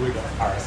2 weeks ago. All right.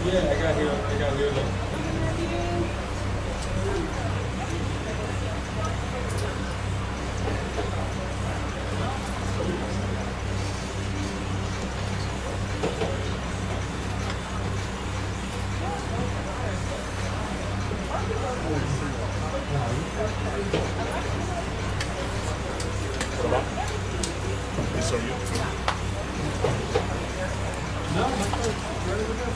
Yeah, I got here. I got here. This are you? No, ready to go.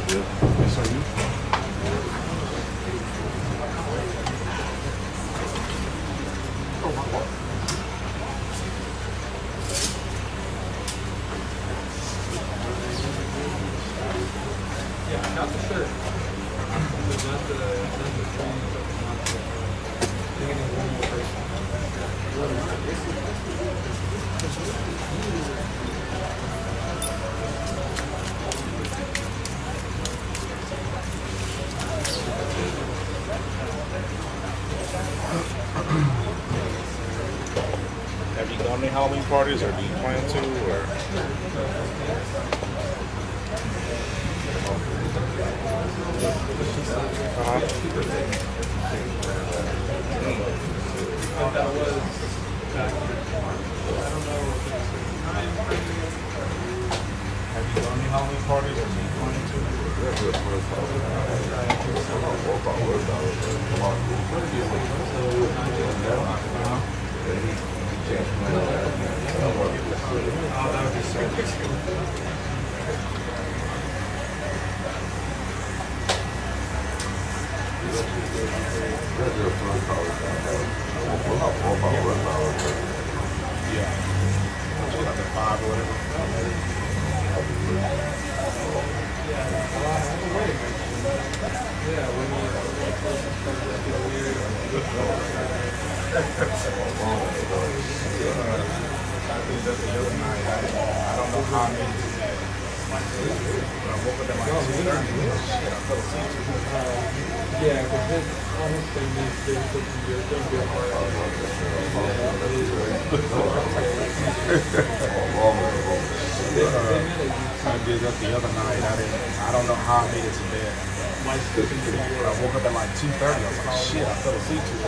Yeah. This are you? Yeah, I got the shirt. But not the training, but not the I think I need one more person. Have you gone to any Halloween parties, or do you plan to, or? Uh-huh. But that was back here. I don't know if Have you gone to any Halloween parties, or do you plan to? that would be so Yeah. Just like a 5 or whatever. I don't know how many. I woke up at like 2:30. I fell asleep. Yeah, because his almost thing is they're cooking beer, don't beer hard. I did that the other night. I don't know how I made it to bed. I woke up at like 2:30. I was like, shit, I fell asleep too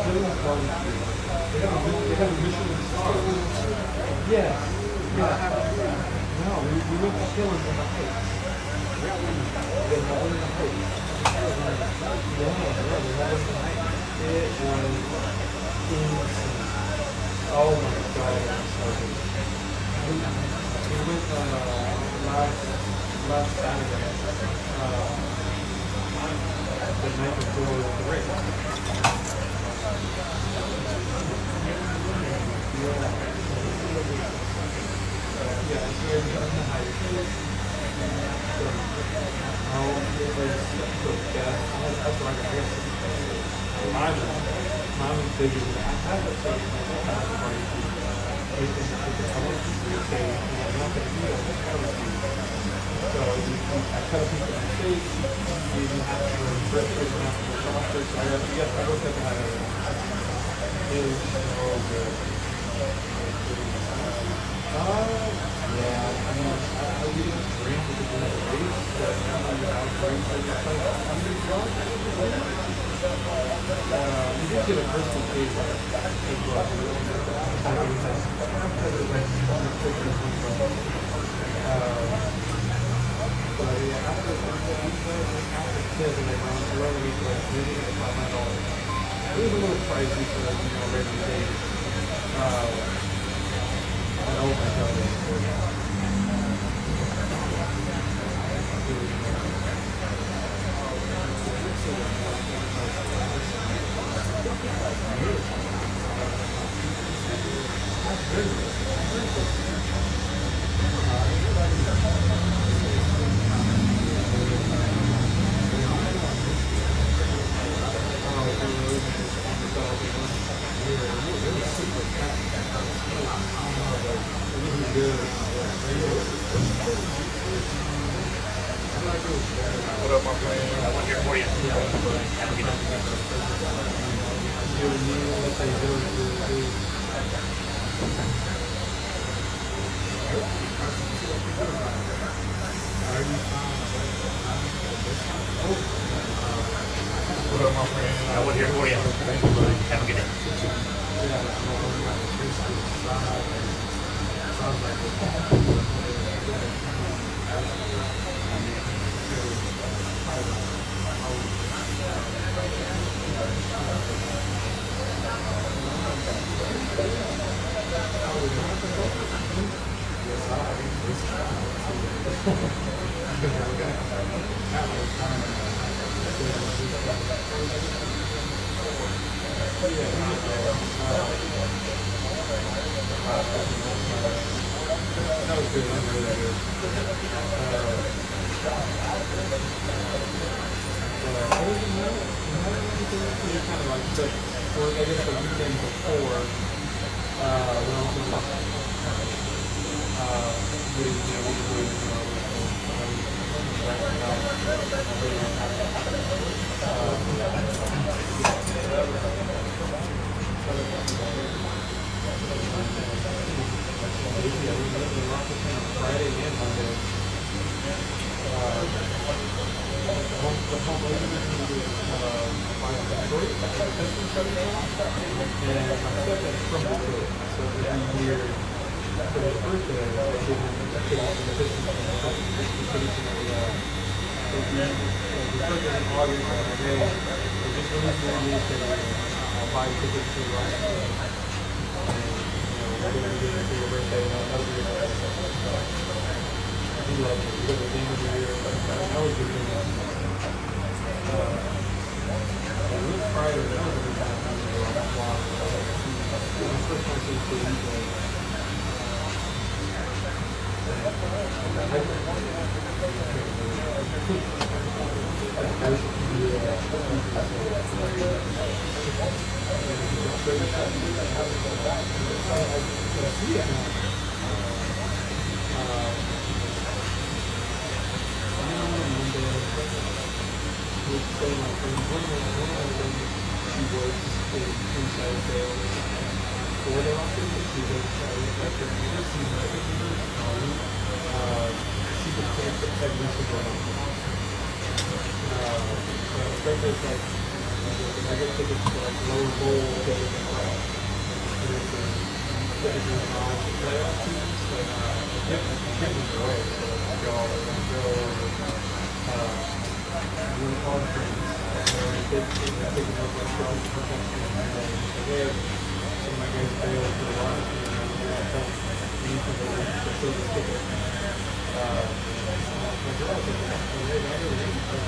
Philly's barbecue. They have a Michelin star. Yeah. Yeah. No, we went to Philly's in the Heights. They have one in the Heights. Yeah, they have one in the Heights. It was insane. Oh my god, it was so good. We went last Saturday. The night before the race. Yeah, it's very good in the Heights. Oh, it was the best. That's what I got. Mine was bigger than I had to say barbecue. I went to say, not that you don't so I cut a piece of the steak, you have to breakfast and after the sausage. So I looked at that. It was so good. Yeah, I mean, I didn't drink because of the race, but now you're out drinking, so it's like, I'm just drunk. You did get a personal taste as well. But yeah, after 10, and I went to run the week, like, really $500. It was a little pricey for, regular days. And oh my god, it was good. What up, my friend? I want your 40. Have a good What up, my friend? I want your 40. Thank you, buddy. Have a good day. That was good. That was really good. Other than that, kind of like the, or I guess the weekend before, when I was in Friday and Monday. The whole lady was Detroit, and my stepdad's from Detroit, so every year for his birthday, they give him a ticket to the Pistons. His birthday in August, and I go, just released the NBA today, I'll buy tickets to the last game. We're going to get into your birthday, and that'll be your he loves it. He goes to the game of the year. That was good. It was Friday, but that was a good time to go on that walk. It was the first time since the weekend. I get tickets to like lower bowl games and like typically non-playoff teams, like give them away. So like y'all are gonna go win conference, and they take them over from protection, and then hey, some of my guys failed to the line, and you can go to the ticket. My girl said, hey, I really need to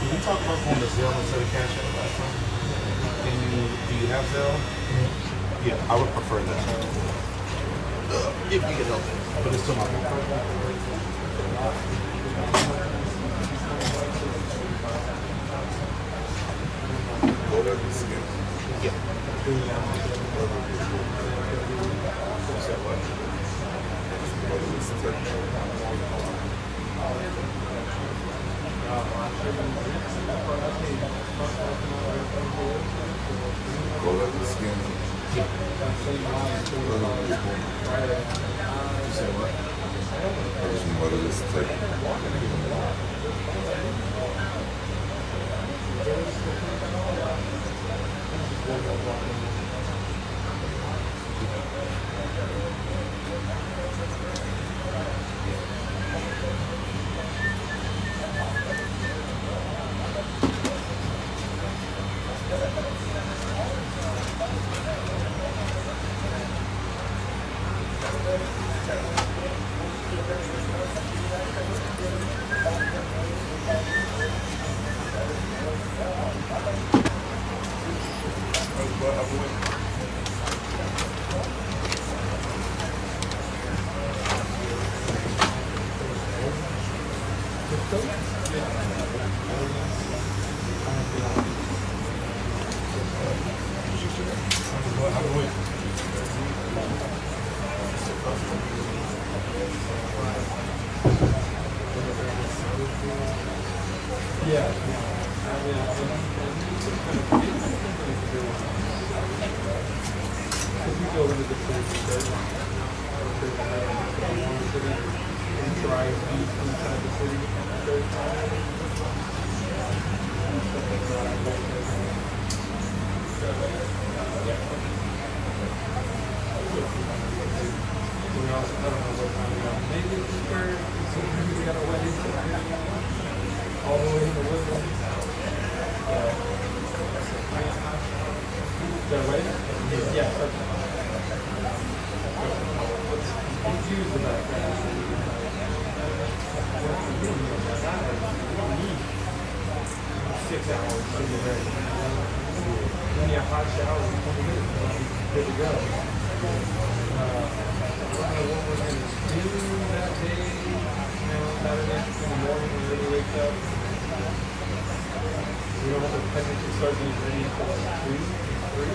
Did we talk about going to Zelle instead of Cash App last time? Do you have Zelle? Yeah, I would prefer that. If you can help it. But it's still my phone. Yeah. All the way in the Woodlands. The wedding? Yeah. Confused about that. You don't need 6 hours to be ready. When you have hot showers in 20 minutes, you're good to go. What we're going to do that day, Saturday in the morning when everybody wakes up. We don't have to technically start getting ready until like 2, 3.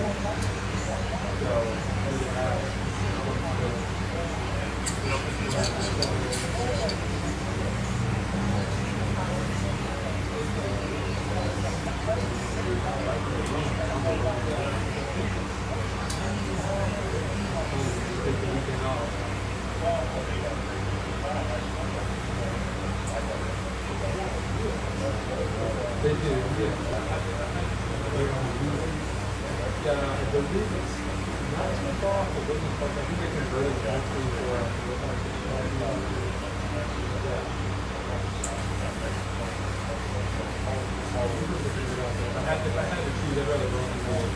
So, we have take the weekend off. They do, yeah. I believe it's not too far off the business park. I think they converted it actually for if I had to choose, I'd rather go on the road.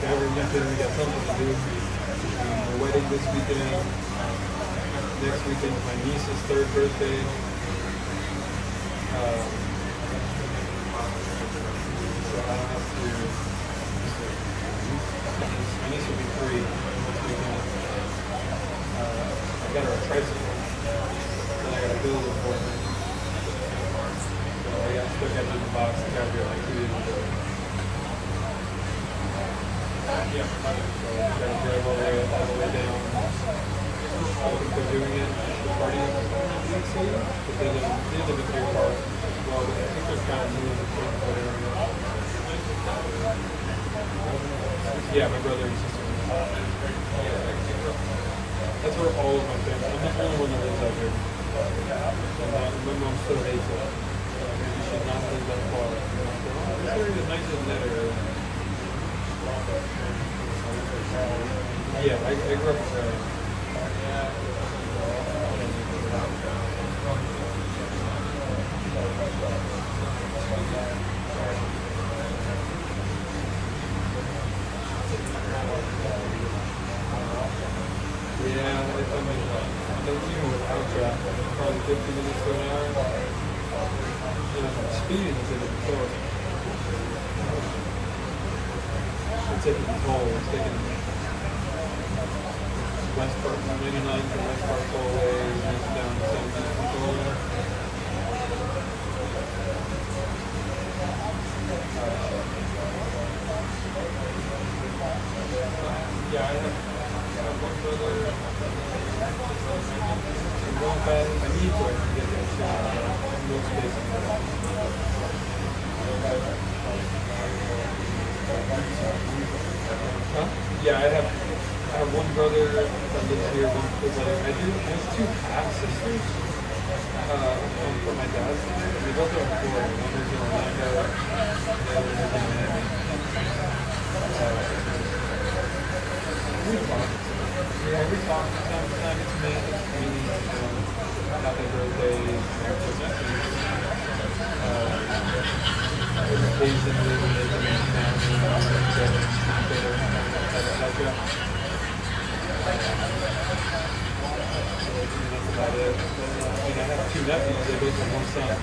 Every weekend we got something to do. We're wedding this weekend. Next weekend is my niece's 3rd birthday. So I don't have to. My niece will be 3 next weekend. I got her a tricycle. Then I got a bill appointment. So I got stuck in the box and got here like 2 days ago. Yeah, so gotta drive all the way down. I think they're doing it at the party next week, but they live in Deer Park. Well, I think they're kind of moving to the area. Yeah, my brother and sister. That's where all of my family. I'm the only one that lives out here. And my mom still hates it. You should not live that far. This area is nicer than that area. Yeah, I grew up in yeah, even without traffic, probably 50 minutes to an hour. Speeding is in the store. It's taking a toll. It's taking West Park, 99 to West Park all the way. have one brother. I'm going fast. I need to. I can get that shot. No space. Huh? Yeah, I have one brother that lives here, one brother. I have two half sisters from my dad's side. They both are in Florida. One lives in Orlando, the other lives in Miami. We talk. Yeah, we talk from time to time. It's mainly happy birthdays, occasionally when they come in now, that's about it. I have two nephews, they both have one son.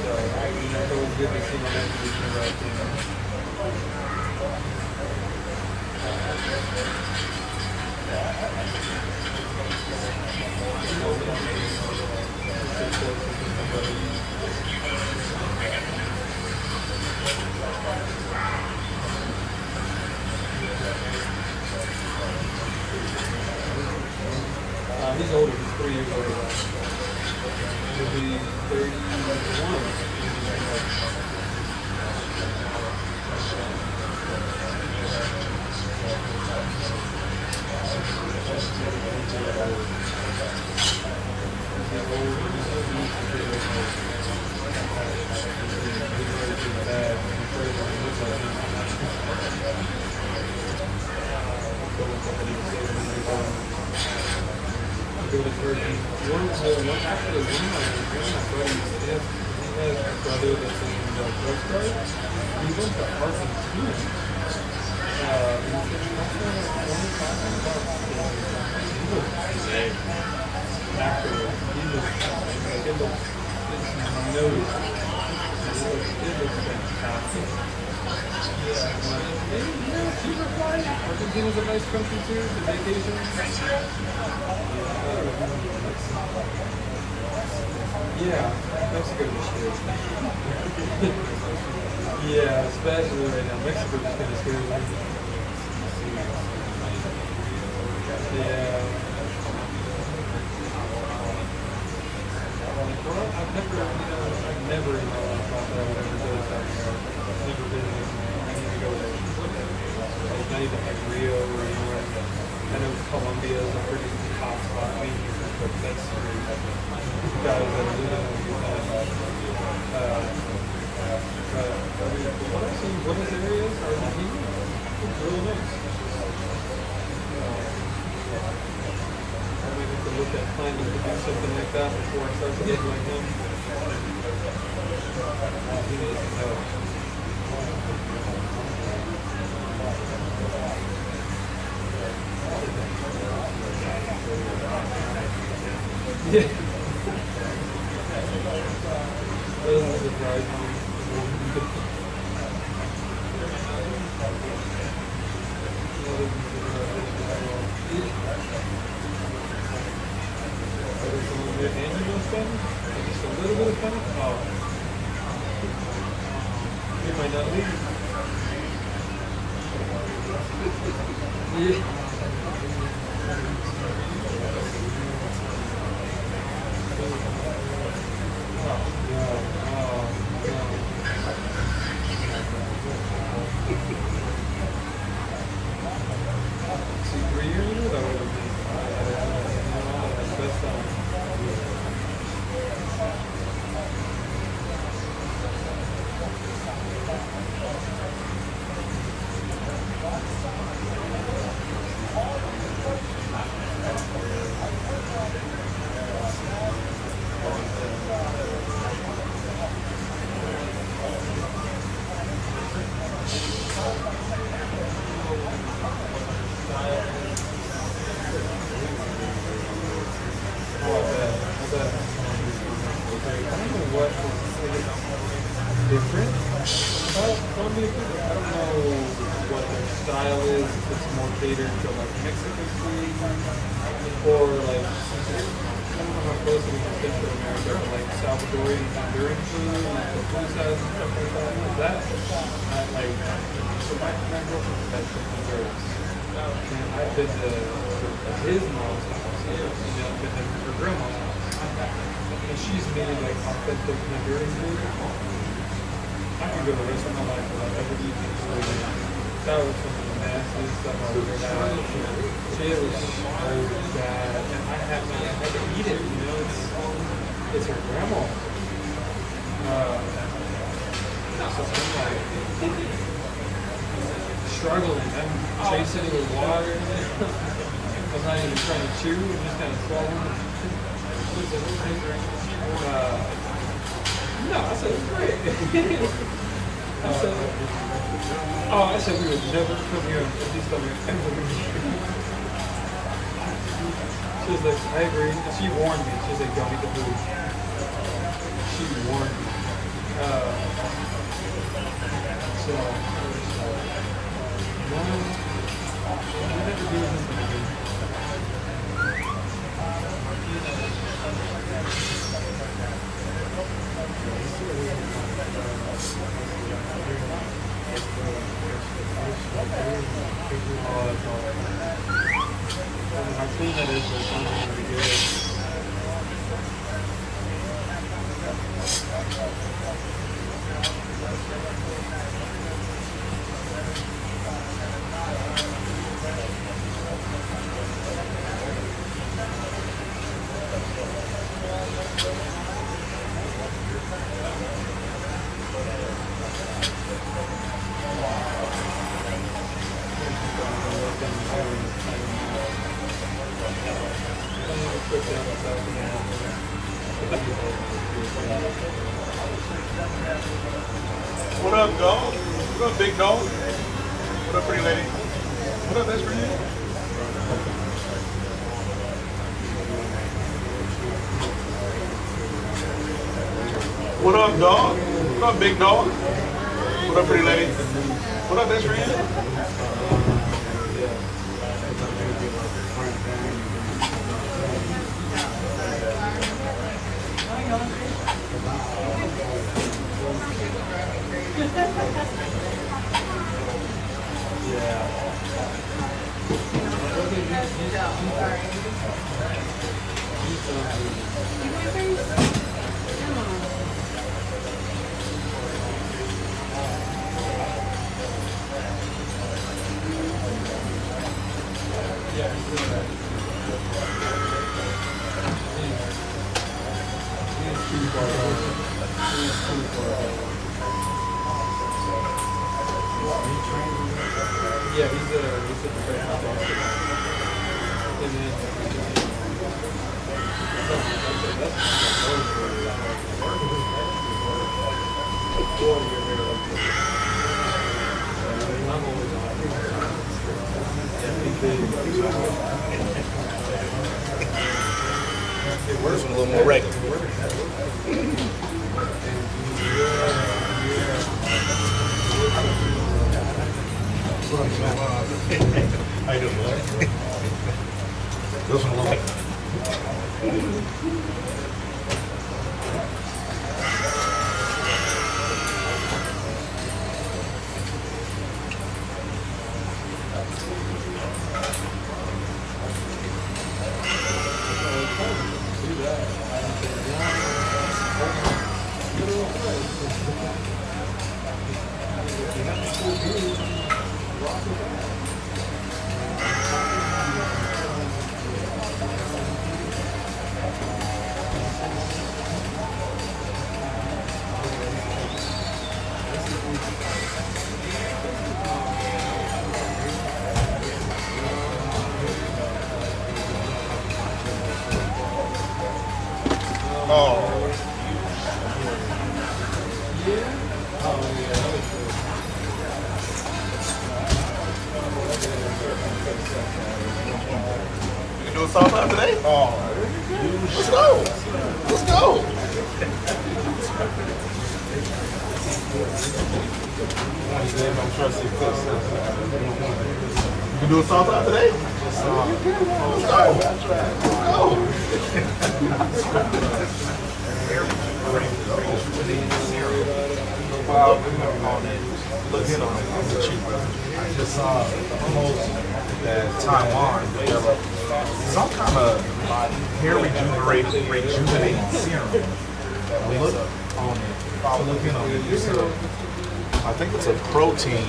So, it's always good to see my nephews interact. He's older, he's 3 years older. He'll be 31. Actually, one of my buddies, he has a brother that's in the Coast Guard. He went to Argentina. After he was like, it looks fantastic. Argentina's a nice country too, to vacation. Yeah, Mexico was scary. Yeah, especially right now. Mexico is kind of scary. Yeah. I've never thought that I would ever go to South America. I've never been there. I need to go there. Like, not even like Rio or anywhere. I know Colombia is a pretty hot spot. I mean, but that's scary. Guys that are living in what I've seen, Buenos Aires, Argentina, it's really nice. I might have to look at planning to do something like that before I start to get like him. Yeah. Doesn't surprise me. Just a little bit of fun. Oh. You might not leave. Yeah. it's more catered to like Mexican food or like I don't know how close it is to Central America, but like Salvadorian, Honduran food, like pupusas and stuff like that. That like so my girlfriend's best from Honduras. And I've been to his mom's house, I've been to her grandma's house. And she's made like authentic Honduran food. I could go the rest of my life without ever eating food. That was some of the nastiest stuff I've ever had. It was so bad. And I had to eat it, you know, it's her grandma. So I'm like struggling. I'm chasing it with water. I'm not even trying to chew, I'm just kind of swallowing it. No, I said it's great. I said we would never come here and at least come here ever again. She was like, I agree. And she warned me. She was like, don't eat the food. She warned me. So, no, we never do anything again. How clean that is, but it's not going to be good. What up, dog? What up, big dog? What up, pretty lady? What up, best friend? What up, dog? What up, big dog? What up, pretty lady? What up, best friend? Yeah, he's a professional boxer. And then I'm always on. Where's a little more regular? How you doing, bud? Those one a little. Oh. You can do a song time today? Oh. Let's go. Let's go. I'm trusting this. You doing salt out today? Look in on it. I just saw a post that Taiwan developed some kind of hair rejuvenating serum. Look on it. Look in on it. I think it's a protein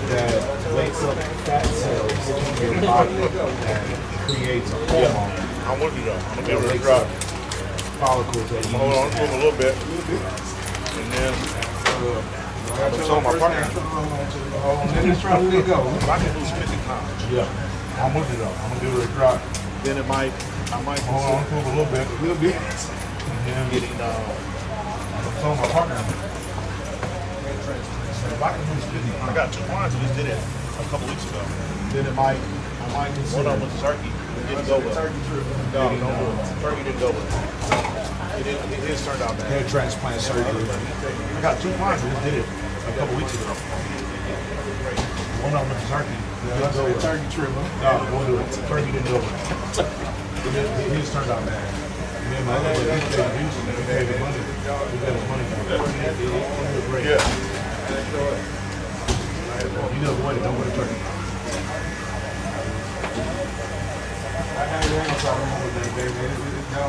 that wakes up fat cells in your body and creates a hormone. I'm with you though. I'm gonna give it a Wakes drop. up follicles that you Hold on, used to move a have. little bit. And then I'm telling my partner, Let's try to let go. if I can lose 50 pounds, Yeah, I'm with you though. I'm gonna give it a drop. then I might Hold on, consider move a little bit. And then getting I'm telling my partner, if I can lose 50 I pounds, got 2 clients who just did it a couple weeks ago. then I might One consider. of them was turkey. It didn't go well. No, turkey didn't go well. His turned out bad. Hair transplant surgery. I got 2 clients who just did it a couple weeks ago. One of them was turkey. Didn't go well. Turkey trim, huh? No, we'll do it. Turkey didn't go well. His turned out bad. And then my other one, he paid Houston. He paid the money. He got his money back. He did great. Yeah. You know what? Don't go to turkey. I had your hands on over there, baby. I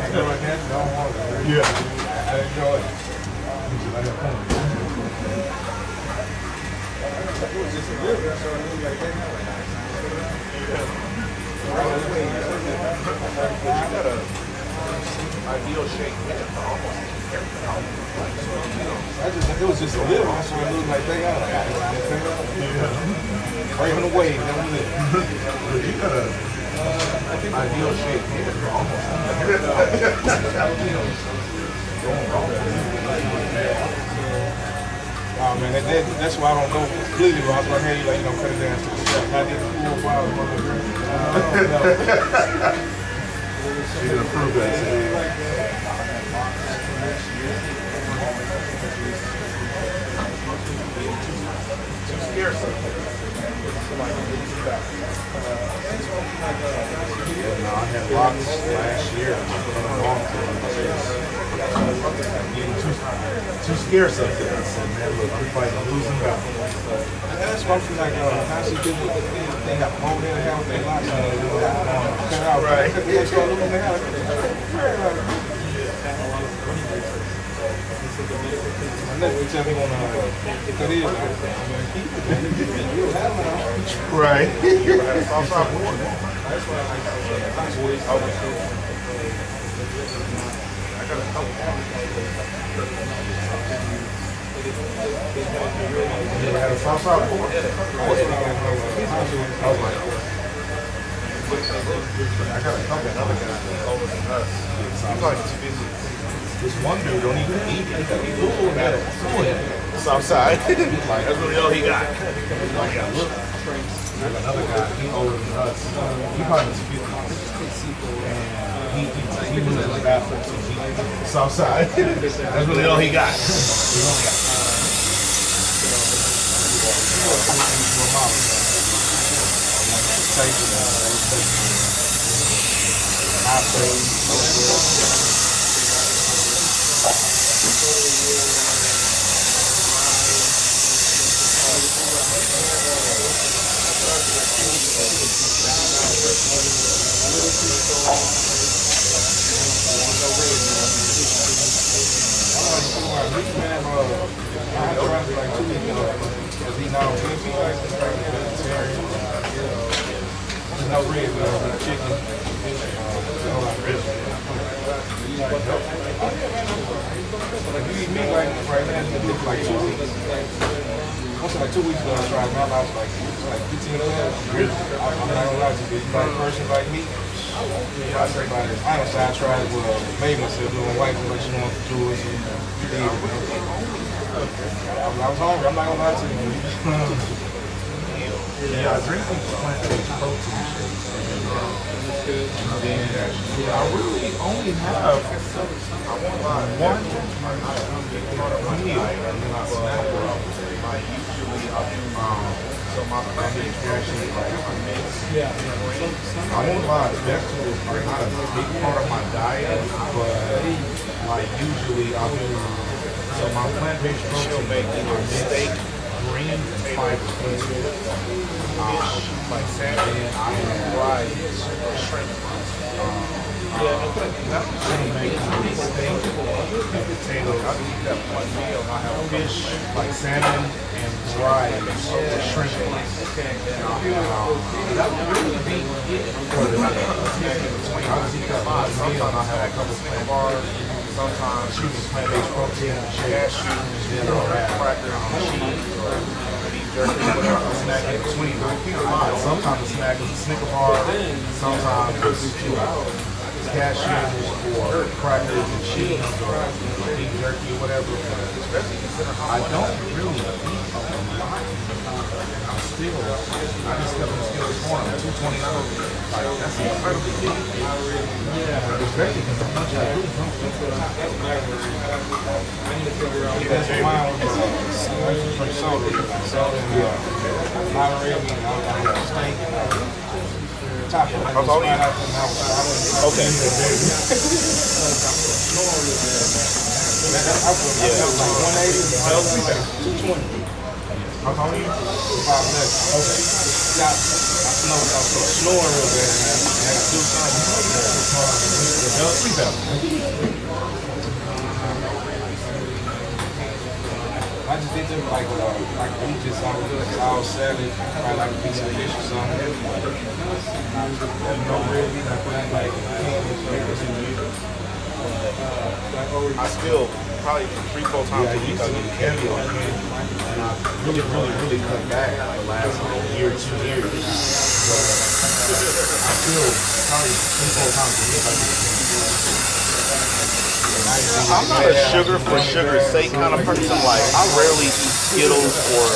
enjoy that. Don't want it. Yeah. I enjoy it. I got fun. Ideal shape. It was just a little. That's why it looked like they got it. Right on the wave. That was it. You got a ideal shape here. Oh man, that's why I don't go completely raw. I was like, hey, you cut it down to the shot. I did 4 or 5 You can approve that. Too scarce. No, I had locks last year. Getting too scarce up there. I said, man, look, I'm fighting a losing battle. That's supposed to be like, how she do it? They got more than hell with their locks on it. Right. They start looking at hell. My nephew tell me when it is. You'll have it. Right. You ever had a soft side before? I got a couple. You ever had a soft side before? I was like, I got a couple. Another guy older than us. He's like too busy. This one dude don't even eat it. Southside. That's really all he got. I got another guy, he older than us. He probably was 50. And he was in the bathroom. So he, Southside. That's really all he got. He only got Like 2 weeks ago, I tried my life like 15 pounds. I'm not gonna lie to you, like a person like me. I say about it. Honestly, I tried made myself do my wife like she wanted to do it. I was hungry. I'm not gonna lie to you. Yeah, I drink these plant-based protein shakes. And then I really only have one meal, and then I snack it. So my plant-based protein like mix. Yeah. I won't lie, vegetables are not a big part of my diet, but like usually I'll do, so my plant-based She'll protein make either steak, greens and fiber fish, like salmon, and I have rice, or shrimp. she'll make me steak and potatoes. I eat that one meal. I have Fish, like salmon and rice, or shrimp. Sometimes I have a couple plant bars. Sometimes choosing plant-based protein, cashews, then I'll have crackers and cheese or beef jerky, whatever. A snack in between. Sometimes a snack is a Snicker bar. Sometimes it's cashews or crackers and cheese or beef jerky or whatever. I don't really eat a lot. I'm still, I just stepped on the scale this morning, 220. Like, that's incredibly big. Yeah, especially because I'm not sure I really don't. That's mine was for soda. Soda and Monterey, I had steak and taco. How tall are you? Okay. I was like 180, 220. How tall are you? 5'11". Okay. I snoring real bad, man. I had to do something. Don't sleep out. I just did them like leeches, all salad, probably like a piece of fish or something. No real meat, I put in like I still probably 3-4 times a week I do Heavy on candy. And I really cut back the last year, 2 years. But I feel probably 3-4 times a week I do candy. I'm not a sugar for sugar's sake kind of person. Like, I rarely eat Skittles or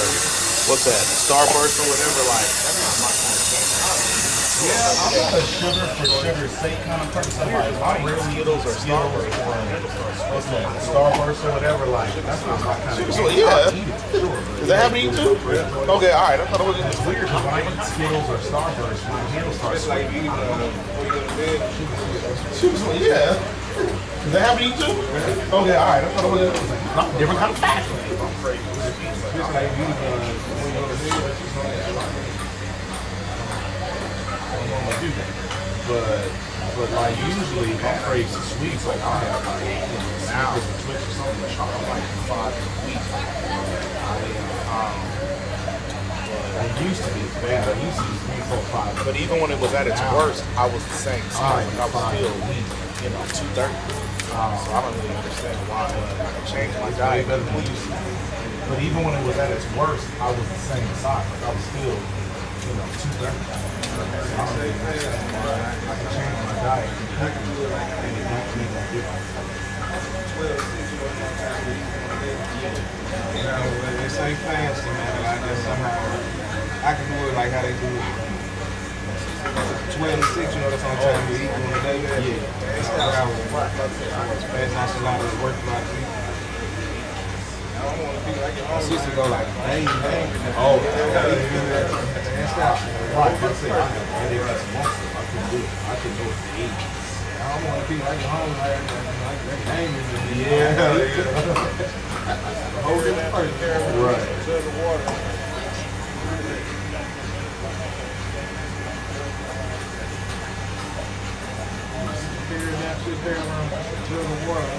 what's that, Starburst or whatever. Like, that's not my kind of candy. Yeah, I'm not a sugar for sugar's sake kind of person. Like, I rarely Skittles or Starburst. what's that, Starburst or whatever. Like, that's not my kind of So, candy. yeah. I'll eat it, sure. Does that happen to you too? Okay, all right. I thought it was It's weird because when I eat Skittles or Starburst, my handle starts like sweating. you yeah. Does that happen to you too? Okay, all right. I thought it was not a different kind of fat. It's like you when you go to bed. Do that. But like usually if I'm craving sweets, like I'll have like now Twix or something, I'm like 5 a week. I used to be bad. I used to be 3, 4, 5. But even when it was at its worst, I was the same size. I was still, 230. So I don't really understand why I changed my diet. But even when it was at its worst, I was the same size. Like I was still, 230. I don't really understand why I can change my diet completely and it don't make a difference. It's ain't fancy, man. I guess somehow I can do it like how they do it. 12 to 6, that's on time you eat during the day. Yeah. It's not hours. Fast on salad, work a lot of people. My sister go like, hey. Oh, right. Let's say I have headache as a monster. I can do it. I can do it for 8. I don't want to be like home like angry. Yeah. Hold it first. Right. To the water. Figure that shit there around to the water.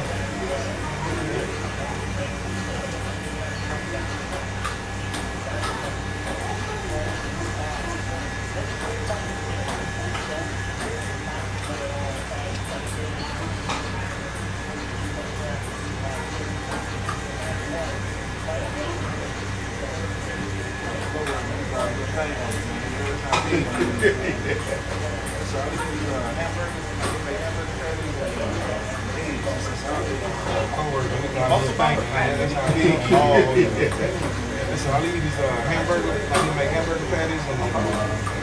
So all he eat is hamburger, like he make hamburger patties and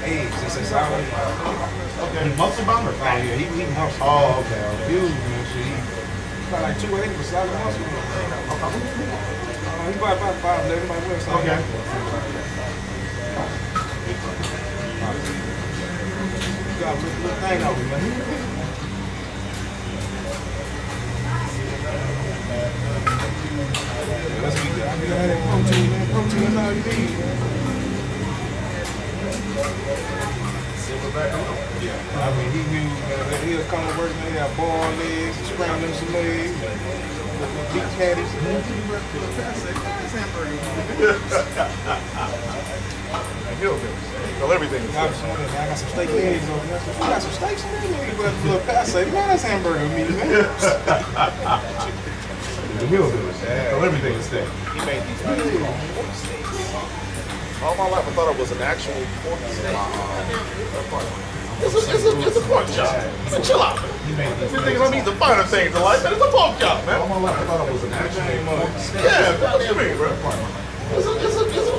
eggs. It's a salad. Okay. Muscle bomber. Oh yeah, he muscle. Oh, okay. Huge man, shit. He got like 280 for salad muscle. He bought about 5'11", like what? Okay. got a little thing on me, man. Let's be good. I mean, that protein, man. Protein is all you need. Yeah. I mean, he knew that he was coming to work, man. He had boiled legs, scrambled some legs, deep patties. Well, everything is I got some steak legs over there. You got some steaks in there? You got a little passe. Man, that's hamburger meat, man. The hillbillies, man. Well, everything is steak. He made these pork steaks. All my life I thought it was an actual pork steak. It's a pork chop. Man, chill out, man. He made these You think I'm eating the finer things in life, man? It's a pork chop, man. All my life I thought it was an actual pork steak. Yeah, what do you mean, bro? It's a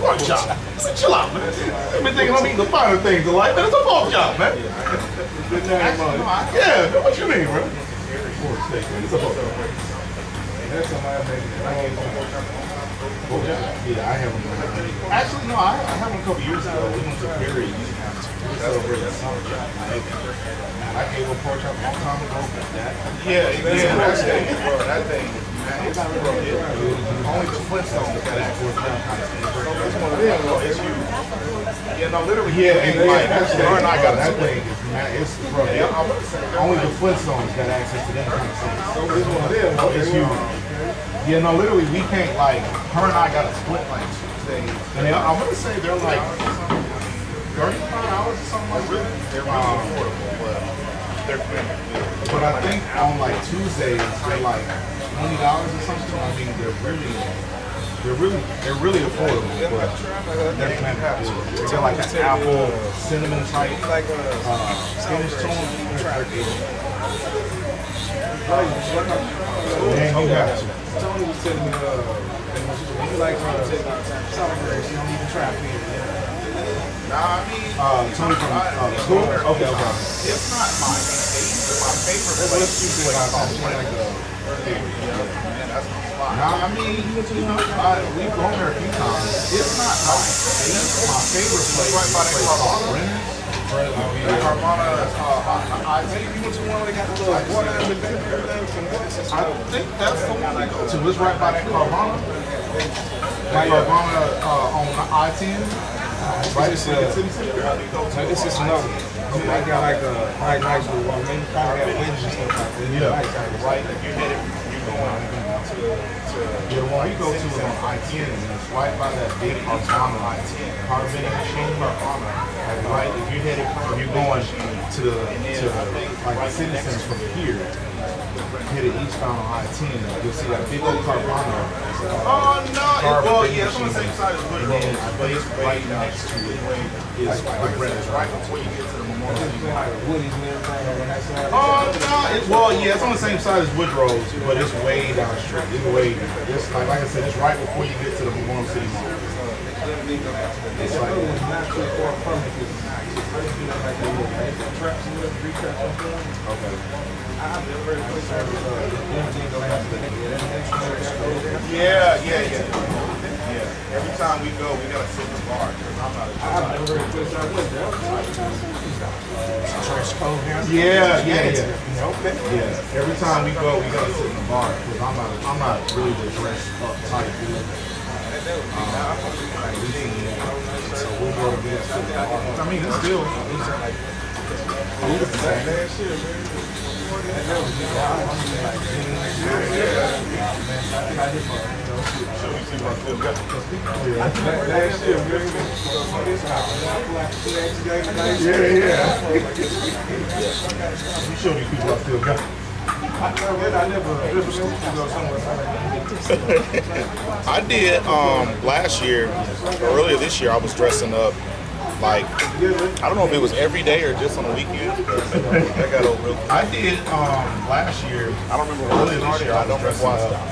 pork chop. Man, chill out, man. I've been thinking I'm eating the finer things in life, man. It's a pork chop, man. Yeah, what you mean, bro? Pork steak, man. It's a pork chop. That's somebody making it. I can't pork chop. Yeah, I have them. Actually, no, I had one a couple years ago. We went to Perry. We celebrated summer chop. I gave a pork chop a long time ago. Yeah, that thing. Man, it's only the Flintstones got access to that kind of thing. It's one of them, bro. It's you. Yeah, no, literally. Yeah, and like, her and I got that thing. It's bro. Only the Flintstones got access to that kind of stuff. It's one of them. It's you. Yeah, no, literally, we can't like. Her and I got a split like Tuesday, and I want to say they're like $35 or something like that. They're really affordable, but they're good. But I think on like Tuesdays they're like $20 or something. I mean, they're really affordable. But they're fantastic. They're like an apple cinnamon type finish to them. Man, you have to. Tony was telling me, you like strawberries, you don't even try to feed it. Nah, I mean, Tony from school? Okay. It's not my favorite place to play that's my spot. Nah, I mean, we've gone there a few times. It's not my favorite place. Right by that Carvana. Carvana, I think you went to one where they got the little water and everything. I think that's the one I go to. It's right by that Carvana. Like Carvana on I-10. Right, it's just another. I got like a nice little one. Maybe probably got wedges and stuff like that. Yeah, right. If you hit it, you're going the one you go to is on I-10, and it's right by that big Carvana carbon machine. Right, if you hit it, if you're going to like the citizens from here, hit it eastbound on I-10, you'll see that big old Carvana. Oh no! Well, yeah, it's on the same side as Woodrow, but it's right next to it. It's right before you get to the Memorial. Oh no! Well, yeah, it's on the same side as Woodrow's, but it's way down the street. It's way down. It's like I said, it's right before you get to the Memorial City Mall. It's like Yeah. Every time we go, we gotta sit in the bar. Yeah. Every time we go, we gotta sit in the bar because I'm not really the dressed up type dude. So we'll go to this. I mean, it's still. You show these people I still got. I did last year, or earlier this year. I was dressing up like, I don't know if it was every day or just on the weekends. That got old real quick. I did last year. I don't remember what Earlier this year, I don't remember why I stopped.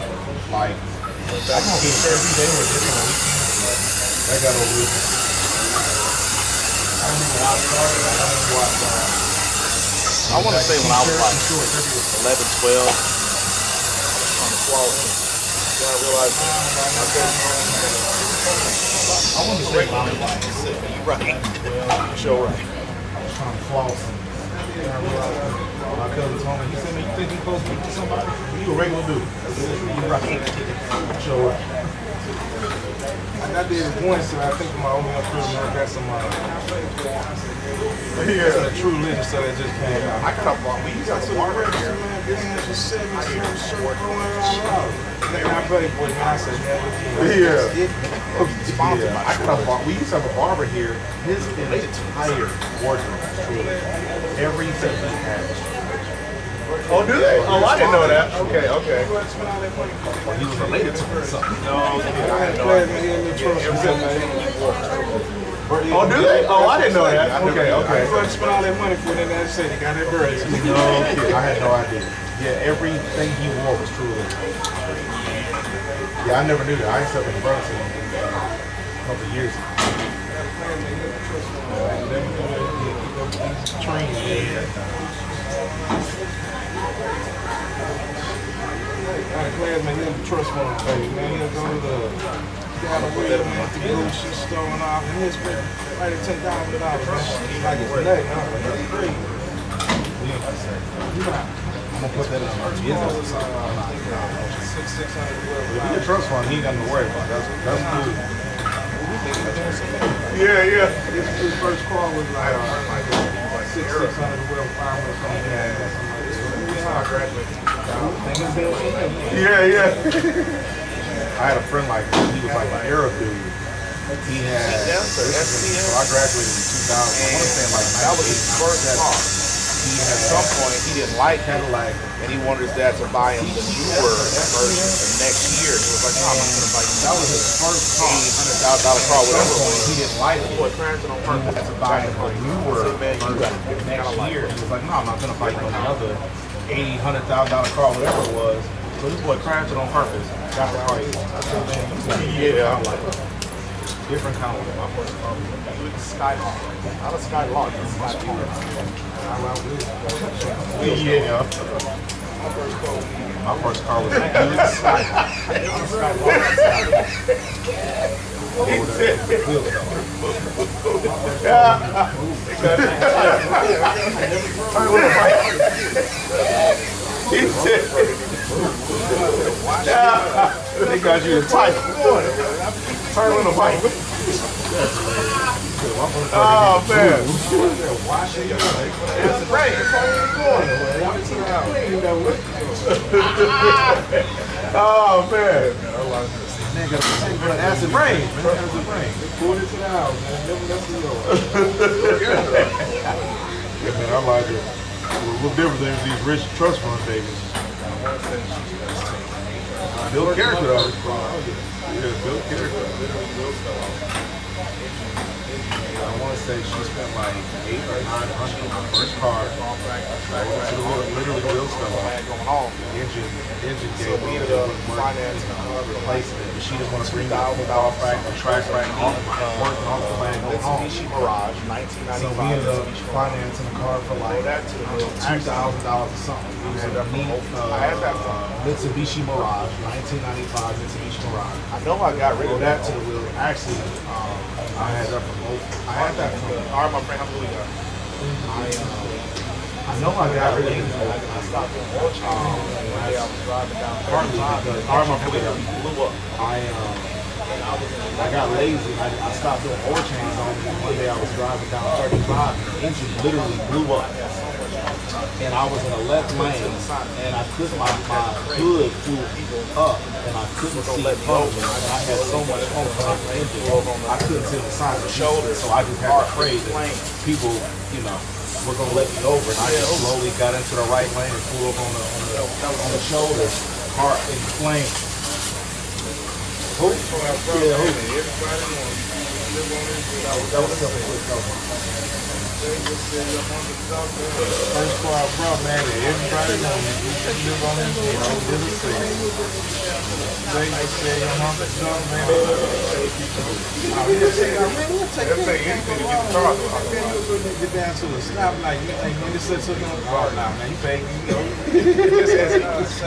Like, I don't know if it was every day or just on the weekends. That got old real quick. I don't remember why I started. I don't remember why I started. I want to say when I was like 11, 12, I was trying to floss. Then I realized I want to say when I was like you're right. Sure right. I was trying to floss. My cousin told me, he said, man, you think you supposed to meet somebody? You a regular dude. You're right. Show up. And I did it once, and I think my old man prison, I got some true legend stuff that just came out. I got a bar. We used to have a barber here. And I played for it, man. I said, man, I got a bar. We used to have a barber here. His entire wardrobe, truly. Everything he had. Oh, do they? Oh, I didn't know that. Okay, okay. Well, he was related to me or something. No, I had no idea. Oh, do they? Oh, I didn't know that. Okay, okay. You spend all that money for it, and they said they got that bird. No, I had no idea. Yeah, everything he wore was truly. Yeah, I never knew that. I used to have a brother a couple of years ago. I had a classmate, he had the trust fund page, man. He'll go to the Gallery, man, at the grocery store and all, and he'll spend right at $10,000, man. Like it's nothing. I'm like, that's crazy. I'm gonna put that in my business or something. If he a trust fund, he ain't got to worry about. That's cool. Yeah. His first car was like $600 well, $500 something. I graduated. Yeah. I had a friend like that. He was like an Arab dude. He had, so I graduated in 2000. I want to say like that was his first car. He had, At some point, he didn't like Cadillac, and he wanted his dad to buy him the newer version the next year. He was like, no, I'm not going to buy you that was his first car. $80,000 car, whatever it was. He didn't like it. Boy, Clarence on purpose. He had to buy him a newer Man, you got it. next year. He was like, no, I'm not going to buy you another $80,000, $100,000 car, whatever it was. So this boy crashed it on purpose. Got the car. Yeah, I'm like, Different kind of my first car. Skylark. Not a Skylark, it's Skylark. Yeah. My first car was a He said, they got you a type. turn on the bike. Oh, man. It's rain. It's Oh, man. Man, got acid rain. Acid rain. Pulled it to the house, man. Never left the door. Yeah, man, I like it. A little different than these rich trust fund babies. Build character, though. Yeah, build character. I want to say she spent like $800 or $900 on her first car. Literally wheels fell off. Engine gave We ended up financing replacing it. She didn't want to bring out the off rack, the track rack, working off the land, go home. Mitsubishi Mirage, So 1995. we ended up financing the car for like $2,000 or something. We had a neat I had that from. Mitsubishi Mirage, 1995 Mitsubishi Mirage. I know I got rid Go of that that to the wheel. Actually, I had that from both. I had that from. All right, my friend, how many we got? I know I got rid of it. I stopped doing oil change. One day I was driving down Partly 35 because and blew up. I got lazy. I stopped doing oil changes on me. One day I was driving down 35 and the engine literally blew up. And I was in a left lane and I couldn't, my hood flew up and I couldn't see it coming. And I had so much funk on the engine, I couldn't see the side of the shoulder. So I just had to pray that people, were gonna let me over. And I just slowly got into the right lane and pulled up on the shoulder, car in flames. That was something quick. First car I brought, man, everybody knows me. You can live on this, this is safe. They just say, I'm on the jump, man. I really take anything to get the car. Get down to the stop light. You think, man, this is something on the car now, man. You pay,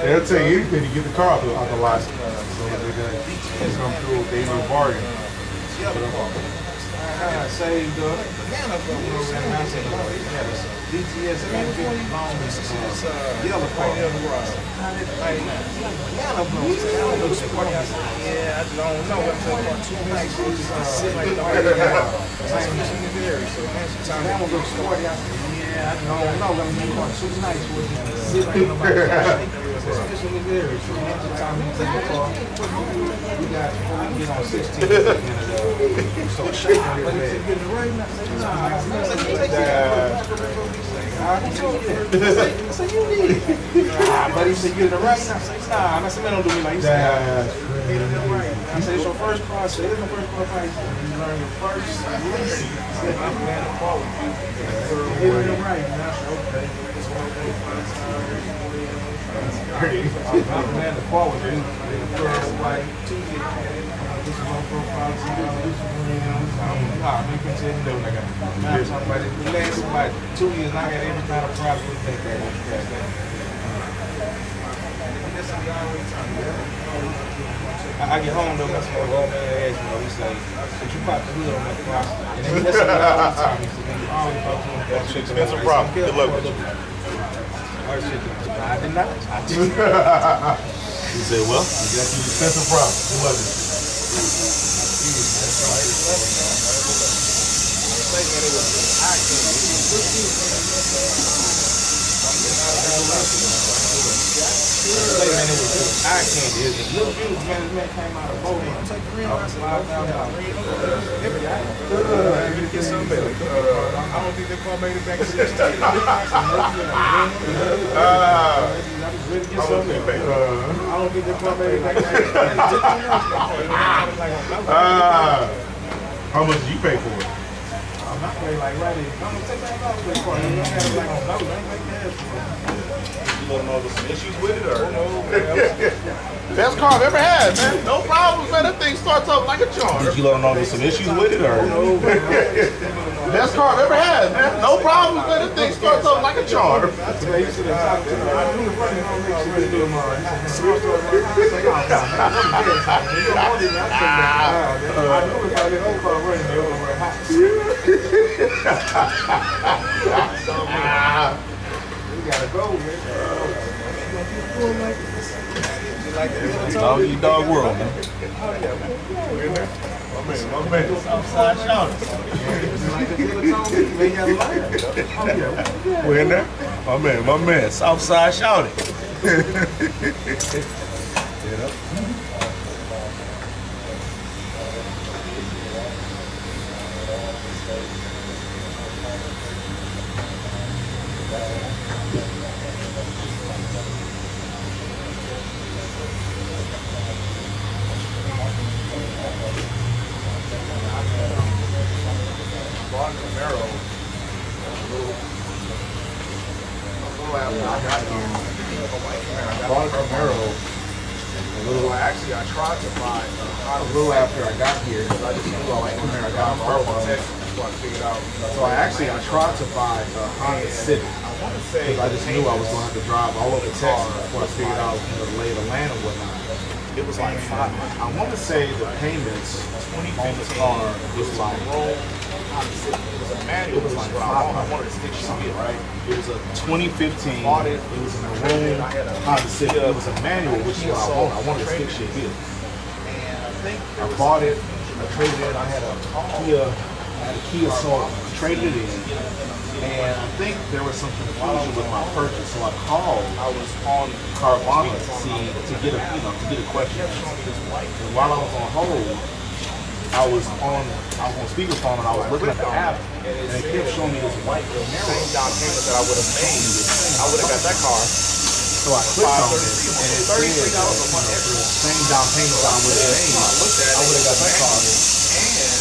They'll tell you anything to get the car out the lot. So they come through, they no bargain. got saved up. DTS and yellow part. Yeah, I don't know. Too nice. That one looks sporty. Yeah, I don't know. Too nice. Especially there. So time you take the car, we got get on 16. So shake on your bed. So you need. But he said you're the right now. Nah, I said man don't do me like that. I said it's your first car. I said it's the first car fight. You learn your first lesson. I'm glad to call with you. You're right. I said okay. I'm glad to call with you. First like 2 years. This is my profile. This is I'm continue doing like that. Now I'm talking about it. The last like 2 years, now I got every kind of problem with that. I get home though, that's what old man asked me. He said, "Did you pop the hood on that car?" And then that's what all the time. He said, "You always talk to him." That's an expensive problem. Good luck with you. I did not. He said, well, you got some expensive problem. Good luck with you. Man, it was eye candy. Little juice, man, this man came out of boat. Take $5,000. Get some better. I don't think that car made it back to the state. I don't think that car made it back to the state. How much did you pay for it? I'm not paying like right here. I'm going to take that off this car. You don't have like on no, they ain't like that. You want to know there's some issues with it or no? Best car I've ever had, man. No problems, man. That thing starts up like a charm. Did you let them know there's some issues with it or? No. Best car I've ever had, man. No problems, man. That thing starts up like a charm. Gotta go, man. Dog eat dog world, man. My man. Southside Shawn. We're in there. My man. Southside Shawn. Actually, I tried to find A little after I got here, I just knew I like Camaro. I got a Mark on Texas before I figured out. So I tried to buy a Honda Civic. Because I just knew I was going to have to drive all over Texas before I figured out the lay of the land and whatnot. it was like $500. I want to say the payments on the car was like It was like $500. I wanted to stick shit, right? It was a 2015. It was in a room. Honda Civic. It was a manual, which is what I wanted. I wanted to stick shit here. I bought it. I traded it. I had a Kia Soul. I traded it in, and I think there was some confusion with my purchase. So I called. I was on Carvana to get a question. And while I was on hold, I was on speakerphone and I was looking at the app, and it kept showing me this white Camaro. Same down payment that I would have made. I would have got that car. So I clicked on it, and it said $33 a month extra. same down payment that I would have made. I would have got that car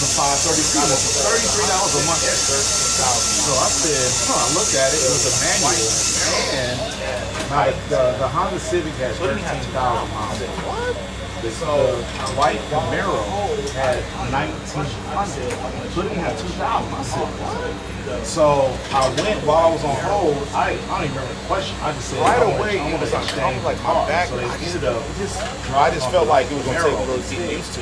for $533. That's $33 a month extra. So I said, I looked at it. It was a manual, and the Honda Civic had 13,000 miles. What? So the white Camaro had 1,900, but it had 2,000. I said, what? So I went while I was on hold. I don't even remember the question. I just said Right away, I it want was to like, exchange my back. So they ended up I just felt like it was gonna take a little getting used to.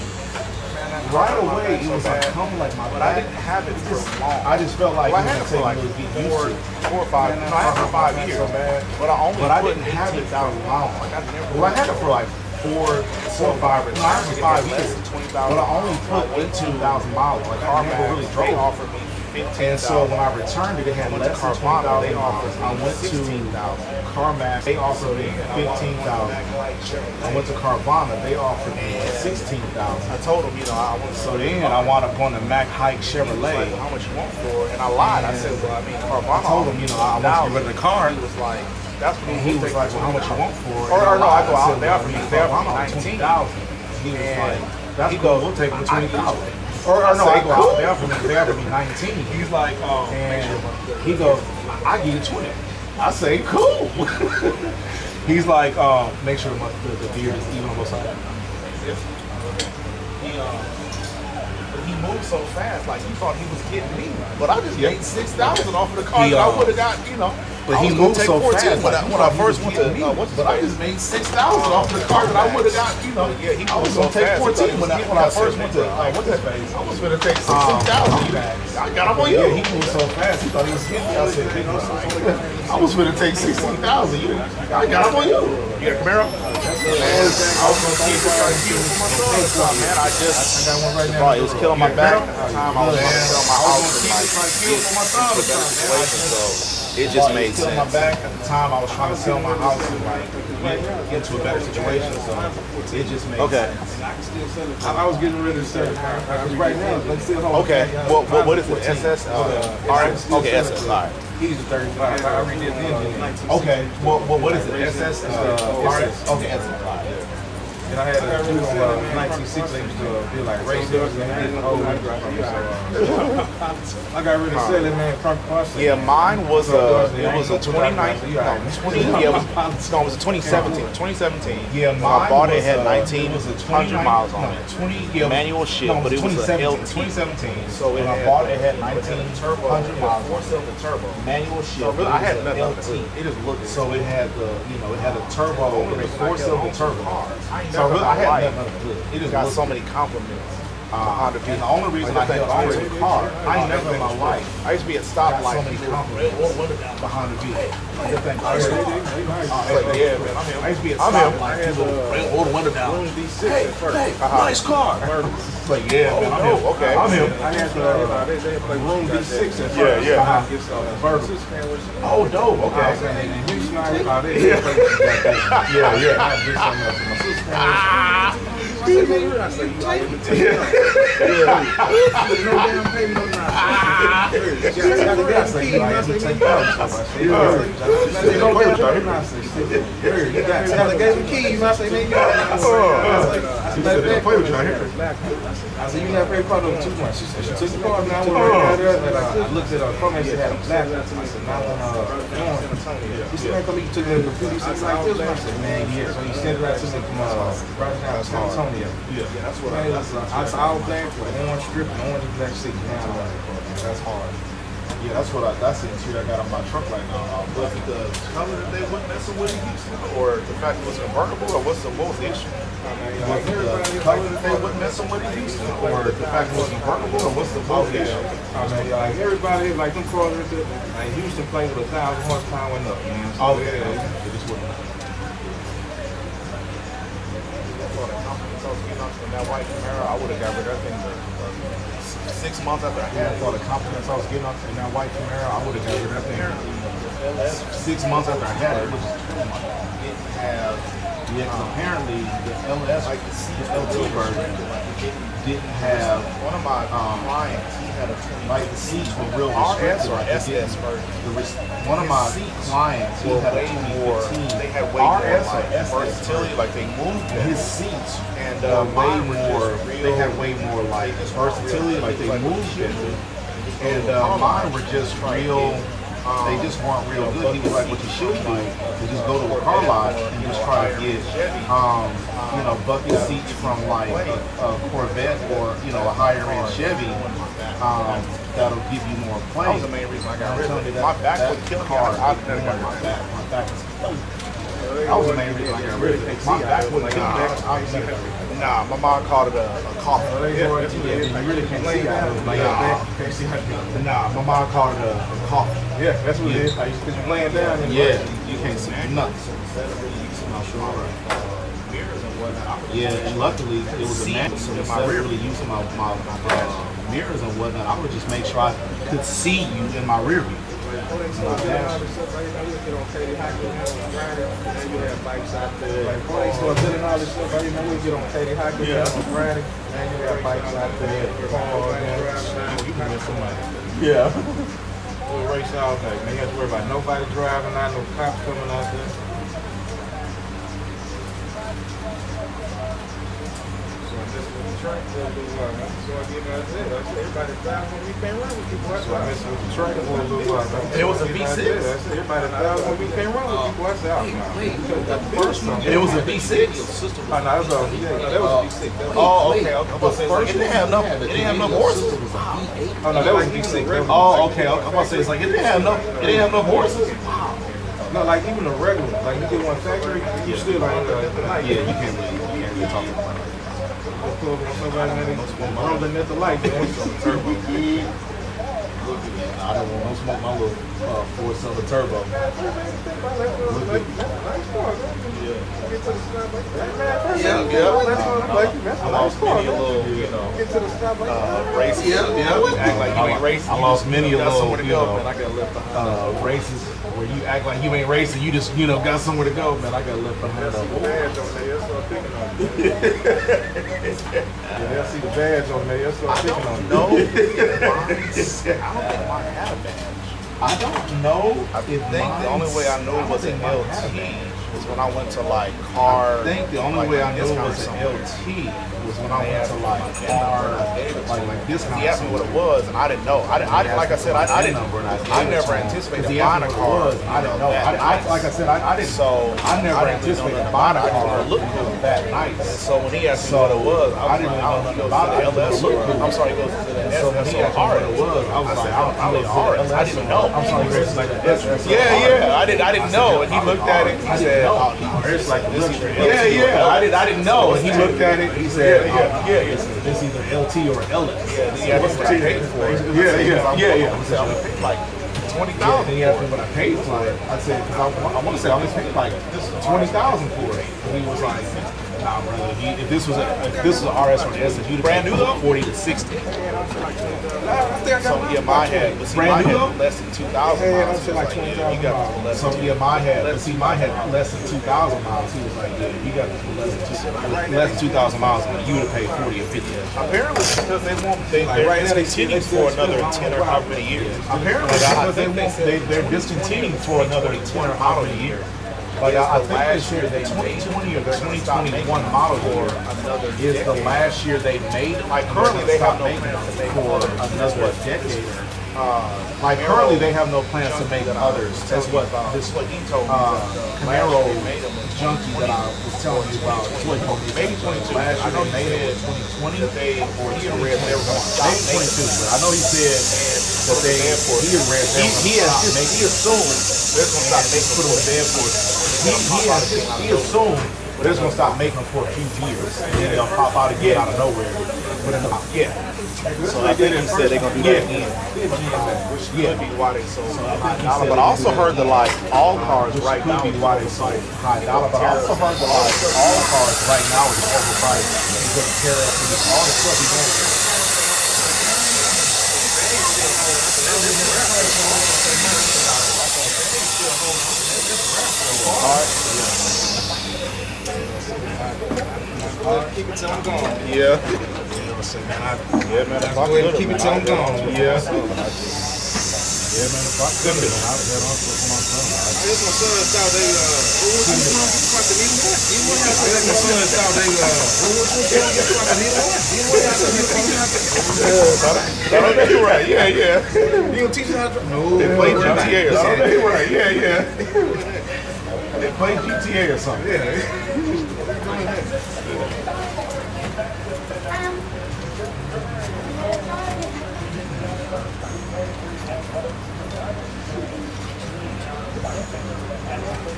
right away, it was like coming like my But I back. didn't have it for long. I just felt like Well, I it had was it for gonna like take me to get used to it. 4 or 5. No, I had it for 5 years. So bad. But I only But I put didn't have it for 18,000 long. Like I never. Well, I had it for like 4 or 5 or 5 years. 20,000. But I only put 18,000 miles. Like I never really They drove. offered me 15,000. And so when I returned it, it had less than 20,000 They offered miles. I went to 16,000. CarMax, they offered me 15,000. I went to Carvana, they offered me 16,000. I told him, I want. So then I wound up going to Mac Hike Chevrolet. Like, how much you want for it? And I lied. I said, well, I mean, Carvana. I told him, I want to get rid of the car. He was like, that's what He was like, well, how much you want for it? Or no, I go out. said, They offered me Carvana 19,000. 20,000. He was like, that's cool, we'll take it for 20,000. Or no, I go out. They offered me 19. He's like, And he goes, I give you 20. I say, cool. He's like, make sure the beard is even on both sides. He moved so fast, like he thought he was getting me. But I just made 6,000 off of the car that I would have got, But I he was gonna moved take so 14 fast. when I first went to, but I just made 6,000 off of the car that I would have got, Yeah, he I was moved so gonna take fast. 14 when I first went to, what's his face? I was gonna take 16,000. I got him on you. Yeah, he moved so fast. He thought he was hitting me. I said, big one. I was gonna take 16,000. I got him on you. You got a Camaro? I was gonna keep it trying to keep it for myself, man. I got one right now. It was killing my back at the time. I was trying to sell my house and like get into a better situation. So it just made sense. My back at the time, I was trying to sell my house and like get into a better situation. So it just made sense. I was getting ready to say, right now, let's see. Okay. What is it? SS? RX? Okay, SS. All right. He's a 35. I redid the engine. Okay. What is it? SS? RX? Okay, SS. And I had a dude on 1960 to be like racers and getting old. I got rid of selling, man. Yeah, mine was a 2019. No, 20. Yeah, it was a 2017. 2017. Yeah, when I bought it, it had it was a 1,900 miles on it. 20 Manual shit, but it was a LT. 2017. So when I bought it, it had 1,900 miles. 4-cylinder turbo. Manual shit. So really, I had nothing. LT. It just looked. So it had it had a turbo, a 4-cylinder turbo. So really, I had nothing. nothing. It just got so many compliments. And the only reason I held on to the car, I never in my life. I used to be at Got so stoplight. many compliments behind the vehicle. Yeah, man, I'm him. I used to be at I'm him. stoplight. People Roll the window down. hey, nice car. It's like, yeah, man, I'm him. Okay. I'm him. I had they like room D6 at first. Yeah. Vertical. Oh, dope. Okay. And Houston, I I said, man, you're not saying you like it. No damn payment, no nothing. You got the gas key, and I said, man, you got the gas keys, and I say, man, you I said, you never pay part of them too much. She said, she took the car now. I looked at her phone and she had a black. I said, no. She said, man, come you took it to the computer. She said, like this. I said, man, yeah. So you sent it right to me from right down to San Antonio. Yeah, that's what I was all black with orange strip and orange and black seats. That's hard. Yeah, that's the interior I got on my truck right now. Was it the color that they wouldn't messing with in Houston, or the fact it was convertible, or what's the issue? Was it the color that they wouldn't messing with in Houston, or the fact it was convertible, or what's the issue? I mean, like everybody, like them cars, like Houston plays with 1,000 horsepower and up, man. So, Oh yeah, it just wouldn't. That white Camaro, I would have got rid of that thing 6 months after I Yeah, had for it. the compliments I was getting off in that white Camaro, I would have got rid of that thing 6 months after I had it, which is 2 months. Didn't have, Yeah, 'cause apparently the LS, like the LT version, didn't have one of my clients, he had a 20, like the seats were real RS restricted. or Like, it SS didn't- version. One of my seats clients, he were had a way more, 2015 they had way more RS or like SS versatility, like they moved them. His seats And were way mine were more. just real, They had way more like just weren't versatility, real. like they Like, moved it. And Oh, mine were just real. They just weren't real good. He was like, what you should do is just go to a car lot and just try to get, bucket seats from like a Corvette or, a higher end Chevy. That'll give you more play. That was the main reason I got rid of it. My back was killing me. car. I never got rid My of it. back was killing me. That was the main reason I got rid of it. My back was killing me. Nah, my mom called it a coffin. You really can't see out of it. Like, you can't see how to. Nah, my mom called it a coffin. Yeah, that's what it is. Like, because you're laying down. And You can't see nothing. Yeah, and luckily it was a match, so instead of really using my mirrors and whatnot, I would just make sure I could see you in my rear view. Yeah. We'll race all day, man. You have to worry about nobody driving out, no cops coming out there. So I mess with the track for a little while, man. So I get my zip. I said, everybody drives when we can't run with you, boy. So I mess with the track for a little while, man. It was a V6. I said, everybody drives when we can't run with you, boy. I said, the first one. It was a V6. Oh, no, that was a V6. Oh, okay. I'm about to say, it didn't have no horses. Oh, no, that was V6. Oh, okay. I'm about to say, it's like, it didn't have no horses. No, like even a regular, like you get one factory, you still like, Yeah, you can't really talk about it. Rolling at the light, man. I don't want to smoke my little 4-cylinder turbo. I lost many a little, races. Act like you ain't racing. I lost many a little, races where you act like you ain't racing. You just, got somewhere to go, man. I got left behind. They'll see the badge on there. They'll start picking on you. No, I don't think mine had a badge. I don't know. I think the only way I knew it was an LT was when I went to like car. I think the only way I knew it was an LT was when I went to like car, like discount. He asked me what it was, and I didn't know. I like I said, I never anticipated buying a car. I didn't know. Like I said, I didn't. So I never anticipated buying a car. Look cool that nice. So when he asked me what it was, I didn't know about the LS. I'm sorry, it goes to the SS or RS. I was like, I didn't know. I'm sorry, it's like the SS. Yeah, I didn't know, and he looked at it. He said, it's like this. I didn't know, and he looked at it. He said, it's either LT or LS. Yeah, that's what I paid for it. Yeah. So I paid like $20,000. Yeah, then he asked me what I paid for it. I said, because I want to say I only paid like $20,000 for it. And he was like, nah, brother, if this was an RS or an SS, you'd Brand new though? 40 to 60. So yeah, mine had, but see, mine had less than 2,000 miles. Shit like 20,000 you got less than mine had, but see, mine had less than 2,000 miles. He was like, yeah, you got less than 2,000 miles, but you would have paid 40 or 50. Apparently, because they won't, they're discontinuing for another 10 or however many years. Apparently, they're discontinuing for another 10 or however many years. Like I think this year, the 2020 or the 2021 model year is the last year they made. Like currently, they have no plans to make for another decade. Like currently, they have no plans to make others. That's what he told me. Camaro junkie that I was telling you about. Maybe 22. Last year they made it in 2020. They were going to stop making 22. But I know he said that he assumed they're going to stop making put on the bed for it. He assumed they're just gonna stop making them for a few years, and then they'll pop out again out of nowhere. So I think he said they're gonna do that again. Which could be why they sold $100. But I also heard that like all cars right now. Could be why they sold high dollar. But I also heard that like all cars right now is overpriced because of tariffs and all the stuff he's doing. Keep it till I'm gone. Yeah. Yeah, man. Go ahead and keep it till I'm gone. Yeah. Yeah, man, if I could have, I'd head on to my son. I guess my son thought they, my son thought they, right. Yeah. You gonna teach them how to drive? No. They play GTA or something. Right, yeah. They play GTA or something. Yeah.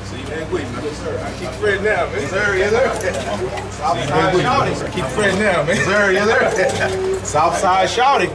See you next week, man. Yes, sir. I keep fretting now, man. Yes, sir. Yes, sir. Southside Shouty. Keep fretting now, man. Yes, sir. Yes, sir. Southside Shouty.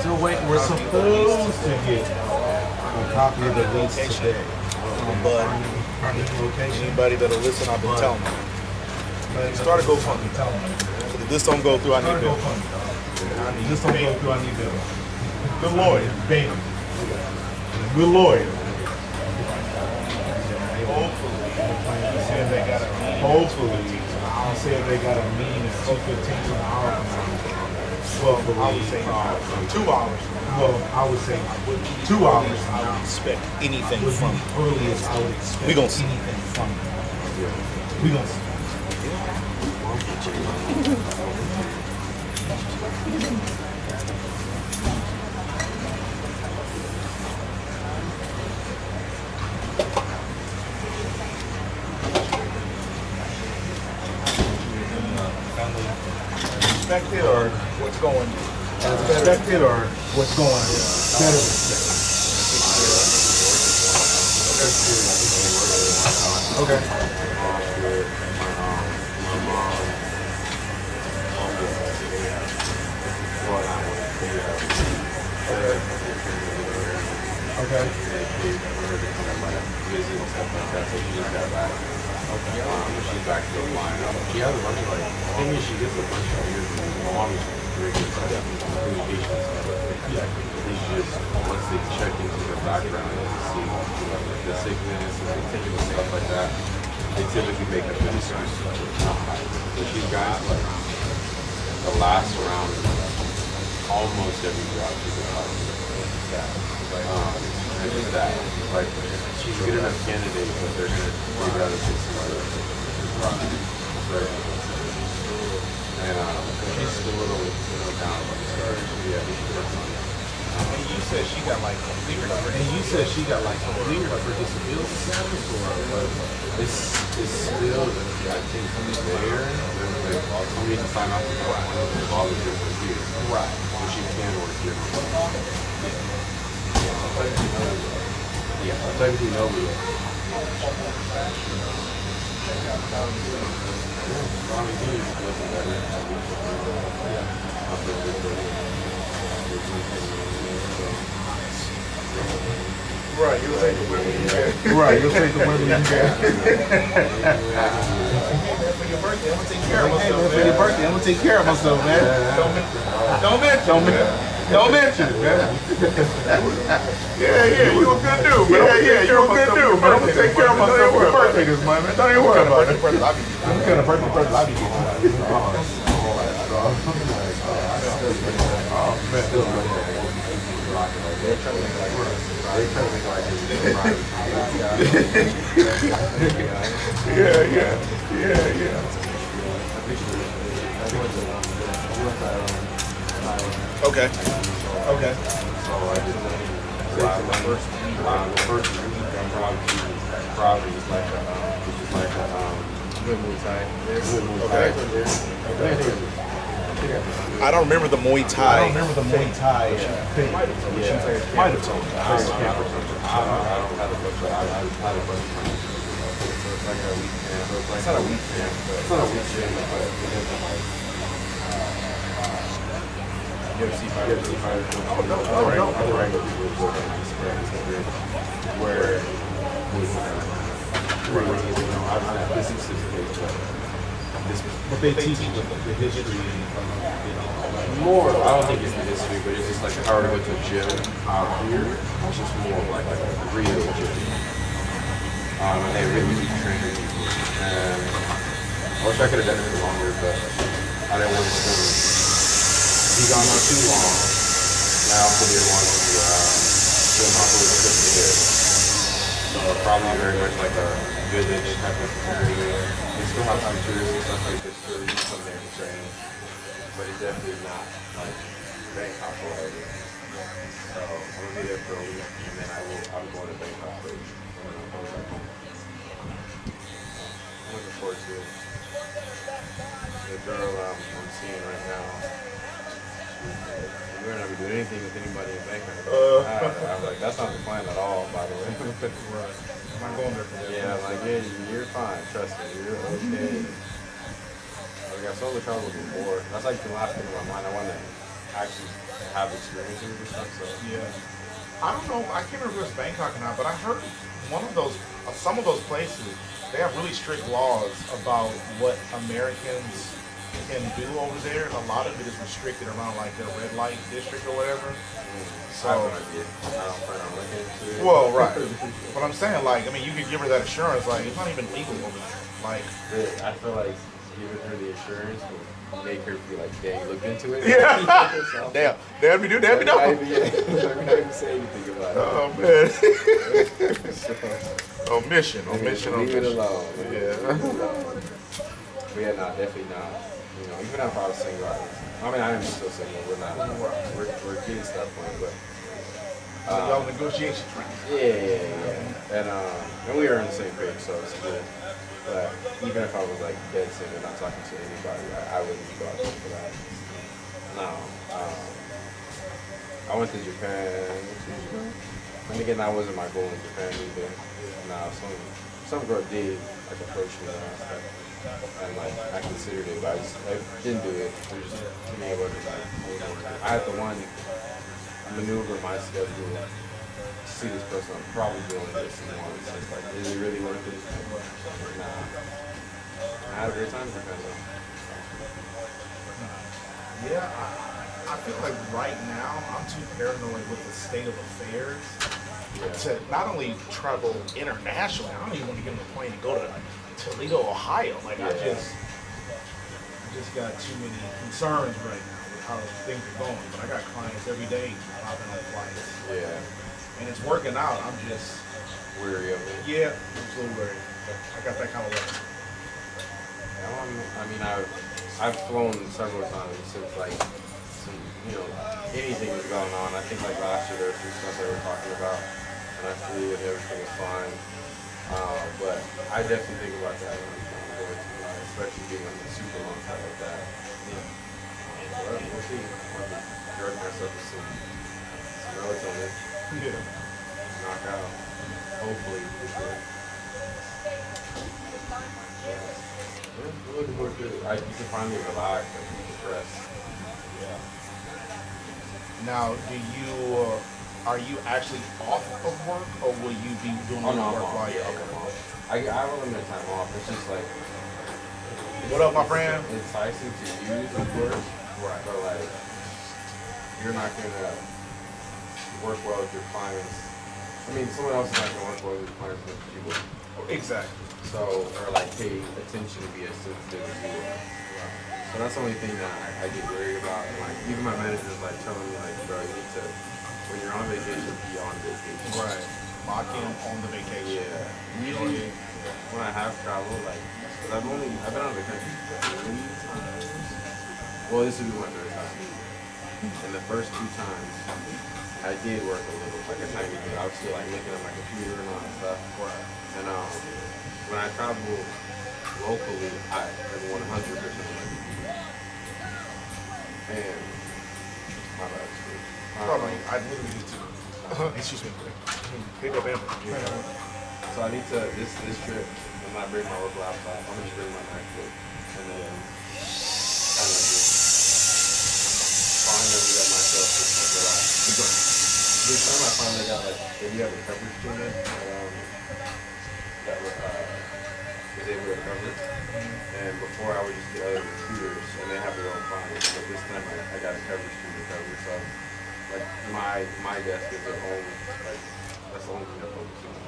Still waiting. We're supposed to get a copy of the lease today. But anybody that'll listen, I've been telling them. Start a GoFundMe. So if this don't go through, I need bill. This don't go through, I need bill. Good Lord. Baby. Good lawyer. Hopefully, he said they got a meeting. Hopefully, he said they got a meeting at 2:15 to an hour from now. Well, I would say 2 hours. Well, I would say 2 hours from I now. would expect anything Would from be earliest I would expect We gonna see. anything from you. We gonna see. expected or what's going As expected or what's going on? Better expected. Okay. Okay. She's back to the lineup. She has a bunch of she gets a bunch of years from her mom. She's very good communication stuff. Yeah. They just once they check into the background and see the sickness and they take it and stuff like that, they typically make a good decision. So she's got the last round almost every job she's been and just that. She's a good enough candidate, but they're gonna figure out a fix and she's still a little down about the start. Yeah, but she's working on it. And you said she got cleared for disability status, or it's still, I think, there. We need to sign off on one of the volunteers for here. Right. So she can work here. Yeah, technically no. right. You'll take the women you get. Right, you'll take the women you get. For your birthday, I'm gonna take care of myself. For your birthday, I'm gonna take care of myself, man. Don't mention it, man. Yeah, you a good dude, man. Yeah, you a good dude, man. I'm gonna take care of myself for your birthday this month, man. Don't even worry about it. What kind of birthday present I be getting? Yeah. Okay. So I just the first week I'm probably just like good Muay Thai. I don't remember the Muay Thai. I don't remember the Muay Thai thing. Might have told me. I don't have a bunch of times. It's like a week camp. It's not a week camp, but it's not a week camp, but UFC fighters. Other regular people where this is But they teach you the history more. I don't think it's the history, but it's just like if I were to go to a gym out here, it's just more of like a real gym. And they really do train people. And I wish I could have done it for longer, but I didn't want to be gone on too long. And I also didn't want to feel not really good here. So probably very much like a village type of area. We still have some tours and stuff like this too. You come there and train. But it's definitely not like Bangkok or whatever. So I'm gonna be there for a week and then I'm going to Bangkok for a week. And then I'm coming back home. I'm looking forward to it. The girl I'm seeing right now, we're not gonna do anything with anybody in Bangkok. I was like, that's not the plan at all, by the way. Right. I'm not going there for that. Yeah, I'm like, yeah, you're fine. Trust me, you're okay. Like I saw the travel before. That's like the last thing in my mind. I want to actually have experiences and stuff. So Yeah. I don't know. I can't remember if it's Bangkok or not, but I heard some of those places, they have really strict laws about what Americans can do over there. A lot of it is restricted around like the red light district or whatever. So, I have no idea. I don't plan on looking into it. well, right. But I'm saying, like, I mean, you could give her that assurance, like, it's not even legal over there. Like, I feel like giving her the assurance will make her feel like, dang, looked into it. yeah. So, Damn, that'd be Let me not dope. even, let me not even say anything about it. Oh man. So, On mission. leave it alone. Yeah. But yeah, no, definitely not. You know, even if I was single, I mean, I am still single. We're not. We're getting to that point, but. Y'all negotiation train. Yeah. And we are on the same page, so it's good. But even if I was like dead single, not talking to anybody, I wouldn't go out there for that. No. I went to Japan 2 years ago. And again, that wasn't my goal in Japan either. No, some girl did like approach me and stuff. And like I considered it, but I didn't do it. I just to me it wasn't like I had to maneuver my schedule to see this person. I'm probably doing this once. It's like, is it really worth it? Nah. I had a great time in Japan though. Yeah, I feel like right now I'm too paranoid with the state of affairs to not only travel internationally. I don't even want to get on a plane and go to Toledo, Ohio. Like I just got too many concerns right now with how things are going. But I got clients every day hopping on flights. Yeah. And it's working out. I'm just Weary of it. yeah, I'm so worried. I got that kind of luck. I mean, I've flown several times since like anything was going on. I think like last year there was some stuff they were talking about, and I flew and everything was fine. But I definitely think about that when I'm going to fly, especially being on a super long flight like that. But we'll see. I'll drug myself to some melatonin. Yeah. Knock out. Hopefully, this year. I'm looking forward to it. You can finally relax and depressed. Yeah. Now, are you actually off of work, or will you be doing Oh no, I'm work off. while you're Yeah, I'm off. I have a limited time off. It's just like. What up, my friend? It's enticing to use, of course. Right. But like, you're not gonna work well with your clients. I mean, someone else is not gonna work well with your clients with you will. Exactly. So, or like pay attention to be as sensitive as you are. So that's the only thing that I get worried about. And like, even my manager's like telling me like, bro, you need to, when you're on vacation, be on vacation. Right. Lock in on the vacation. Yeah. Usually, when I have traveled, like, cause I've been on vacation 3 times. Well, this would be my 3rd time. And the first 2 times, I did work a little, like a tiny bit. I was still like looking at my computer and all that stuff. Right. And when I travel locally, I am 100% on my computer. And my bad. Oh, no, I literally need to. Excuse me. Pick up Amber. So I need to this trip. I'm not bringing my work laptop. I'm gonna just bring my MacBook, and then kind of just finally get myself to relax. This time I finally got like maybe have a coverage tune in that was able to cover. And before I would just get other recruiters and they have their own clients. But this time I got a coverage tune to cover. So like my desk is their own, like that's the only thing they're focusing on.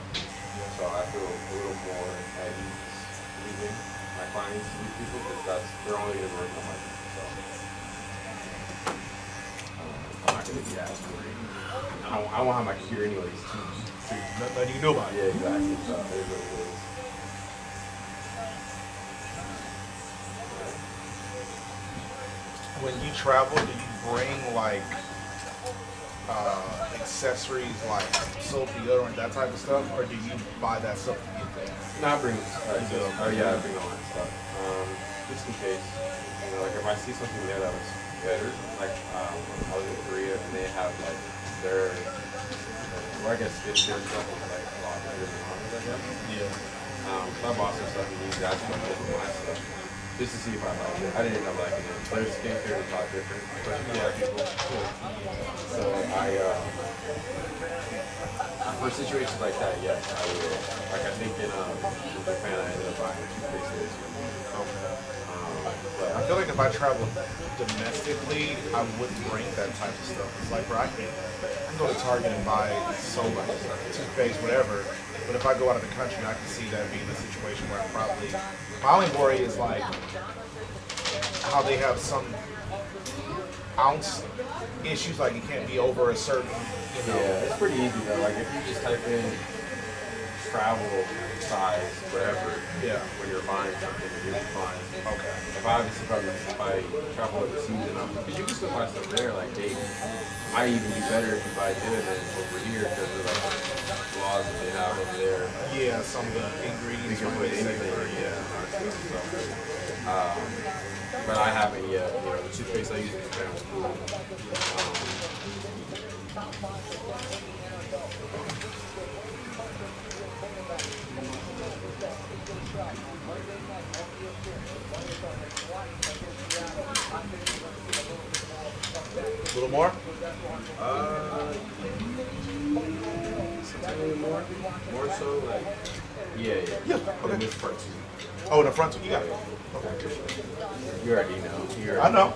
So I feel a little more at ease leaving my clients to these people because they're only going to work on my team. So I'm not going to be as worried. I won't have my computer anyways. Nothing you can do about it. Yeah, exactly. So it is what it is. When you travel, do you bring like accessories like soap, deodorant, that type of stuff, or do you buy that stuff to get there? No, I bring I bring all that stuff. Just in case. You know, like if I see something there that looks better, like I was in Korea and they have like their I guess skincare stuff is like a lot better than ours, I guess. Yeah. So I bought some stuff and used that stuff over my stuff. Just to see if I liked it. I didn't end up liking it. Their skincare is a lot different, especially for black people. So for situations like that, yes, I will. Like I think in Japan, I ended up buying 2 faces. I feel like if I traveled domestically, I wouldn't bring that type of stuff. It's like, bro, I can go to Target and buy so much toothpaste, whatever. But if I go out of the country, I can see that being a situation where I probably. My only worry is like how they have some ounce issues, like it can't be over a certain, Yeah, it's pretty easy though. Like if you just type in travel size, whatever, Yeah. when you're buying something, you'll be fine. Okay. If I travel overseas enough, because you can still buy stuff there, like they might even be better if you buy there than over here because of like laws that they have over there. Yeah, some of the ingredients You can are put way anything, safer. but I haven't yet. You know, the toothpaste I use in Japan was cool. A little more? Something more so like Yeah. okay. This part too. Oh, in the front, you got it. You already know. I know.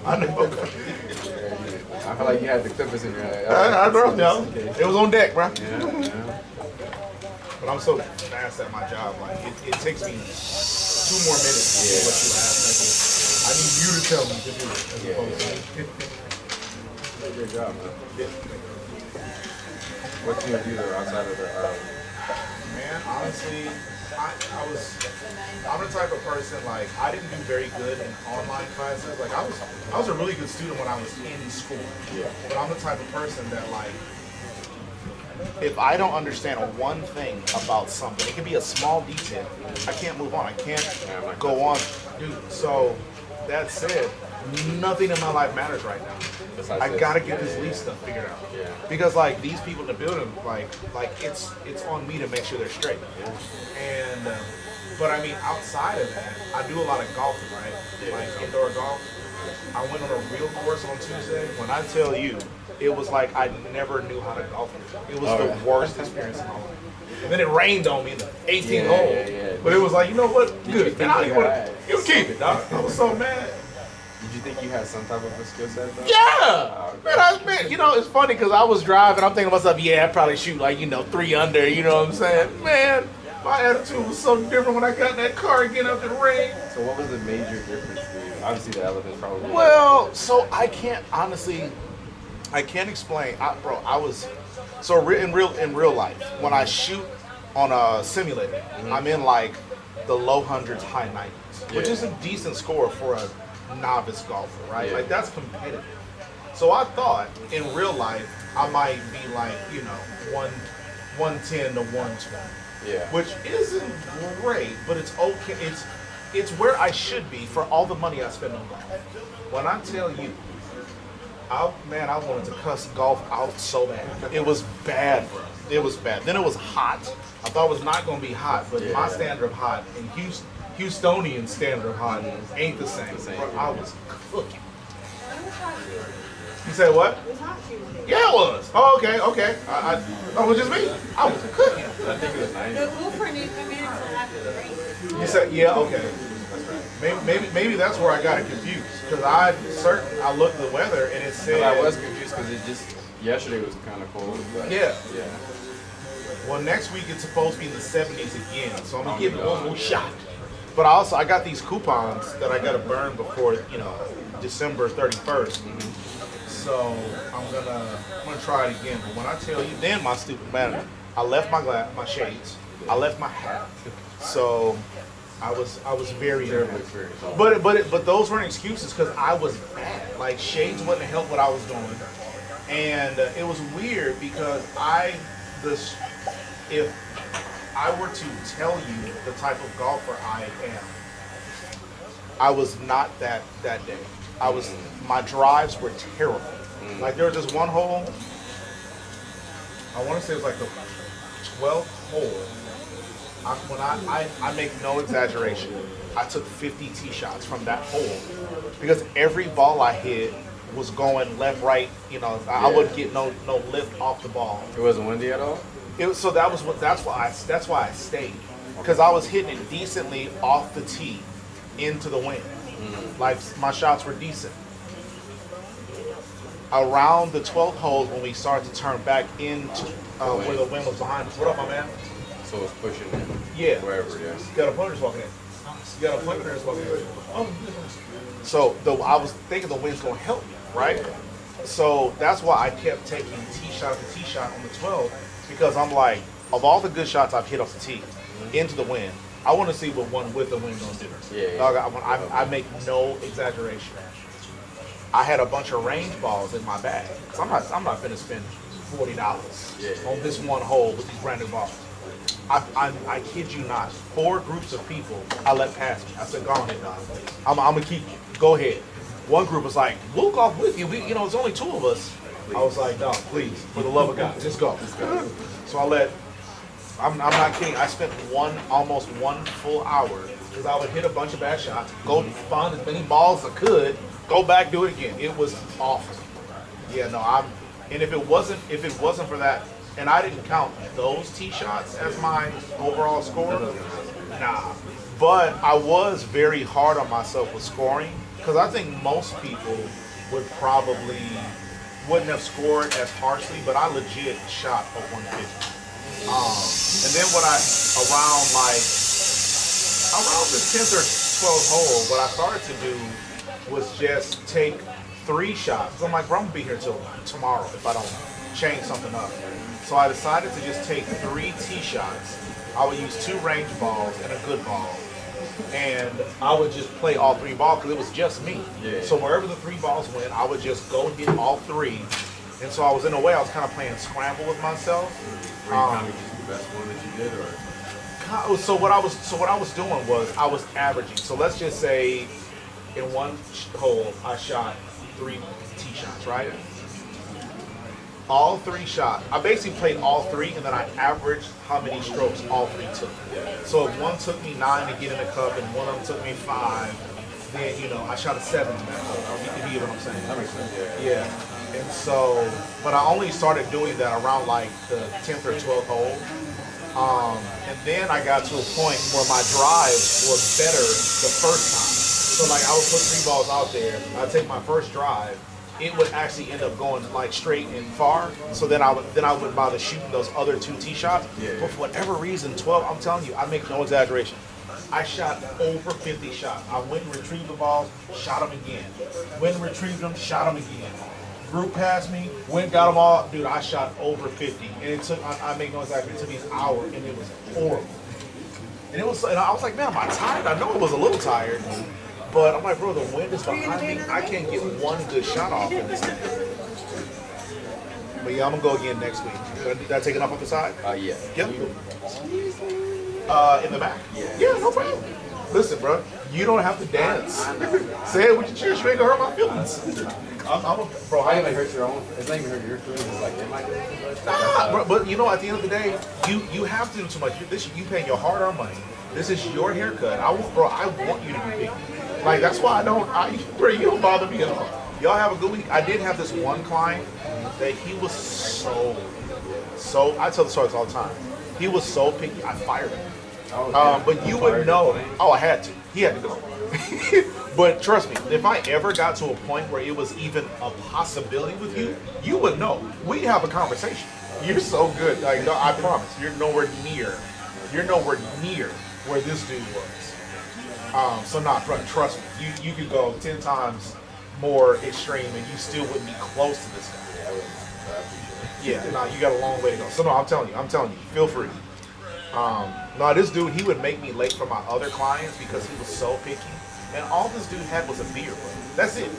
I feel like you had the clippers in your head. I know. Okay. It was on deck, bro. Yeah. But I'm so fast at my job. Like it takes me 2 more minutes to do what you asked. I need you to tell me to do it as opposed to. Did a great job, man. Yeah. What can you do though outside of the? Man, honestly, I'm the type of person, like, I didn't do very good in online classes. Like, I was a really good student when I was in school. Yeah. But I'm the type of person that, like, if I don't understand one thing about something, it can be a small detail, I can't move on. I can't go on. Dude, so that said, nothing in my life matters right now. I gotta get this lease stuff figured out. Yeah. Because like these people in the building, like it's on me to make sure they're straight. And but I mean, outside of that, I do a lot of golfing, right? Like indoor golf. I went on a real course on Tuesday. When I tell you, it was like I never knew how to golf. It was the worst experience of my life. And then it rained on me in the 18th hole. But it was like, you know what? Good. think And you you keep it, dog. I was so mad. Did you think you had some type of a skill set though? Yeah, man, you know, it's funny because I was driving. I'm thinking to myself, yeah, I'd probably shoot like 3 under. You know what I'm saying? Man, my attitude was so different when I got in that car again up in the rain. So what was the major difference for you? Obviously the elephant's probably. Well, so I can't explain, in real life when I shoot on a simulator, I'm in like the low hundreds, high 90s, which is a decent score for a novice golfer, right? Yeah. Like that's competitive. So I thought in real life I might be like 110 to 120, which isn't great, but it's okay. It's where I should be for all the money I spend on golf. When I tell you, I wanted to cuss golf out so bad. It was bad, bro. It was bad. Then it was hot. I thought it was not going to be hot, but my standard of hot and Houstonian standard of hot ain't the same. Bro, I was cooking. You say what? Yeah, it was. Oh, okay. It was just me. I was cooking. I think it was 90. The blueprint needs to be until after the race. You said, yeah, okay. Maybe that's where I got it confused because I looked at the weather and it said. But I was confused because yesterday was kind of cold. But Yeah. Yeah. Well, next week it's supposed to be in the 70s again, so I'm gonna give it one more shot. But I got these coupons that I gotta burn before December 31st. So I'm gonna try it again. But when I tell you, then my stupid man, I left my shades, I left my hat. So I was very Terrible nervous. experience. But those weren't excuses because I was bad. Like shades wouldn't help what I was doing, and it was weird because if I were to tell you the type of golfer I am, I was not that day. My drives were terrible. Like there was this one hole, I want to say it was like the 12th hole. I make no exaggeration. I took 50 tee shots from that hole because every ball I hit was going left, right. I wouldn't get no lift off the ball. It wasn't windy at all? That's why I stayed because I was hitting it decently off the tee into the wind. Like my shots were decent. Around the 12th hole, when we started to turn back into where the wind was behind us. What up, my man? So it's pushing in. Yeah. Wherever, yeah. You got a pointers walking in. You got a pointers walking in. Oh. So I was thinking the wind's gonna help me, right? So that's why I kept taking tee shot after tee shot on the 12, because I'm like, of all the good shots I've hit off the tee into the wind, I want to see what one with the wind gonna do. Yeah. Dog, I make no exaggeration. I had a bunch of range balls in my bag. So I'm not finna spend $40 on this one hole with these brand new balls. I kid you not. 4 groups of people I let pass me. I said, go ahead, dog. I'm gonna keep you. Go ahead. One group was like, we'll golf with you. It's only 2 of us. I was like, dog, please, for the love of God, just go. So I'm not kidding. I spent almost 1 full hour, because I would hit a bunch of bad shots, go find as many balls as I could, go back, do it again. It was awful. Yeah, no, and if it wasn't for that, and I didn't count those tee shots as my overall score, nah. But I was very hard on myself with scoring, because I think most people wouldn't have scored as harshly, but I legit shot a 150. And then around the 10th or 12th hole, what I started to do was just take 3 shots. I'm like, bro, I'm gonna be here till tomorrow if I don't change something up. So I decided to just take 3 tee shots. I would use 2 range balls and a good ball. And I would just play all 3 balls, because it was just me. Yeah. So wherever the 3 balls went, I would just go hit all 3. And so I was, in a way, I was kind of playing scramble with myself. Were you kind of just the best one that you did, or? So what I was doing was I was averaging. So let's just say in one hole I shot 3 tee shots, right? All 3 shots. I basically played all 3, and then I averaged how many strokes all 3 took. So if one took me 9 to get in the cup, and one of them took me 5, then I shot a 7 in that hole. You get what I'm saying? That makes sense. Yeah. And so, but I only started doing that around like the 10th or 12th hole. And then I got to a point where my drives were better the first time. So like I would put 3 balls out there, I'd take my first drive, it would actually end up going like straight and far. So then I wouldn't bother shooting those other 2 tee shots. Yeah. But for whatever reason, 12, I'm telling you, I make no exaggeration, I shot over 50 shots. I went and retrieved the balls, shot them again. Went and retrieved them, shot them again. Group passed me, went, got them all. Dude, I shot over 50. And it took, I make no exaggeration, it took me an hour, and it was horrible. And I was like, man, am I tired? I know it was a little tired. But I'm like, bro, the wind is behind me. I can't get one good shot off in this thing. But yeah, I'm going to go again next week. Did I take it off on the side? Yeah. Yep. In the back? Yeah. Yeah, no problem. Listen, bro, you don't have to dance. Say it with your chest, you ain't gonna hurt my feelings. Bro, I even hurt your own. It's not even hurt your feelings. It's like, am I doing too much? Nah, bro, but at the end of the day, you have to do too much. You paying your hard-earned money. This is your haircut. I want you to be big. Like that's why bro, you don't bother me at all. Y'all have a good week. I did have this one client that he was so. I tell the stories all the time. He was so picky. I fired him. But you would know. Oh, I had to. He had to go. But trust me, if I ever got to a point where it was even a possibility with you, you would know. We'd have a conversation. You're so good. Like, no, I promise. You're nowhere near where this dude was. So nah, bro, trust me. You could go 10 times more extreme and you still wouldn't be close to this guy. Yeah, nah, you got a long way to go. So no, I'm telling you, feel free. No, this dude, he would make me late for my other clients because he was so picky. And all this dude had was a beard. That's it.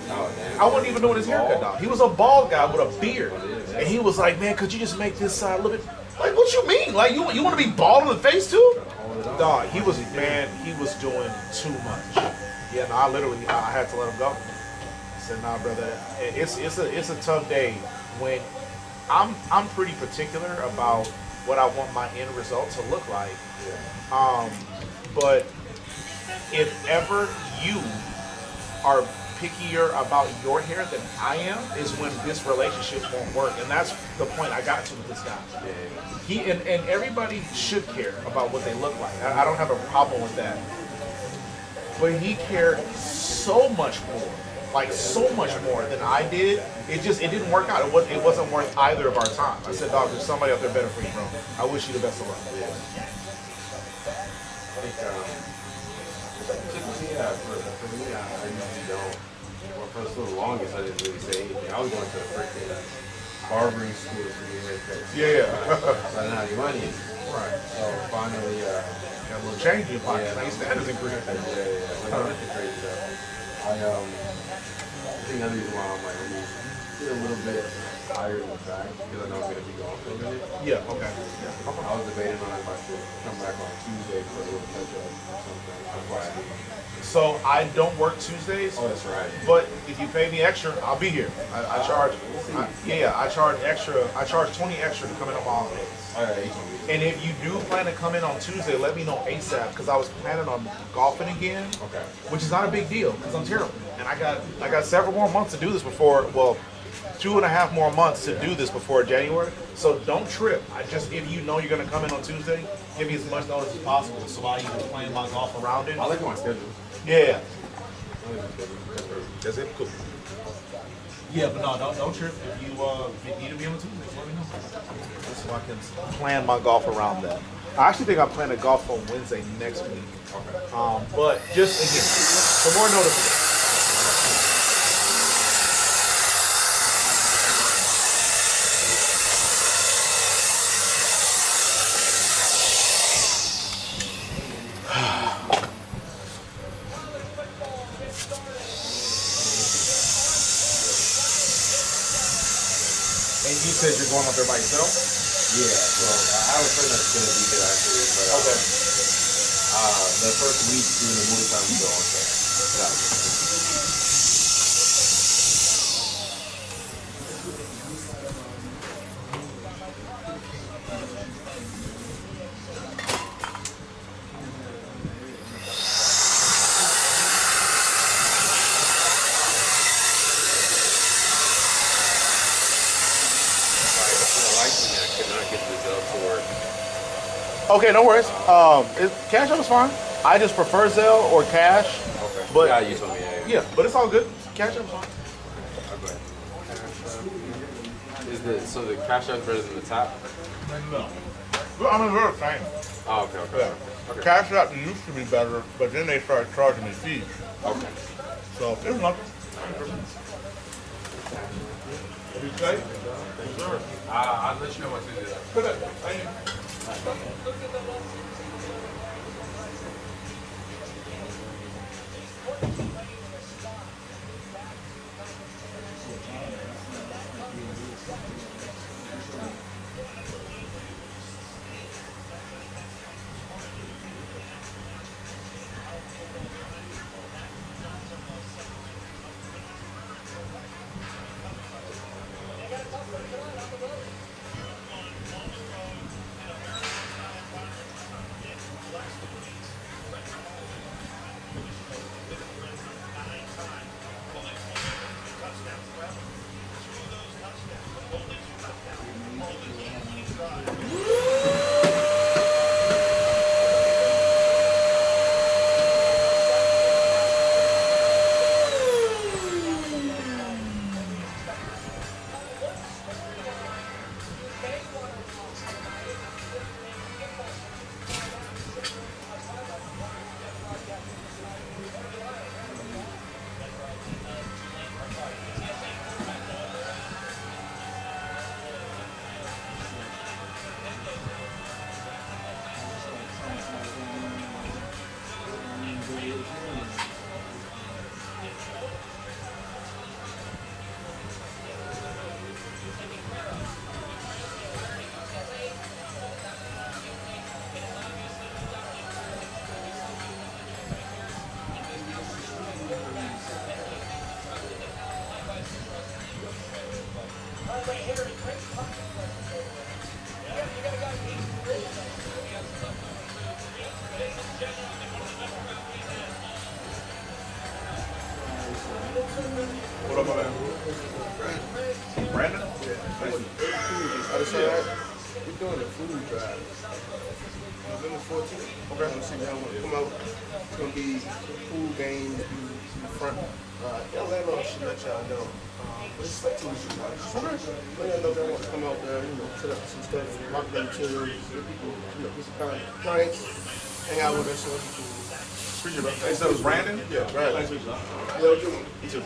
I wasn't even doing his haircut, dog. He was a bald guy with a beard. And he was like, man, could you just make this side a little bit... Like, what you mean? Like, you want to be bald in the face, too? Dog, he was doing too much. Yeah, no, I had to let him go. I said, nah, brother, it's a tough day when I'm pretty particular about what I want my end result to look like. But if ever you are pickier about your hair than I am, is when this relationship won't work. And that's the point I got to with this guy. And everybody should care about what they look like. I don't have a problem with that. but he cared so much more, like so much more than I did. It didn't work out. It wasn't worth either of our time. I said, dog, there's somebody out there better for you, bro. I wish you the best of luck. I think, typically, for me, I usually don't. Well, for the longest, I didn't really say anything. I was going to a freaking barbering school to get haircuts. Yeah. So I didn't have any money. Right. So finally, Got a little change in your pocket. Like, standards increased. like, nothing crazy though. I think another reason why I'm like, let me get a little bit tired in the back because I know I'm going to be gone for a minute. Yeah, okay. I was debating on if I should come back on Tuesday for a little touch up or something. That's why I didn't. So I don't work Tuesdays. Oh, that's right. But if you pay me extra, I'll be here. I charge. I charge extra. I charge 20 extra to come in on my off days. All right, each one. And if you do plan to come in on Tuesday, let me know ASAP because I was planning on golfing again. Okay. Which is not a big deal because I'm terrible, and I got several more months to do this before. Well, 2.5 more months to do this before January. So don't trip. If you know you're gonna come in on Tuesday, give me as much notice as possible so I can plan my golf around it. I like my schedule. Yeah. I like my schedule. That's it. Cool. Yeah, but no, don't trip. If you need to be on the Tuesday, let me know. So I can plan my golf around that. I actually think I'm planning golf on Wednesday next week. Okay. But just again, for more notice. And you said you're going up there by yourself? Yeah, so I have a friend that's going to be there actually, but Okay. The first week during the movie time we go on set. Yeah. Okay, no worries. Cash App is fine. I just prefer Zelle or cash. Okay. But Yeah, you told me. yeah, but it's all good. Cash App is fine. Okay. So the cash app better than the tap? No. Well, I mean, we're the same. Oh, okay, okay. Yeah. Okay. Cash App used to be better, but then they started charging me fees. Okay. So it's nothing. What do you say? Sure. I'll let you know what to do. Okay. Thank you. What up, my man? Brandon? Other side? We're doing a food drive. November 14th. Okay. So y'all want to come out. It's going to be food games in the front. Y'all let y'all know. But it's like 2 weeks ago. Okay. Let y'all know they want to come out there, set up some stuff, lock them chairs, get people, get some kind of drinks, hang out with us. So Appreciate it. Hey, so it was Brandon? yeah, right. Thanks, Richard. Yeah, you too.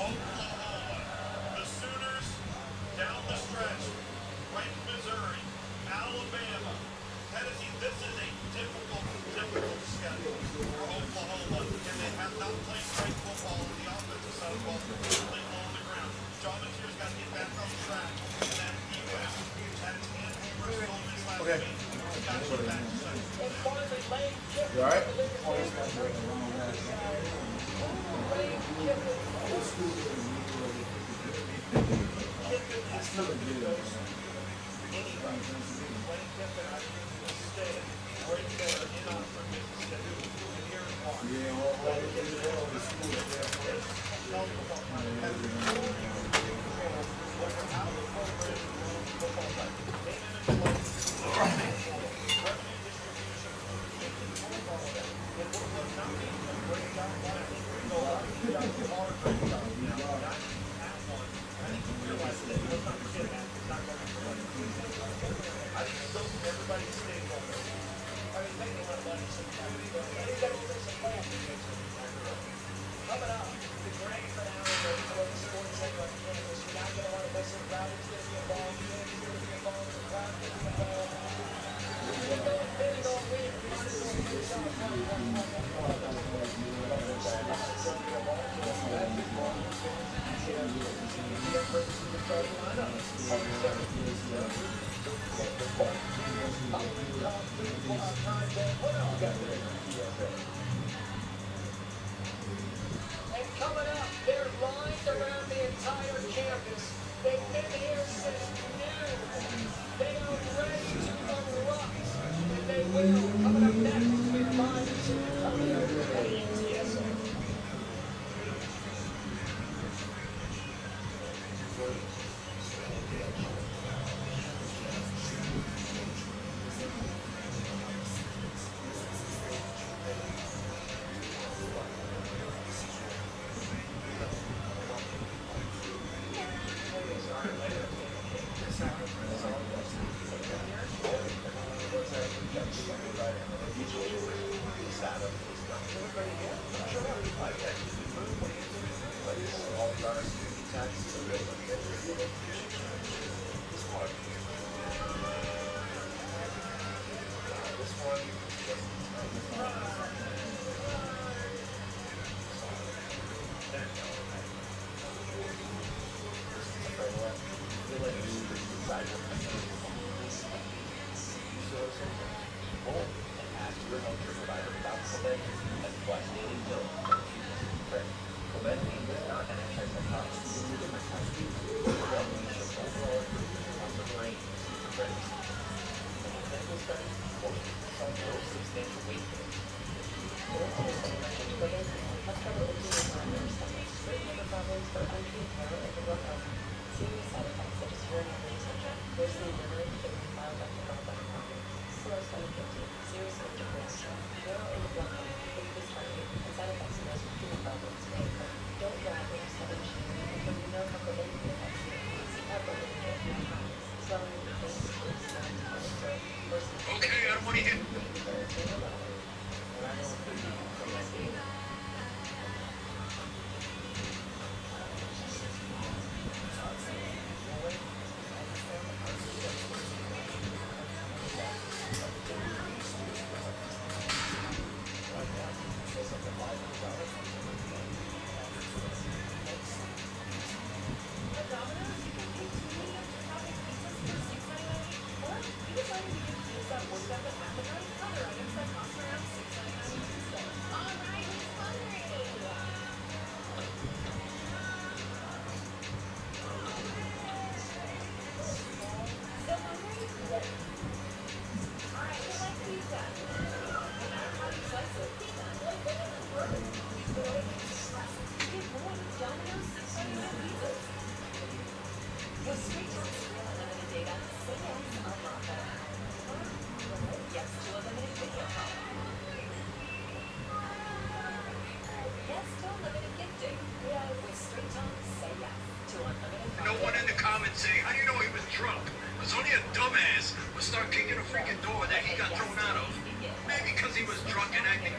The Sooners down the stretch, right Missouri, Alabama, Tennessee. This is a difficult schedule for Oklahoma, and they have not played great football on the offensive side of the ball. They're on the ground. John Mateer's got to get back on track, and then he has had his hand over his moments last week. He's got to get back to track. You all right? And coming up, they're lined around the entire campus. They've been here since noon. They are ready to erupt, and they will. Coming up next, we're live to TSA. Okay, everybody hit.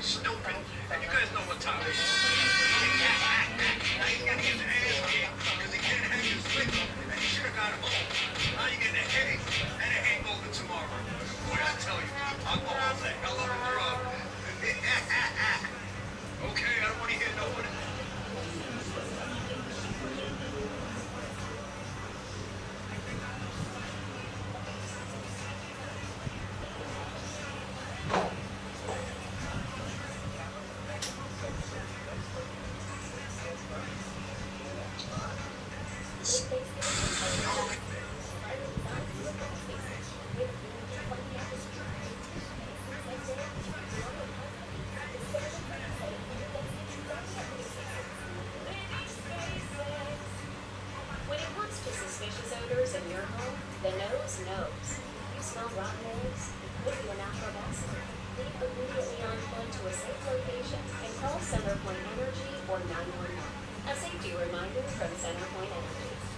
Stupid. And you guys know what time it is. Now he's gonna get the ass kicked because he can't hang his lick and he should have got home. Now you're getting a headache and a hangover tomorrow. Boy, I tell you, alcohol's a hell of a drug. Okay, I don't want to hear nobody. When it comes to suspicious odors in your home, the nose knows. You smell rotten eggs? It could be a natural accident. Leave immediately unplugged to a safe location and call CenterPoint Energy or 911. A safety reminder from CenterPoint Energy.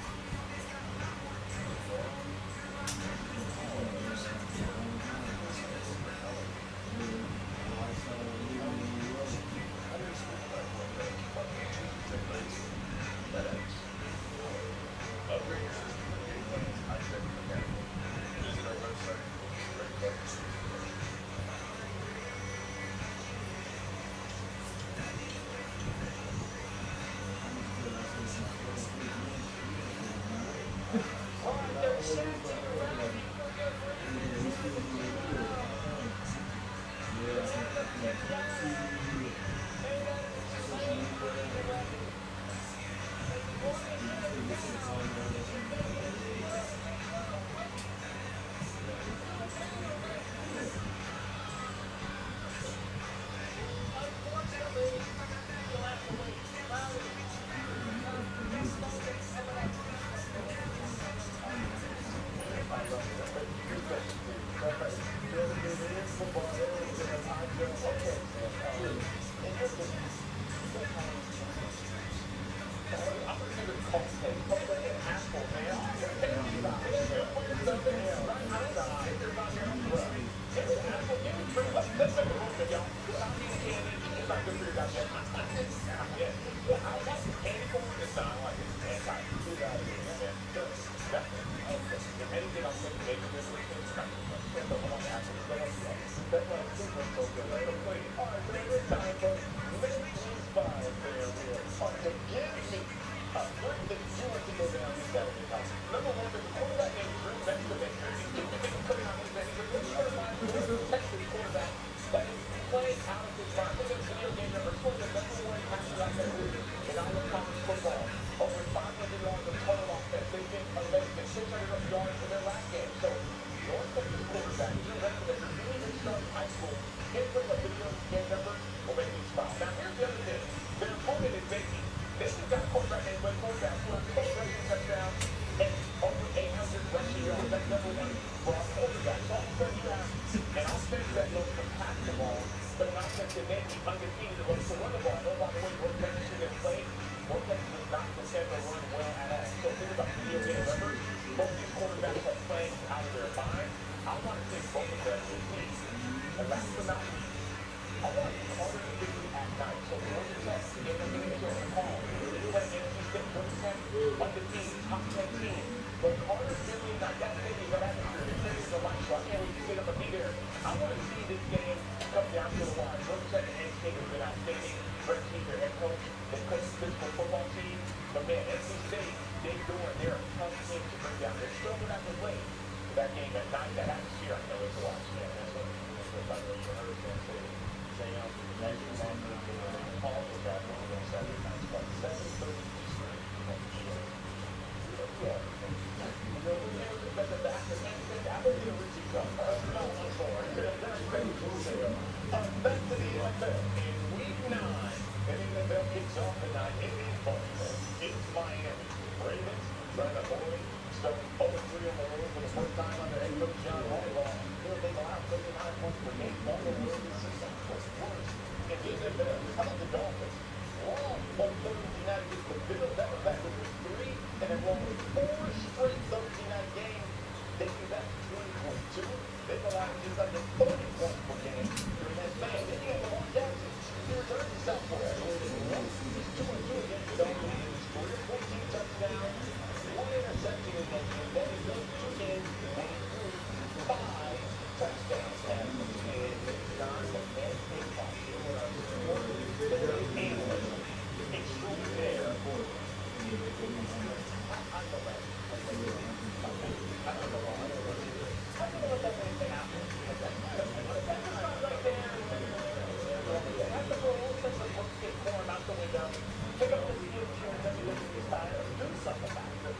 pick up the steel chair and WWE style and do something about it.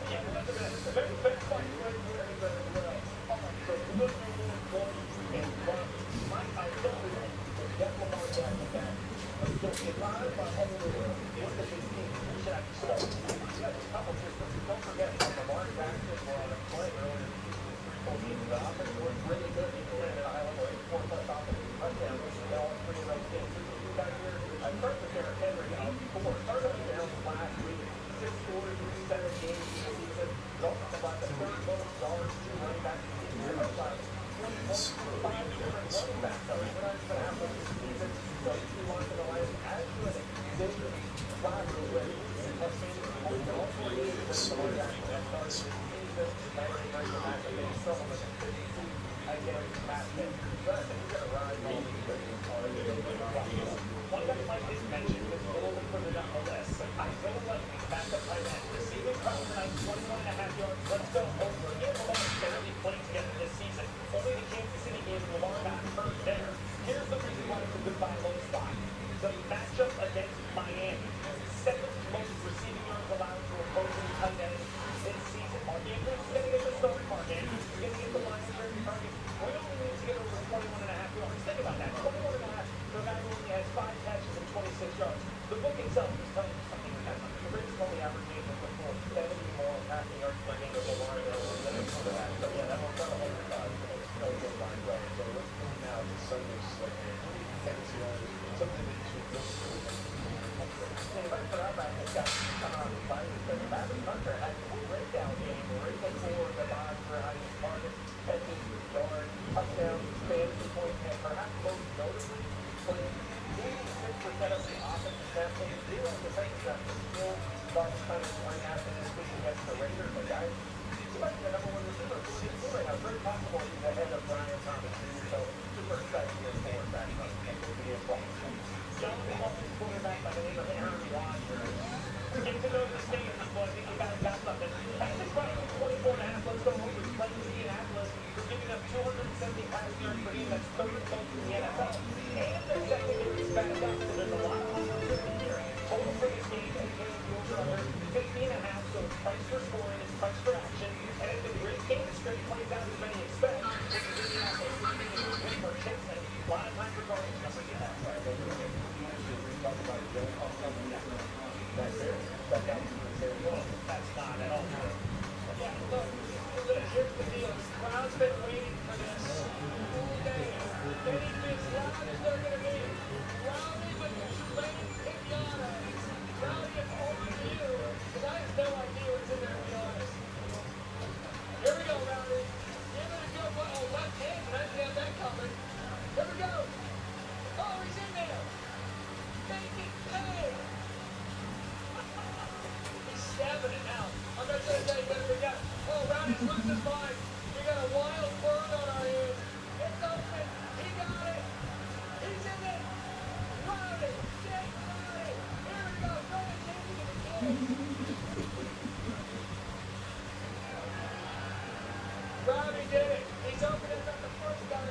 Yeah, that's a very fair fight, very well. All right, so good point and Mike, I told you that. Jeff Lamar Jackson back. So if I were older, what does this mean? Should I be starting? You got a couple systems. Don't forget, Lamar Jackson was playing earlier. The offense was really good. He played at a high level. 84+ offensive touchdowns. All three of those games. You got here. I started with Derrick Henry out before. Started with down last week. 6 scores, 7 games in the season. Talking about the third most yards to running back in the year. 5 different running backs. So we're not even halfway through the season. So he wants to line as good as David Flacco with. Has been also needed to Lamar Jackson that started the season. Against Matt Pitt. But I think we're going to ride all these things. One guy Mike didn't mention is a little bit further down the list. I don't like the backup tight end. Receiving crowd tonight, 21.5 yards. Let's go over. He and Lamar barely played together this season. Only the Kansas City game, Lamar got hurt there. Here's the reason why it's a good buy low spot. The matchup against Miami. 7th most receiving yards allowed to opposing tight ends this season. Mark Andrews is going to get the start. Mark Andrews is going to get the line of target. We only need to get over 21.5 yards. Think about that. 21.5 for a guy who only has 5 catches and 26 yards. The book itself is telling you something like that. The Ravens only averaging before 70 more passing yards per game than the line So yeah, that'll hold the side. No good line well. So let's move now to Sunday's fantasy line. Something that you should look for. Right for our back, it's got coming on the side. Matthew Hunter had a breakdown game right before the odds were highest target, catches, yards, touchdowns, fantasy points, and perhaps most notably, playing 86% of the offensive sampling, 0 defensive sampling. Still thought kind of playing after this week against the Raiders, but guys, he might be the number 1 receiver. Right now, very possible he's ahead of Brian Thomas. So super excited here for back from John Walton's quarterback by the name of Aaron Rodgers. Get to know the state, people. I think you guys got something. Patrick Mahomes, 24.5. Let's go over. He's playing Indianapolis. They're giving up 270 passing yards per game. That's 3rd most in the NFL. And their secondary is backed up, so there's a lot of opportunity here. Total for this game, and over under 50.5. So it's price for scoring, it's price for action. And if the great game straight plays out as many expect, it's Indianapolis win for Chickson. A lot of time for going. That's not at all true. Yeah, look, here's the deal. The crowd's been waiting for this all day. They need to be as loud as they're going to be. Rowdy, but Tulane, Pinata. Rowdy, it's over to you, because I have no idea what's in there, to be honest. Here we go, Rowdy. Give it a go. Oh, left hand. I didn't have that coming. Here we go. Oh, he's in there. Make it pay. He's stabbing it now. I'm not going to tell you better we got. Oh, Rowdy's losing his mind. We got a wild bird on our hands. It's open. He got it. He's in it. Rowdy. Jake Rowdy. Here we go. Throw it into the kid. Rowdy did it. He's opening up the first guy.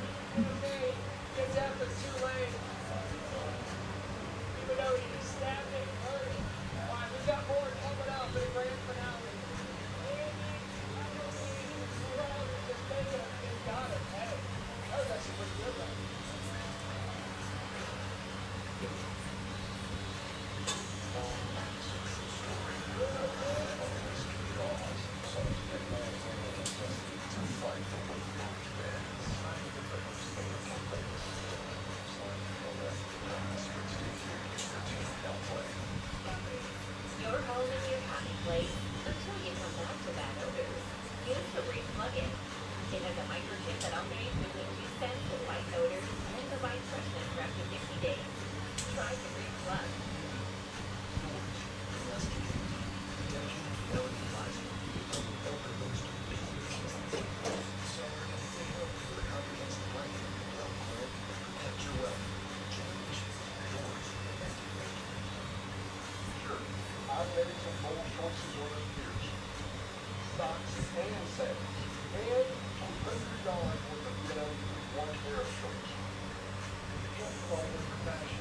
Gets after Tulane. Even though he stabbed it and hurt it. All right, we got more coming up in the grand finale. Andy, Rowdy just making it. He got it. Hey, that was actually pretty good, though. Your home is your happy place until you come back to bad odors. Use the Reef plug-in. It has a microchip that alternates between 2 cents with white odors and provides freshness for up to 60 days. Try the Reef plug. I've made some bold choices over the years. Stocks and sales. And $100 worth of one pair of shorts. Just call them for fashion.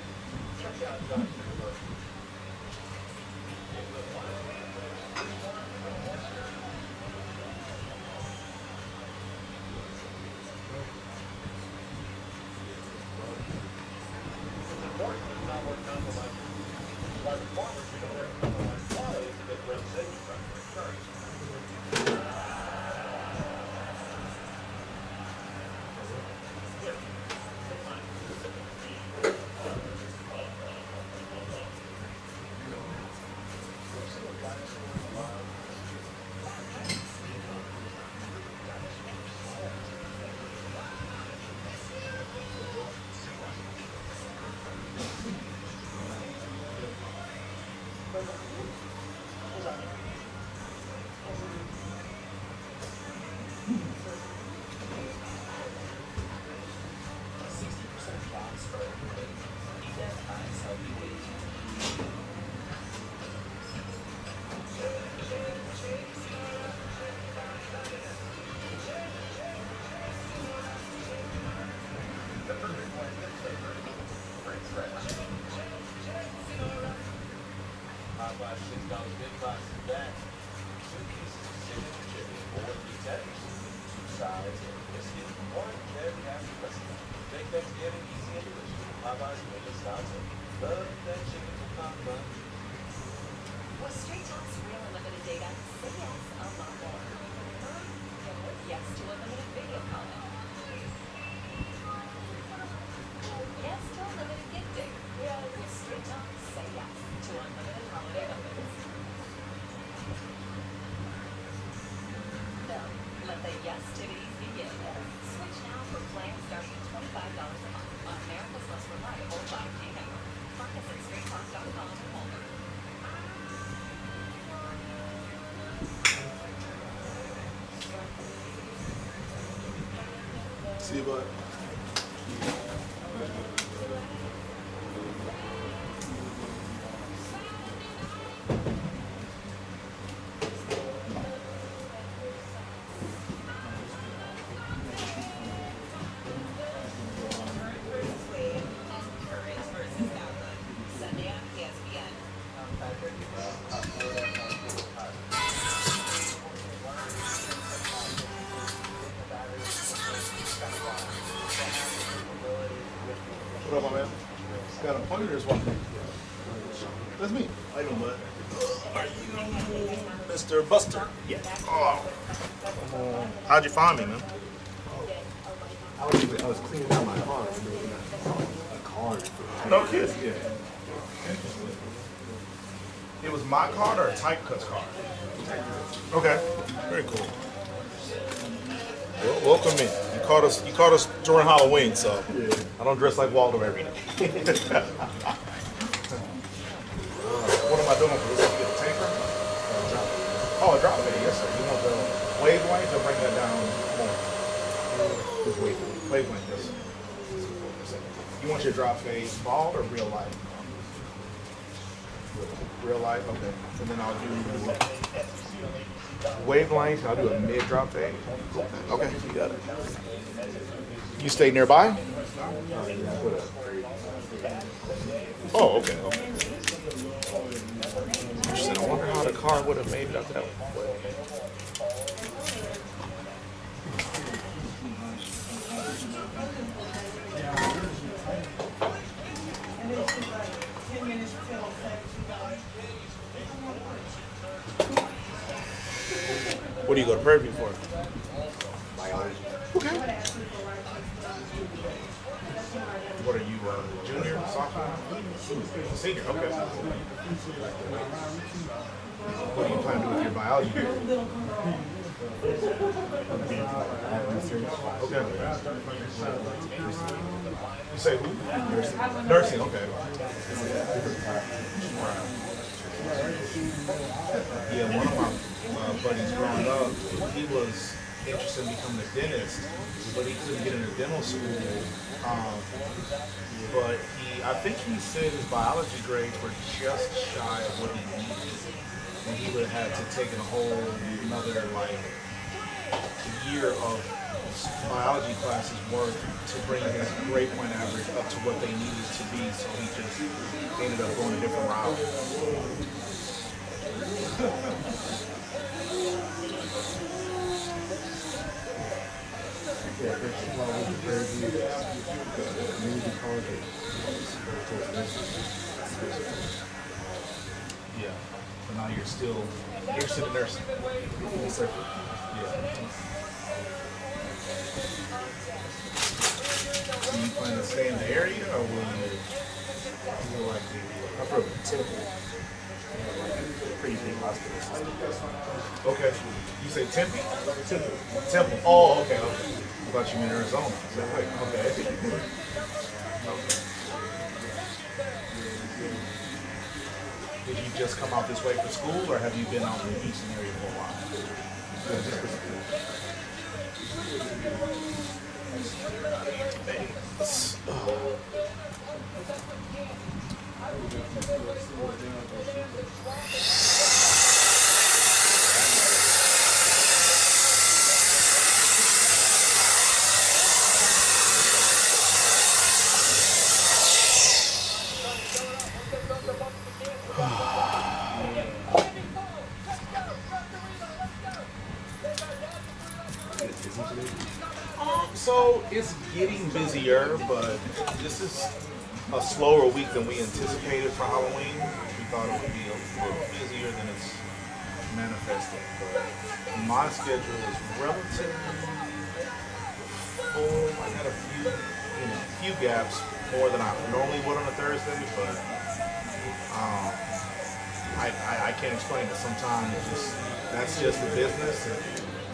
size and just get one very happy customer. Make Thanksgiving easy and delicious. Popeyes and Chicken Stocks. Love that chicken from Popeyes. With Straight Talk's real unlimited data, say yes a lot more. Yes to unlimited video calling. Yes to unlimited gifting. With Straight Talk, say yes to unlimited holiday moments. No, let the yes titties begin. Switch now for plans starting at $25 a month on America's most reliable 5G network. Find us at straighttalk.com and Walmart. See you, bud. Sunday on ESPN. What up, my man? Got an appointment or just walking? That's me. How you doing, bud? Are you Mr. Buster? Yeah. Oh. How'd you find me, man? I was cleaning out my car. A car. No kids. Yeah. It was my card or a Type Cuts card? Okay. Very cool. Well, welcome in. You caught us during Halloween, so I don't dress like Waldo every day. What am I doing for this? You get a taper? Oh, a drop fade, yes sir. You want the wavelength or bring that down more? Just wavelength, yes sir. You want your drop fade bald or real light? Real light, okay. And then I'll do wavelength. I'll do a mid drop fade. Okay, you got it. You stay nearby? Oh, okay. Interesting. I wonder how the car would have made it up that way. What do you go to Prairie View for? Biology. Okay. What are you, junior, sophomore? Senior, okay. What do you plan to do with your biology? Okay. You say who? Nursing. Nursing, okay. Yeah, one of my buddies growing up, he was interested in becoming a dentist, but he couldn't get into dental school. But I think he said his biology grades were just shy of what he needed. And he would have had to take a whole another year of biology classes worth to bring his grade point average up to what they needed to be. So he just ended up going a different route. Yeah, there's a lot of very community college. Yeah. But now you're still interested in nursing. Yes, sir. Yeah. Do you plan to stay in the area or will you like the I'm from Temple. Pretty big hospital system. Okay. You say Tempe? Temple. Temple. Oh, okay, okay. I thought you meant Arizona. So, wait, okay. Okay. Did you just come out this way for school or have you been out in the Houston area for a while? Just for school. So it's getting busier, but this is a slower week than we anticipated for Halloween. We thought it would be a little busier than it's manifested. But my schedule is relatively full. I got a few gaps more than I normally would on a Thursday, but I can't explain it. Sometimes that's just the business. And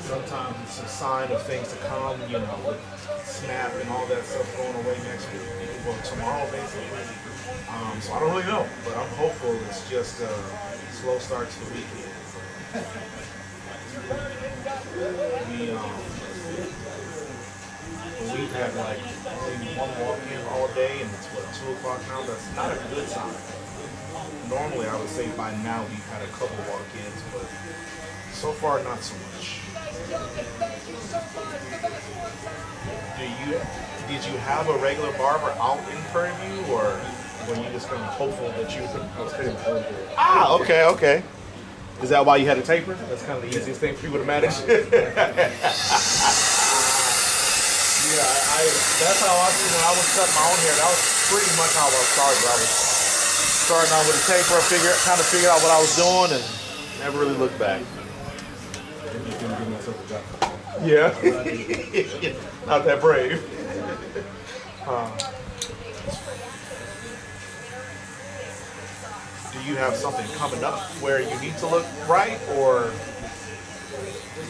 sometimes it's a sign of things to come, with SNAP and all that stuff going away next week, well, tomorrow basically. So I don't really know, but I'm hopeful it's just a slow start to the weekend. We've had like only one walk-in all day, and it's 2 o'clock now. That's not a good sign. Normally I would say by now we've had a couple walk-ins, but so far not so much. Did you have a regular barber out in Prairie View, or were you just kind of hopeful that you was cutting my own hair? Ah, okay. Is that why you had a taper? That's kind of the easiest thing for you to manage. Yeah, that's how when I was cutting my own hair, that was pretty much how I started. I was starting out with a taper, kind of figured out what I was doing, and never really looked back. Yeah. Not that brave. Do you have something coming up where you need to look right, or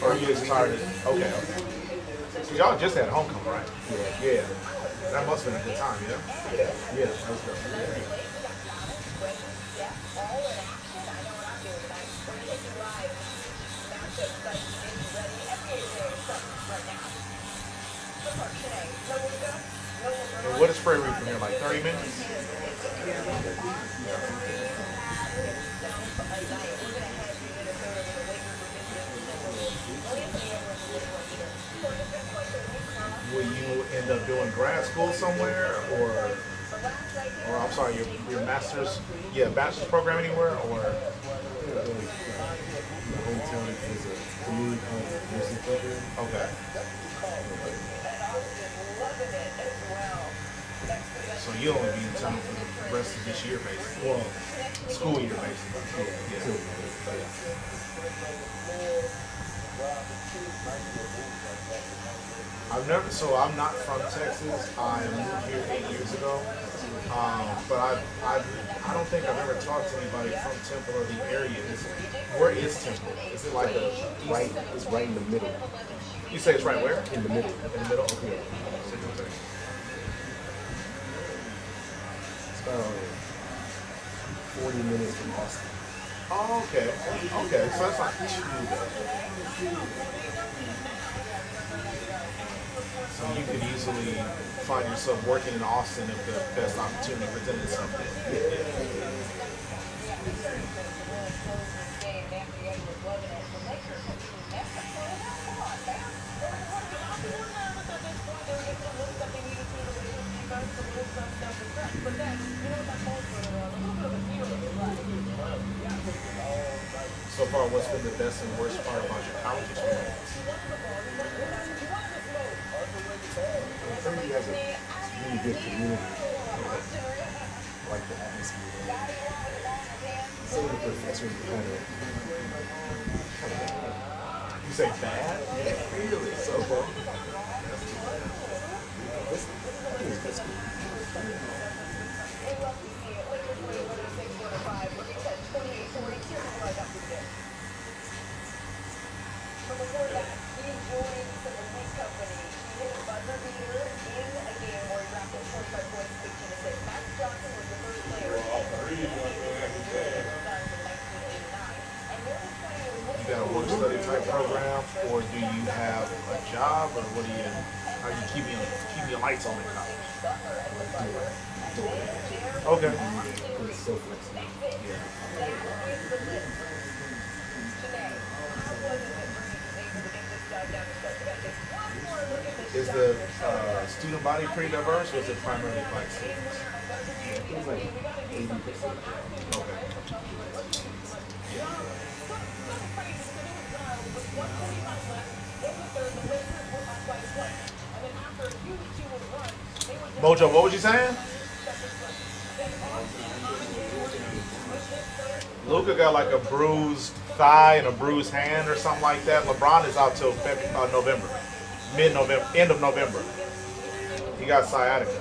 are you just tired? Okay. So y'all just had homecoming, right? Yeah. That must have been a good time, yeah? Yeah. That was good. And what is Prairie View from here, like 30 minutes? Will you end up doing grad school somewhere, or I'm sorry, your master's, bachelor's program anywhere, or? My hometown is a community college nursing program. Okay. So you'll only be in town for the rest of this year, basically. Well, school year, basically. Yeah. I'm not from Texas. I moved here 8 years ago. But I don't think I've ever talked to anybody from Temple or the area. Where is Temple? Is it like It's right in the middle. You say it's right where? In the middle. In the middle? Okay. It's about 40 minutes from Austin. Oh, okay. Okay, so that's not too bad. So you could easily find yourself working in Austin if the best opportunity presented itself. So far, what's been the best and worst part about your college experience? Prairie has a really good community. I like the atmosphere. Some of the professors are kind of bad. You say bad? Yeah, really? So far? I think it's good school. Before that, he joined the League Company. He hit a buzzer beater in a game where he wrapped up 25 points, 18 assists. Max Johnson was the first player in the NBA in 1989. You got a work study type program, or do you have a job, or what do you? How you keep your lights on in college? Okay. It's so flexible. Is the student body pretty diverse, or is it primarily black students? It was like 80%. Okay. Mojo, what was you saying? Luka got like a bruised thigh and a bruised hand or something like that. LeBron is out till November, mid-November, end of November. He got sciatica.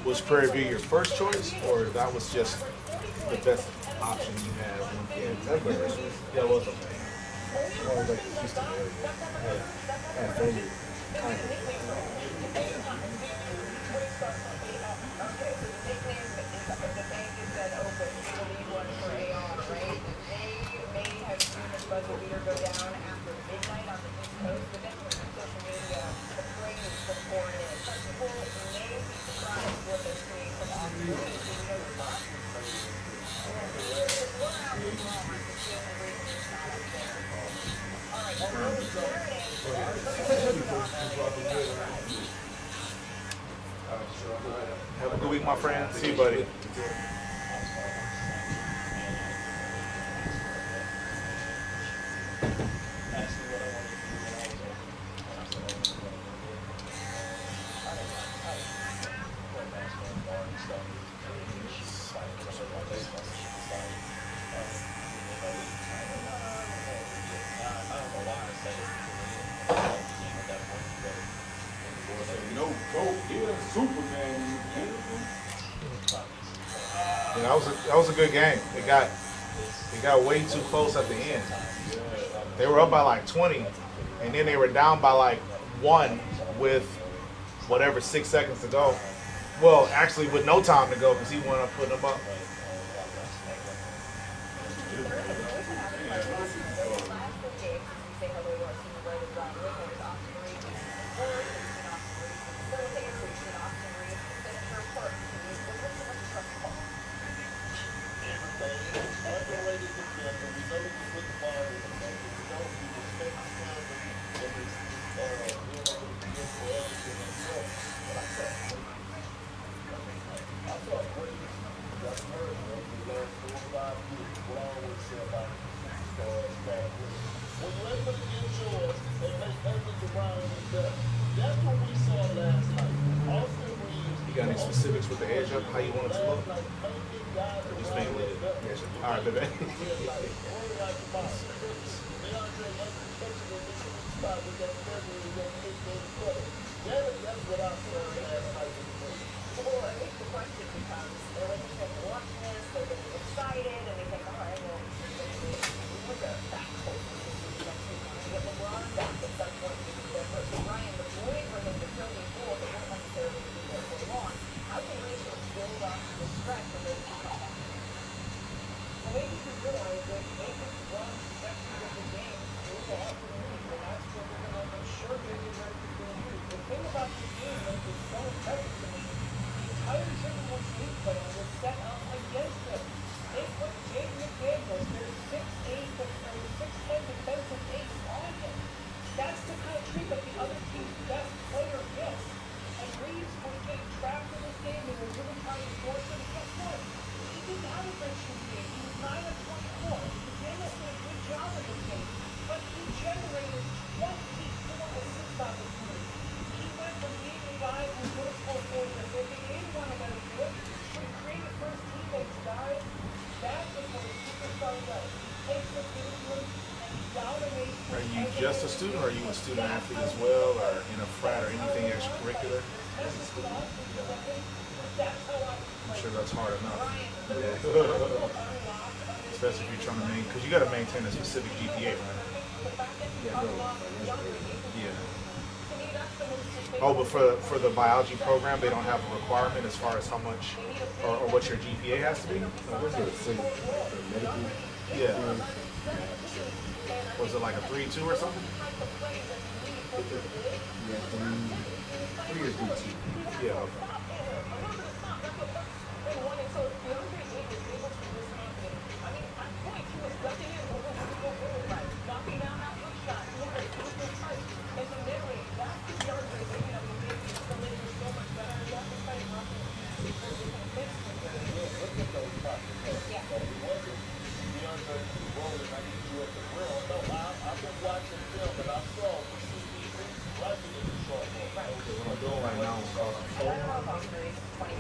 Was Prairie View your first choice, or that was just the best option you had? Yeah, that's my first one. Yeah, it was. I was like Houston area. I had family kind of. Have a good week, my friend. See you, buddy. Yeah, that was a good game. It got way too close at the end. They were up by like 20, and then they were down by like 1 with whatever 6 seconds to go. Well, actually with no time to go because he went up putting them up. You got any specifics with the edge up, how you want it to look? Or just mainly it? Yes, sir. All right, baby. Are you just a student, or are you a student athlete as well, or in a frat, or anything extracurricular? I'm sure that's hard enough. Especially if you're trying to maintain, because you got to maintain a specific GPA, right? Yeah. Oh, but for the biology program, they don't have a requirement as far as how much or what your GPA has to be? Yeah. Was it like a 3.2 or something? Yeah. What I'm doing right now is causing foam.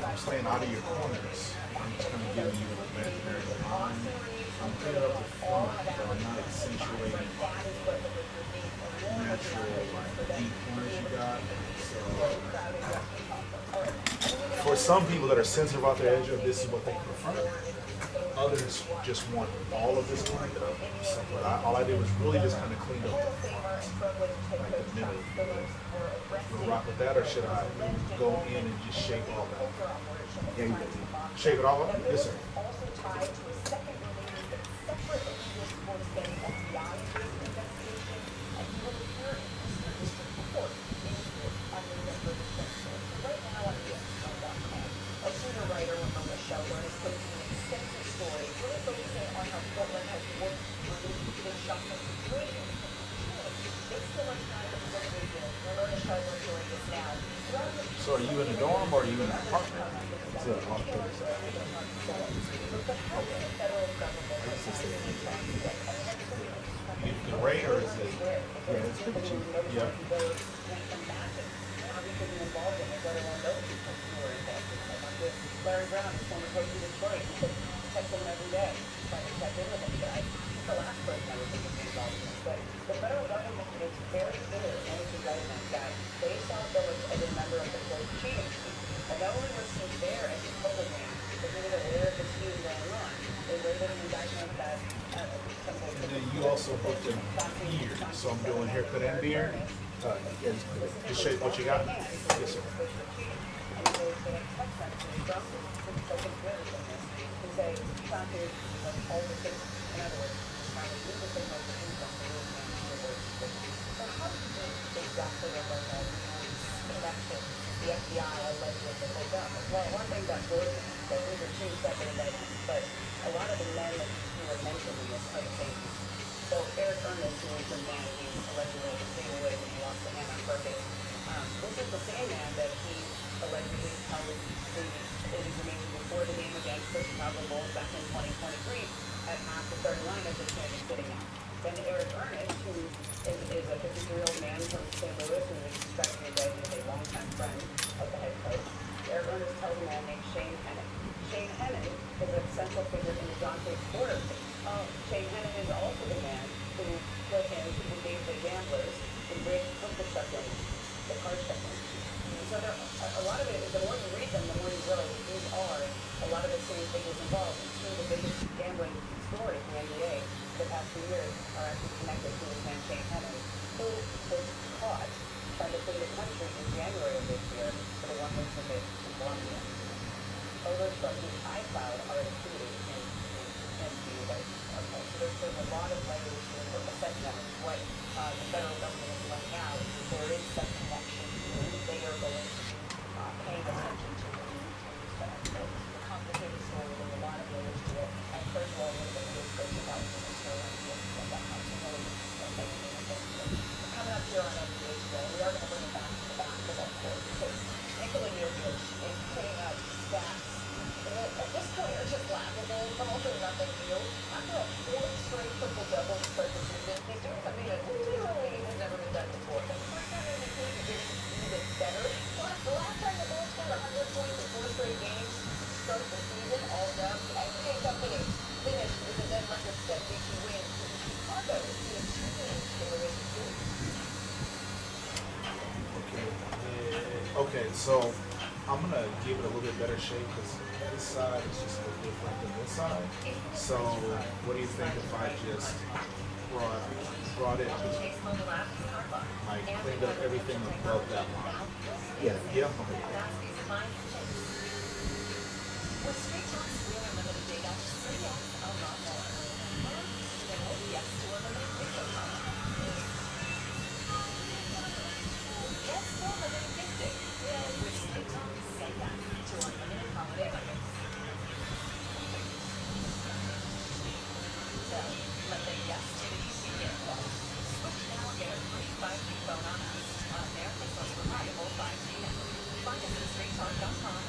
I'm staying out of your corners. I'm just kind of giving you an imaginary line. I'm cleaning up the front, so I'm not accentuating natural, like, deep corners you got. So, for some people that are sensitive about their edge, this is what they prefer. Others just want all of this cleaned up. So, but all I did was really just kind of clean up the front, like the middle. You rock with that, or should I go in and just shape all that? Yeah, you Shape it all up? Yes, sir. Also tied to a second related but separate illegal sports betting FBI investigation, and he will appear in Eastern District Court in on November the 24th. So right now on ESPN.com, a senior writer with the show is posting an extensive story, really focusing on how Portland has worked through the shocking situation. It's still much time to what we do. We're learning how we're doing this now. So are you in a dorm or are you in an apartment? It's an office. You can rate, or is it? Yeah, it's pretty cheap. Yeah. Larry Brown, former coach of Detroit, he said, text him every day, trying to check in with him. He's the last person I was thinking involved in this. But the federal government makes very clear in its indictment that they saw Phillips as a member of the quote cheating team. And not only was he there as a public man, but he was aware of the scheme going on. They wrote an indictment that And then you also booked a beard, so I'm doing haircut and beard. Just shape what you got. Yes, sir. The FBI allegedly that they done. Well, one thing that's good is that these are two separate indictments, but a lot of the men that who were mentioned in this are the same. So Eric Ernest, who was the man who allegedly stayed away when he lost the hand on purpose, this is the same man that he allegedly held the information before the game against the Chicago Bulls back in 2023 at half the starting line as the man is sitting out. Then Eric Ernest, who is a 53-year-old man from St. Louis, who is described as a longtime friend of the head coach. Eric Ernest tells a man named Shane Hennig. Shane Hennig is a central figure in the Dante Porter case. Shane Hennig is also the man who took in the David gamblers to break the check-in, the card check-in. So there, a lot of it is, the more you read them, the more you realize that these are a lot of the same figures involved. And two of the biggest gambling stories in the NBA the past few years are actually connected to this man Shane Hennig, who was caught trying to flee the country in January of this year for the one-way ticket to Colombia. Photos from his iCloud are included in the device. Okay, so there's a lot of layers to the assessment of what the federal government is laying out. There is some connection to they are going to be paying attention to the complicated story. There's a lot of layers to it. And first of all, we're going to do a about the story on ESPN.com. So coming up here on NBA today, we are going to bring it back to the basketball court because Nikola Jokic is putting up stats at this point are just laughable, but also nothing new. After a fourth straight triple-double to start the season, he's doing something that literally has never been done before. For the first time in the league, he's getting even better. The last time the Bulls scored 100 points in 4 straight games, start the season all done. The NBA company finished with a net record 72 wins. Chicago is the achievement story. Okay, so I'm gonna give it a little bit better shape because this side is just a little different than this side. So what do you think if I just brought it, like cleaned up everything above that line? Yeah. Yeah. Okay. With Street Talk's real unlimited data, say yes a lot more. And say yes to unlimited video calls. Yes to unlimited gifting. With Street Talk, say yes to unlimited holiday items. So, let the yes to the easy get one. Switch now and get a free 5G phone on us on America's most reliable 5G network. Find us at StreetTalk.com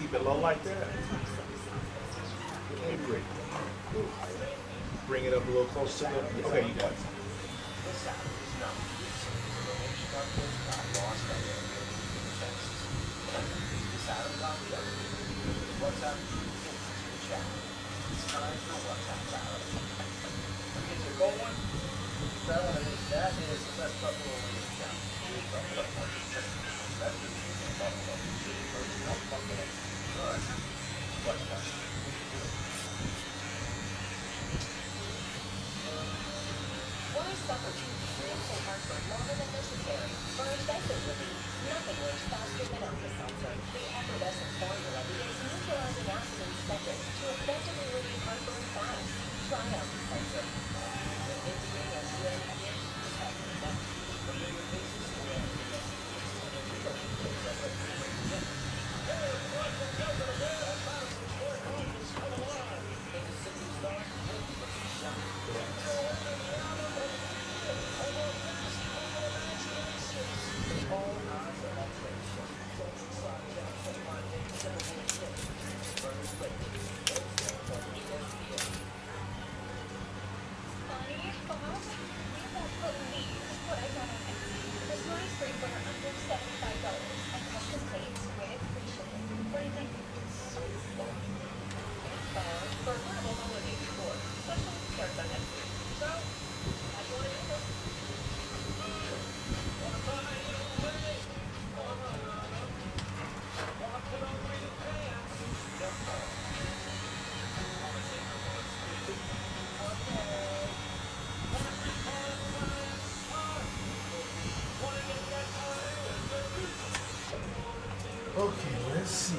keep it low like that. Okay, great. Bring it up a little closer to the. Okay, you got it. Why suffer two cramps and heartburn longer than necessary? For effective relief, nothing works faster than Alka-Seltzer. The effervescent formula begins neutralizing acid in seconds to effectively relieve heartburn fast. Try Alka-Seltzer. Okay, let's see.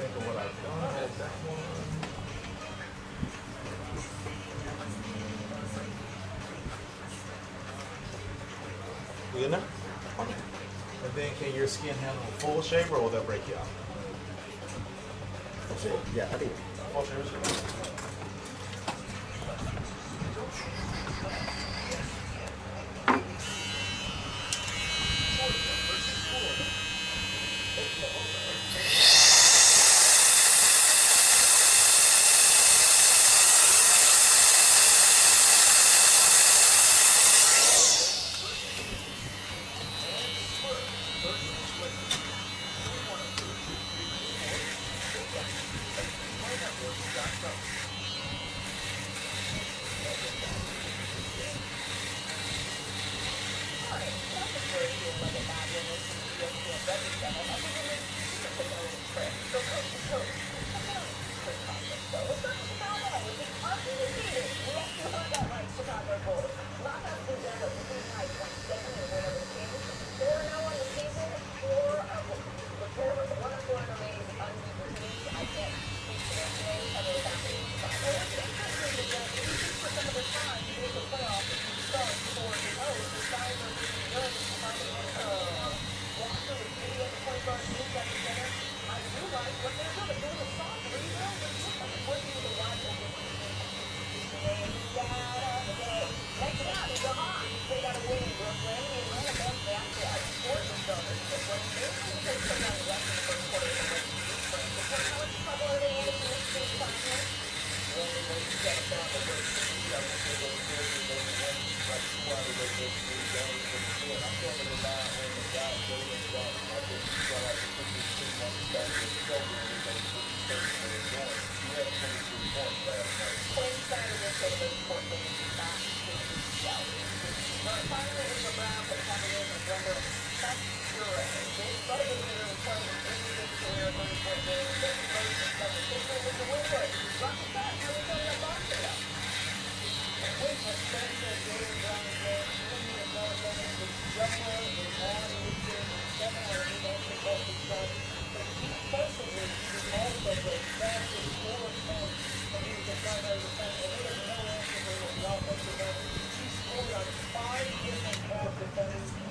Think of what I've done. Is that one? You in there? Okay. And then can your skin handle a full shave or will that break you out? Full shave. Yeah, I think. Full shave is good.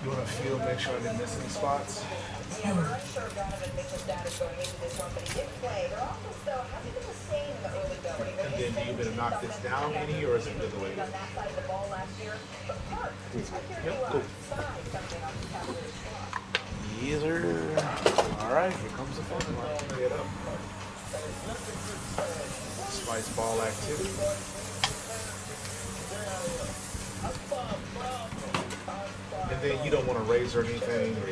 You want to feel, make sure I didn't miss any spots. Yeah, we're unsure of Donovan Mitchell's status going into this one, but he did play. Their offense, though, hasn't been the same in the early going. And then do you better knock this down any, or is it good the way it On is? that side of the ball last year, but Park, I hear you cool. size something off the Cavaliers squad. Teaser. All right, here comes the fun one. Lay it up. Spice ball activity. And then you don't want to raise or anything. Or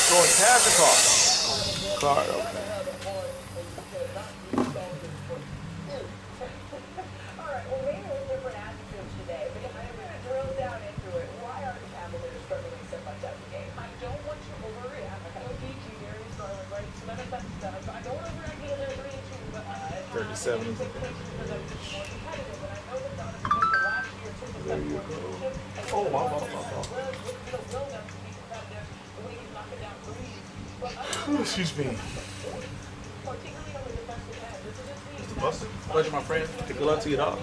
Going cash or card? Card, okay. Alright, well, maybe with different attitudes today, but I'm going to drill down into it. Why are the Cavaliers struggling so much out the game? I don't want you to overreact. I know DG, Darius Garland, right? So that's done. So I don't want to overreact because they're 3-2, but I have 37. expectations for them to be more competitive. And I know that Donovan Mitchell last year took a step towards leadership. Oh, wow. Will enough to be competitive the way he's knocking down threes. But I Ooh, excuse me. particularly on the defensive end, this is a team that Busted. Pleasure, my friend. Good luck to you, dog.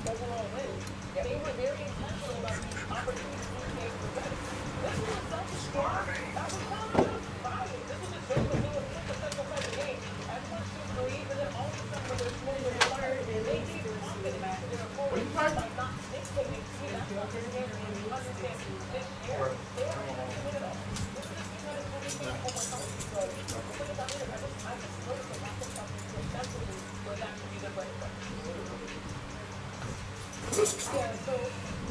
overall win. They were very intentional about these opportunities to make for better. This was a selfish game. That was not enough fouling. This was just Joseph Lewis took the second play of the game. And once you breathe, and then all of a sudden when they're smoking and fired, they need confidence in their forward by not dictating to see that fucking game. And you understand this year, they haven't had to win it all. This is a team that is winning games over time. So, look at that later. I just noticed a lack of something defensively where that could be the break point. Yeah, so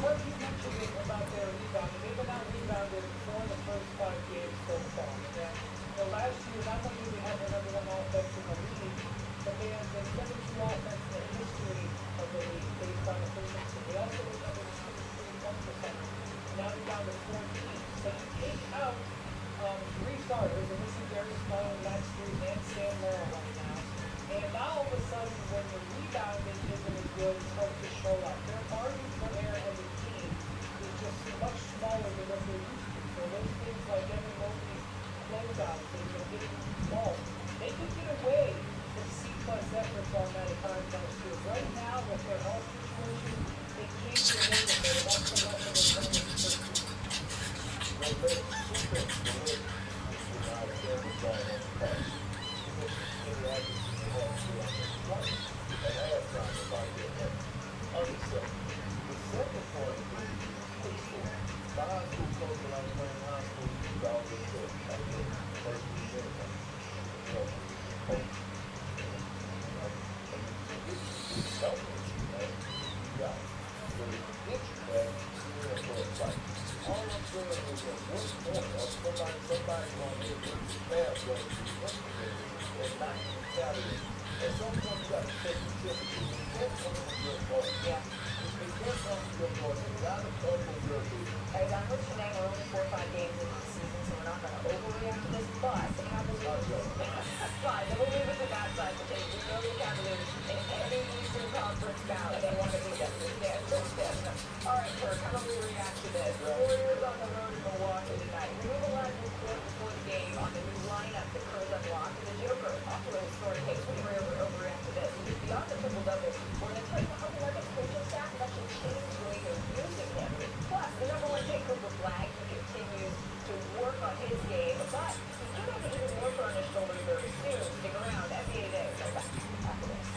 what you mentioned it about their rebounding, they've been out rebounded for the first 5 games so far. And last year, not only did they have the number 1 offense in the league, but they have the number 2 offense in the history of the league based on efficiency. They also were number 61%. Now they're down to 14. So you take out 3 starters, and this is Darius Garland, Max Street, and Sam Merrill right now. And now all of a sudden, when the rebounding isn't as good, it starts to show up. Their margin for error as a team is just much smaller than what they're used to. So those things like Evan Mobley's closeouts and getting small, they could get away with C-plus efforts on that at times on the field. Right now, with their health situation, they can't get away with it. That's the lesson they're trying to teach. Hey, I'm listening. We're only 4 or 5 games into the season, so we're not going to overreact to this. But the Cavaliers, that's fine. We'll leave it to that side because we know the Cavaliers in any Eastern Conference ballot. They want to be up to stand. All right, Kirk, how about we react to this? Warriors on the road in Milwaukee tonight. We move along before the game on the new lineup that Kerr's unlocked. And the Joker, off to a historic pace. We never overreact to this. And beyond the triple-double, we're going to tell you how the Nuggets coaching staff has actually changed the way they're using him. Plus, the number 1 pick, Cooper Flag, he continues to work on his game, but he's going to have even more on his shoulders very soon. Stick around, NBA Day. Right back after this.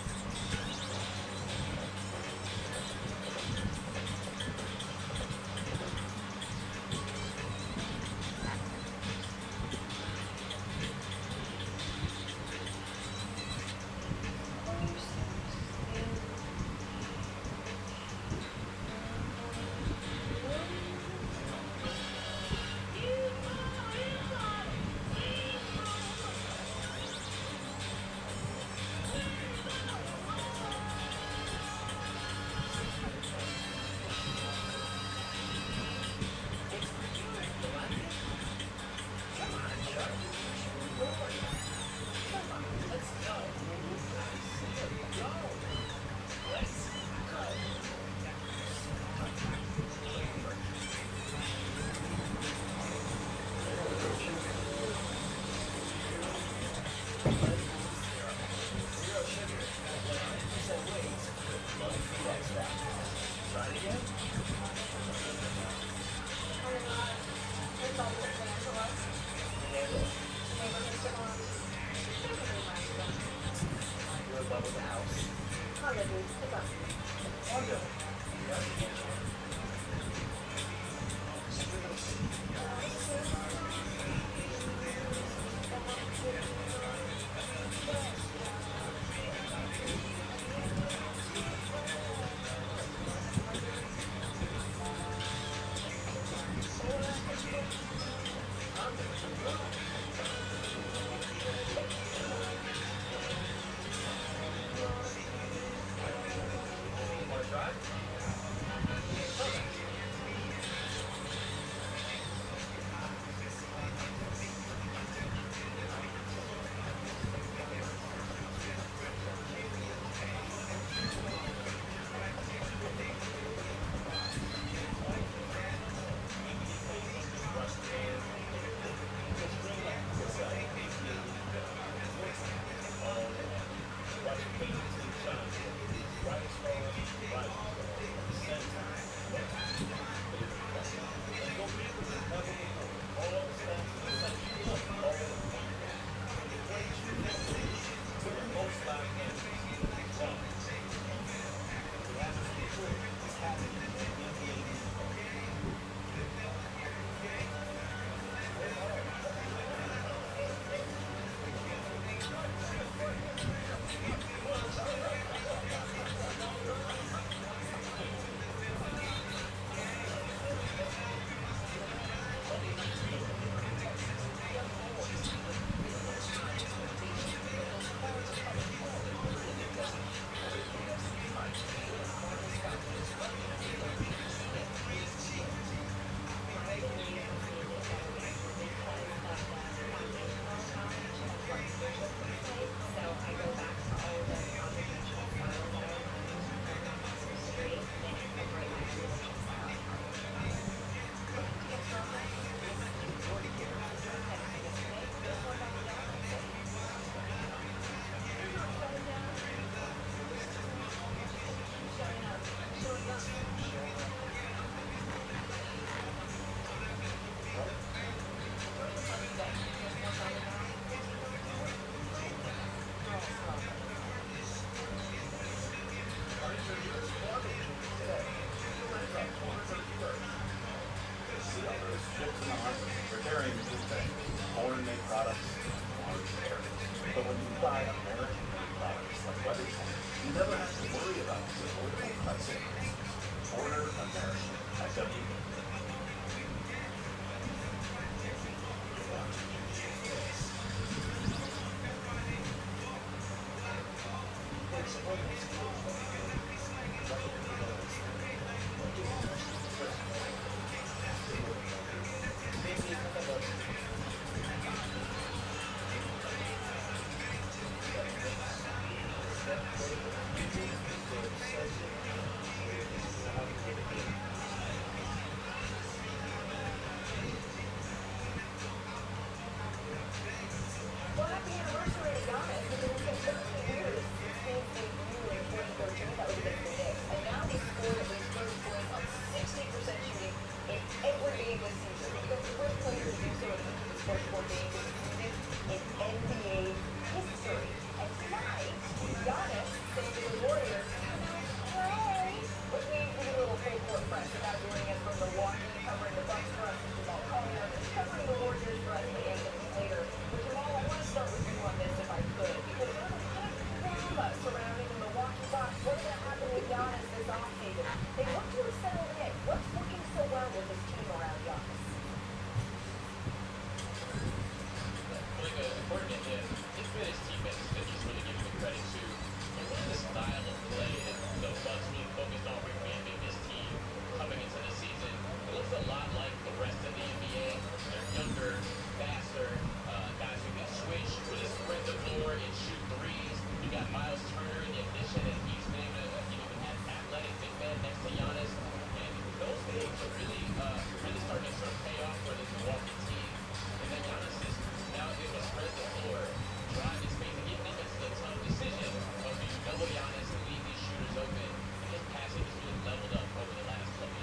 Double Giannis and leave these shooters open, and his passing has really leveled up over the last couple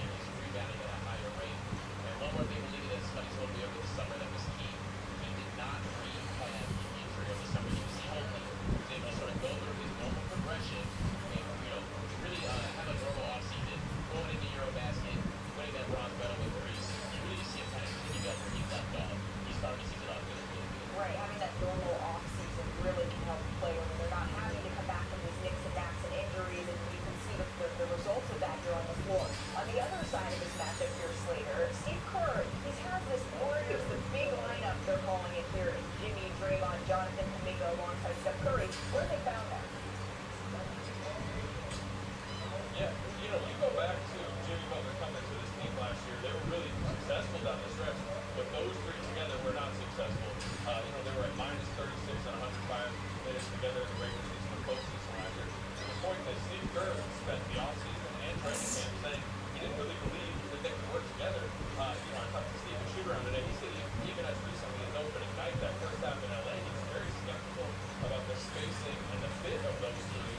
the stretch, but those three together were not successful. They were at minus 36 and 105 minutes together in the regular season and postseason last year. To the point that Steve Kerr spent the offseason and training camp saying he didn't really believe that they could work together. I talked to Steve Shooter on today. He said even as recently as opening night, that first half in LA, he was very skeptical about the spacing and the fit of those three.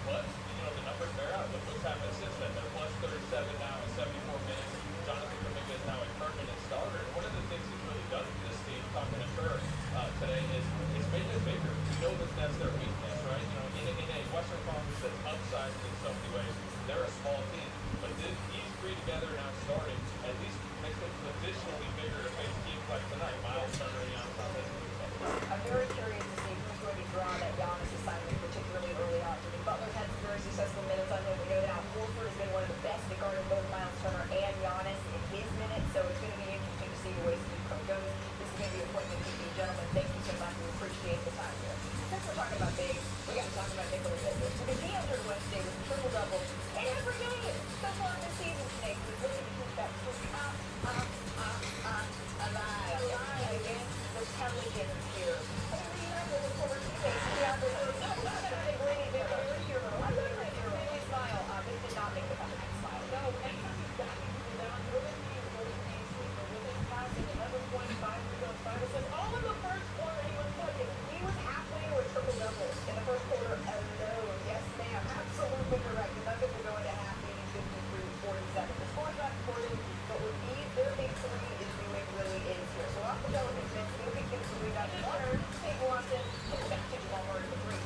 But the numbers bear out. Look what's happened since then. They're plus 37 now in 74 minutes. Jonathan Kuminga is now a permanent starter. And one of the things he's really done for this team, talking to Kerr today, is made it bigger. We know that that's their weakness, right? In a Western Conference that's upsized in so many ways, they're a small team. But these three together now starting at least makes them positionally bigger to face teams like tonight. Miles Turner and Giannis Antetokounmpo. I'm very curious to see who's going to draw that Giannis assignment, particularly early on. I mean, Butler's had some very successful minutes on him. We know that Al Horford has been one of the best at guarding both Miles Turner and Giannis in his minutes, so it's going to be interesting to see the way Steve Kerr goes. This is going to be a point of view. Gentlemen, thank you so much. We appreciate the time here. Since we're talking about big, we got to talk about Nick a little bit. Because he entered Wednesday with a triple-double in every game so far this season, Snake. We're looking to keep that streak alive against the Pelicans here. I mean, we have the former teammates. We have the I really smile. This did not make the Pelicans smile. No, anytime he's got me down, within passing 11.5 rebounds, 5 assists. All in the first quarter, he was cooking. He was halfway to a triple-double in the first quarter alone. Yes, ma'am. Absolutely correct. The Nuggets are going to half meeting 53-47. The score's not important, but with these, their big three is doing really is here. So off the Pelicans bench, moving things to rebound and water. Take Watson, put back to Jamal Murray for three.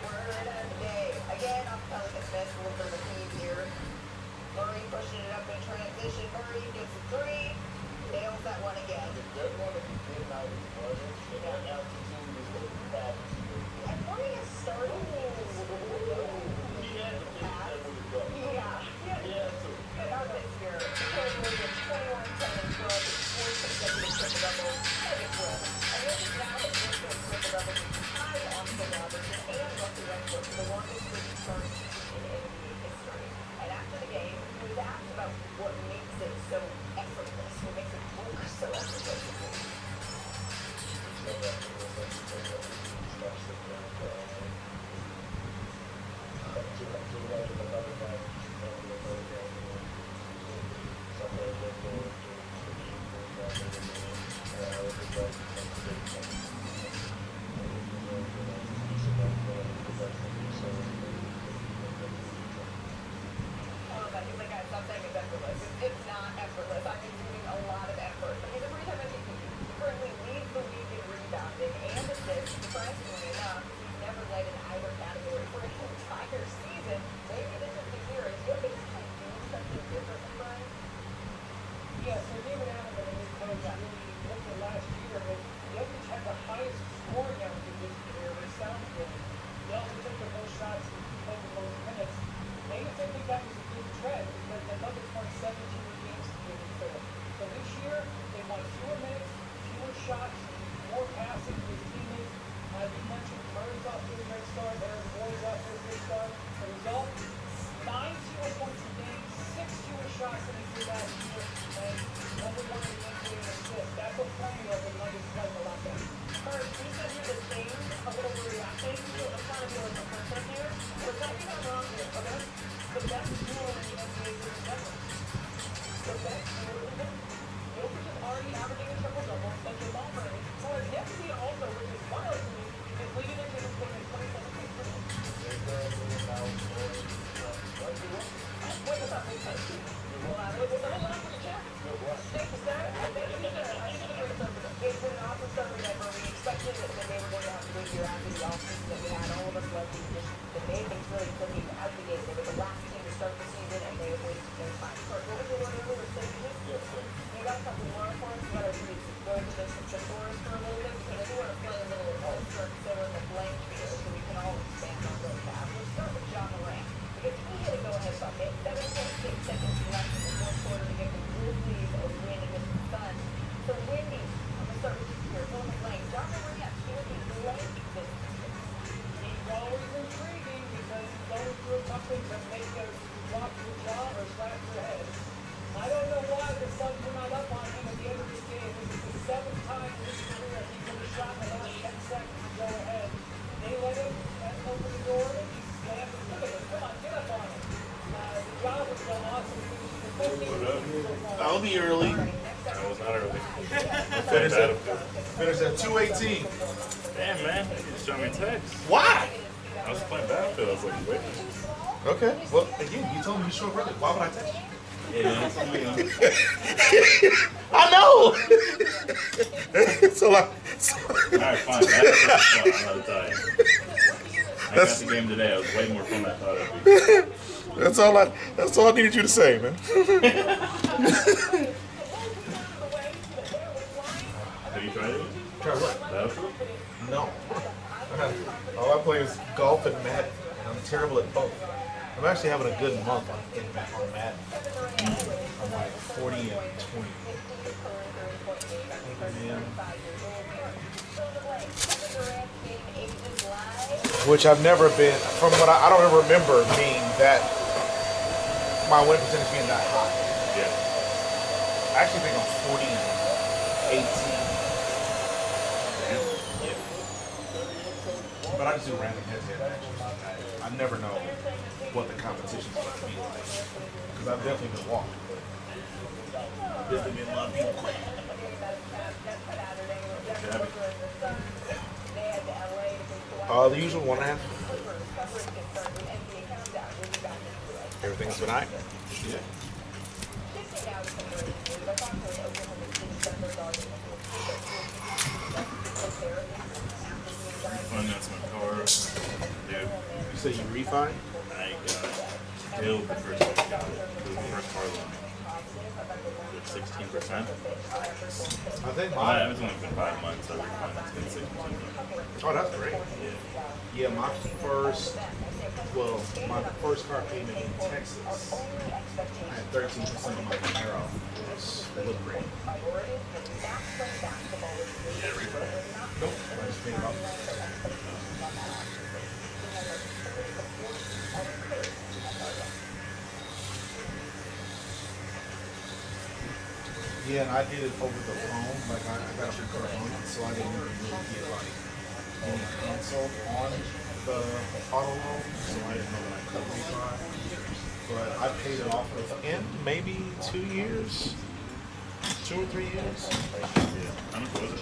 Word of the day. Again, off Pelicans bench, we'll look for the team here. Murray pushing it up in transition. Murray gets a three. Nails that one again. They're going to be midnight in weather, and their altitude is going to be fabulous. And Murray has started He had to finish that with a go. Yeah. He had to. And our this year, Caleb Williams, 21, 10, and 12, with 4 consecutive triple-doubles. Heavy win. And this is now the first triple-double tied on Phil Robertson and Russell Westbrook for the longest streak starting season in NBA history. And after the game, he was asked about what makes it so effortless, what makes it work so effortlessly. I feel like I stopped saying it's effortless. It's not effortless. I'm doing a lot of effort. I mean, every time I think he currently leads the league in rebounding and assists. Surprisingly enough, he's never led in either category for an entire season. Maybe this is the year. Is he going to do something different than Brian? Yeah, so David Allen, the new coach, really looked at last year, but Jokic had the highest scoring average this year, which sounds good. He also took the most shots and played the most minutes. They didn't think that was a good trend because the Nuggets won 17 games to be fair. So this year, they won fewer minutes, fewer shots, more passing to his teammates. As you mentioned, Murray's off to a great start, Aaron Boyd's off to a great start. The result, 9 fewer points a game, 6 fewer shots than they did last year, and number one in the NBA in assists. That's a formula the Nuggets like a lot better. First, he said he was changed, a little reacting to a kind of feeling the person here. But tell me if I'm wrong here, okay? The best scorer in the NBA is the Nuggets. The best scorer in the Jokic is already averaging a triple-double, and Jamal Murray, who has yet to be also, which is wild to me, is leading into this game in 27 Wait, what's up? What's up? It's been an awesome start for Denver. We expected that they were going to have to go year after the offseason that we had. All of us loved the additions that made things really clicking out the gate. They were the last team to start the season, and they have wasted no time. Kurt, what was your one earlier with Sydney? Yes, sir. You got something more for us? You got to go into this thesaurus for a little bit, because I do want to play a little fill in the blank here so we can all expand on what we have. Let's start with John Morant. Because he hit a go-ahead bucket, 7.6 seconds left in the fourth quarter to give the Grizzlies a win against the Suns. So Wendy, I'm going to start with you here. Fill in the blank. John Morant, he will be blank this season. He's always intriguing because he's always doing something to make a off your jaw or slap your head. I don't know why the Suns were not up on him at the end of this game. This is the 7th time in his career he could have shot in the last 10 seconds to go ahead. They let him open the door and he slammed it. Look at him. Come on, get up on him. The job was done awesome. That'll be early. That was not early. Finish at 2:18. Damn, man. You just showed me a text. Why? I was playing Battlefield. I was like, wait. Okay. Well, again, you told me you showed early. Why would I text you? Yeah, I know. So like. Alright, fine. That's fun. I'll tell you. I got the game today. It was way more fun than I thought it would be. That's all I needed you to say, man. Have you tried it? Try what? Battlefield? No. All I play is golf and Madden, and I'm terrible at both. I'm actually having a good month on Madden. I'm like 40 and 20. Man. Which I've never been, from what I don't ever remember being that, my win percentage being that high. Yeah. I actually think I'm 40 and 18. Yeah. But I just do random head-to-head matches. I never know what the competition's going to be like. Because I've definitely been walking. Definitely been a lot of people quit. The usual 1.5. Everything's been alright? Yeah. Finance my car. Dude, You say you refi? I got killed the first time I got it. It was the first car loan. With 16%. I think It's only been 5 months, so refinanced been 16%. Oh, that's great. Yeah, my first car payment in Texas, I had 13% of my Camaro. It looked great. Yeah, refi. Nope, I just paid it off. Yeah, and I did it over the phone. Like I got a car phone, so I didn't really get like any consult on the auto loan, so I didn't know that I could refi. But I paid it off within maybe 2 years, 2 or 3 years. How much was it?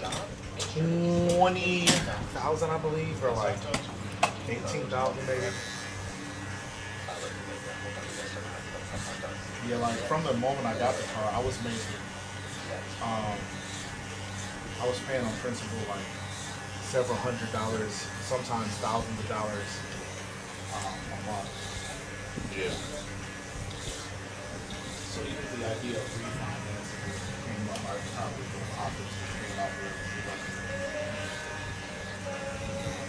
20,000, I believe, or like 18,000 maybe. Yeah, like from the moment I got the car, I was making, I was paying on principal like several $100s, sometimes thousands of dollars a month. Yeah. So even the idea of refinancing came up, I probably offers to pay it off with.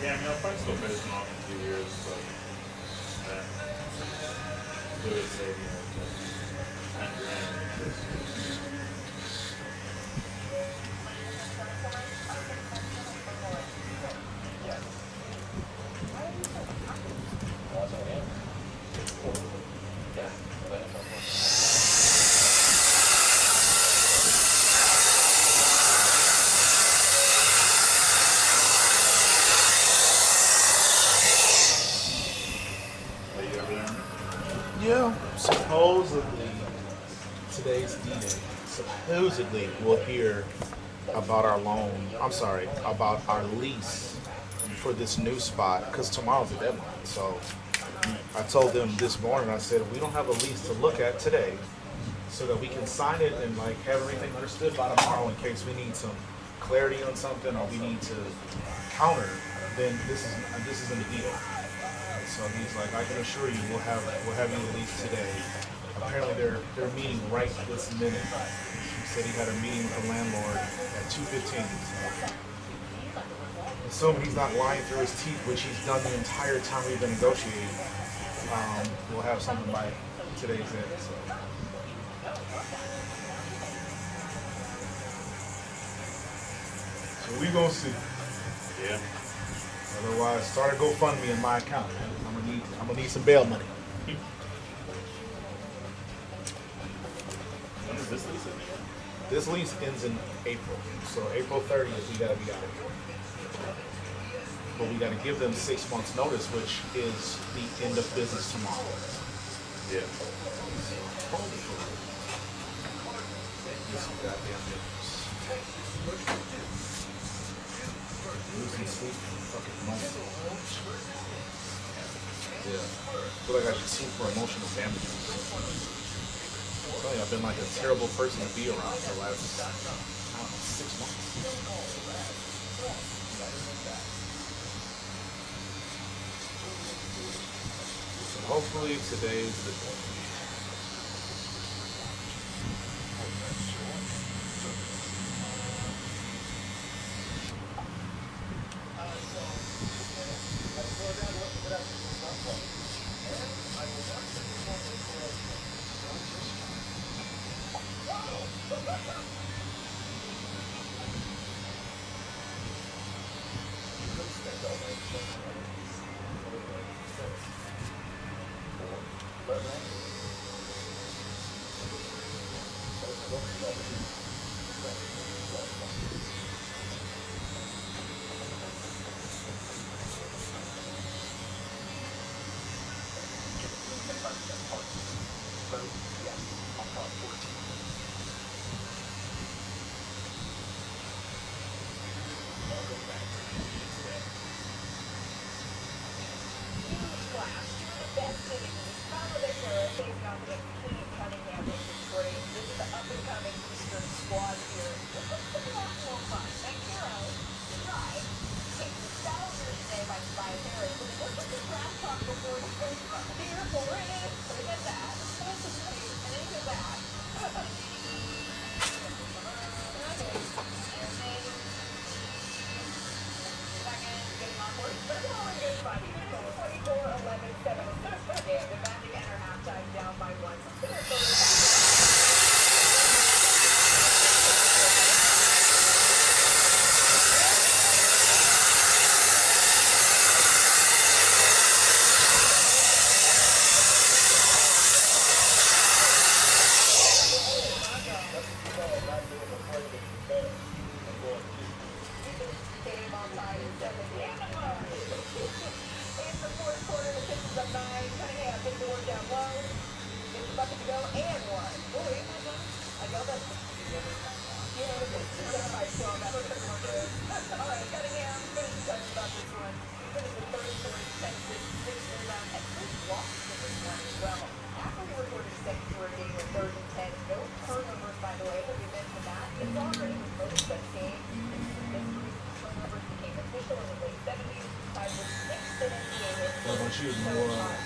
Yeah, I mean, I'll probably still pay this one off in 2 years, but do it save, 10 grand. Yeah, supposedly today's D-Day. Supposedly we'll hear about our loan. I'm sorry, about our lease for this new spot because tomorrow's the deadline. So I told them this morning. I said we don't have a lease to look at today, so that we can sign it and like have everything understood by tomorrow in case we need some clarity on something or we need to counter. Then this isn't a deal. So he's like, I can assure you, we'll have you released today. Apparently they're meeting right this minute. He said he had a meeting with the landlord at 2:15. Assuming he's not lying through his teeth, which he's done the entire time we've been negotiating. We'll have something by today's end. So we gonna see. Yeah. Otherwise, start a GoFundMe in my account, man. I'm gonna need some bail money. does this lease end? This lease ends in April. So April 30th, we gotta be out of here. But we gotta give them 6 months notice, which is the end of business tomorrow. Yeah. This goddamn difference. Losing sleep for fucking months. Yeah. I feel like I should sue for emotional damages. I'm telling you, I've been like a terrible person to be around for the last, I don't know, 6 months. So hopefully today's the day.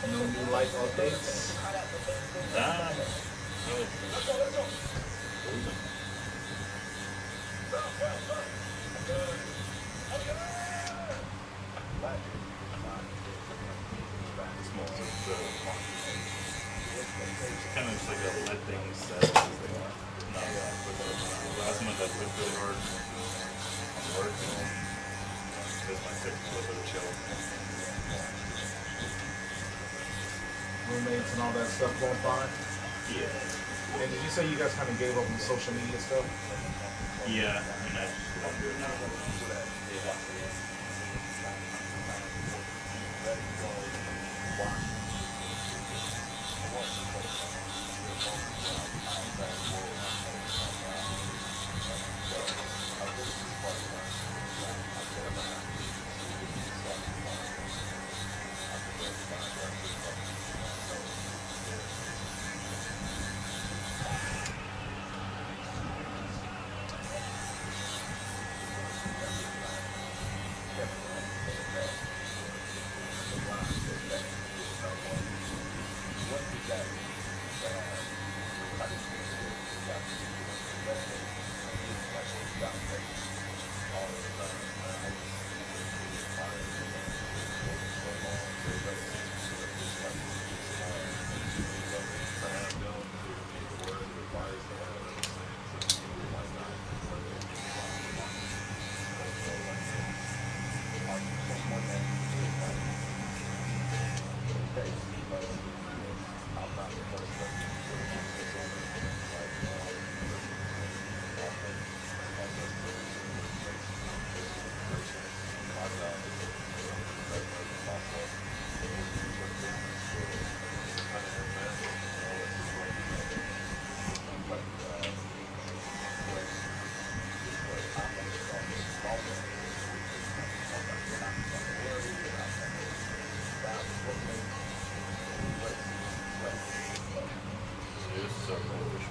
No new life updates. Kind of just like a let things settle as they are. Not last month I worked really hard on work, and this might take a little bit of chill. Roommates and all that stuff going fine? Yeah. And did you say you guys kind of gave up on social media stuff? Yeah, I mean, I just don't do it now.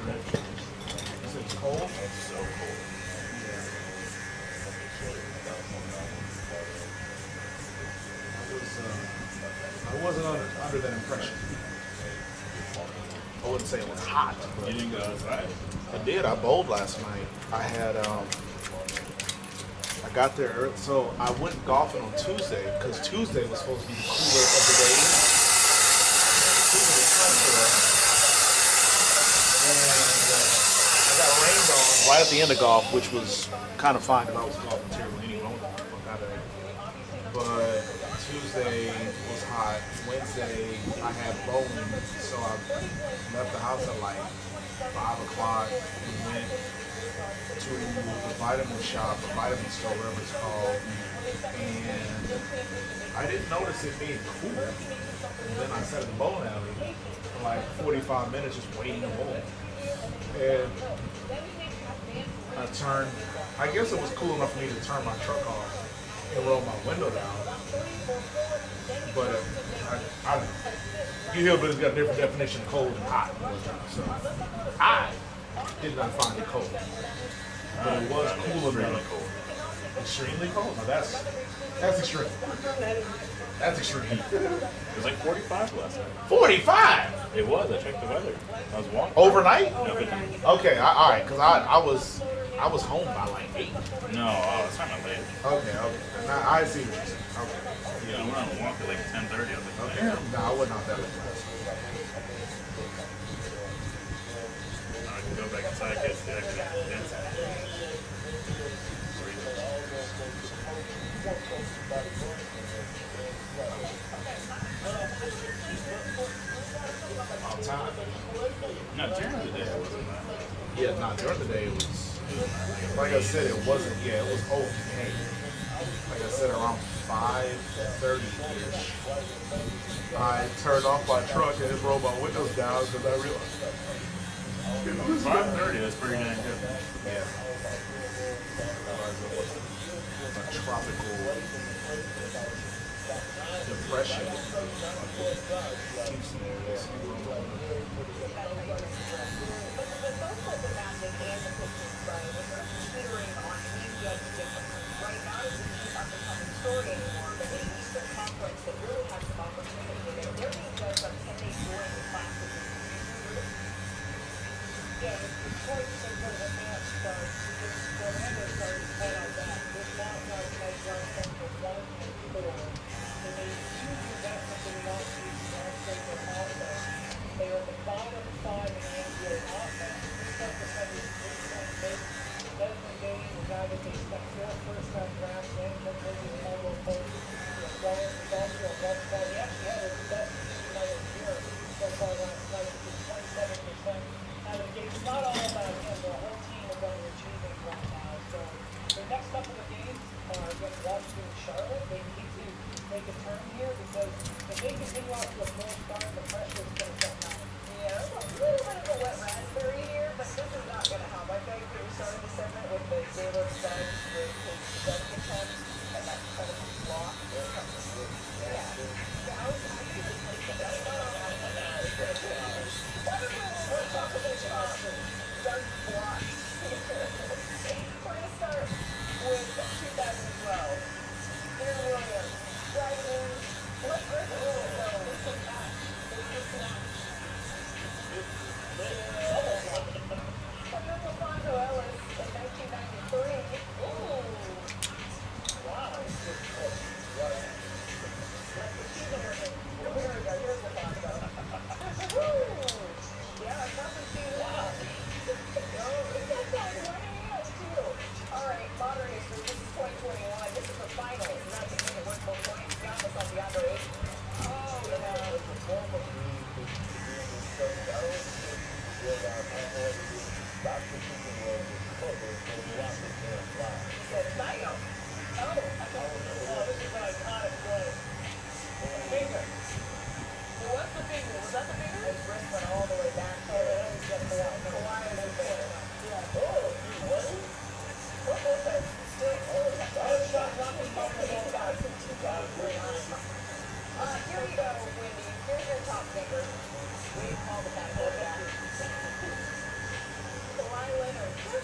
It's cold. It's so cold. I wasn't under that impression. I wouldn't say it was hot, but You didn't go outside? I did. I bowled last night. I had I got there early, so I went golfing on Tuesday because Tuesday was supposed to be the cooler of the day. Tuesday was sunshine, and I got rained on right at the end of golf, which was kind of fine because I was golfing terrible anyway. I went the fuck out of there. But Tuesday was hot. Wednesday I had bowling, so I left the house at like 5 o'clock. We went to the vitamin shop, or vitamin store, whatever it's called, and I didn't notice it being cool. And then I sat at the bowling alley for like 45 minutes just waiting to bowl. And I turned, I guess it was cool enough for me to turn my truck off and roll my window down. But I don't know. You hillbillies got a different definition of cold and hot. So I did not find it cold. But it was cool enough. Extremely cold? No, that's extreme. That's extreme heat. It was like 45 last night. 45? It was. I checked the weather. I was walking. Overnight? No, but Okay, all right, because I was home by like 8. no, it's kind of late. Okay. Now, I see what you're saying. Okay. Yeah, I went on a walk at like 10:30. I was like, Okay. No, I wasn't out that late. I can go back inside, get the extra All time. No, during the day it wasn't that. Yeah, no, during the day it was, like I said, it wasn't, it was okay. Like I said, around 5:30-ish, I turned off my truck and just rolled my windows down because I realized 5:30, that's pretty damn good. Yeah. A tropical depression keeps me You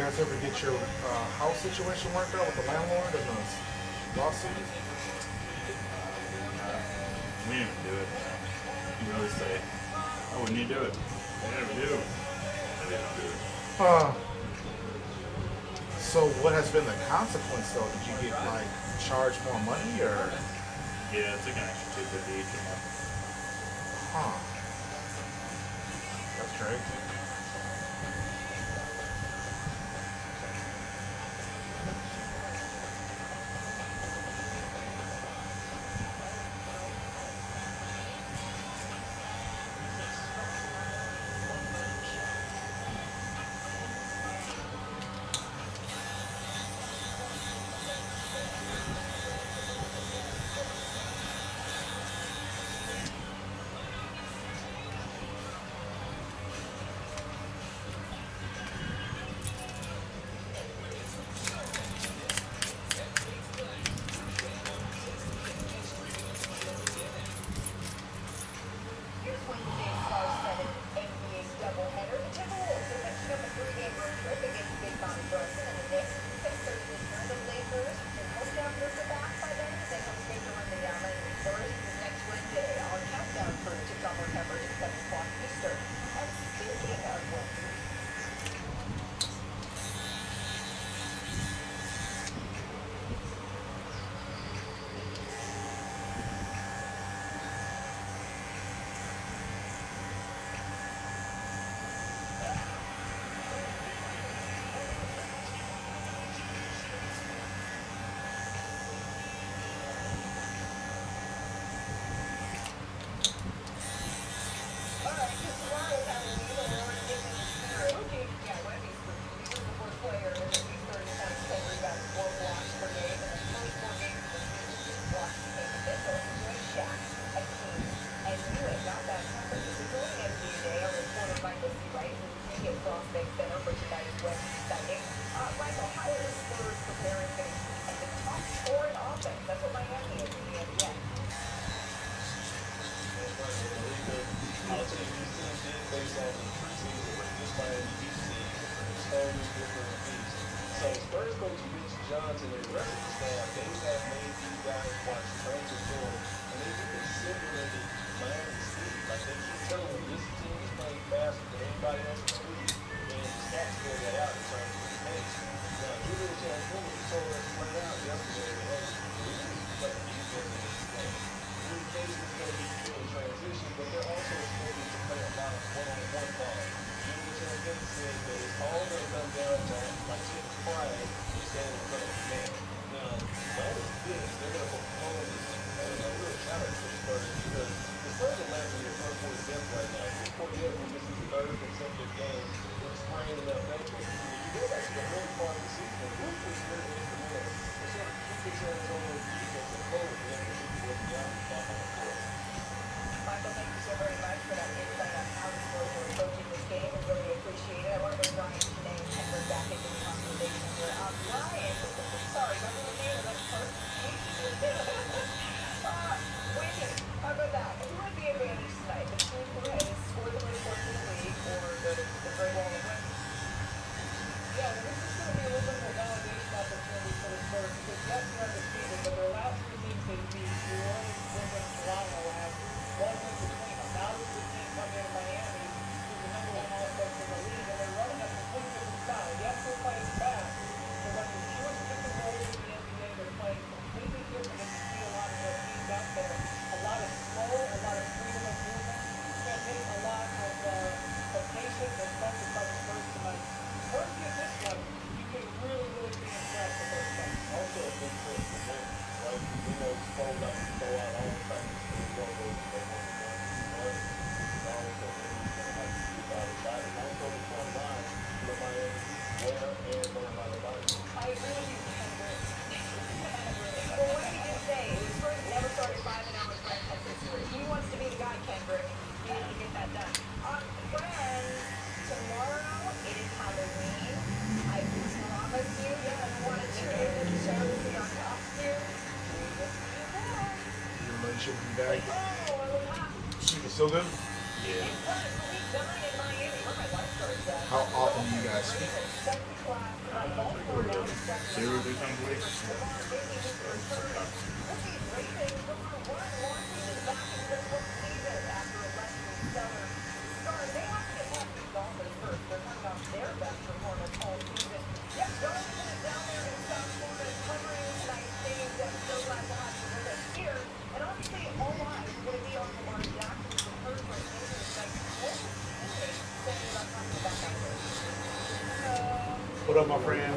guys ever get your house situation worked out with the landlord and the lawsuit? We didn't even do it. You really say, oh, when you do it, they never do. And they don't do it. So what has been the consequence though? Did you get like charged more money or? Yeah, it's like an extra $250 each a month. Huh. That's great. Big Bobby Brunson and the Knicks. 6:30 Eastern, the Lakers and host down Raptors are back by then as they come straight to run the Miami Thirst next Wednesday. Our countdown for tip-off our coverage at 7 o'clock Eastern. And speaking of Wednesday, Johnson and the rest of the staff, they have made these guys watch transfer film, and they do it similar to Miami City. Like they keep telling them this team is playing faster than anybody else in the league, and the stats bear that out in terms of the pace. Now, Julian Chancellor told us flat out yesterday that hey, we need to play defense in this game. Communication is going to be key in transition, but they're also expected to play a lot of one-on-one ball. Julian Chancellor said that it's all going to come down to like taking pride. Standing in front of the man. Now, minus this, they're going to propose a real challenge for the Spurs because the Spurs are lacking their front court depth right now. Cornell, this is the third consecutive game with a sprained enough ankle. If you go back to the early part of the season, Luke was really instrumental in sort of keeping Arizona's defense afloat at the end of the season with the back on the court. Michael, thank you so very much for that insight on how the Spurs are approaching this game. We really appreciate it. I want to bring Ryan today and Henry back into the conversation here. Ryan, sorry, remember the name of that person? Winnie, how about that? Who had the advantage tonight? The team who has scored the most points in the league or the Great Wall of Win? Yeah, well, this is going to be a little bit more validation opportunity for the Spurs because yes, they're undefeated, but their last three teams they beat, New Orleans, Brooklyn, Toronto, have one win between them. Now this is the team coming into Miami, who's the number one offense in the league, and they're running a completely different style. Yes, they're playing fast. They're running huge different roles in the NBA. They're playing completely different than you see a lot of their teams out there. A lot of slow, a lot of freedom of movement. It's going to take a lot of patience and focus by the Spurs tonight. Once you get this one, you can really, really be impressed with those guys. Also a big push for them, right? We know it's cold out, you go out all the time, you go go, they want to run. It's always a thing you're going to have to do about it. That is also the front line for the Miami Heat, where and learn by the body. I agree with you, Kendrick. Well, what did he just say? The Spurs never started 5-0 in franchise history. He wants to be the guy, Kendrick. He needs to get that done. Friends, tomorrow it is Halloween. I promise you, I want to tune in to show to see our costumes. We will see you there. Your relationship with your dad? Oh, I will have. It's still good? Yeah. It was. We done in Miami. Where my wife started that. How often do you guys speak? Second class. Baltimore now is second. Every time we What up, my friend?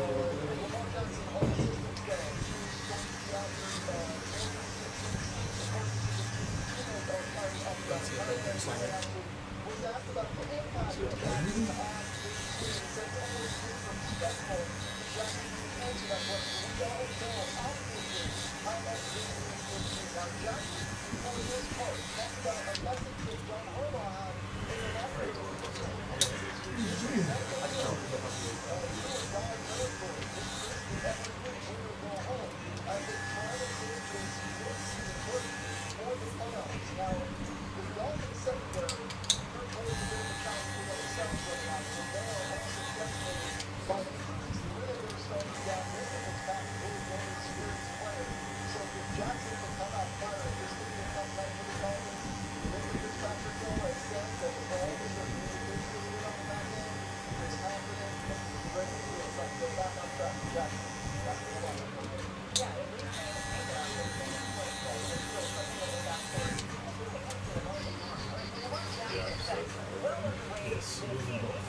Yes, losing both.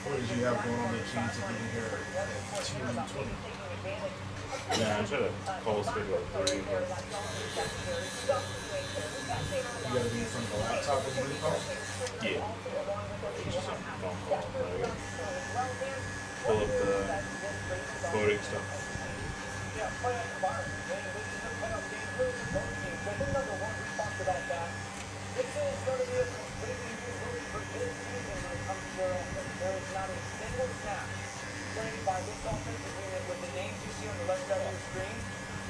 What did you have going on that chance of getting here at 2:20? Yeah, I should have called schedule at 3, but You gotta be in front of the laptop when you do the call? yeah. It's just a phone call. But I gotta pull up the voting stuff. By this offensive unit with the names you see on the left side of your screen,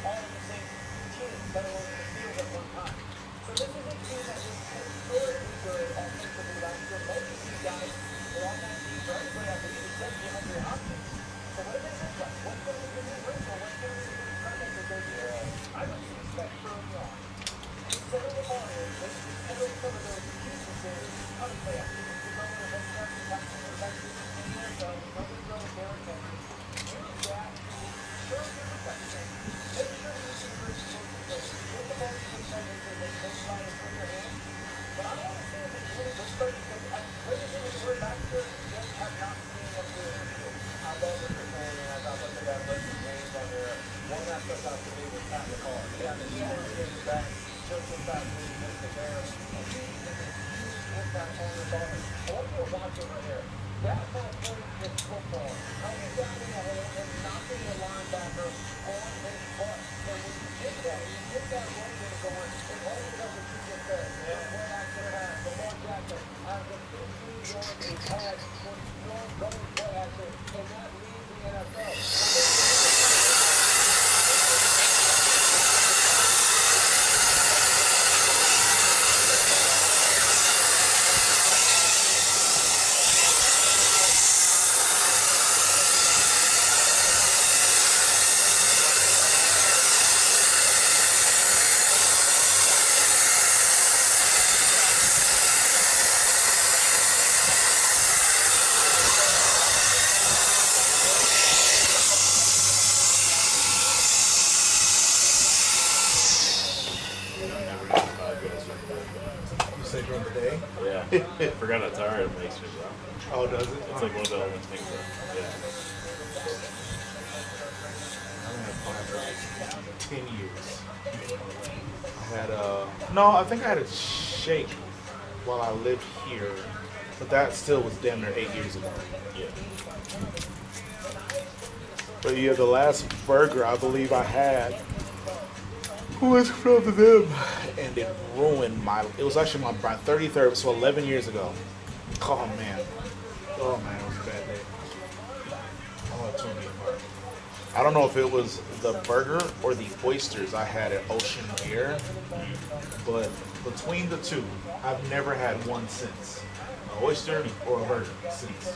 all of the same teams that are on the field at one time. So this is a team that was historically good offensively last year. Most of these guys were on that team for everybody, I believe, except DeAndre Hopkins. So what do they look like? What's going to be the difference, or what's going to be the premise of their year? I would suspect early on. So on it, let's just handle some of those pieces there. How to play out. You're going to make up the back to the back to the NFL. You're going to go with Derrick Henry. Use that to show your protection. Make sure you can bring some players. Get the ball to the center so they don't try and put your hand. But I want to see if it's really good stuff because as great as it was back there, you just have not seen what they're doing. I love what they're saying, and I thought that they got a bunch of names on there. One that stuck out to me was Pat McCall. Yeah, the defense came back. Just the fact that he missed the bear. And he is a huge impact on the ball. I want you to watch over here. That ball playing is football. Coming down in the hole and knocking the linebacker on his butt. So when you get that, you get that run game going, it opens up what you just said. Play action pass. Lamar Jackson has a 15-yard pass for strong running play action, and that leads the NFL. You say during the day? Yeah. I forgot how tired it makes me, bro. Oh, does it? It's like one of the only things that, yeah. I've had five for like 10 years. I had no, I think I had a shake while I lived here, but that still was damn near 8 years ago. Yeah. But yeah, the last burger I believe I had was from them, and it ruined it was actually my 33rd, so 11 years ago. Oh man, it was a bad day. Oh, it tore me apart. I don't know if it was the burger or the oysters I had at Ocean Air, but between the two, I've never had one since. An oyster or a burger since.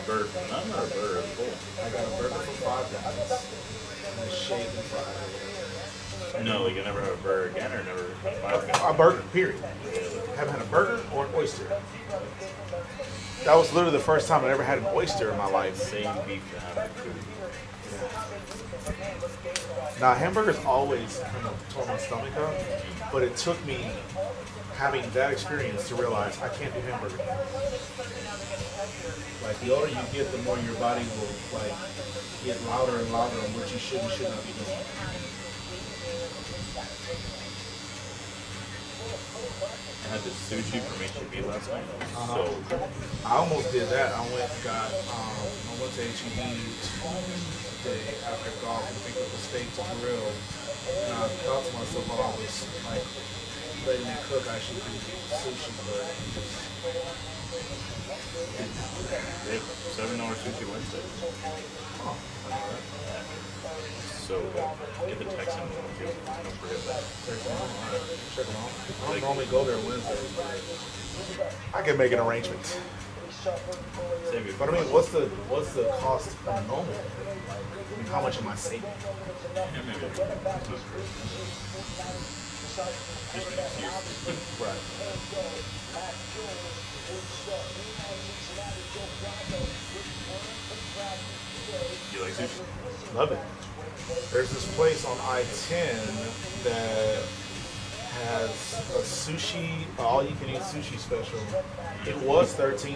Burger. I'm not a burger. Cool. I got a burger for $5 and a shake and fries. No, like I never had a burger again or never had Five Guys. A burger, period. Haven't had a burger or an oyster. That was literally the first time I ever had an oyster in my life. Same beef to have food. Now, hamburgers always kind of tore my stomach up, but it took me having that experience to realize I can't do hamburger. Like, the older you get, the more your body will, like, get louder and louder on what you should and should not be doing. I had this sushi from H-E-B last night. So good. I almost did that. I went and got, I went to H-E-B Tuesday after golf and picked up a steak to grill. And I thought to myself while I was like letting it cook, I should do sushi, but it just They have $7 sushi Wednesday. oh, I know that. So get the Texan one too. Don't forget that. Check them out. All right, check them out. I don't normally go there Wednesdays, but I can make an arrangement. Save it. But I mean, what's the cost of normal? I mean, how much am I saving? Yeah, maybe. Right. You like sushi? Love it. There's this place on I-10 that has a sushi, all-you-can-eat sushi special. It was $13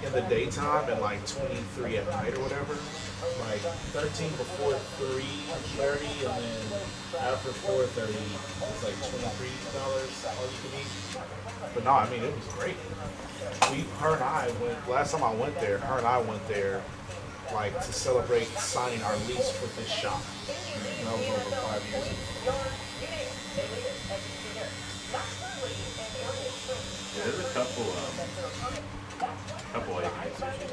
in the daytime and like 23 at night or whatever. Like 13 before 3:30, and then after 4:30, it's like $23 all you can eat. But no, I mean it was great. Her and I went last time I went there. Her and I went there like to celebrate signing our lease with this shop. And that was over 5 years ago. Yeah, there's a couple all you can eat sushi.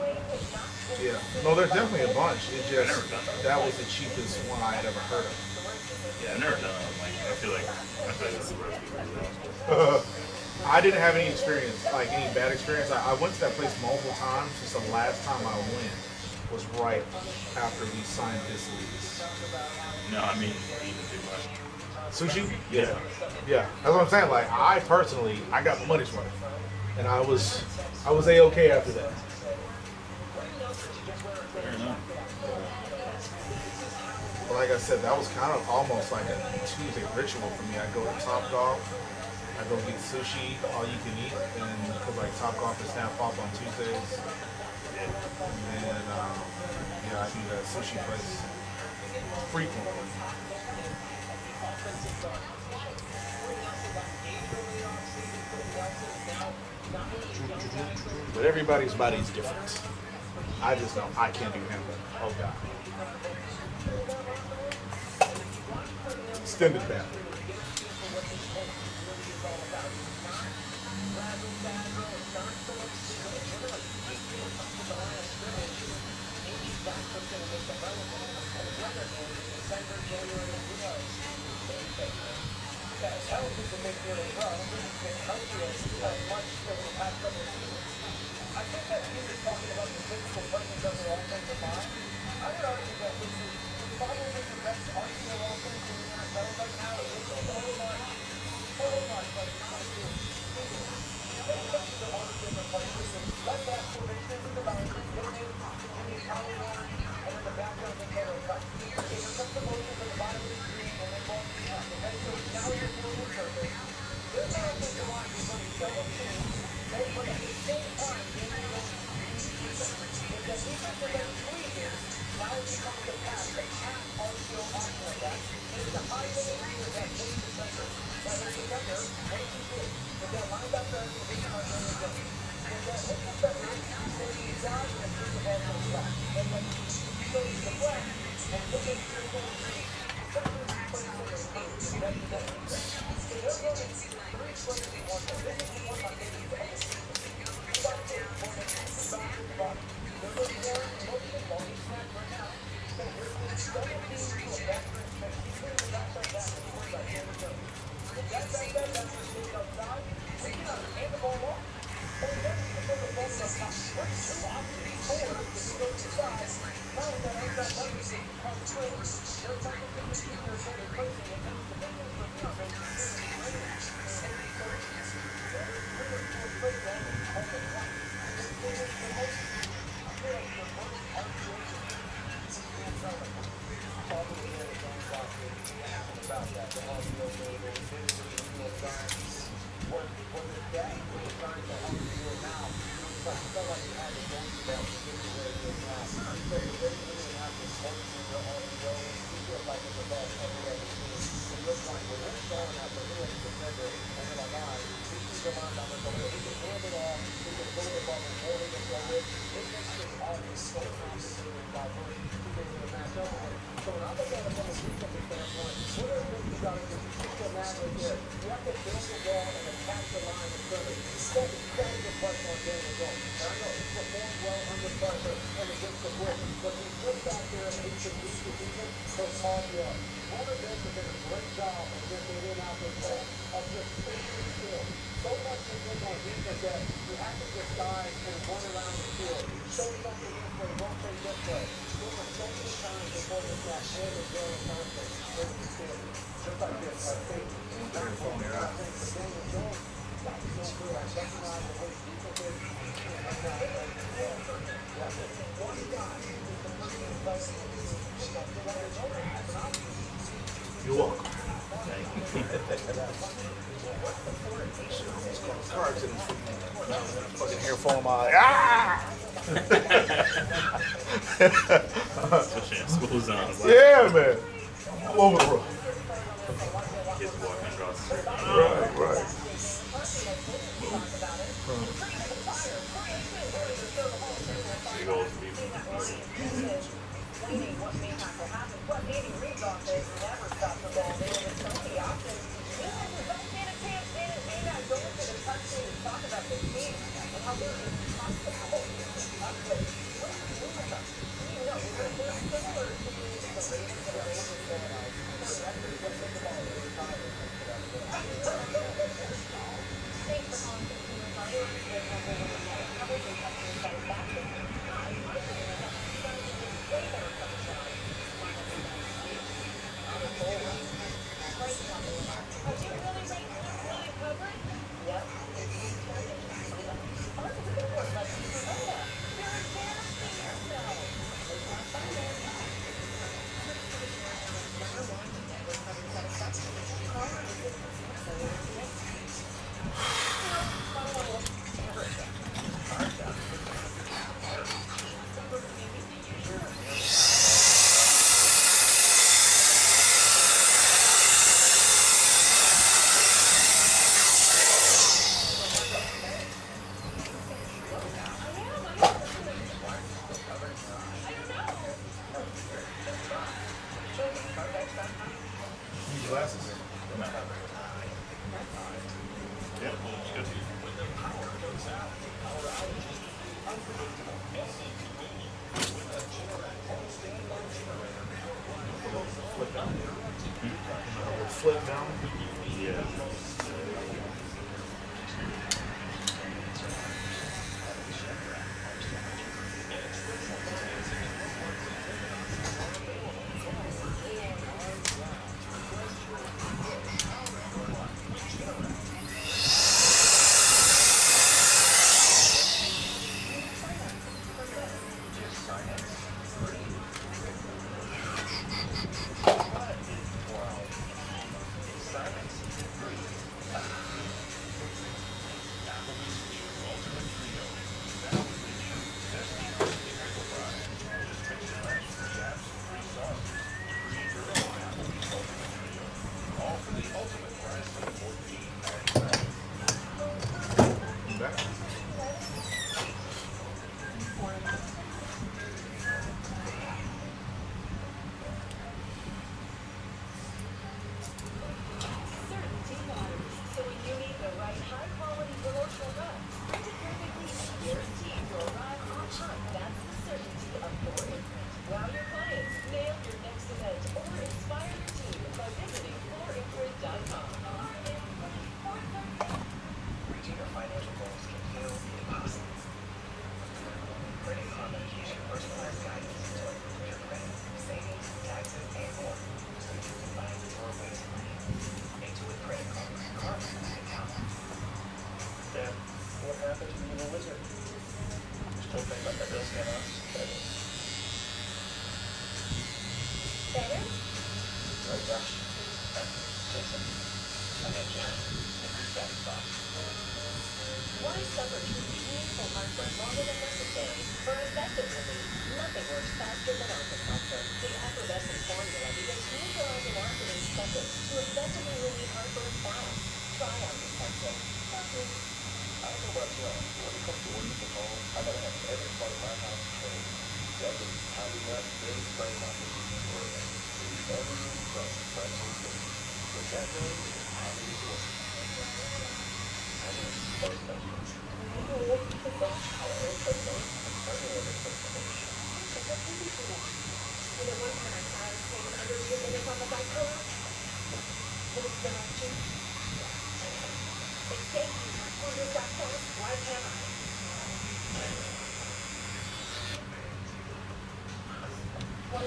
Yeah. No, there's definitely a bunch. It just that was the cheapest one I had ever heard of. Yeah, I've never done it. Like, I feel like this is the recipe for that. I didn't have any experience, like any bad experience. I went to that place multiple times. Just the last time I went was right after we signed this lease. No, I mean eating too much. Sushi? Yeah. Yeah. That's what I'm saying. Like I personally, I got my money's worth, and I was A-okay after that. Fair enough. But like I said, that was kind of almost like a Tuesday ritual for me. I go to Top Golf, I go get sushi, all you can eat, and because like Top Golf is half off on Tuesdays, and then yeah, I do that sushi place frequently. But everybody's body's different. I just don't. I can't do hamburger. Oh God. Extended bathroom. So much is in our defense that you have to this guy can run around the field. Show something this way, rotate this way. There were so many times before this match, him and Jalen Thompson were in the field. Just like this, safety. Not one thing for Daniel Jones. Got to go through and recognize the way people did. And one guy is the first player You're welcome. Fucking hair falling my eye. Ah! Especially in school zones. Like, Yeah, man. All over the road. kids walking across the street. Right. Big old people. Glasses. Yeah, it's good. Flip down. Flip down. Yeah. Why suffer through painful heartburn longer than necessary? For effective relief, nothing works faster than Alka-Seltzer. The effervescent formula begins neutralizing arginine second to effectively relieve heartburn fast. Try Alka-Seltzer. I don't know about you, when it comes to working from home, I gotta have every part of my house clean. That means tidying up, really spraying my business for it. Every room from fresh and clean. What that does is highly important. I mean, first thing. Get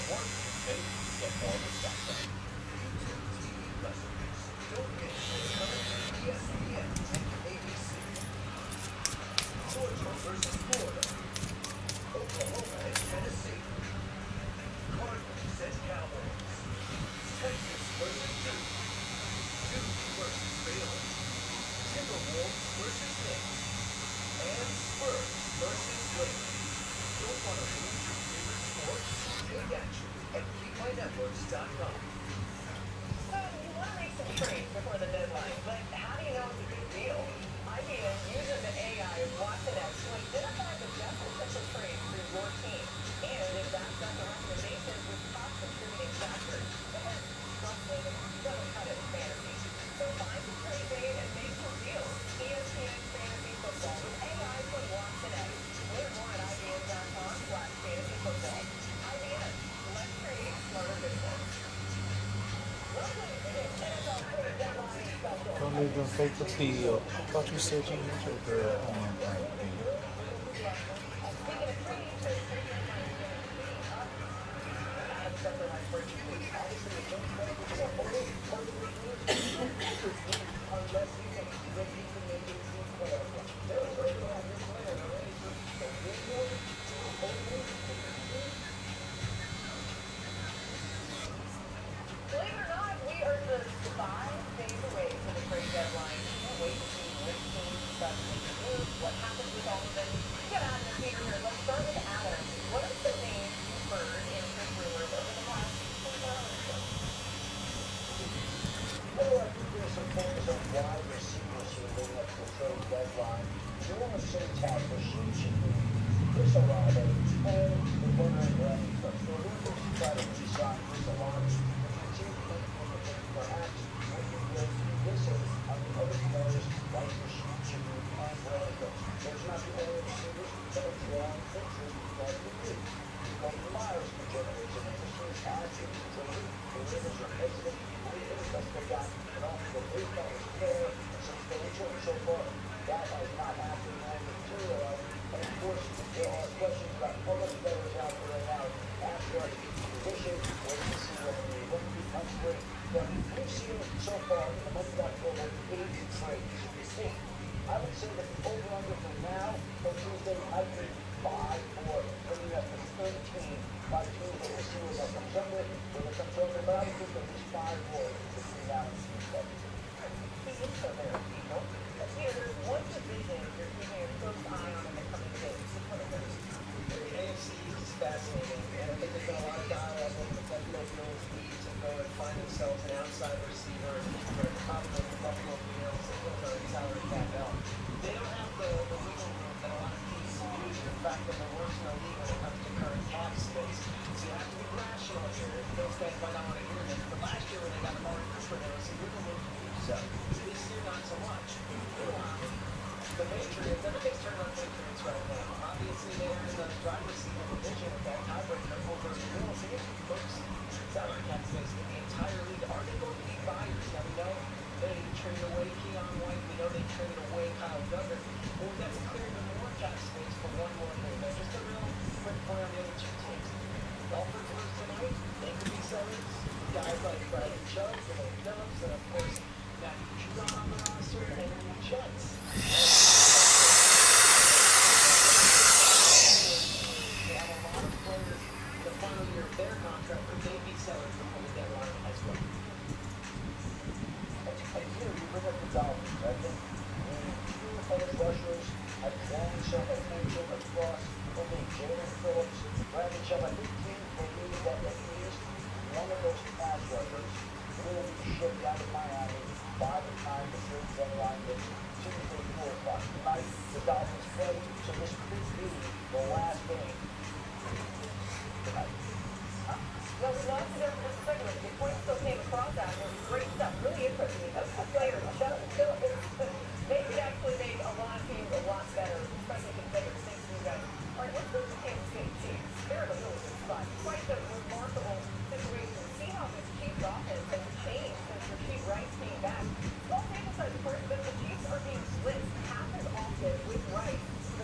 more, okay? Get more respect. Don't forget, ESPN and ABC. Georgia versus Florida. Oklahoma and Tennessee. Cardinals and Cowboys. Texas versus Duke. Duke versus Baylor. Timberwolves versus Knicks. And Spurs versus Lakers. Don't want to lose your favorite sports? Take action at KeyMyNetworks.com. So you want to make some trades before the deadline, but how do you know it's a good deal? IBM uses the AI of Watson X to identify the best potential trade for your team. And it backs up the recommendations with cost contributing factors. And trust me, doesn't cut it in fantasy. So find some trade bait and make some deals. ESPN Fantasy Football with AI from Watson X. Learn more at IBM.com/fantasyfootball. IBM, let's create smarter business. Don't even fake the deal. I thought you said you met your girl on Believe it or not, we are just 5 days away from the trade deadline. Can't wait to see which teams decide to make the move, what happens with all of them. We got Adam and Peter here. Let's start with Adam. What are some names you've heard in interest rumors over the last 24 hours or so? Well, I think there's some focus on wide receivers here leading up to the trade deadline. You want to say tackle should be Chris Olave, and the wondering so they're going to try to re-sign Chris Olave. Perhaps we can get listen on the other players like Rashid Shaheed and Brandon. There's not the only receivers that are drawing interest like the league. Michael Myers can generate some interest in his actions. The Raiders are hesitant. That's the guy, and also the big guy is fair and substantial, and so far that has not happened and materialized. And of course, there are questions about other players out there right now after our position, waiting to see what the rookie comes with. But we've seen so far in the month of October 80 trades. I would say that the over-under from now till Tuesday might be 5 or bringing up to 13 by Tuesday. We'll see where that comes up with, but I would think at least 5 more between now and Tuesday. He is so very people. Peter, there's one division you're keeping a close eye on in the coming days. What are those? The AFC is fascinating, and I think there's been a lot of dialogue over the Buffalo Bills need to go and find themselves an outside receiver for a combo of the Buffalo Bills and build a salary cap out. They don't have the wiggle room that a lot of teams use. In fact, they're the worst in the league when it comes to current cap space. So you have to be rational here. Bills fans might not want to hear this, but last year when they got Amari Cooper, there was some wiggle room to do so. This year, not so much. The Patriots, everything's turned on Patriots right now. Obviously, they're in the driver's seat of the division with that tiebreaker over the Bills. They get folks salary cap space in the entire league. Are they going to be buyers? Now, we know they traded away Keon White. We know they traded away Kyle Duggar. Or that's clearing the more cap space for one more move. That's just a real quick point on the other two teams. Dolphins lose tonight. They could be sellers. Guys like Bradley Chubb, Phillip Phillips, and of course, Matthew Judon on the roster, and the Jets. They have a lot of players in the final year of their contract, but they'd be sellers before the deadline as well. And here, you bring up the Dolphins. I think the edge rushers have long shown potential across only Jalen Phillips, Bradley Chubb. I think teams believe that at least one of those pass rushers will be shipped out of Miami by the time the trade deadline is Tuesday, 4 o'clock tonight. The Dolphins play, so this could be the last game tonight. No, we lost it over just a second. Your point still came across that. It was great stuff. Really interesting. A player, maybe actually made a lot of teams a lot better, especially considering things you guys. All right, let's go to Kansas City Chiefs. They're in a really good spot. Quite a remarkable situation. See how this Chiefs offense has changed since Rashid Rice came back. Small sample size, of course, but the Chiefs are being blitzed half as often with Rice. The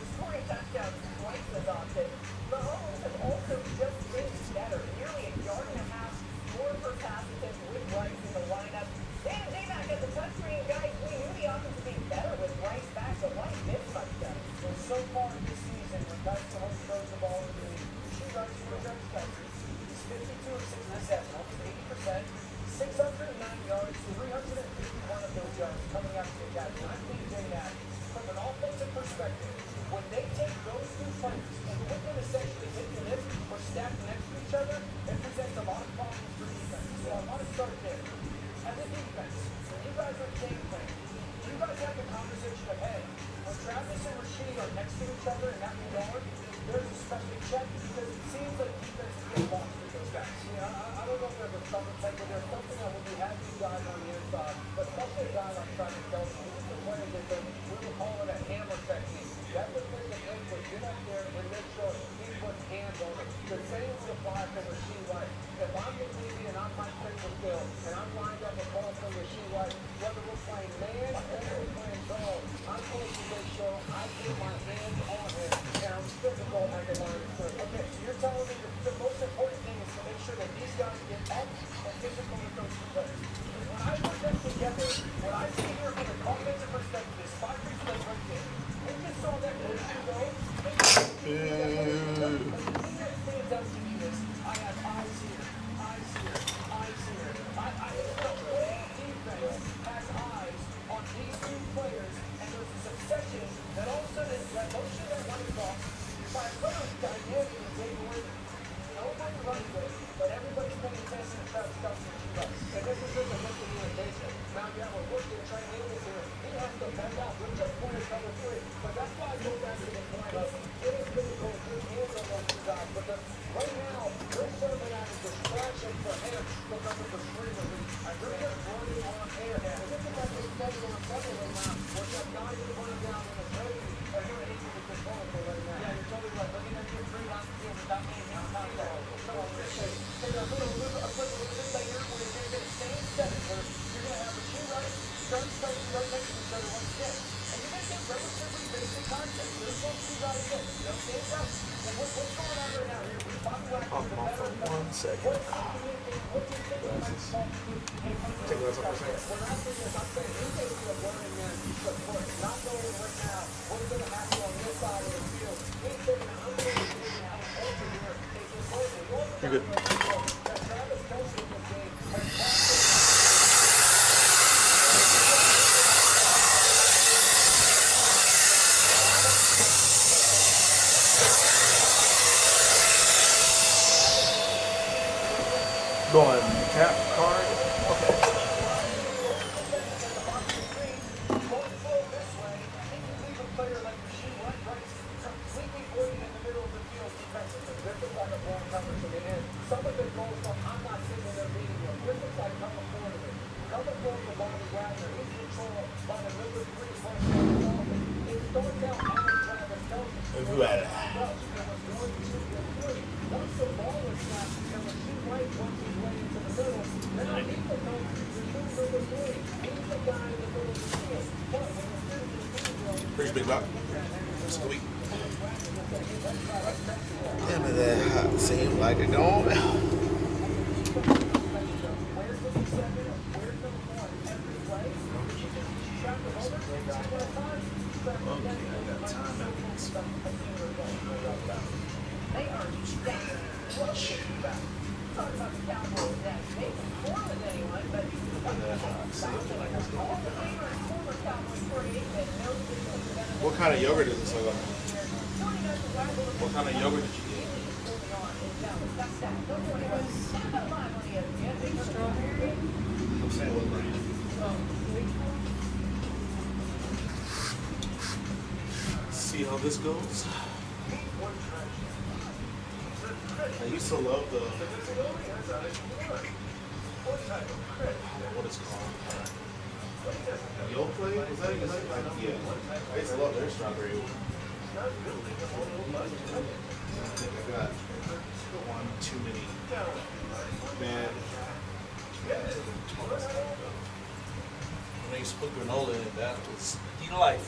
touchdowns twice adopted. Mahomes has also just been better, nearly a yard and a half more per pass attempt with Rice in the lineup. Dan J-Mac at the touchscreen, guys. We knew the offense would be better with Rice back, but why missed touchdown? And so far this season, when Patrick Mahomes throws the ball to me, Rasheed Rice scores Travis Kelce. He's 52 of 67, almost 80%, 609 yards, 351 of those yards coming out of the academy. I think J-Mac, from an offensive perspective, when they take those two players and put them essentially hip to hip or stacked next to each other, it presents a lot of problems for defense. So I want to start there. As a defense, when you guys are game playing, you guys have the conversation of, hey, when Travis and Rasheed are next to each other in that regard, there's a special check because it seems like defense is getting lost with those guys. Yeah, I don't know if there's a summer play, but there's something that when we have these guys on the inside, but especially a guy like Travis Kelce, he's the player that we'll call it a hammer technique. That's the thing that makes us get up there and make sure he puts hands on it. The same would apply to Rasheed Rice. If I'm the DB and I'm Mike Pringle and I'm lined up a ball for Rasheed Rice, whether we're playing man or we're playing zone, I'm going to make sure I get my hands on him and I'm physical at the line of scrimmage. Okay, so you're telling me the most important thing is to make sure that these guys get up and physical with those two players. When I put them together, what I see here from an offensive perspective is 5 plays right there. We just saw that those two go. Stands out to me is I have eyes here, eyes here, eyes here. The whole defense has eyes on these two players, and there's a succession that all of a sudden that motion that one across by a player dynamic and David Williams. Nobody runs it, but everybody's paying attention to Travis Kelce and Rice. And this is just a look at the innovation. Now, yeah, we're working Trey Higgins here. He has to bend out. We're just pointing cover 3. But that's why I go back to the point of getting physical, good hands on those two guys. But right now, we're serving as a distraction for him to come with the free release. And we're just running on air now. This is like they're steady on seven right now. We're just not even running down in the trade. And you're able to control it right now. Yeah, you're totally right. Looking at your free down the field without being out of contact. So take a little bit later when you're going to get the same setting where you're going to have Rasheed Rice, Travis Kelce right next to each other once again. And you're going to get relatively basic concepts. There's those two guys in. You know, stand up. And what's going on right now here? We're talking about the better for 1 second. What's your thinking like small group? Take that off for a second. We're not thinking, I'm saying, you're thinking of learning that support. Not knowing right now what's going to happen on this side of the field. He's thinking, I'm going to be out over here. You're good. Travis Kelce in this game has Going tap card. Some of the goals from I'm not sitting there beating him. This looks like number 4 to me. Number 4 for Bobby Wagner. He's controlled by the number 3 first round. It starts out as Travis Kelce. And who had it? Once the ball is snapped and the shoot right once he's way into the middle, then I need to know the shoot number 3. He's the guy in the middle of the field. But when the shoot is being Pretty big block. Sweet. Damn it, that seems like it going well. They are talking about the Cowboys that they perform with anyone, but all the favorite former Cowboys 48 that knows this. What kind of yogurt is this? What kind of yogurt did you get? I'm saying what brand? See how this goes? I used to love the what it's called. Yoplait? Was that yeah. I used to love their strawberry. I think I got one too many bad. When I used to put granola in it, that was the life.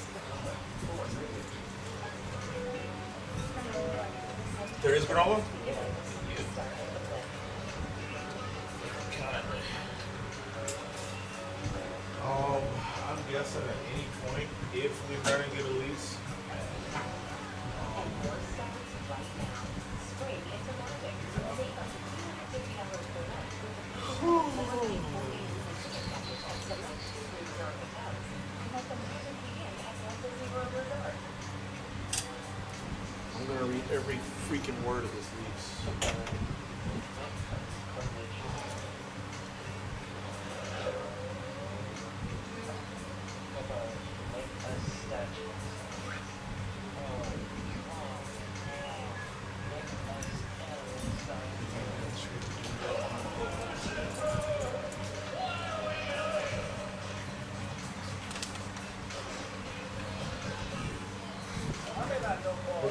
There is granola? I'm guessing at any point, if we try to get a lease, I'm gonna read every freaking word of this lease.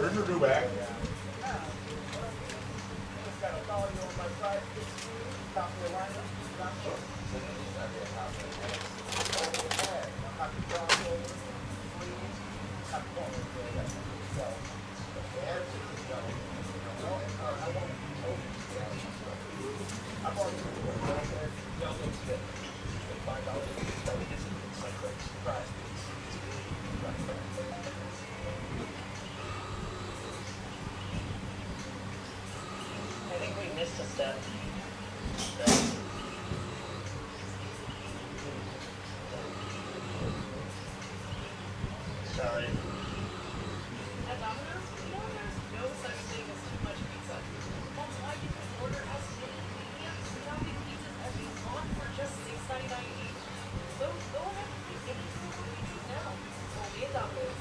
where's your do back? I think we missed a step. Sorry. At Domino's, you know there's no such thing as too much pizza. That's why you can order as many medium surrounding pizzas as you want for just $6.99 each. So go ahead and pick any two of the pizzas now. Only at Domino's.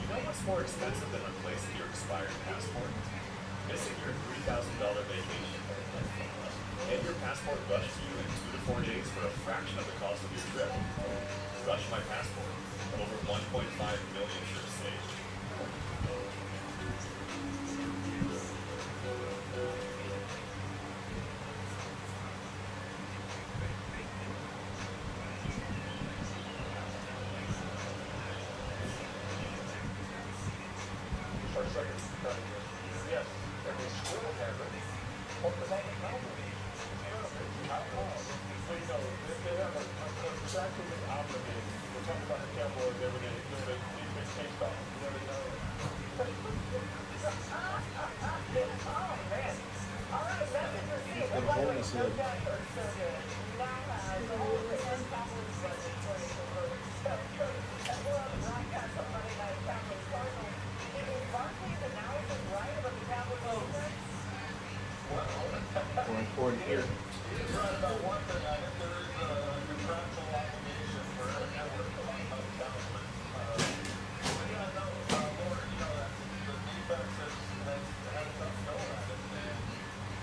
You know what's more expensive than replacing your expired passport? Missing your $3,000 vacation. Get your passport rushed to you in 2 to 4 days for a fraction of the cost of your trip. Rush My Passport. Over 1.5 million trips saved. Yes, every school has it. Well, because I don't know. So, you know, they have a contractually obligated. We're talking about the Cowboys every day. You know, they can't stop. You never know. Oh, man. All right, that's interesting. Got a hole in his head. So good. Now has the whole Christmas Cowboys budget for we're on the broadcast on Monday Night Cowboys Cardinals. Is Barkley's analysis right about the Cowboys defense? We're important here. He's right about one thing. I think there is a contractual obligation for a network to line up talent. Yeah, no, Lord, you know, the defense has had something going on it.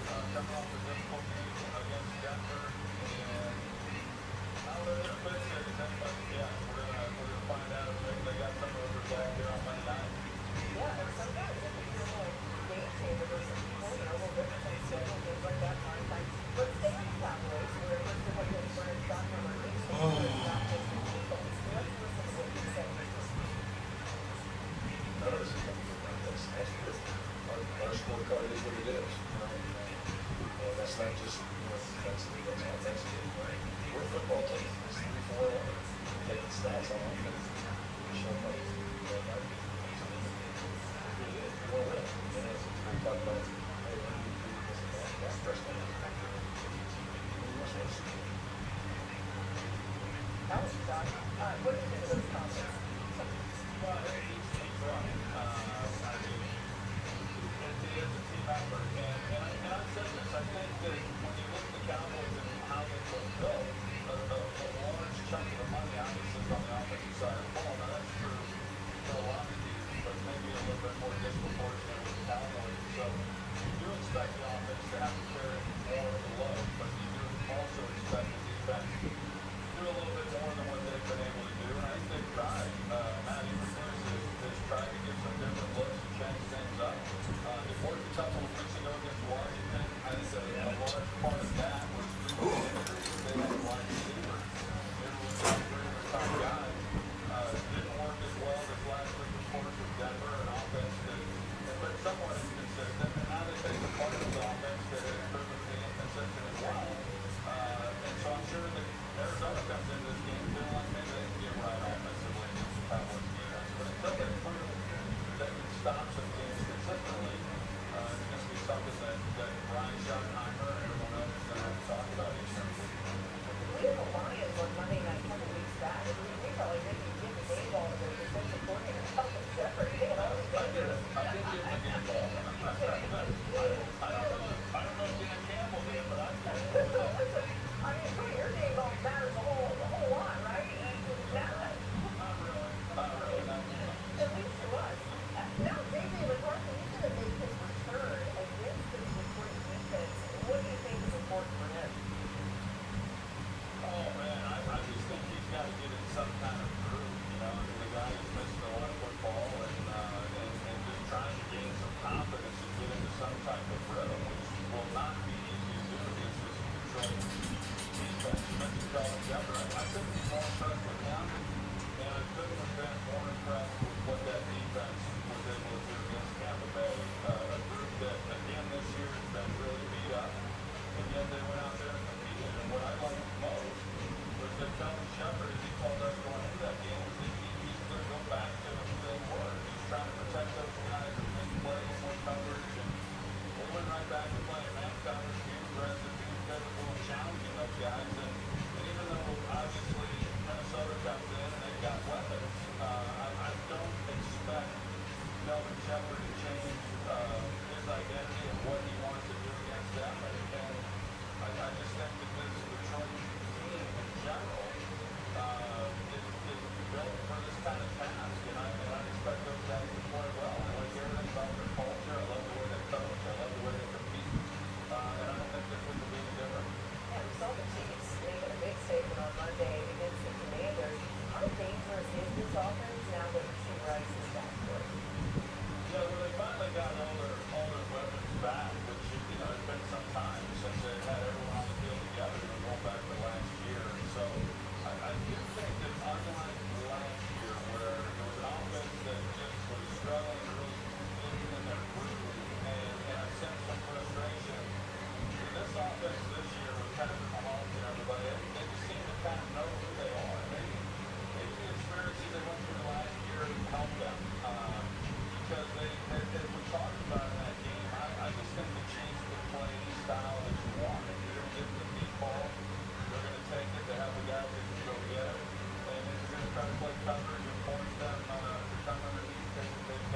And coming off the difficult game against Denver. And how they're going to fix it is anybody. Yeah, we're gonna find out if they got some of those back there on Monday night. Yeah, and sometimes if you're like game changer or some people, you know, we'll different things schedule, things like that, time. But stay on the Cowboys, where we're still like this brand stock number 8, not just the defense. Let's listen to what you say. None of us is going to get like this. Our scorecard is what it is. And that's not just, you know, that's offensively. We're a football team. It's 3-4-1. Take the stats on offense. Show them. You want to win.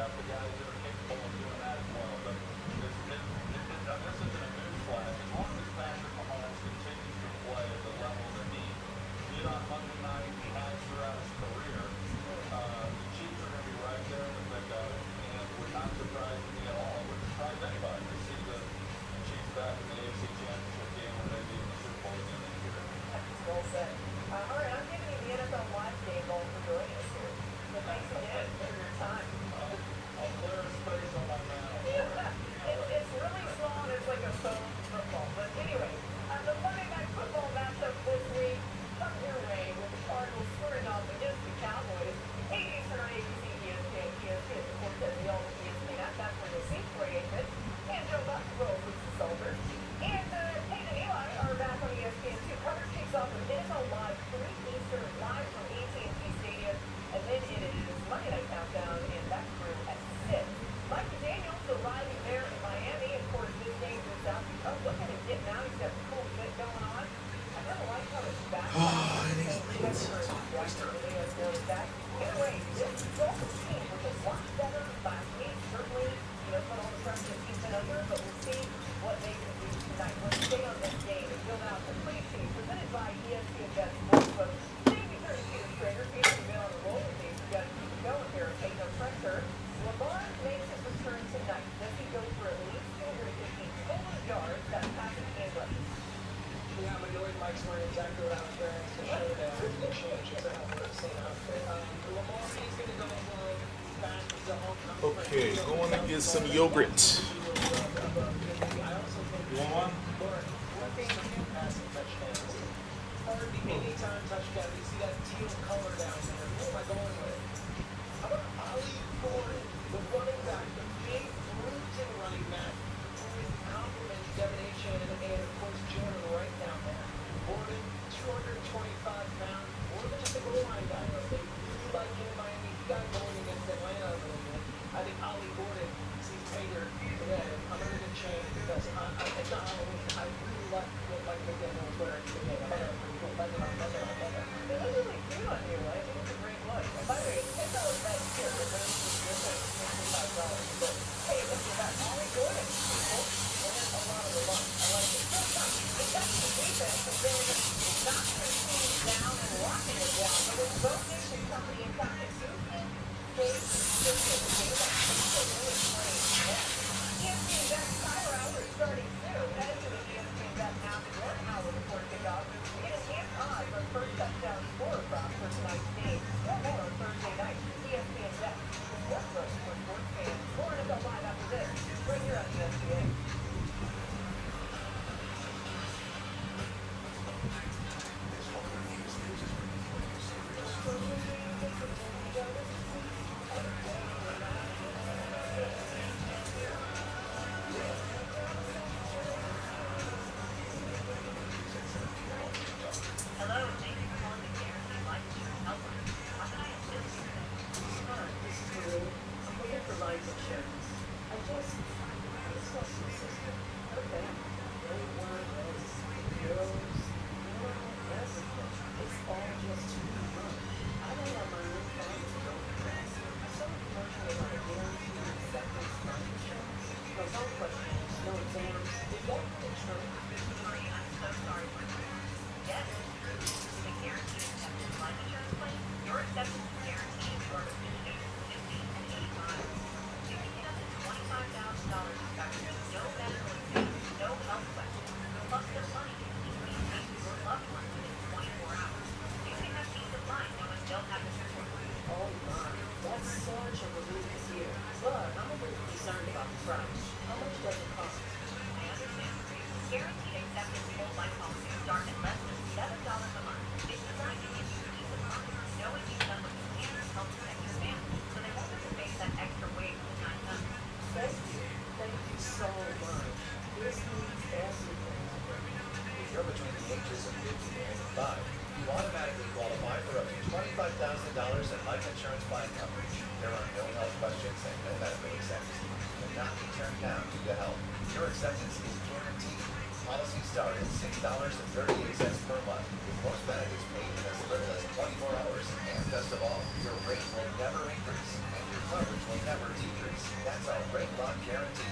got the guys that are capable of doing that as well. But this isn't a newsflash. As long as Patrick Mahomes continues to play at the level that he did on Monday night, he has throughout his career, the Chiefs are going to be right there in the thick of it, and it would not surprise me at all. It wouldn't surprise anybody to see the Chiefs back in the AFC Championship game when they beat the Super Bowl again this year. Well said. All right, I'm giving you the NFL Live game ball for joining us here. So thanks again for your time. I'll clear a space on my mouth. It's really small and it's like a phone football. But anyway, the Monday Night Football matchup this week come your way with the Cardinals squaring off against the Cowboys. 8 Eastern on ABC, ESPN, of course, as we all know ESPN app. That's where you'll see free agent. And Joe Buck rolls with the Soldiers. And Peyton and Eli are back on ESPN too. Coverage kicks off with NFL Live 3 Eastern live from AT&T Stadium. And then it is Monday Night Countdown and that crew at 6. Mike McDaniel's arriving there in Miami. Of course, this game is out. Oh, look at him getting out. He's got a cool fit going on. I kind of like how his back. Anyway, this Dolphins team was a lot better last week. Certainly, put all the pressure he's been under, but we'll see what they can do tonight. Let's stay on this game and build out the pre-team presented by ESPN Bet Sportsbook. Thank you, Peter Trader. Peter's been on a roll with these. We've got to keep it going here and take no pressure. Lamar makes his return tonight. Does he go for at least 250 total yards? That's passing and rushing. Yeah, majority of Mike's wearing exactly what I was wearing to show that the changes are not the same outfit. Lamar is going to go back to the homecoming. Okay, going to get some yogurt. I also think You want one? one thing with passing touchdowns, hardly any time touchdown, you see that teal color down there. Who am I going with? How about Ali Ford, the running back, the big bruising running back, who is complementing Devin Achan and of course Jalen right down there. Gordon, 225 pounds, more than just a goal line guy. They really like him in Miami. He got going against Atlanta a little bit. I think Ali Gordon sees Taylor today. I'm going to change because it's not Halloween. I really like what Mike McDaniel was wearing today. I thought it was pretty cool. I love it. It looks really cute on you. I think it's a great look. And by the way, it's $10 bet here. The range is just at $65. But hey, look at that. Ollie Gordon, people. And there's a lot of the lunch. I like it. The Texas defense has been knocking their teams down and locking it down. But with both Nation Company and Company Houston, they shifted the game up. So really playing net. ESPN Bet Power Hour is starting soon. Head to the ESPN Bet app 1 hour before kickoff. Get enhanced odds on first touchdown scorer props for tonight's game. Or more on Thursday night. ESPN Bet. The sportsbook for sports fans. More NFL Live after this. Right here on ESPN. Hello, thank you for calling the Guaranteed Life Insurance Helpline. How can I assist you today? Hi, this is Marie. I'm looking for life insurance. I just lost my sister. Okay. Great one, those girls, everything. It's all just too much. I don't have my own funds to go for that. I saw a commercial about a guaranteed acceptance life insurance. No questions, no exams. Is that really true? Marie, I'm so sorry for your loss. Yes, the Guaranteed Acceptance Life Insurance Plan. Your acceptance is guaranteed for between ages 50 and 85. You can get up to $25,000 in coverage, no medical exams, no health questions. Plus, the money can be maintained to your loved ones within 24 hours. You can have peace of mind knowing they'll have the support. Oh my, that's such a relief to hear. But I'm a little concerned about the price. How much does it cost? I understand, Marie. Guaranteed acceptance whole life policies start at less than $7 a month. It's designed to give you peace of mind, knowing you've done what you can to help protect your family, so they won't have to face that extra weight when the time comes. Thank you. Thank you so much. This means everything. If you're between the ages of 50 and 85, you automatically qualify for up to $25,000 in life insurance plan coverage. There are no health questions and no medical exams. You cannot be turned down due to health. Your acceptance is guaranteed. Policies start at $6.38 per month, with most benefits paid in as little as 24 hours. And best of all, your rate will never increase, and your coverage will never decrease. That's our rate lock guarantee.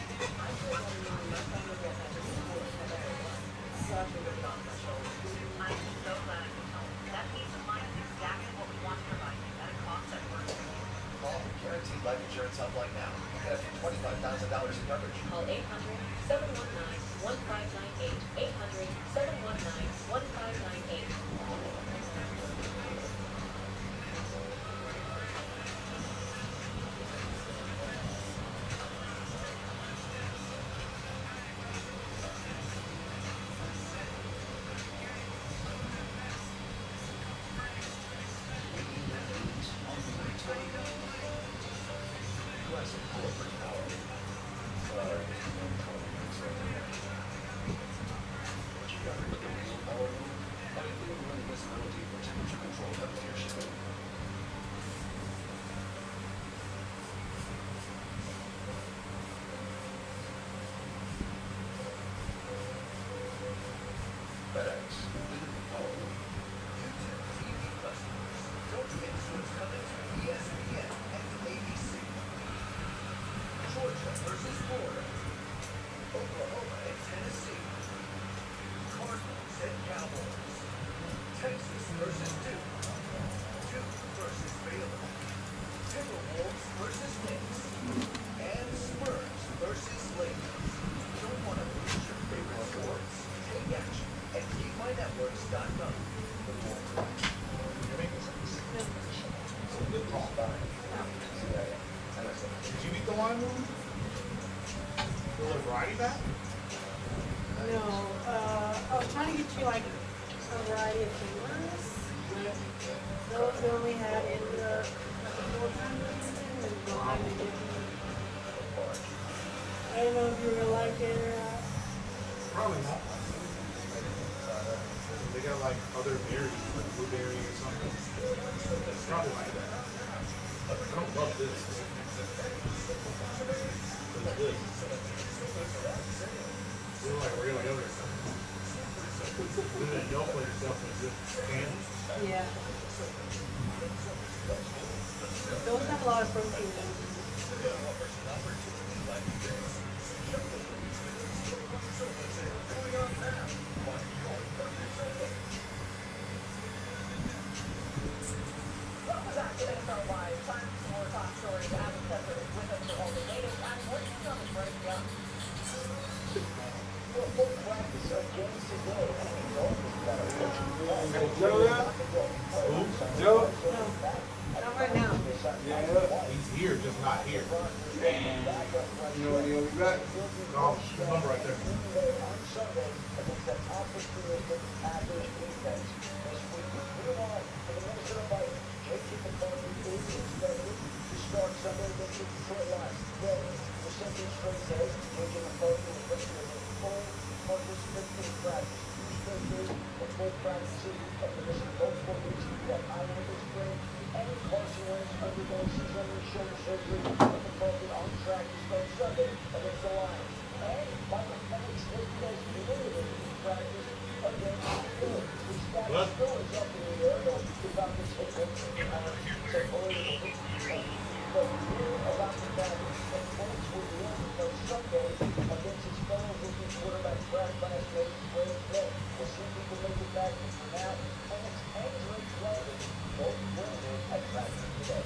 Such a good conference. I'm so glad you told me. That peace of mind is exactly what we want to provide you at a cost that works for you. Call the Guaranteed Life Insurance Helpline now. Get up to $25,000 in coverage. Call 800-719-1598. 800-719-1598. Don't miss what's coming to ESPN and ABC. Georgia versus Florida. Oklahoma and Tennessee. Cardinals and Cowboys. Texas versus Duke. Duke versus Baylor. Timberwolves versus Knicks. And Spurs versus Lakers. Don't want to lose your favorite sports? Take action at KeyMyNetworks.com. Good call. Did you beat the line movie? The little variety back? No, I was trying to get you like a variety of cameras. Those we only had in the 400 and behind the different. I don't know if you were gonna like it or not. Probably not. They got like other berries, like blueberry or something. It's probably like that. I don't love this. It's good. They look like real yogurt. The yolk like definitely good candy. Yeah. Those have a lot of protein in them. Welcome back to NFL Live. Time for some more top stories. Adam Pepper is with us for all the latest. Adam, what do you know is breaking down? Well, full practice of games today. Joe? No, not right now. He's here, just not here. You know when he'll be back? No, the number right there. On Sunday against that opportunistic Packers defense this week. Moving on to the Minnesota Vikings. J.T. McCarthy is expected to start Sunday against the Detroit Lions. Today, the Central Straight says J.T. McCarthy is listed as a full participant in practice. Two straight days of full practices after missing multiple weeks due to that high ankle sprain. And Carson Wentz undergoing cesarean shoulder surgery. With McCarthy on track to start Sunday against the Lions. And Michael Penix listed as limited in practice against the Bills. The status still is up in the air, though, about this hit said earlier this week. But we hear about the fact that Penix will be in on Sunday against his fellow rookie quarterback Brad last night. We'll see if he can make it back. Now, Penix and Drake London both limited at practice today.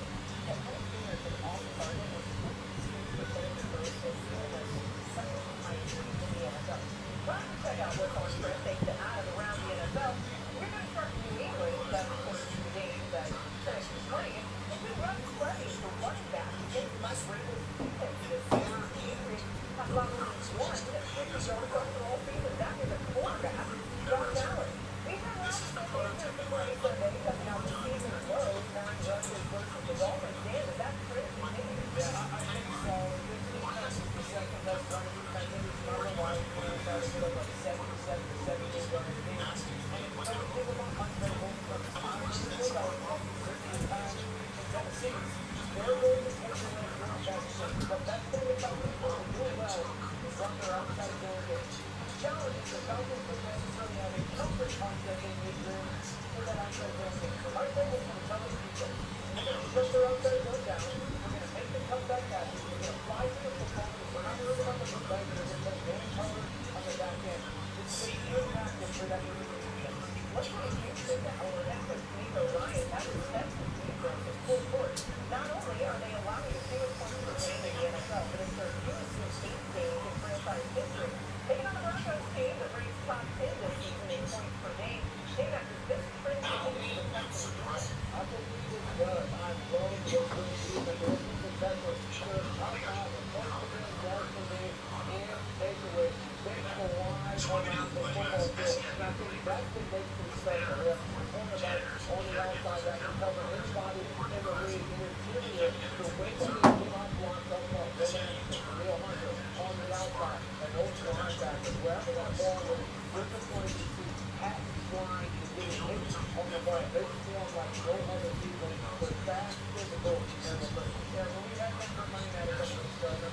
Time to check out what's on Chris takes it out of around the NFL. We're going to start in New England, that's of course the game that finished this morning. It's been rough sledding for running back against Mike Vrabel's defense this year. Patriots have lost one that Victor Jones for all season. That is a quarterback, Josh Allen. We have lots of stuff on here for Sunday, coming out the season low, 9 rushes versus the Dolphins. Dan, is that Chris continues? Yeah, I think so. This is the second best running defense. I think it's number one. It's like 77 to 78 yards a game. And it's not give them up unbeatable from Tennessee. They're really the catcher when it's not best. But that's the thing about this one. They do well is run their outside door game. Challenges the Falcons defense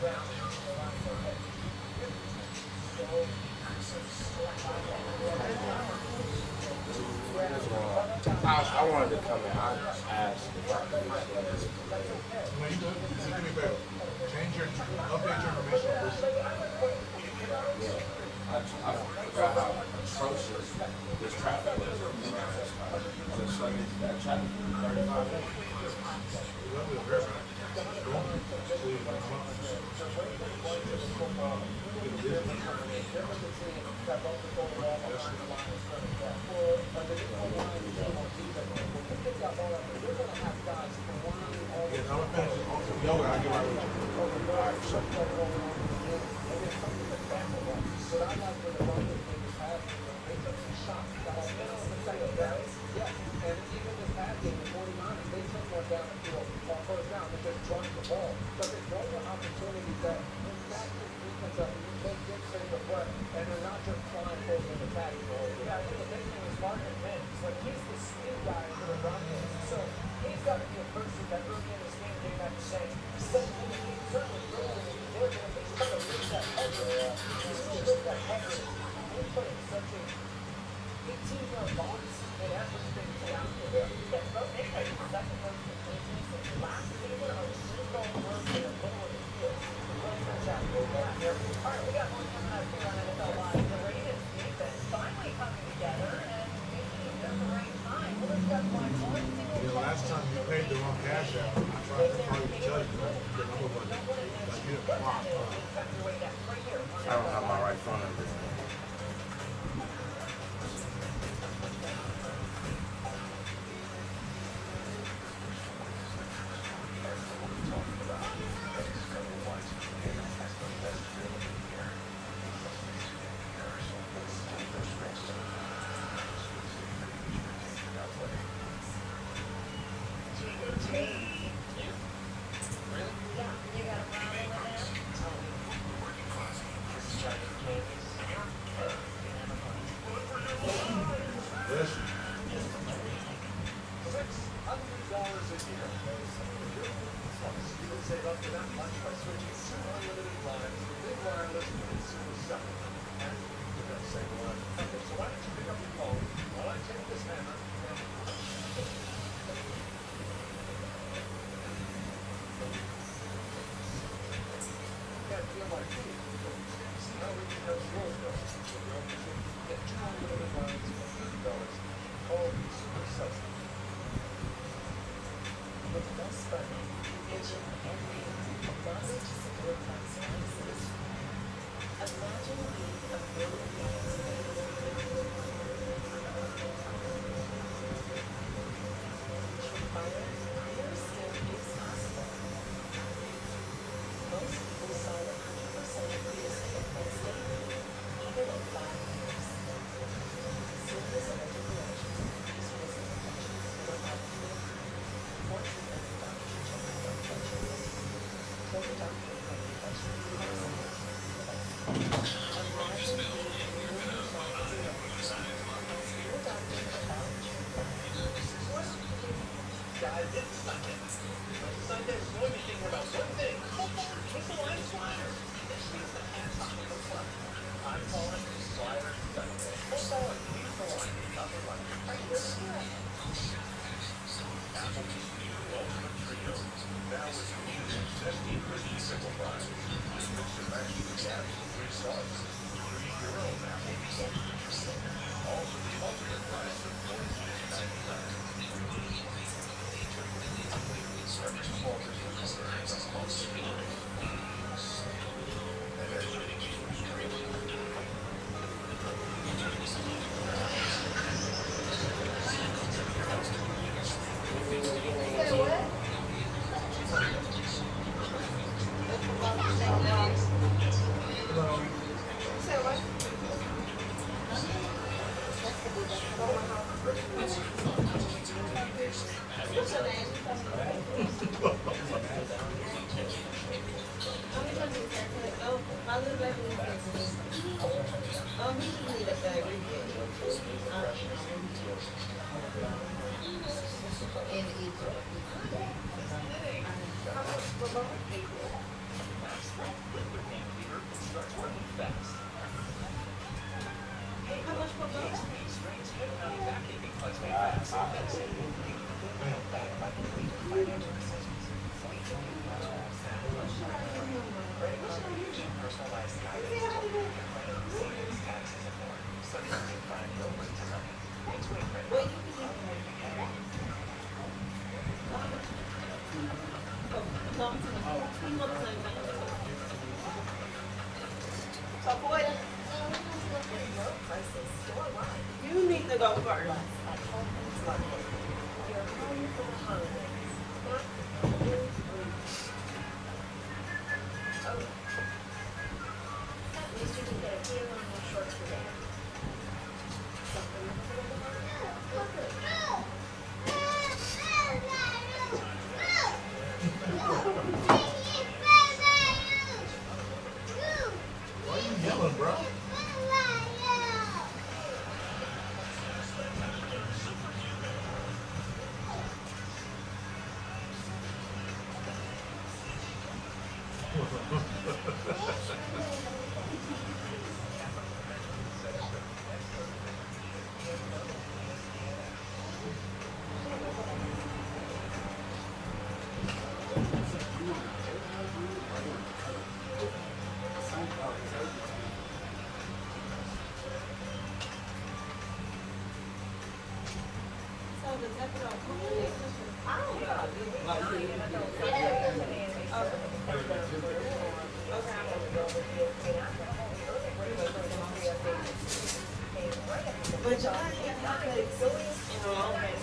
I wanted to come in. I asked if I could reschedule. No, you good. Just do me a favor. Change your, update your information on this. I forgot how atrocious this traffic was. Just like that traffic was 35 minutes. Lovely, very bad. Please, yeah, I'm gonna finish yoga. I'll get right with you. All right, so. Yeah, last time you paid the wrong cash out, I tried to call you to tell you that the number wasn't, like, you didn't block. I don't have my right phone number. So, boy, you need to go first. At least you can get a deal on your shorts for dinner. Why are you yelling, bro? So, does that put on food? But you gotta get hot cakes, you know, okay.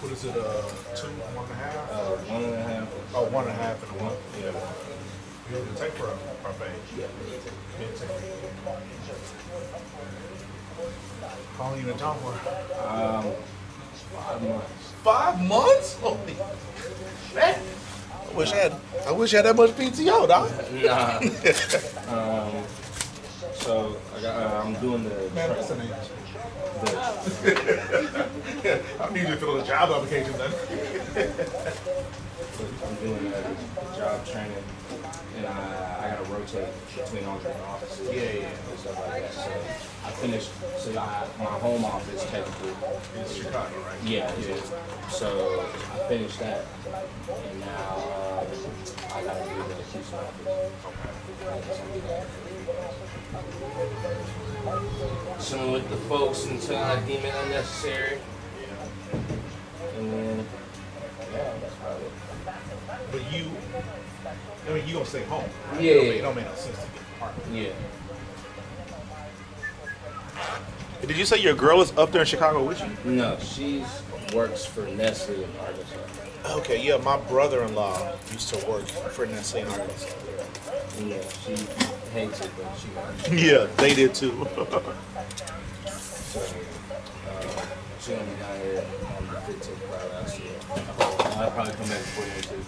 What is it, 2, 1.5? 1.5. Oh, 1.5 and a 1. Yeah. You didn't take for a parfait? Yeah. Didn't take How long you been talking for? 5 months. 5 months? Holy man. I wish I had that much PTO, dog. Nah. So I'm doing the. Man, that's an age. I need you to fill in a job application then. I'm doing the job training, and I gotta rotate between all different offices. Yeah. And stuff like that. So I finished. So my home office technically It's Chicago, right? Yeah. So I finished that, and now I gotta do the Houston office. Chilling with the folks until I deem it unnecessary. And then, yeah, that's about it. But you gonna stay home, right? Yeah. It don't make no sense to get an apartment. Yeah. Did you say your girl is up there in Chicago with you? No, she works for Nestle in Arkansas. Okay, yeah, my brother-in-law used to work for Nestle in Arkansas. Yeah, she hates it, but she got it. Yeah, they did too. So, she's gonna be down here on the 15th, probably. I'll see her. I'll probably come back before then too.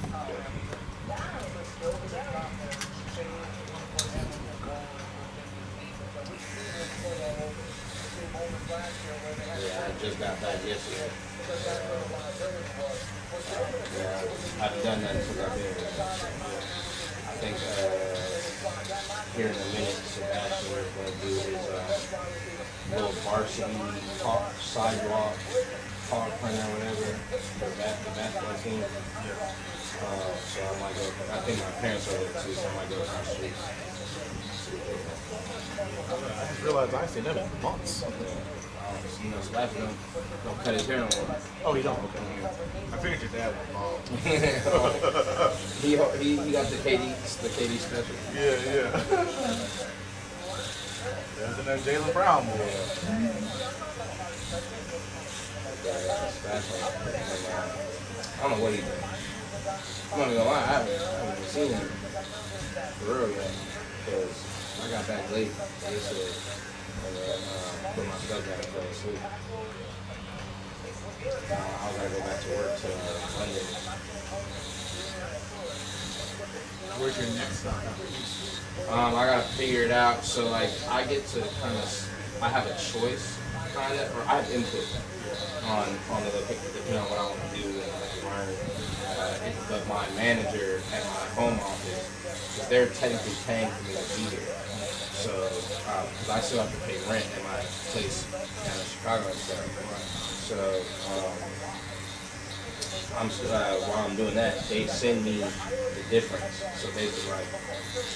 Yeah, I just got back yesterday. Yeah, I've done that since I've been here. I think here in a minute, Sebastian is going to do his little varsity talk, sidewalk, talk plan or whatever for the basketball team. So I might go, I think my parents are there too, so I might go down the street. I just realized I ain't seen them in months. You know, Sebastian don't cut his hair no more. Oh, he don't? Okay. I figured your dad was bald. He got the KD special. Yeah. There's that Jaylen Brown boy. I don't know what he did. I'm not gonna lie, I haven't even seen him for real yet. Because I got back late yesterday and then put my stuff down and fell asleep. I was gonna go back to work till Monday. Where's your next stop? I gotta figure it out. So like, I get to kind of, I have a choice, kind of, or I have input on the location, depending on what I want to do and like learn. But my manager at my home office, because they're technically paying for me to be here. So, because I still have to pay rent at my place down in Chicago and stuff. So, while I'm doing that, they send me the difference. So basically, like,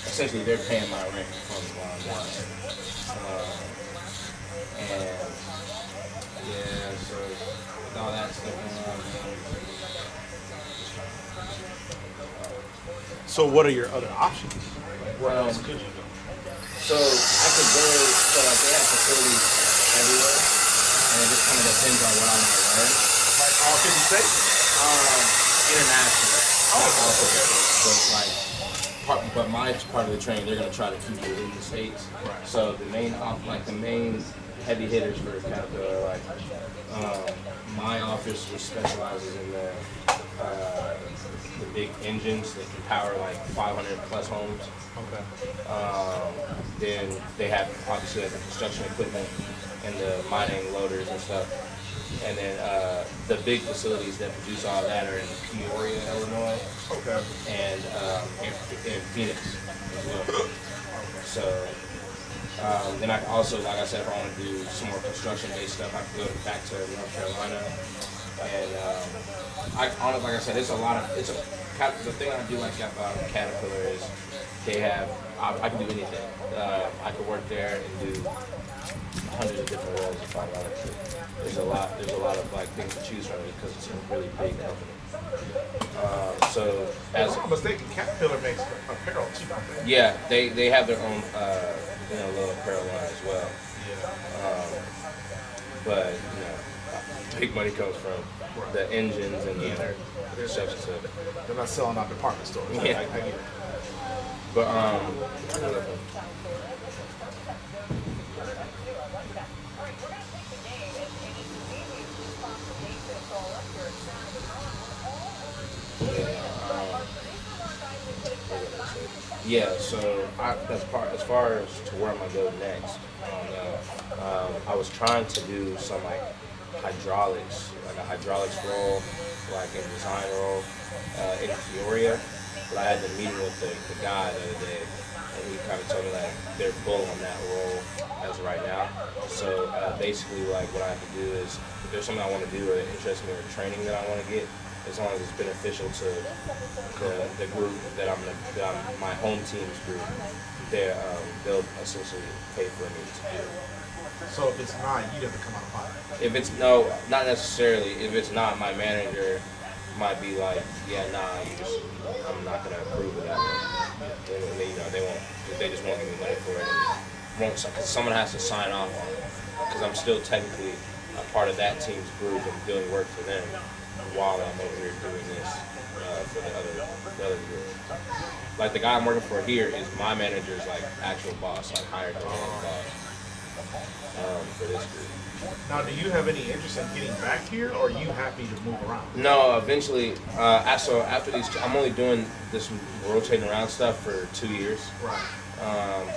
essentially, they're paying my rent from while I'm down there. And yeah, so with all that stuff going on, So what are your other options? Where Well, else could you go? so I could go. So like, they have facilities everywhere, and it just kind of depends on what I want to learn. Like all 50 states? International. But my part of the training, they're gonna try to keep it in the states. Right. So the main heavy hitters for Caterpillar are like my office, which specializes in the big engines that can power like 500 plus homes. Okay. Then they have obviously like the construction equipment and the mining loaders and stuff. And then the big facilities that produce all that are in Peoria, Illinois, Okay. and in Phoenix as well. So then I also, like I said, if I want to do some more construction-based stuff, I can go back to North Carolina. And like I said, the thing I do like about Caterpillar is they have, I can do anything. I could work there and do hundreds of different roles if I wanted to. There's a lot of like things to choose from because it's a really big company. So If I'm not mistaken, Caterpillar makes apparel too, don't they? yeah, they have their own little apparel line as well. But big money comes from the engines and the such and such. They're not selling out department stores. Yeah. I get it. But yeah, so as far as to where I'm gonna go next, I don't know. I was trying to do some like hydraulics, like a hydraulics role, like a design role in Peoria. But I had the meeting with the guy the other day, and he kind of told me like they're full on that role as of right now. So basically, like what I have to do is if there's something I want to do or that interests me or training that I want to get, as long as it's beneficial to the group that my home team's group, they'll essentially pay for me to do it. So if it's not, you'd have to come out of pocket. If it's no, not necessarily. If it's not, my manager might be like, yeah, nah, I'm not gonna approve of that one. And they won't. They just won't give me money for it. And won't, cause someone has to sign off on it. Because I'm still technically a part of that team's group and doing work for them while I'm over here doing this for the other group. Like the guy I'm working for here is my manager's like actual boss, like hired him as boss for this group. Now, do you have any interest in getting back here, or are you happy to move around? No, eventually. So after these, I'm only doing this rotating around stuff for 2 years. Right.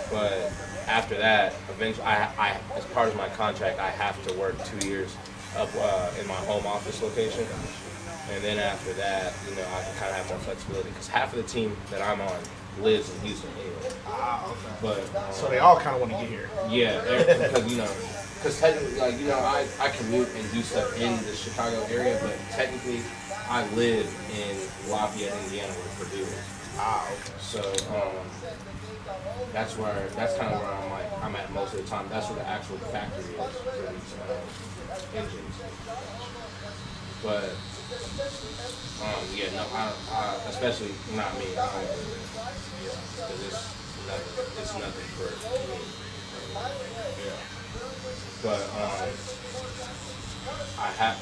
But after that, eventually, I as part of my contract, I have to work 2 years up in my home office location, and then after that, I can kind of have more flexibility because half of the team that I'm on lives in Houston anyway. Ah, okay. But So they all kind of want to get here. yeah, because technically, like I commute and do stuff in the Chicago area, but technically, I live in Lafayette, Indiana, where Purdue is. Ah, okay. So that's kind of where I'm at most of the time. That's where the actual factory is for these engines. But I especially not me. I don't believe it. Because it's nothing for me. Yeah. But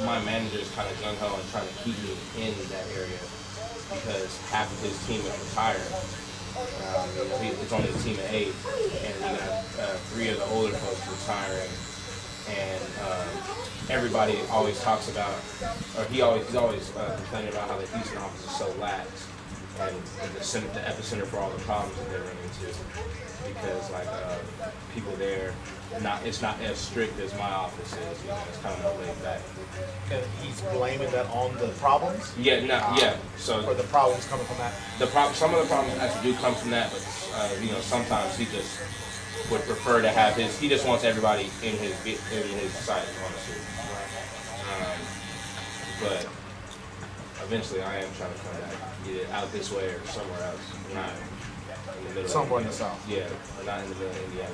my manager is kind of gung ho and trying to keep me in that area because half of his team is retired. It's only a team of 8, and we got 3 of the older folks retiring. And everybody always talks about, or he's always complaining about how the Houston office is so lax. and the epicenter for all the problems that they run into. Because like people there, it's not as strict as my office is. You know, it's kind of more laid back. And he's blaming that on the problems? Yeah, So or the problems coming from that? Some of the problems actually do come from that, but you know, sometimes he just would prefer to have he just wants everybody in his side, honestly. But eventually, I am trying to come back, either out this way or somewhere else. Not in the middle. Somewhere in the south. Yeah, not in the middle of Indiana.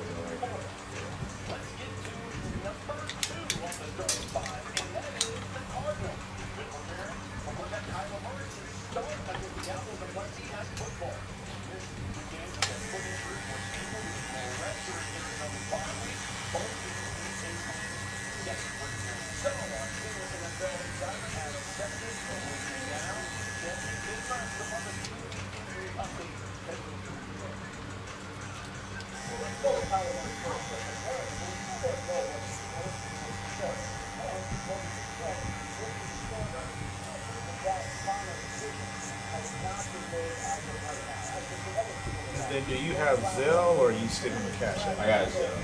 Then do you have Zelle or are you sticking with Cash App? I got Zelle.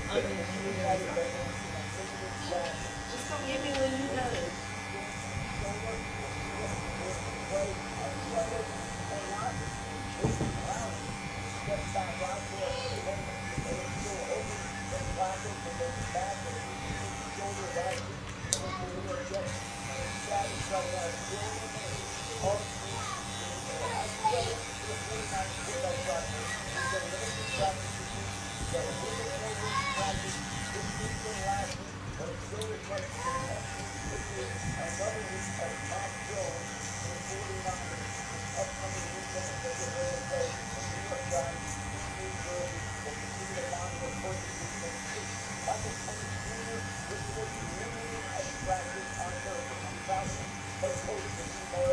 Just come get me when you done.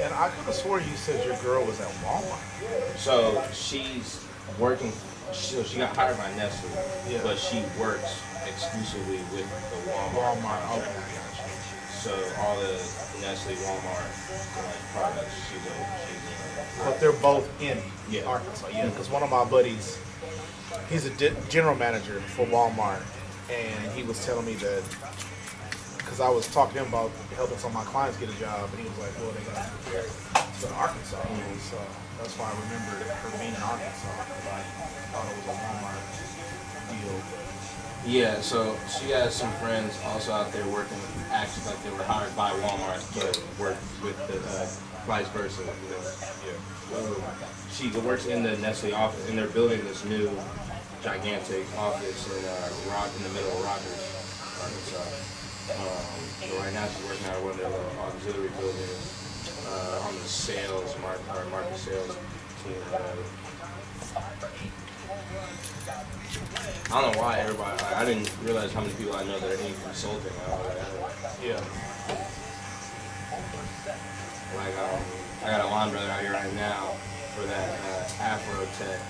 And I could have swore you said your girl was at Walmart. So she's working. So she got hired by Nestle, but she works exclusively with the Walmart. Okay. So all the Nestle Walmart like products, she's But they're both in Yeah. Arkansas. Yeah, because one of my buddies, he's a general manager for Walmart, and he was telling me that, because I was talking to him about helping some of my clients get a job, and he was like, well, they got to go to Arkansas. So that's why I remembered her being in Arkansas, because I thought it was a Walmart deal. Yeah, so she has some friends also out there working, actually like they were hired by Walmart to work with the vice versa. You know? She works in the Nestle office, and they're building this new gigantic office in the middle of Rogers, Arkansas. So right now she's working out of one of their little auxiliary buildings on the market sales team. I don't know why everybody. I didn't realize how many people I know that are in consulting. Yeah. Like I got a line brother out here right now for that Afro Tech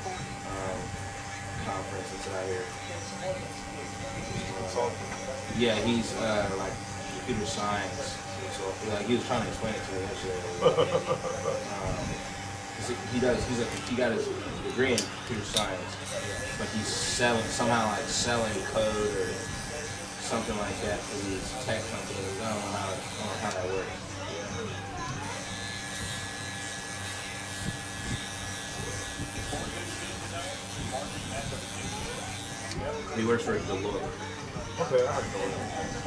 conference that's out here. Yeah, he's like computer science. So like he was trying to explain it to me yesterday. He got his degree in computer science, but he's somehow selling code or something like that for these tech companies. I don't know how that works. He works for Deloitte. Okay, I know that.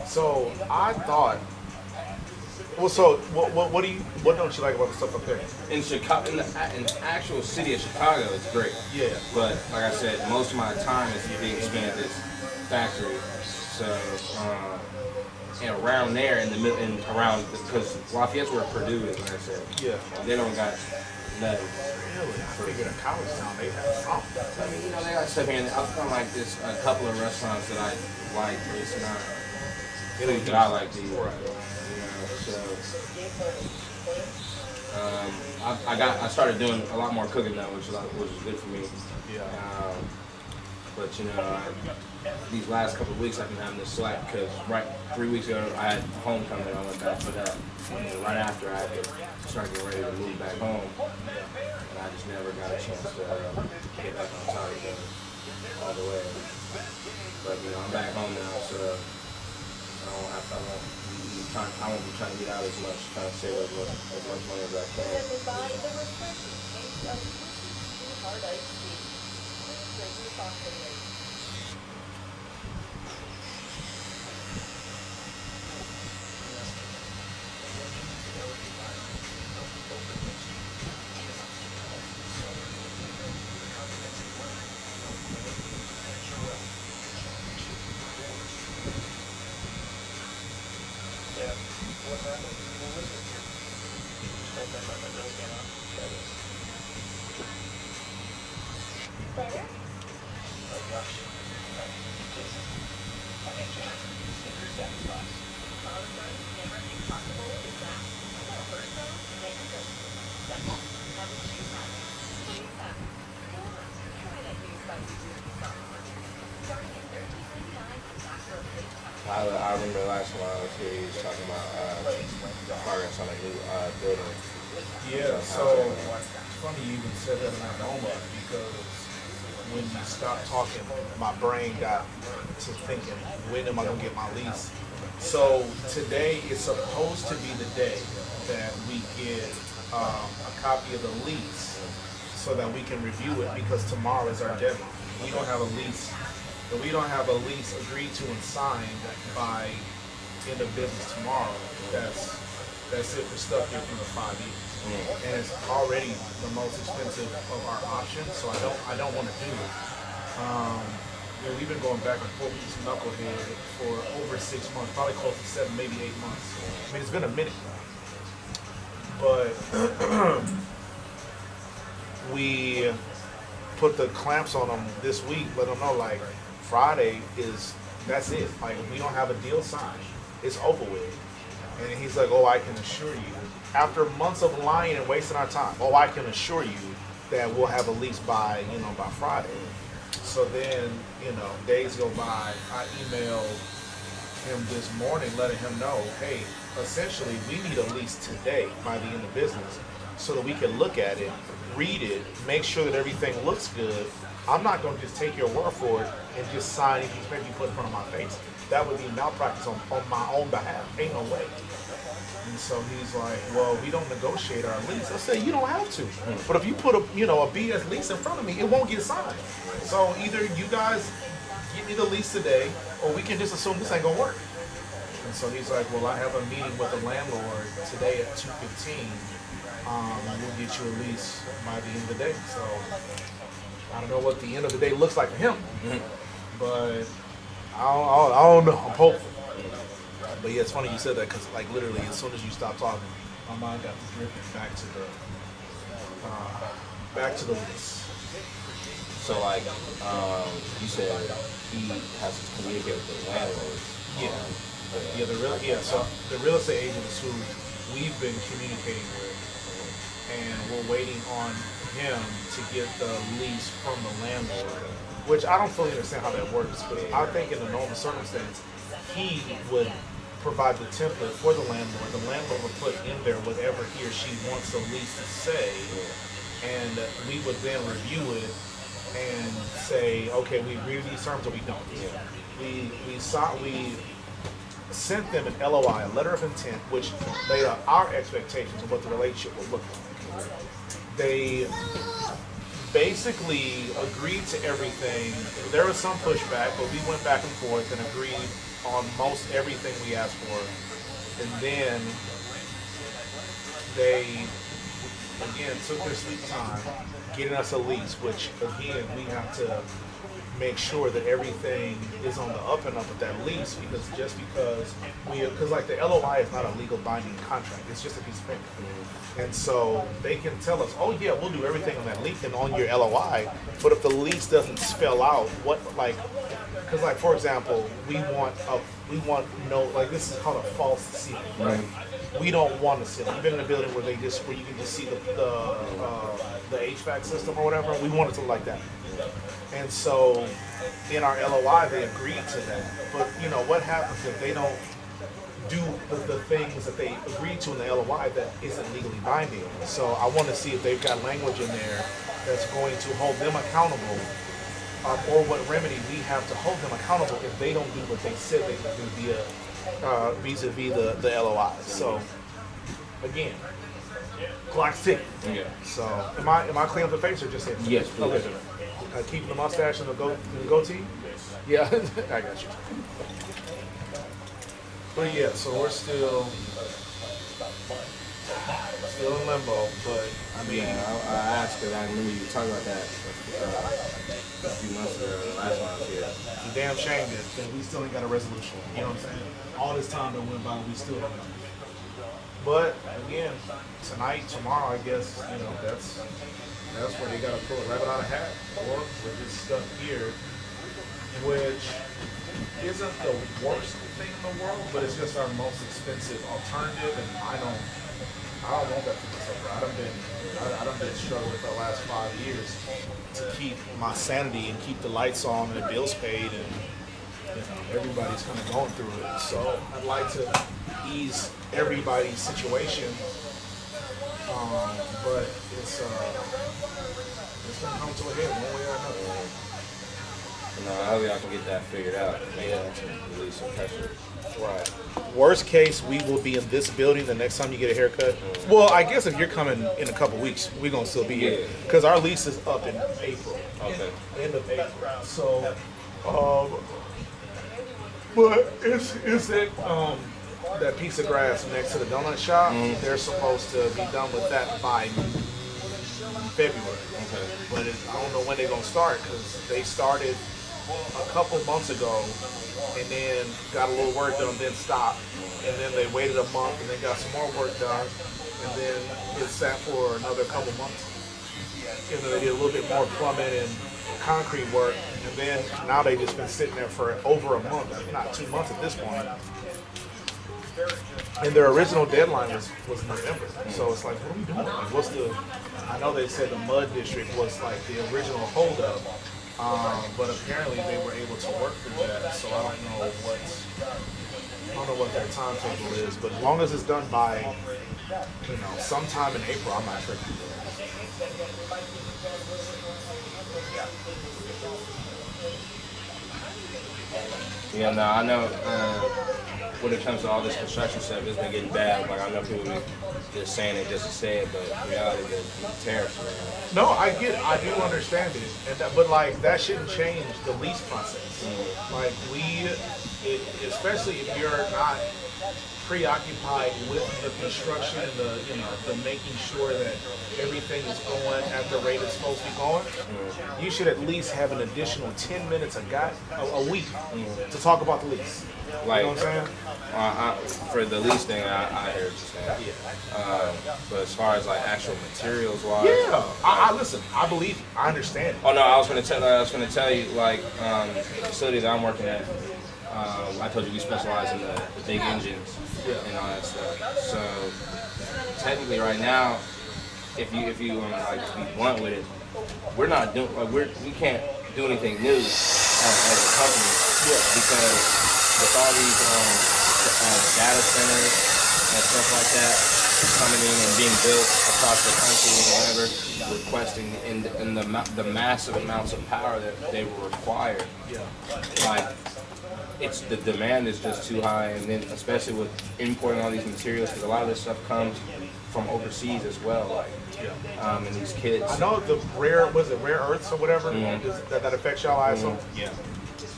So I thought. Well, so what don't you like about the stuff up there? In Chicago, in the actual city of Chicago, it's great. Yeah. But like I said, most of my time is being spent at this factory. So and around there in the middle, and around because Lafayette's where Purdue is, like I said. Yeah. They don't got No. Really? I figured in college town they had something. I mean, you know, they got stuff here, and I found like this a couple of restaurants that I like, but it's not food that I like to eat. Right. You know, so I started doing a lot more cooking now, which is good for me. Yeah. But you know, these last couple of weeks I've been having this slack because 3 weeks ago I had homecoming. I went back for that, and right after I had to start getting ready to move back home, and I just never got a chance to get back on top of it all the way. But you know, I'm back home now, so I won't be trying to get out as much, trying to save as much money as I can. And buy the refreshing taste of Twisted Tea Hard Iced Tea. Drink responsibly. Better? I remember last time I was here, he was talking about progress on a new building. Yeah, so it's funny you even said that in that moment because when you stopped talking, my brain got to thinking, when am I going to get my lease? So today is supposed to be the day that we get a copy of the lease so that we can review it because tomorrow is our deadline. We don't have a lease. If we don't have a lease agreed to and signed by end of business tomorrow, that's it. We're stuck here for the 5 years. And it's already the most expensive of our options, so I don't want to do it. You know, we've been going back and forth with this knucklehead for over 6 months, probably close to 7, maybe 8 months. I mean, it's been a minute. But we put the clamps on them this week, let them know like Friday that's it. Like if we don't have a deal signed, it's over with. And he's like, oh, I can assure you, after months of lying and wasting our time, oh, I can assure you that we'll have a lease by Friday. So then, days go by, I emailed him this morning letting him know, hey, essentially we need a lease today by the end of business so that we can look at it, read it, make sure that everything looks good. I'm not going to just take your word for it and just sign it and you put in front of my face. That would be malpractice on my own behalf. Ain't no way. And so he's like, well, we don't negotiate our lease. I said, you don't have to. But if you put a BS lease in front of me, it won't get signed. So either you guys give me the lease today, or we can just assume this ain't gonna work. And so he's like, well, I have a meeting with the landlord today at 2:15. We'll get you a lease by the end of the day. So I don't know what the end of the day looks like for him, but I don't know. I'm hopeful. But yeah, it's funny you said that because like literally as soon as you stopped talking, my mind got drifted back to the lease. So like you said, he has to communicate with the landlord. So the real estate agent is who we've been communicating with, and we're waiting on him to get the lease from the landlord, which I don't fully understand how that works, but I think in a normal circumstance, he would provide the template for the landlord. The landlord would put in there whatever he or she wants the lease to say, and we would then review it and say, okay, we agree with these terms or we don't. We sent them an LOI, a letter of intent, which laid out our expectations of what the relationship would look like. They basically agreed to everything. There was some pushback, but we went back and forth and agreed on most everything we asked for. And then they, again, took their sweet time getting us a lease, which, again, we have to make sure that everything is on the up and up with that lease, because because like the LOI is not a legal binding contract, it's just a piece of paper. And so they can tell us, oh yeah, we'll do everything on that lease and on your LOI, but if the lease doesn't spell out what, like, because like for example, we want no, like this is called a false ceiling, right? We don't want a ceiling. You've been in a building where you can just see the HVAC system or whatever. We want it to look like that. And so in our LOI, they agreed to that. But you know what happens if they don't do the things that they agreed to in the LOI that isn't legally binding? So I want to see if they've got language in there that's going to hold them accountable, or what remedy we have to hold them accountable if they don't do what they said they would do vis-a-vis the LOI. So again, clock's ticking. Yeah. So am I clean up the face or just it? Yes, please. Okay. Keeping the mustache and the goatee? Yeah, I got you. But yeah, so we're still in limbo, but I mean... Yeah, I asked because I remember you talking about that a few months ago, the last time I was here. It's a damn shame that we still ain't got a resolution. You know what I'm saying? All this time that went by, we still don't know. But again, tonight, tomorrow, I guess, you know, that's where they gotta pull a rabbit out of a hat, or with this stuff here, which isn't the worst thing in the world, but it's just our most expensive alternative, and I don't want that to be suffer. I done been struggling for the last 5 years to keep my sanity and keep the lights on and the bills paid, and you know, everybody's kind of going through it. So I'd like to ease everybody's situation, but it's gonna come to a head one way or another. No, I hope y'all can get that figured out. Maybe that's release some pressure. Right. Worst case, we will be in this building the next time you get a haircut. Well, I guess if you're coming in a couple weeks, we're gonna still be here because our lease is up in April. Okay. End of April. So, but it's that piece of grass next to the donut shop. They're supposed to be done with that by February. Okay. But I don't know when they're gonna start because they started a couple months ago and then got a little work done, then stopped, and then they waited a month and then got some more work done, and then it sat for another couple months. And then they did a little bit more plumbing and concrete work, and then now they just been sitting there for over a month, not 2 months at this point. And their original deadline was November. So it's like, what are we doing? Like, I know they said the mud district was like the original holdup, but apparently they were able to work through that. So I don't know what their timetable is, but as long as it's done by, sometime in April, I'm not tripping. Yeah, no, I know when it comes to all this construction stuff, it's been getting bad. Like, I know people just saying it just to say it, but in reality, it's tariffs, man. No, I get it. I do understand it. But, like, that shouldn't change the lease process. Like, especially if you're not preoccupied with the construction and the making sure that everything is going at the rate it's supposed to be going, you should at least have an additional 10 minutes a week to talk about the lease. Like, you know what I'm saying? For the lease thing, I hear what you're saying. But as far as like actual materials wise, yeah, I listen. I believe you. I understand. Oh no, I was gonna tell you like the facility that I'm working at. I told you we specialize in the big engines and all that stuff. So technically, right now, if you like to be blunt with it, we're not doing we can't do anything new as a company because with all these data centers and stuff like that coming in and being built across the country and whatever, requesting in the massive amounts of power that they will require, like. It's the demand is just too high, and then especially with importing all these materials, because a lot of this stuff comes from overseas as well, like and these kits. I know the rare earths or whatever that affects y'all, I assume. Yeah,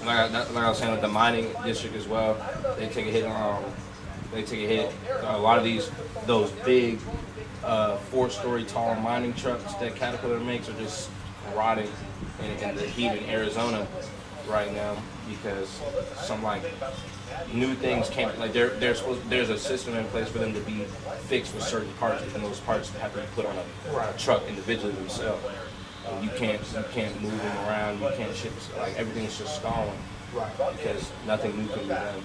like I was saying with the mining district as well, they take a hit on. A lot of those big 4-story tall mining trucks that Caterpillar makes are just rotting in the heat in Arizona right now because some like new things came. Like there's a system in place for them to be fixed with certain parts, and those parts have to be put on a truck individually themselves. And you can't move them around. You can't ship. Like everything's just stalling. Right. Because nothing new can be done.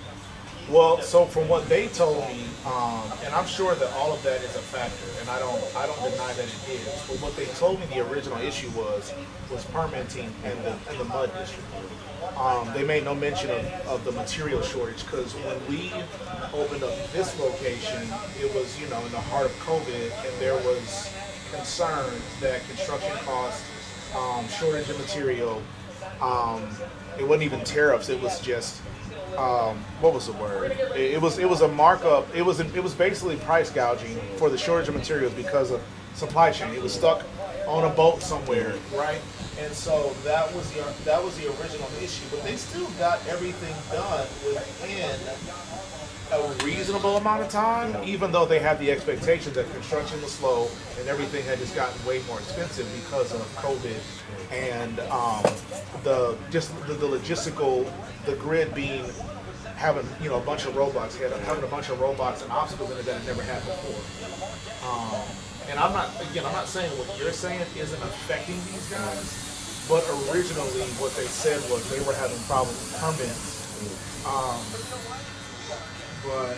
Well, so from what they told me, and I'm sure that all of that is a factor, and I don't deny that it is. But what they told me the original issue was permitting and the mud district. They made no mention of the material shortage because when we opened up this location, it was in the heart of COVID, and there was concern that construction costs, shortage of material. It wasn't even tariffs. It was just what was the word? It was a markup. It was basically price gouging for the shortage of materials because of supply chain. It was stuck on a boat somewhere, right? And so that was the original issue. But they still got everything done within a reasonable amount of time, even though they had the expectation that construction was slow and everything had just gotten way more expensive because of COVID and the logistical, the grid having a bunch of roadblocks, having a bunch of roadblocks and obstacles in it that it never had before. And I'm not saying what you're saying isn't affecting these guys, but originally what they said was they were having problems with permits. But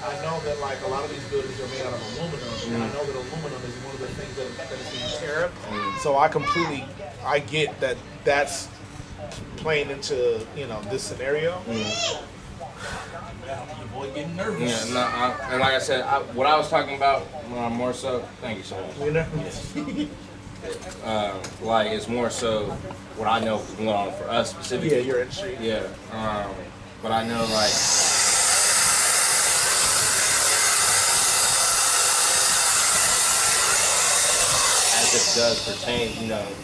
I know that like a lot of these buildings are made out of aluminum, and I know that aluminum is one of the things that is being tariffed. So I get that that's playing into this scenario. Your boy getting nervous. Yeah, and like I said, what I was talking about more so. Thank you so much. Like it's more so what I know is going on for us specifically. Yeah, your industry. Yeah, but I know like. This does pertain,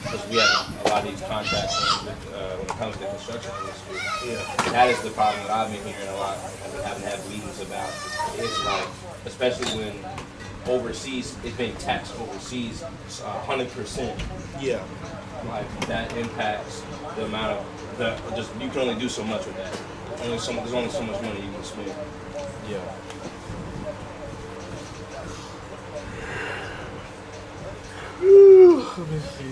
because we have a lot of these contracts when it comes to the construction industry. Yeah. That is the problem that I've been hearing a lot, and having had meetings about. It's like, especially when overseas, it's being taxed overseas 100%. Yeah. Like that impacts the amount of you can only do so much with that. There's only so much money you can spend. Yeah. Let me see.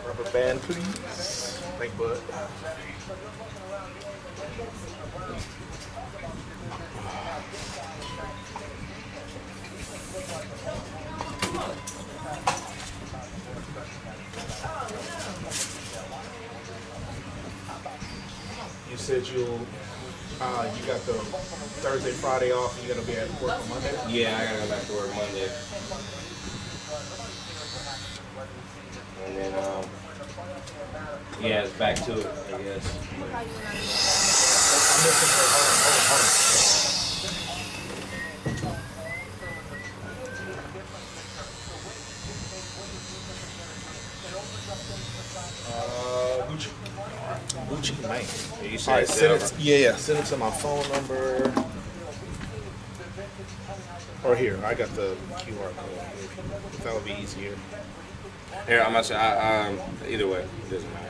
Rubber band, please. Thank you, bud. You said you got the Thursday, Friday off, and you're gonna be at work on Monday? Yeah, I gotta go back to work Monday. And then, it's back to it, I guess. I'm missing hold on. Gucci, man. You All right, send it to my phone number. Or here, I got the QR code. That would be easier. Here, I'm gonna say, either way, it doesn't matter.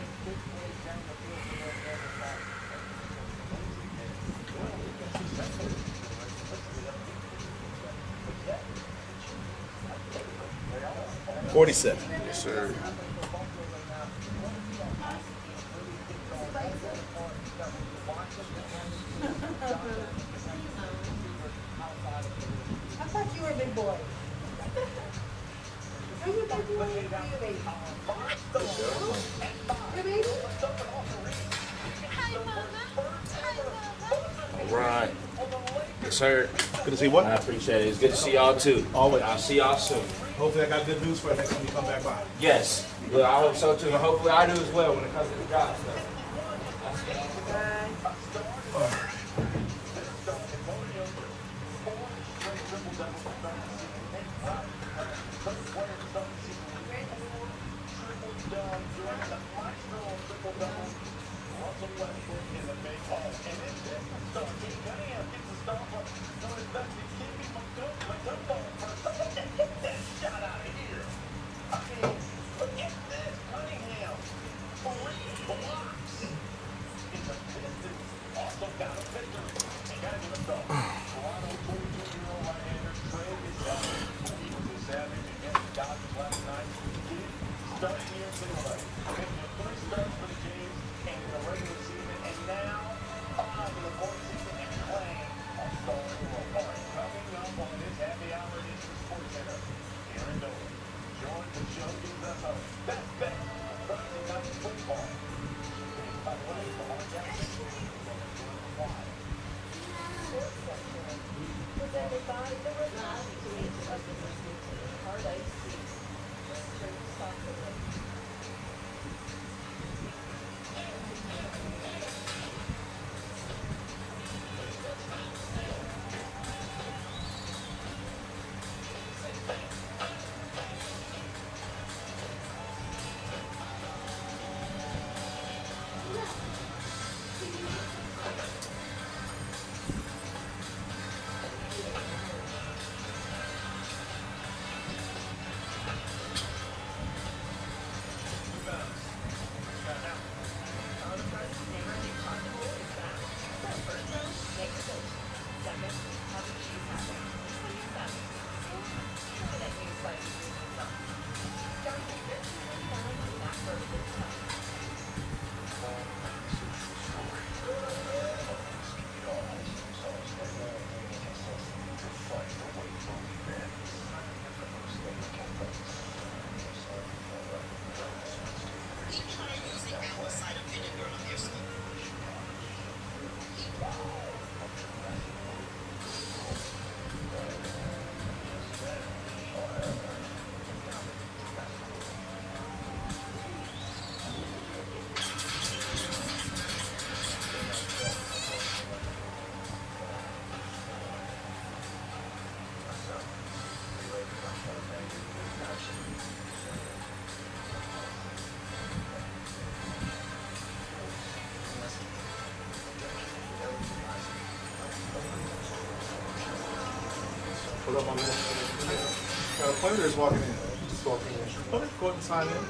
$47. Yes, sir. I thought you were a big boy. Are you a big boy? Are you a baby? You're a baby? Hi, Mama. Hi, Mama. All right. Yes, sir. Good to see what? I appreciate it. It's good to see y'all too. Always. I'll see y'all soon. Hopefully I got good news for you next time you come back by. Yes. Well, I hope so too. And hopefully I do as well when it comes to the job stuff. up on this. Got a player is walking in. Just walking in. Okay, go ahead and sign in.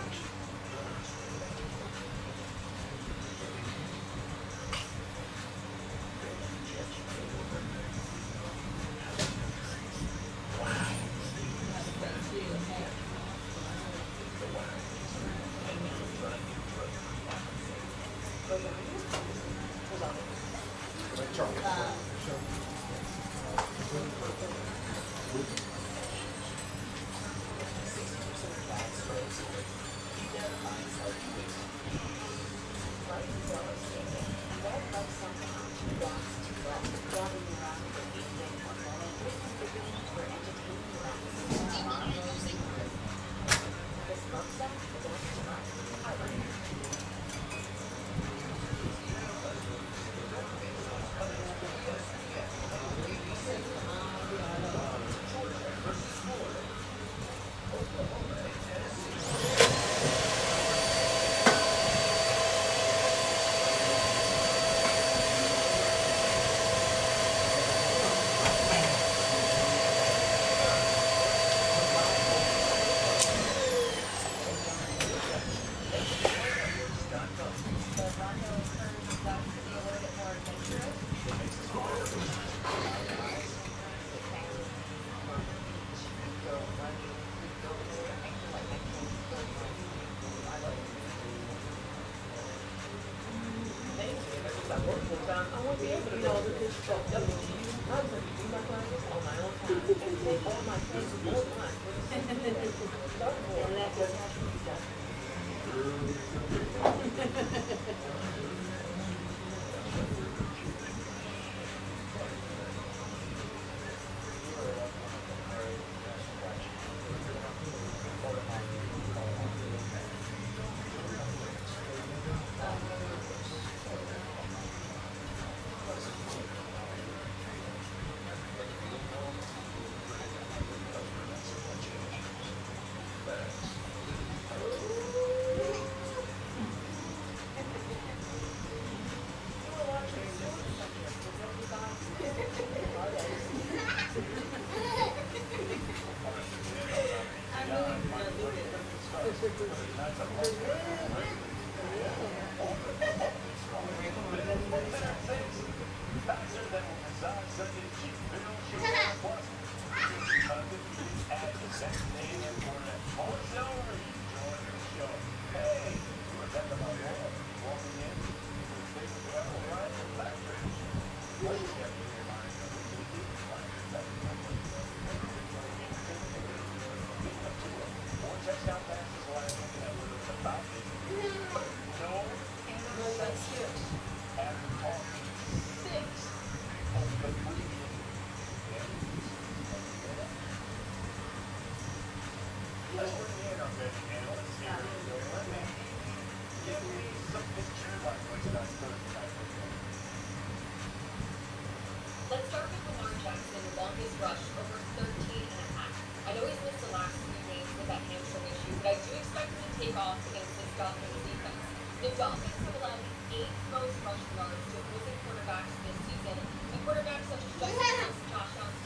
Let's start with Lamar Jackson, longest rush, over 13 and a half. I know he's missed the last 3 games with that hamstring issue, but I do expect him to take off against this Dolphins defense. The Dolphins have allowed the 8th most rushing yards to opposing quarterbacks this season, and quarterbacks such as Justin Fields, Josh Allen,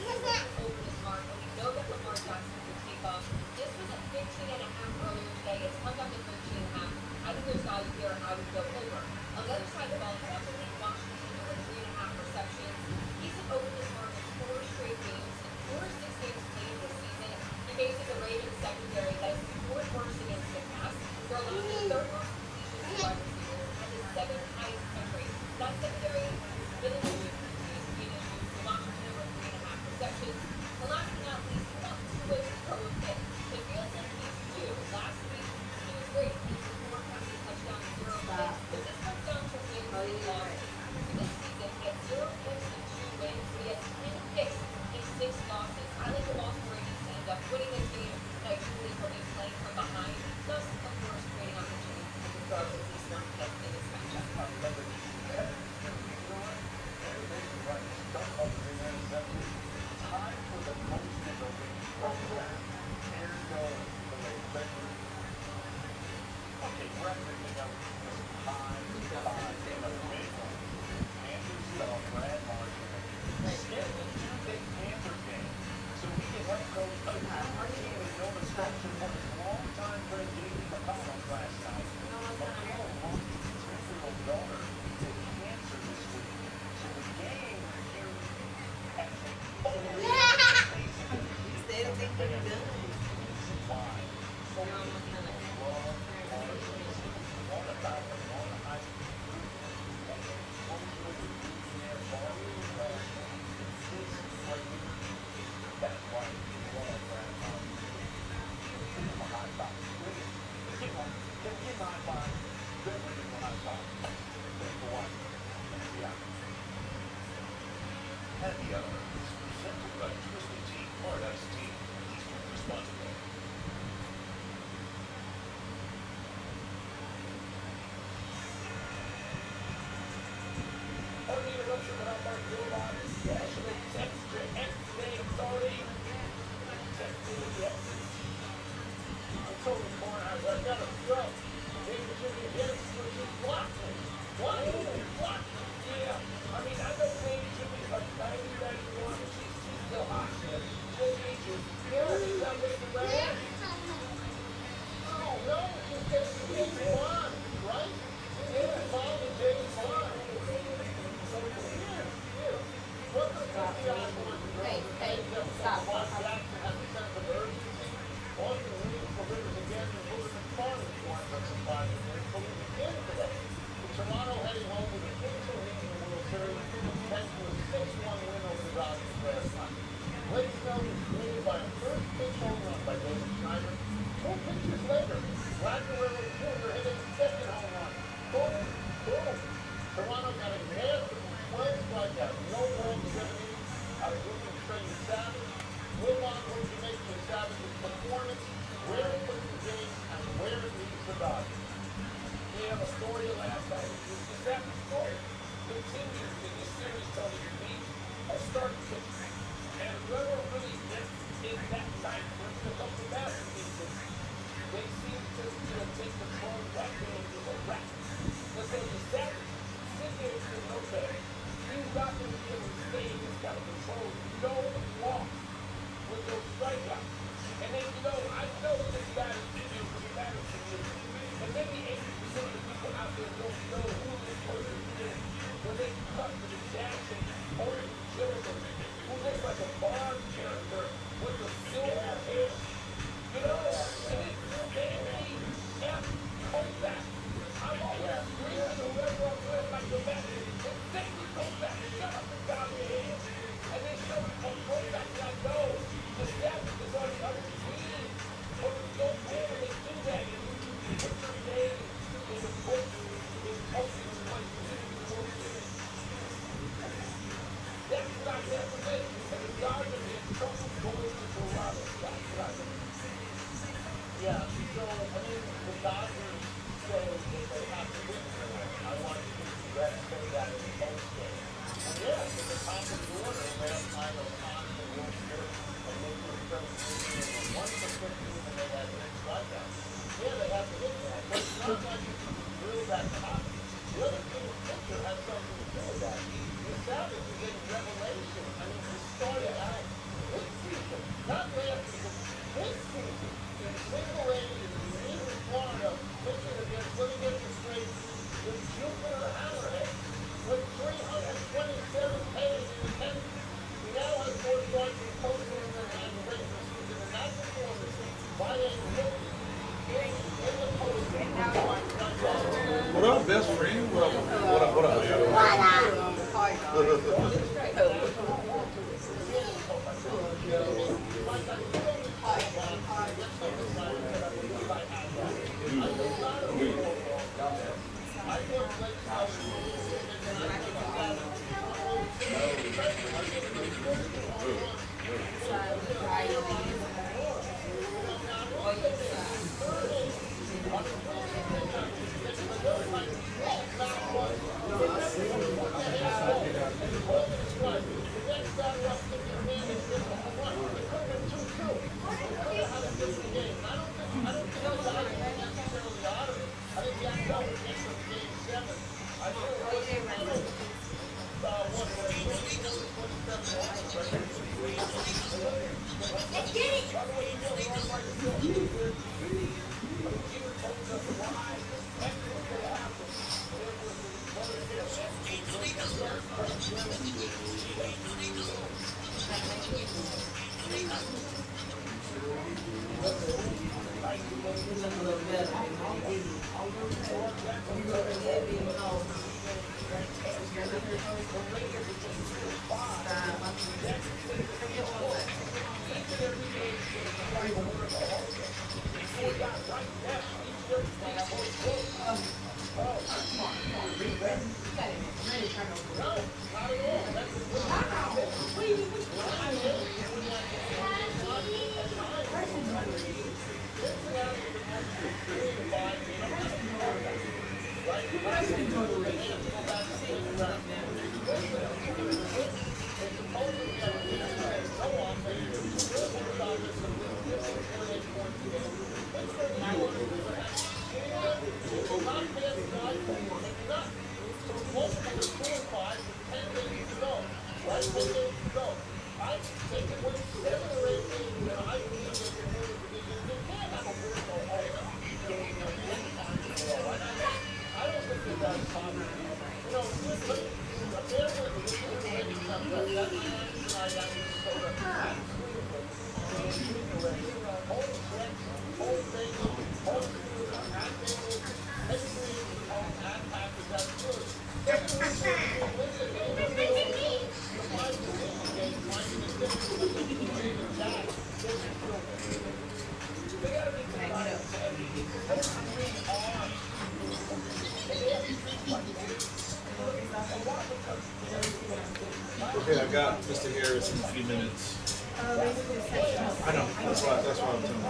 over this mark, and we know that Lamar Jackson will take off. This was at 15 and a half earlier today. It's come down to 13 and a half. I think there's value here. I would go over. On the other side of the ball, I also think Washington over 3.5 receptions. He's over this mark in 4 straight games and 4 or 6 games played this season. He faces a Ravens secondary that is the 4th worst against the pass. They're allowing the 3rd worst completions to wide receivers and the 7th highest catch rate. That secondary really continues to be an issue. So Washington over 3.5 receptions. And last but not least, we want to throw a pick. It feels like he's due. Last week, he was great. He was 4 passing touchdowns, 0 picks. But this comes down to wins and losses. This season, he had 0 picks and 2 wins. He has 10 picks and 6 losses. I like the Baltimore Ravens to end up winning this game, and I do believe he'll be playing from behind. Plus, of course, creating opportunities to throw at least 1 pick in this matchup. Take your 9-5, then we can when I talk. Thanks for watching. Yeah. Happy Hour is presented by Twisted Tea Paradise Tea. Please drink responsibly. On the interruption of our robot, National Texture X-Ray Authority. Texture with the X's. I told him, Corn, I got a stroke. Maybe Jimmy Harris was just blocking. Blocking. Yeah. I mean, I know maybe Jimmy's like 90, 91, but she's still hot. She'll beat you. Yeah, he's not making my head. Oh, no, just get the James Bond, right? James Bond and James Bond. So, here. What the fuck the odds were to go? Hey, stop. Jackson has a sense of urgency. Austin Reeves delivers again and Wilson Farley wants us to find it. But we begin today. With Toronto heading home with a Inter-Regional World Series, thanks to a 6-1 win over the Dodgers last night. Blake Snell was created by a first pitch home run by David Schneider. 2 pitches later, Vlad Guerrero Jr. hit a second home run. Boom. Toronto got a massive 12 strikeouts, no balls, 7 innings out of rookie Trey Savage. Wilmot, what did you make of Savage's performance, where it puts the game, and where it leads the Dodgers? We have a story last night. It's the second story. Continues in this series, Tony. A start pitch. And whoever really gets in that night brings a couple masterpieces. They seem to take control of that game as a wrap. Let's say the Savage, sit there and say, okay, he's not going to be able to stay in this kind of control. No walk with those strikeouts. And then, I know this guy is pretty matters to me. And maybe 80% of the people out there don't know who this person is. When they cut to the Jackson, or the gentleman who looks like a Bond character with the silver hair. And it's Sandy F. Koufax. I'm always screaming whoever I'm with like the best. It's Sandy Koufax. Shut up and bow your head. And they show me Koufax, and I know the Savage is on the other team. But don't dare to do that. Put your name in the book. In coaching and what you do before you do it. That's what I represent. And the Dodgers are in trouble going to Toronto. That's what I represent. Yeah, so, the Dodgers say that they have to win tonight. I want to say that in the post game. And yes, at the top of the order, last night, O'Connor and Wilster, and they were 13, and 1 for 15, and they had 6 strikeouts. Yeah, they have to hit that. But it's not like you can drill that top. The other team's pitcher has something to do with that. The Savage is a revelation. He started out this season, not last season, this season, in single A in Florida, pitching against, let me get this straight, the Jupiter Hammerhead, with 327 Ks in attendance. He now has 4 starts in postseason and regular season, and that performance by a rookie in the postseason. What up, best friend? What Before he got right now, Okay, I've got Mr. Harris in a few minutes. I know, that's why I'm telling you.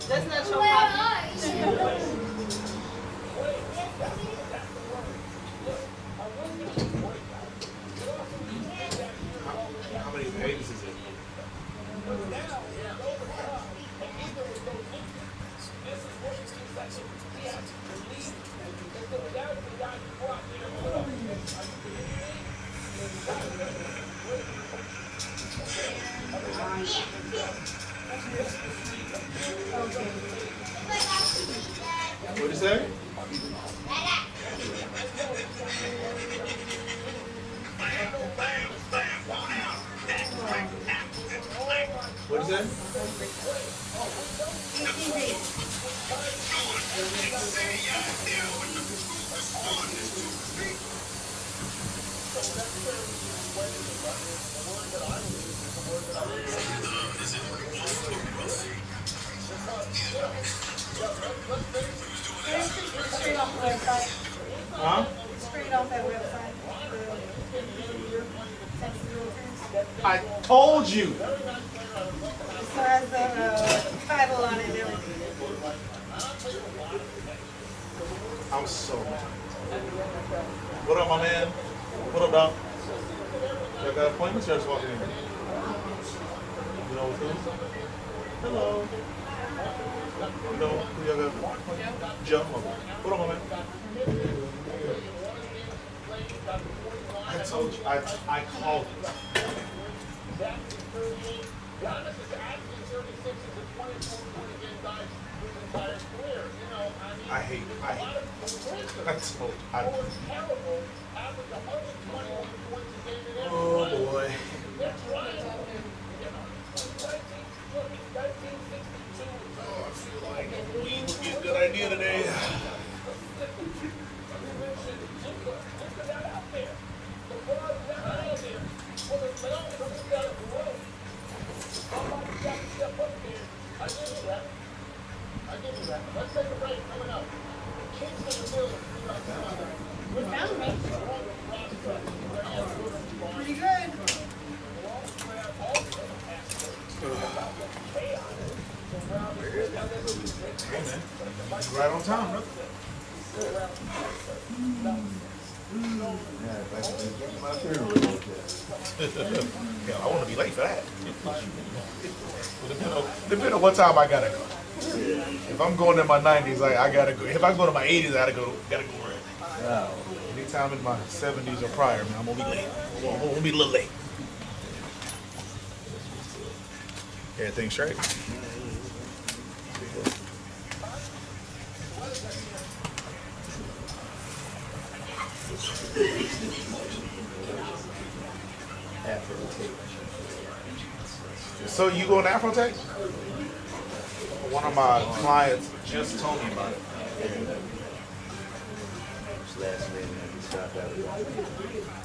That's not your copy. How many pages is it? What'd you say? What'd you say? Straight off the website. Huh? Straight off that website. I told you. Besides the title on it and everything. I'm so mad. What up, my man? What up, dog? Y'all got appointments? Y'all just walking in? You know who? Hello. You know who y'all got? Joe. What up, my man? I told you. I called it. I hate. I told you. Oh boy. Oh, I feel like weed would be a good idea today. All Yeah, I want to be late for that. Depending on what time I gotta go. If I'm going in my 90s, I gotta go. If I go to my 80s, I gotta go early. Anytime in my 70s or prior, man, I'm gonna be late. I'm gonna be a little late. Everything straight. So you going to Afrotech? One of my clients just told me about it. Last minute, we stopped out.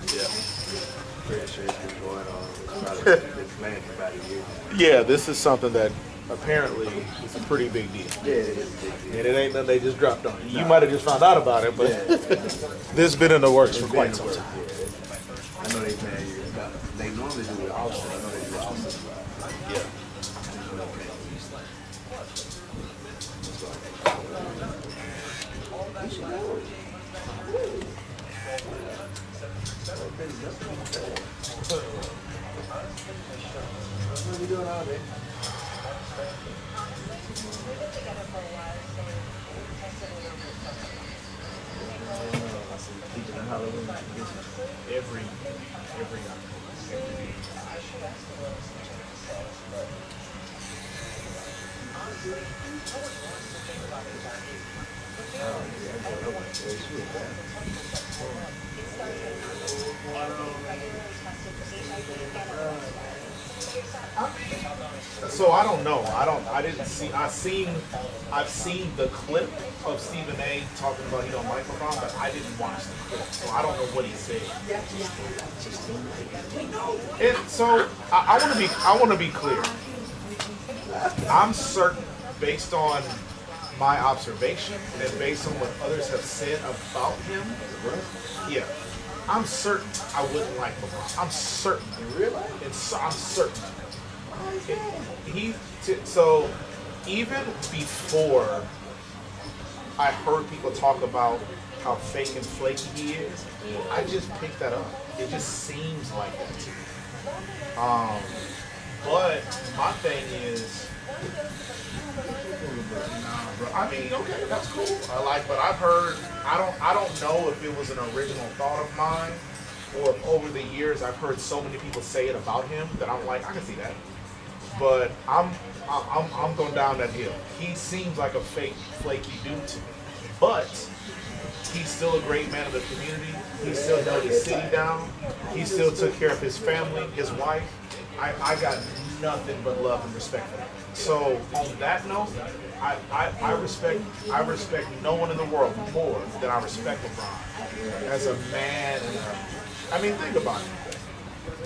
Yeah. Pretty sure it's been going on. It's probably been planned for about a year now. Yeah, this is something that apparently is a pretty big deal. Yeah, it is a big deal. And it ain't nothing they just dropped on you. You might have just found out about it, but this has been in the works for quite some time. I know they plan you. They normally do it also. I know they do it also. Yeah. What are we doing all day? Teaching a Halloween tradition. Every So I don't know. I didn't see. I've seen the clip of Stephen A. talking about he don't like LeBron, but I didn't watch the clip, so I don't know what he said. And so I want to be clear. I'm certain, based on my observation and based on what others have said about him, yeah, I'm certain I wouldn't like LeBron. I'm certain. Really? I'm certain. So even before I heard people talk about how fake and flaky he is, I just picked that up. It just seems like that to me. But my thing is, I mean, okay, that's cool. But I've heard, I don't know if it was an original thought of mine, or if over the years I've heard so many people say it about him that I'm like, I can see that. But I'm going down that hill. He seems like a fake, flaky dude to me. But he's still a great man of the community. He still held his city down. He still took care of his family, his wife. I got nothing but love and respect for him. So on that note, I respect no one in the world more than I respect LeBron as a man. I mean, think about it.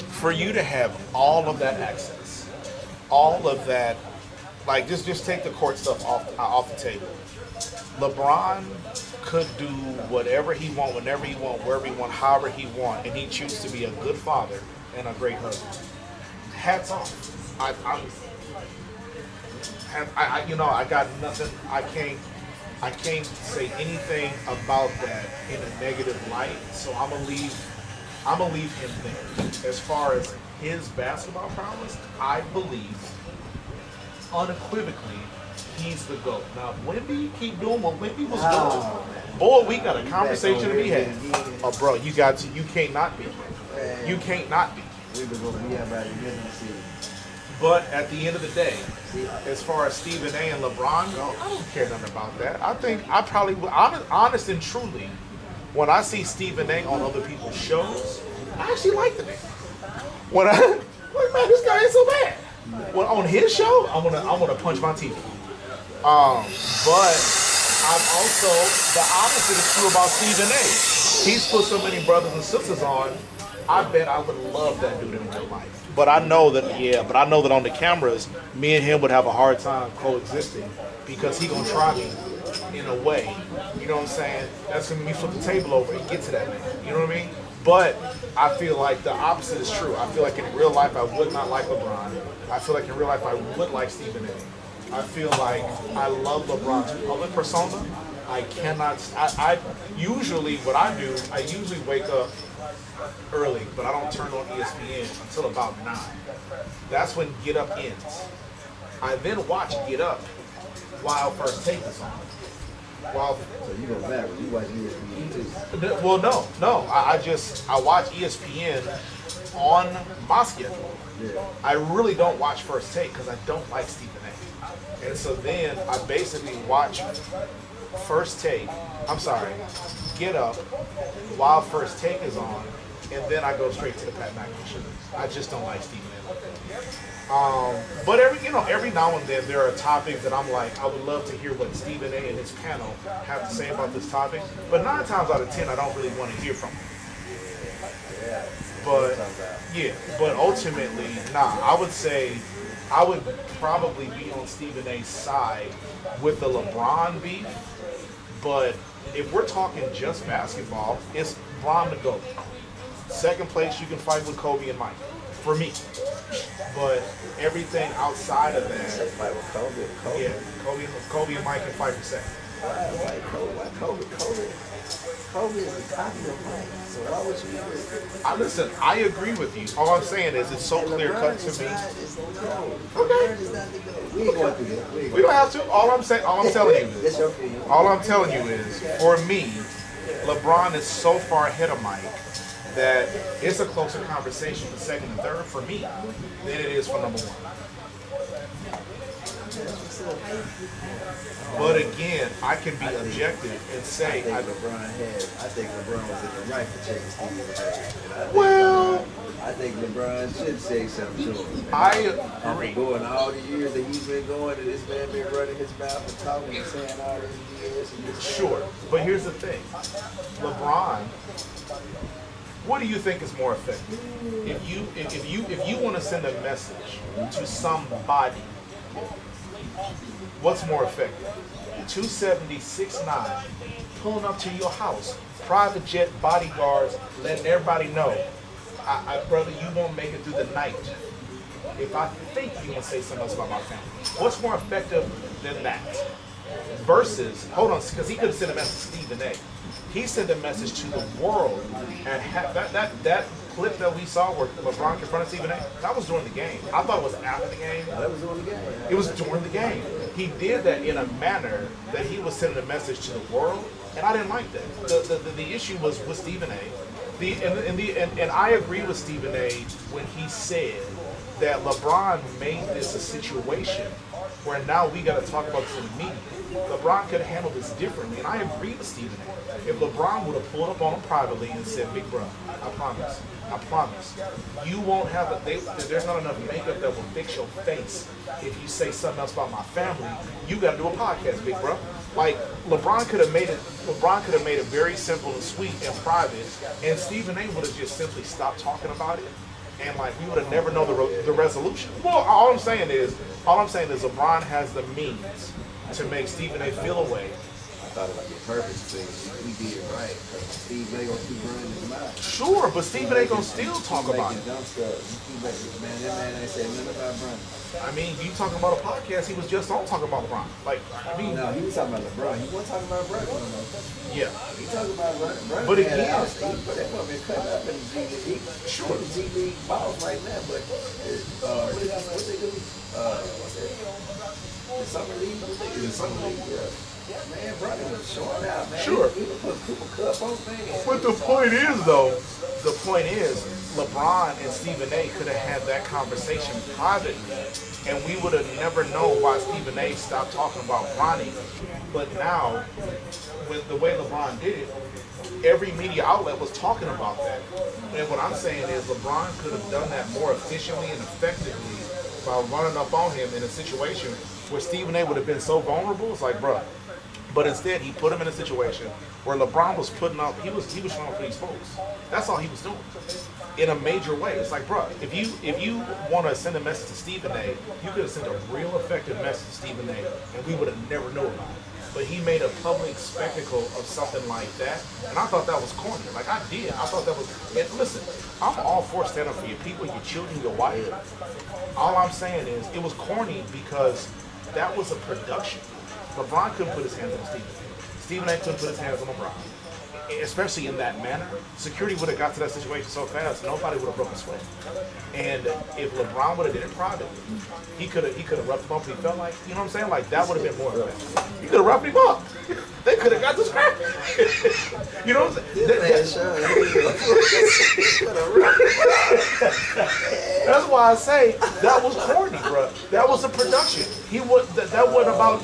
For you to have all of that access, all of that, like just take the court stuff off the table. LeBron could do whatever he want, whenever he want, wherever he want, however he want, and he chooses to be a good father and a great husband. Hats off. I got nothing. I can't say anything about that in a negative light. So I'm gonna leave him there. As far as his basketball prowess, I believe unequivocally he's the GOAT. Now, if Wemby keep doing what Wemby was doing, boy, we got a conversation to be had. Oh, bro, you can't not be. You can't not be. But at the end of the day, as far as Stephen A. and LeBron go, I don't care nothing about that. I think I probably would, honest and truly, when I see Stephen A. on other people's shows, I actually like the name. When I like, man, this guy ain't so bad. When on his show, I'm gonna punch my teeth. But I'm also, the opposite is true about Stephen A. He's put so many brothers and sisters on. I bet I would love that dude in real life. But I know that on the cameras, me and him would have a hard time coexisting because he gonna try me in a way. You know what I'm saying? That's gonna make me flip the table over and get to that man. You know what I mean? But I feel like the opposite is true. I feel like in real life I would not like LeBron. I feel like in real life I would like Stephen A. I feel like I love LeBron's public persona, I cannot. I usually what I do. I usually wake up early, but I don't turn on ESPN until about 9. That's when Get Up ends. I then watch Get Up while First Take is on. While So you don't matter. You watch ESPN too. well, no. I watch ESPN on my schedule. Yeah. I really don't watch First Take because I don't like Stephen A. And so then I basically watch First Take. I'm sorry, Get Up while First Take is on, and then I go straight to the Pat McAfee show. I just don't like Stephen A. But every now and then there are topics that I'm like, I would love to hear what Stephen A. and his panel have to say about this topic. But 9 times out of 10, I don't really want to hear from them. But yeah, but ultimately, I would say I would probably be on Stephen A.'s side with the LeBron beef. But if we're talking just basketball, it's LeBron to go. Second place, you can fight with Kobe and Mike, for me. But everything outside of that, Fight with Kobe. yeah, Kobe and Mike can fight for second. Why Kobe? Kobe is the copy of Mike. So why would you even? Listen, I agree with you. All I'm saying is it's so clear cut to me. Okay. We ain't going through that. We don't have to. All I'm telling you That's is, your opinion. all I'm telling you is, for me, LeBron is so far ahead of Mike that it's a closer conversation for second and third for me than it is for number 1. But again, I can be objective and say, I think LeBron was in the right for checking Steve. well, I think LeBron should say something to him. Man. I After agree. going all the years that he's been going, and this man been running his mouth and talking and saying all these years. And this Sure, but here's the thing, LeBron. What do you think is more effective? If you want to send a message to somebody, what's more effective? 276.9 pulling up to your house, private jet, bodyguards, letting everybody know, brother, you won't make it through the night if I think you can say something else about my family. What's more effective than that? Versus, hold on, because he could have sent a message to Stephen A. He sent a message to the world, and that clip that we saw where LeBron confronted Stephen A. That was during the game. I thought it was after the game. that was on the game. It was during the game. He did that in a manner that he was sending a message to the world, and I didn't like that. The issue was with Stephen A. And I agree with Stephen A. when he said that LeBron made this a situation where now we got to talk about this in the media. LeBron could have handled this differently, and I agree with Stephen A. If LeBron would have pulled up on him privately and said, "Big bro, I promise, you won't have there's not enough makeup that will fix your face if you say something else about my family. You got to do a podcast, big bro." Like LeBron could have made it very simple and sweet and private, and Stephen A. would have just simply stopped talking about it, and like we would have never known the resolution. Well, all I'm saying is LeBron has the means to make Stephen A. feel away. I thought it was a purpose thing. We did it right. Steve A. gonna keep running his mouth. Sure, but Stephen A. gonna still talk about it. Dumb stuff. Man, that man ain't said nothing about Bron. I mean, you talking about a podcast? He was just on talking about LeBron. Like, I mean, No, he was talking about LeBron. He wasn't talking about Bron no more. yeah. He talking about Bron. But had again- an outstanding, but that woman cut up in the G League. Sure. The G League balls right now, but what they do? What's that? The summer league. The summer league. Yeah. Man, Bron was showing out, man. Sure. He was putting Cooper Cup on, man. But the point is, LeBron and Stephen A. could have had that conversation privately, and we would have never known why Stephen A. stopped talking about Bronny. But now, with the way LeBron did it, every media outlet was talking about that. And what I'm saying is LeBron could have done that more efficiently and effectively by running up on him in a situation where Stephen A. would have been so vulnerable. It's like, bro. But instead, he put him in a situation where LeBron was putting up, he was showing up for these folks. That's all he was doing. In a major way. It's like, bro, if you want to send a message to Stephen A., you could have sent a real effective message to Stephen A., and we would have never known about it. But he made a public spectacle of something like that, and I thought that was corny. Like, I did. I thought that was, and listen, I'm all for standing up for your people, your children, your wife. All I'm saying is, it was corny because that was a production. LeBron couldn't put his hands on Stephen A. Stephen A. couldn't put his hands on LeBron, especially in that manner. Security would have got to that situation so fast, nobody would have broken sweat. And if LeBron would have did it privately, he could have roughed him up if he felt like, you know what I'm saying? Like, that would have been more effective. He could have roughed him up. They could have got the scrap. You know what I'm saying? That's why I say that was corny, bro. That was a production. He was that wasn't about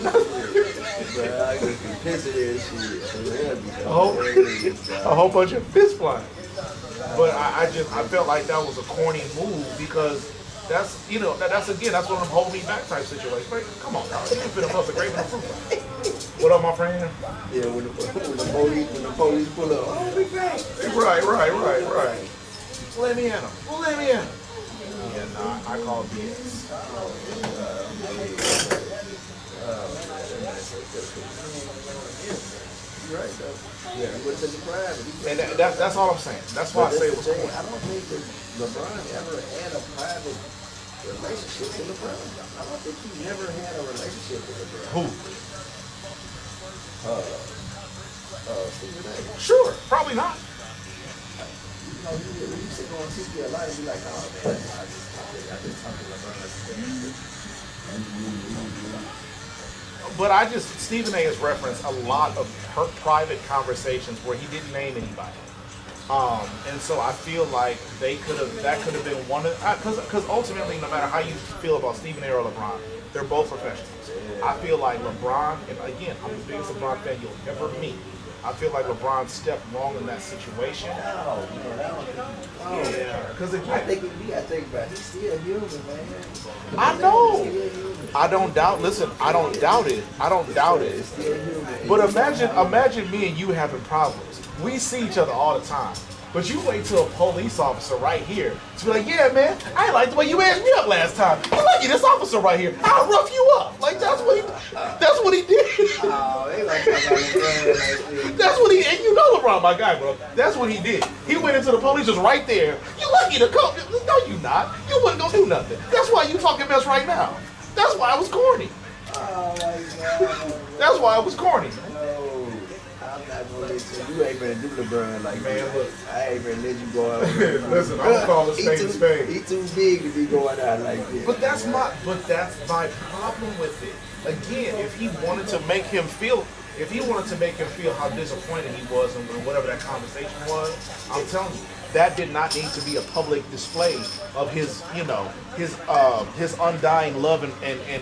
a whole bunch of fist flying. But I felt like that was a corny move because that's that's one of them hold me back type situations. Like, come on, dog. You ain't finna bust a grape in the fruit. What up, my friend? Yeah, when the police pull up, oh, big bang. Right. Let me in him. Yeah, nah, I call BS. You're right, though. Yeah, he would have been private. And that's all I'm saying. That's why I say it was corny. I don't think that LeBron ever had a private relationship with LeBron. I don't think he never had a relationship with LeBron. Who? Stephen A. Sure, probably not. You know, you used to go on TV a lot and be like, oh man, I just talked to LeBron. But Stephen A. has referenced a lot of her private conversations where he didn't name anybody. And so I feel like that could have been one of, because ultimately, no matter how you feel about Stephen A. or LeBron, they're both professionals. I feel like LeBron, and again, I'm the biggest LeBron fan you'll ever meet. I feel like LeBron stepped wrong in that situation. Yeah, because again, I think about it, he's still human, man. I know. I don't doubt. Listen, I don't doubt it. But imagine me and you having problems. We see each other all the time. But you wait till a police officer right here to be like, yeah, man, I ain't like the way you asked me up last time. You lucky this officer right here, I'll rough you up. Like, that's what he did. Oh, they like that. That's what he, and you know LeBron, my guy, bro. That's what he did. He went into the police just right there. You lucky to come. No, you not. You wasn't gonna do nothing. That's why you talking mess right now. That's why I was corny. Oh, my God. That's why I was corny. You ain't gonna do LeBron like man. Look, I ain't gonna let you go out. Listen, I'm gonna call a spade a spade. He too big to be going out like this. But that's my problem with it. Again, if he wanted to make him feel how disappointed he was in whatever that conversation was, I'm telling you, that did not need to be a public display of his undying love and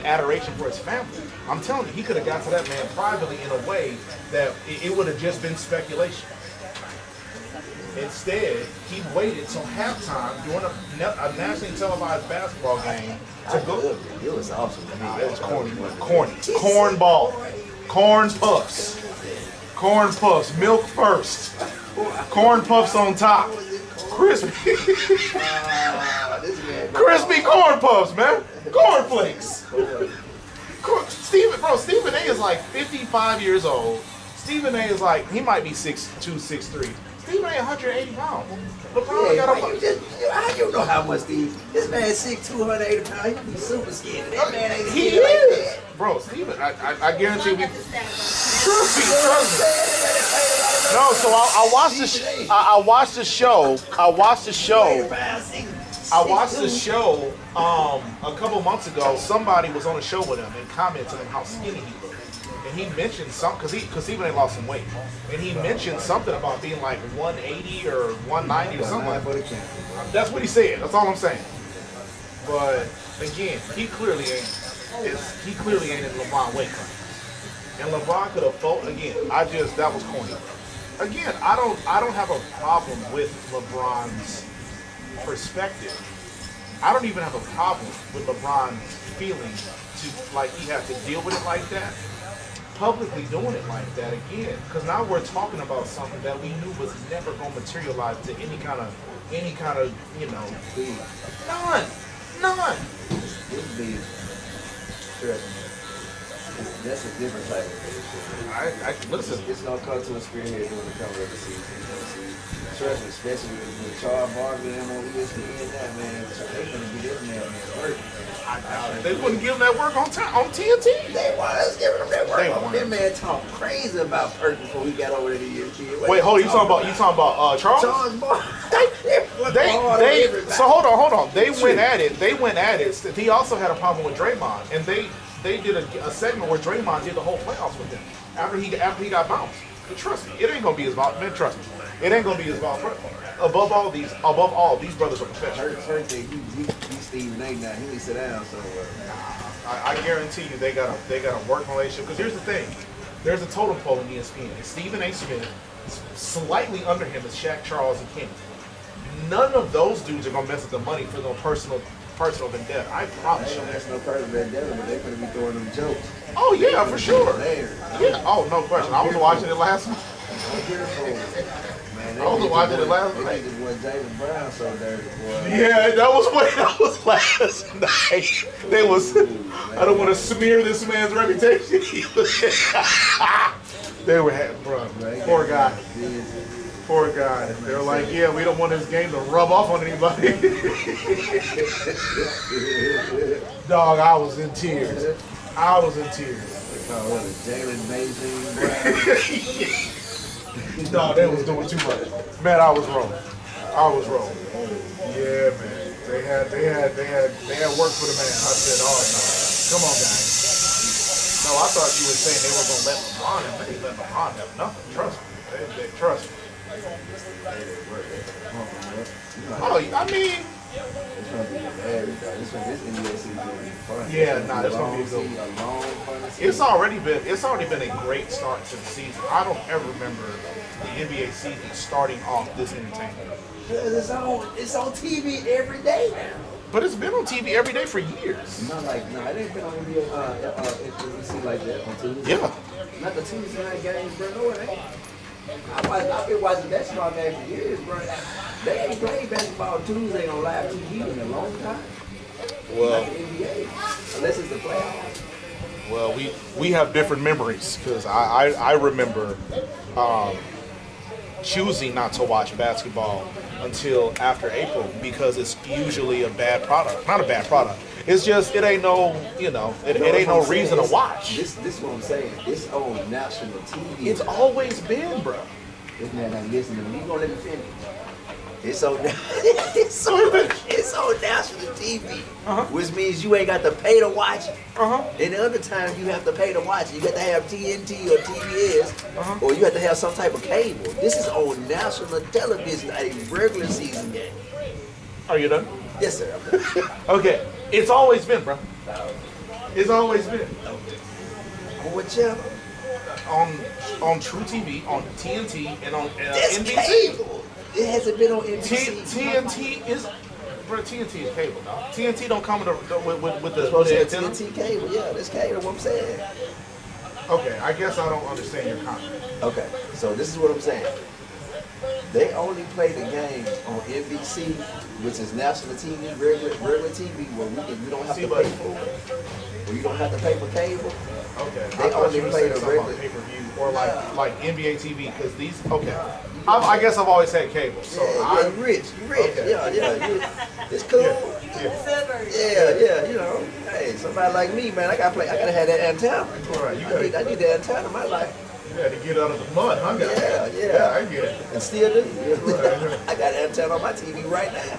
adoration for his family. I'm telling you, he could have got to that man privately in a way that it would have just been speculation. Instead, he waited till halftime during a nationally televised basketball game to go. It was awesome. It was corny. Cornball. Corn puffs. Milk first. Corn puffs on top. Crispy. Crispy corn puffs, man. Corn flakes. Stephen A. is like 55 years old. Stephen A. is like, he might be 6'2", 6'3". Stephen A. 180 pounds. LeBron got how you know how much this man 6'2", 180 pounds, he be super skinny. That man ain't he skinny is. like that. Bro, Stephen, I guarantee we. Trust me. No, so I watched the show a couple months ago. Somebody was on a show with him and commented on how skinny he looked. And he mentioned something, because Stephen A. lost some weight. And he mentioned something about being like 180 or 190 or something like that. That's what he said. That's all I'm saying. But again, he clearly ain't in LeBron weight class. And LeBron could have fought again. That was corny. Again, I don't have a problem with LeBron's perspective. I don't even have a problem with LeBron's feeling to like he had to deal with it like that. Publicly doing it like that again, because now we're talking about something that we knew was never going to materialize to any kind of none. This big that's a different type of thing. Listen. It's gonna come to a spearhead during the cover of the season. trust me, especially with Charles Barkley and them on ESPN, that man, they gonna be this man work. I doubt it. They wouldn't give him that work on TNT. They was giving him that work. They weren't. That man talked crazy about Perkins before we got over to the ESPN. Wait, hold on. You talking about Charles? Charles Barkley. So hold on. They went at it. He also had a problem with Draymond, and they did a segment where Draymond did the whole playoffs with him after he got bounced. But trust me, it ain't gonna be his fault. Man, trust me, it ain't gonna be his fault. Above all, these brothers are professionals. He's Stephen A. now. He need to sit down somewhere. I guarantee you, they got a working relationship. Because here's the thing, there's a totem pole in ESPN. It's Stephen A. Smith. Slightly under him is Shaq, Charles, and Kenny. None of those dudes are gonna mess with the money for no personal vendetta. I promise you. That's no personal vendetta, but they're gonna be throwing them jokes. Oh yeah, for sure. Yeah. Oh, no question. I was watching it last night. Man, I was watching it last night. They just want Jalen Brown so dirty, boy. Yeah, that was last night. They was. I don't want to smear this man's reputation. They were having, bro. Poor guy. Poor guy. They're like, yeah, we don't want this game to rub off on anybody. Dog, I was in tears. They call it Jalen Brown. No, they was doing too much. Man, I was wrong. Yeah, man. They had work for the man. I said, oh no. Come on, guys. No, I thought you were saying they were gonna let LeBron have. They let LeBron have nothing. Trust me. They trust me. Oh, I mean. It's gonna be this NBA season gonna be fun. Yeah, nah, it's gonna be a good one. It's already been a great start to the season. I don't ever remember the NBA season starting off this entertaining. It's on TV every day now. But it's been on TV every day for years. No, it ain't been on NBC like that on TV. Yeah. Not the Tuesday night games, bro. No, it ain't. I've been watching basketball games for years, bro. They ain't played basketball Tuesday on live TV in a long time. Well, like the NBA, unless it's the playoffs. Well, we have different memories because I remember choosing not to watch basketball until after April because it's usually a bad product. Not a bad product. It's just it ain't no it ain't no reason to watch. This is what I'm saying. It's on national TV. It's always been, bro. This man not listening to me. You gonna let me finish? It's on national TV, which means you ain't got to pay to watch it. And the other times you have to pay to watch it. You got to have TNT or TBS, or you have to have some type of cable. This is on national television, a regular season game. Are you done? Yes, sir. I'm done. Okay. It's always been, bro. It's always been. On what channel? On True TV, on TNT, and on NBC. Cable. It hasn't been on NBC. TNT is, bro. TNT is cable, dog. TNT don't come with the antenna. TNT cable, yeah, that's cable. What I'm saying. Okay, I guess I don't understand your comment. Okay, so this is what I'm saying. They only play the games on NBC, which is national TV, regular TV, where we don't have to pay for it. Where you don't have to pay for cable. Okay. They only play the regular pay-per-view or like NBA TV because these. Okay. I guess I've always had cable. So you rich. Okay. Yeah. It's cool. Yeah. You know, hey, somebody like me, man, I gotta have that antenna. All right. I need that antenna in my life. You had to get out of the mud, huh? Yeah. I get it. And still do. I got an antenna on my TV right now.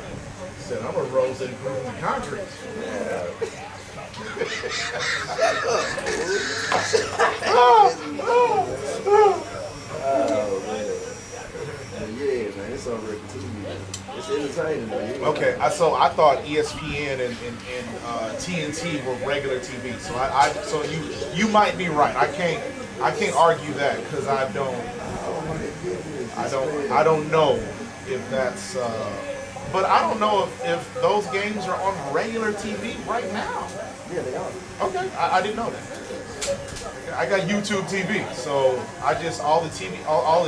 Said I'm a rose and grew in the concrete. Yeah. Oh man. Yeah, man, it's on regular TV. It's entertaining, man. Okay, so I thought ESPN and TNT were regular TV. So so you might be right. I can't argue that because I don't know if that's but I don't know if those games are on regular TV right now. Yeah, they are. Okay, I didn't know that. I got YouTube TV, so I just all the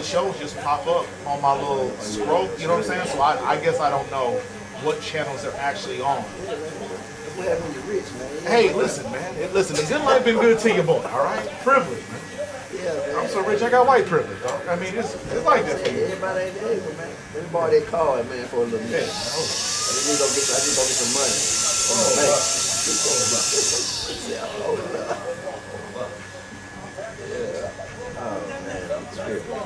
shows just pop up on my little scroll. You know what I'm saying? So I guess I don't know what channels they're actually on. Hey, listen, man. Listen, the good life been good to you, boy. All right, privilege, man. Yeah, man. so rich, I got white privilege, dog. I mean, it's like this. Everybody ain't there, man. Let me borrow that card, man, for a little minute. I just need to go get some money from my bank. Oh, Lord. Yeah. Oh, man, I'm tripping.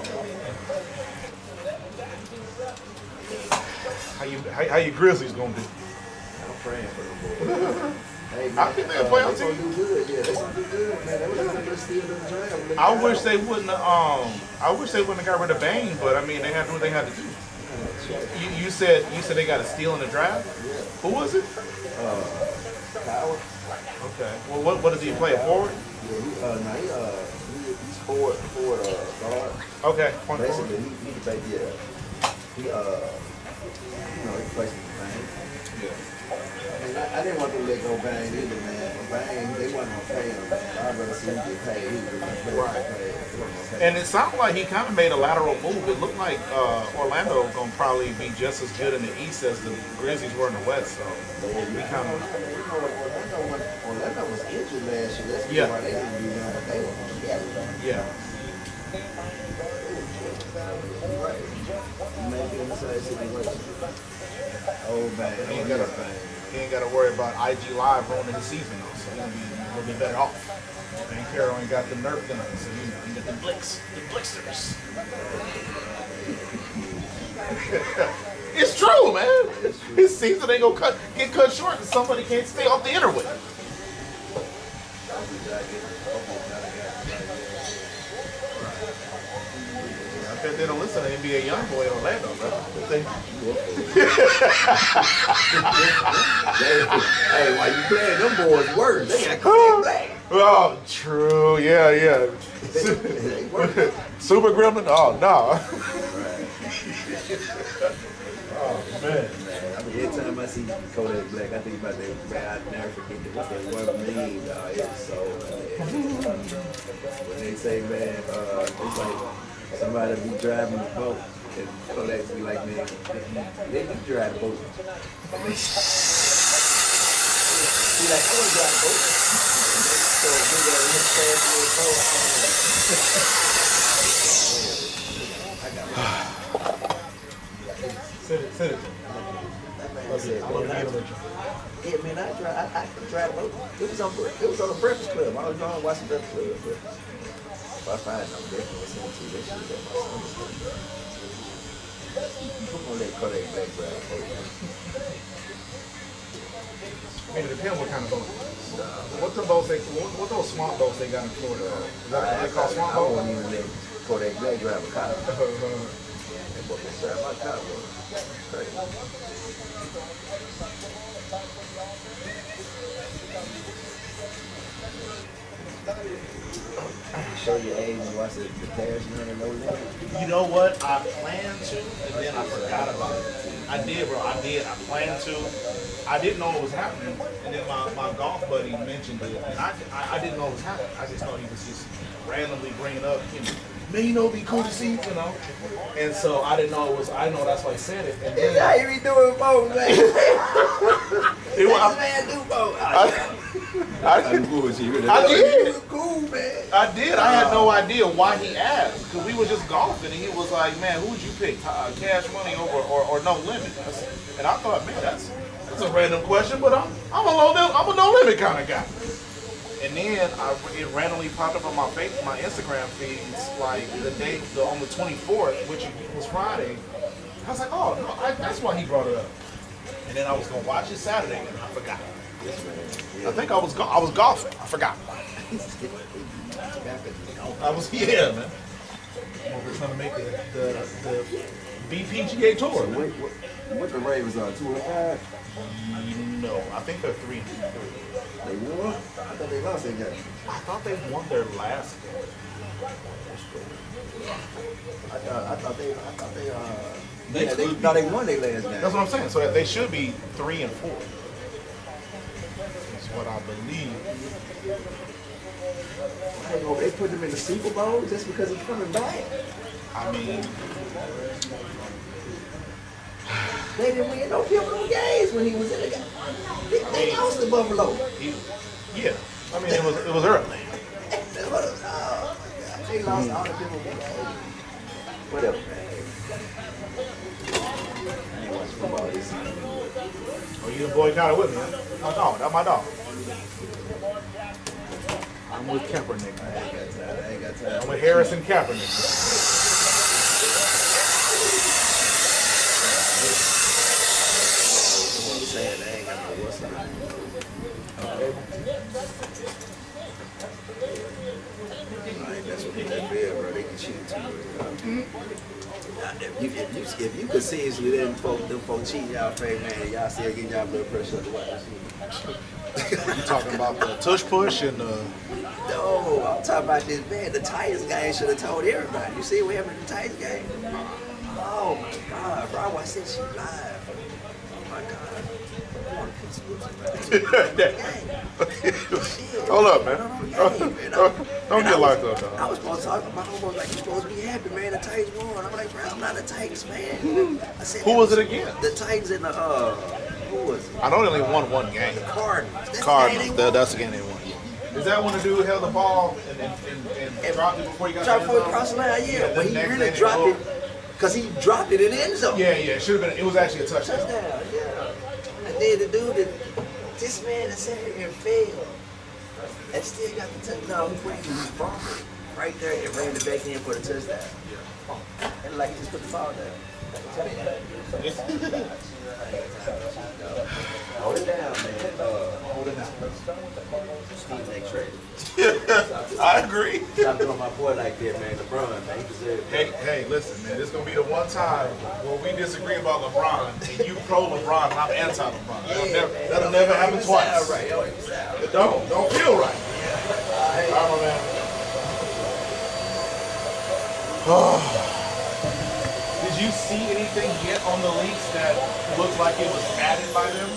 How you Grizzlies gonna do? I'm praying for them boys. Hey, man, I think they'll play on they gonna do good. Yeah, they gonna do good, man. They was gonna steal the draft. I wish they wouldn't. I wish they wouldn't have got rid of Bane, but I mean, they had to do what they had to do. You said they got a steal in the draft. Yeah. Who was it? Power. Okay. Well, what does he play? A forward? Yeah, he's forward guard. Okay. Point forward. Basically, he can take he plays with the Bang. Yeah. I mean, I didn't want to let go Bang either, man. Bang, they wasn't gonna pay him. I'd rather see him get paid. He was gonna pay. Right. And it sounded like he kind of made a lateral move. It looked like Orlando gonna probably be just as good in the East as the Grizzlies were in the West. So we kind of. Orlando was injured last year. That's Yeah. why they didn't do that. They were together. Yeah. Maybe in the same situation. Oh man, He ain't gotta worry about IG Live ruining his season though. So he'll be better off. And Carroll ain't got the Nerf guns, so he got the blixers. It's true, man. His season ain't gonna get cut short because somebody can't stay off the interweb. I bet they don't listen to NBA Youngboy in Orlando, bro. Hey, while you playing, them boys work. They got Kodak Black. Oh, true. Yeah. Super Gremlin? Oh, no. Oh, man. I mean, every time I see Kodak Black, I think about that, man, I never forget what that one meme episode. When they say, man, it's like somebody be driving the boat, and Kodak be like, man, let me drive the boat. And they be like, I want to drive the boat. So we got to hit fast with the boat. Send it. Yeah, man, I could drive the boat. It was on the Breakfast Club. I was going to watch the Breakfast Club. But if I find them, definitely send it to you. That shit got my son. I'm gonna let Kodak Black drive the boat. I mean, it depends what kind of boat. What those swamp boats they got in Florida? Is that what they call swamp I boats? won't even let Kodak Black drive a car. That boy can drive my car, bro. Crazy. Show your age and watch the Cash Money No Limit. You know what? I planned to, and then I forgot about it. I did, bro. I planned to. I didn't know it was happening, and then my golf buddy mentioned it, and I didn't know it was happening. I just thought he was just randomly bringing up, man, it'd be cool to see, And so I didn't know it was. I know that's why he said it. And then How you be doing both, man? Man, do both. I did. Cool, man. I did. I had no idea why he asked, because we were just golfing, and he was like, "Man, who would you pick, Cash Money over or No Limit?" And I thought, man, that's a random question, but I'm a No Limit kind of guy. And then it randomly popped up on my Instagram feeds like on the 24th, which was Friday. I was like, oh no, that's why he brought it up. And then I was gonna watch it Saturday, and I forgot. I think I was golfing. I forgot. Man. We're trying to make the BPGA tour. So what the Ravens are, 2-5? No, I think they're 3-3. They won? I thought they lost that game. I thought they won their last game. I thought they won their last game. That's what I'm saying. So they should be 3-4. That's what I believe. They put him in the Super Bowl just because he's coming back. I mean, they didn't win no pivotal games when he was in the game. They lost to Buffalo. Yeah. I mean, it was early. They lost all the people. Whatever, man. I ain't watching football this season. Oh, you the boycott with me, huh? Oh, no, that's my dog. I'm with Kaepernick, man. I ain't got time. I'm with Harrison Kaepernick. I'm saying I ain't got no what's on. That's what they feel, bro. They can shoot too. If you could see them folk cheating y'all fake, man, y'all still getting y'all blood pressure up to watch. You talking about the tush push and the... No, I'm talking about this, man. The Titans game should have told everybody. You see what happened in the Titans game? Oh my God, bro. I watched that shit live. Oh my God. Hold up, man. Don't get locked up, dog. I was supposed to talk to my homeboy like, you supposed to be happy, man. The Titans won. I'm like, bro, I'm not the Titans, man. I said, Who was it again? The Titans and the, who was it? I know they only won one game. The Cardinals. That's the game they won. Is that when the dude held the ball and dropped it before he got dropped before he crossed the line? Yeah, but he really dropped it because he dropped it in the end zone. Yeah, it should have been. It was actually a touchdown. Yeah. And then the dude that this man that sat here and failed and still got the touchdown before he fumbled right there and ran the back in for the touchdown. Yeah. And like he just put the ball down. Hold it down, man. Hold it down. Steve X-rated. I agree. Stop doing my boy like that, man. LeBron, man. He deserves it. Hey, listen, man. This is gonna be the one time where we disagree about LeBron and you pro LeBron and I'm anti LeBron. That'll never happen twice. Right. It don't feel right. All right, man. Did you see anything yet on the leaks that looked like it was added by them?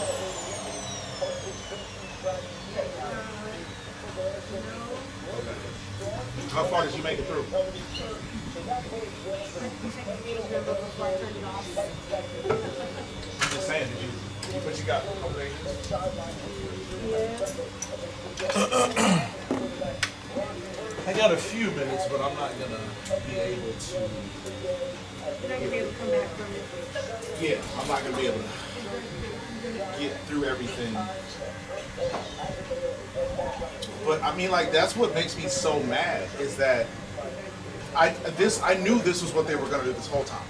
How far did you make it through? I'm just saying, but you got okay. I got a few minutes, but I'm not gonna be able to. You're not gonna be able to come back from it. Yeah, I'm not gonna be able to get through everything. But I mean, like, that's what makes me so mad is that I knew this was what they were gonna do this whole time.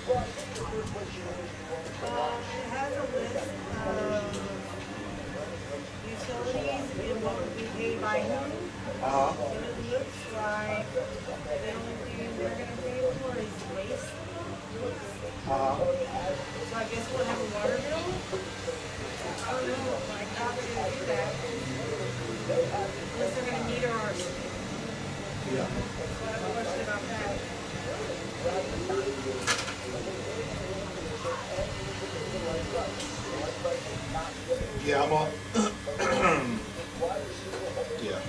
It has a list of utilities and what would be paid by whom. And it looks like the only thing they're going to pay for is waste. So I guess we'll have a water bill. I don't know, like, how they're going to do that. Unless they're going to meter ours. Yeah. So I have a question about that. Yeah, I'm on. Yeah.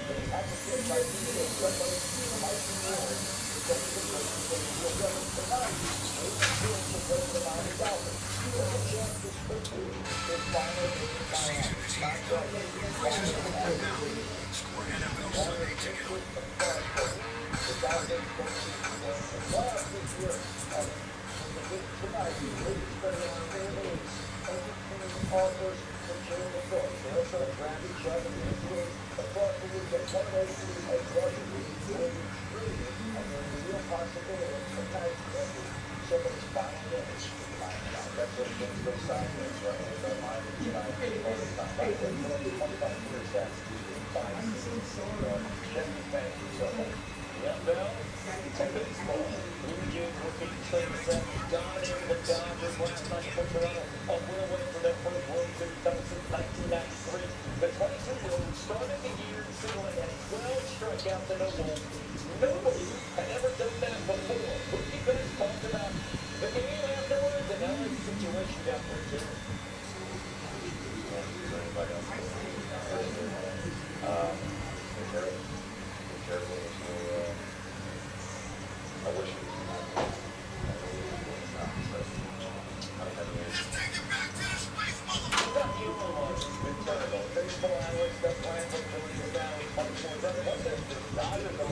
wish it was more. Baseball analysts that plan for the Dodgers are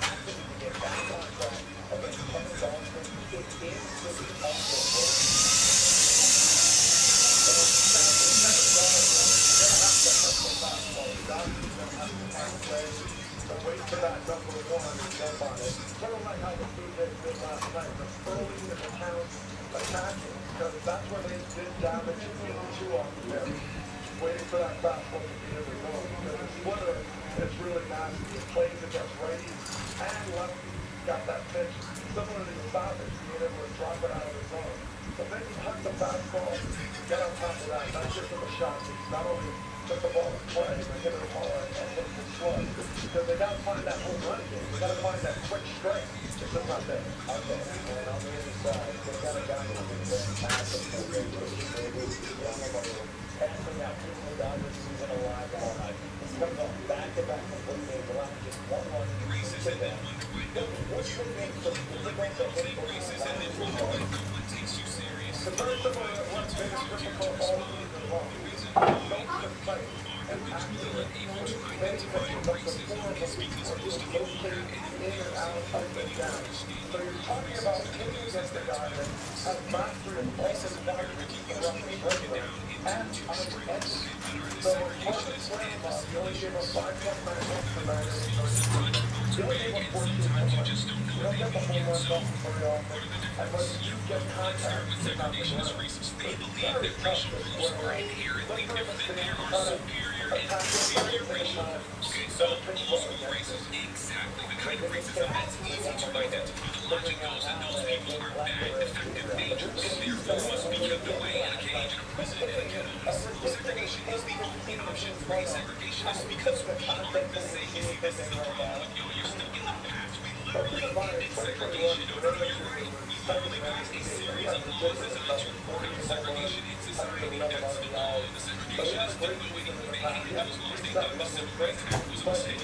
actively to get back on track against Kevin Gausman. It is really awesome. So wait for that number one and jump on it. Sort of like how the Blue Jays did last night, just early in the count, attacking, because that's where they did damage and get two off the bench. Waiting for that fastball to be in the zone, because the splitter is really nasty. It plays against righties and lefties. Got that pitch similar to the Savage, being able to drop it out of the zone. So then you hunt the fastball, get on top of that, not just with a shot. Not only put the ball in play, but hit it hard and hit the slug. Because they got to find that home run game. They got to find that quick strike. It's just not there. Okay, and on the other side, they got a guy who's been fantastic. Passing out keeping the Dodgers season alive all night. He comes off back-to-back complete games, allowing just one run to them. What's the game for the defense that hit for The first of all, what's been difficult all season long. Don't just fight and actually make the four of them locate in and out, up and down. So you're talking about hitting against a guy that has mastery of all the quadrants around the breakdown and on the edge. So it's hard to slam up. You only gave up 5 matchups for 9 innings. You only gave up 14 points. You don't get the home runs off very often. And when you get contact, you're not the ground. They believe that racial rules are inherently different than there are superior and inferior racial rules. Okay, so low school racism, exactly the kind of racism that's easy to identify. The logic goes that those people are bad, defective, dangerous, and therefore must be kept away in a cage, in a prison, in a kennel. Segregation is the only option for a segregationist because we like to say, you see, this is the problem. You're stuck in the past. We literally ended segregation over here. We literally guys a series of laws as a means of segregation in society. That's the law. The segregationists didn't know anything. They hated those laws. They thought the Civil Rights Act was a mistake.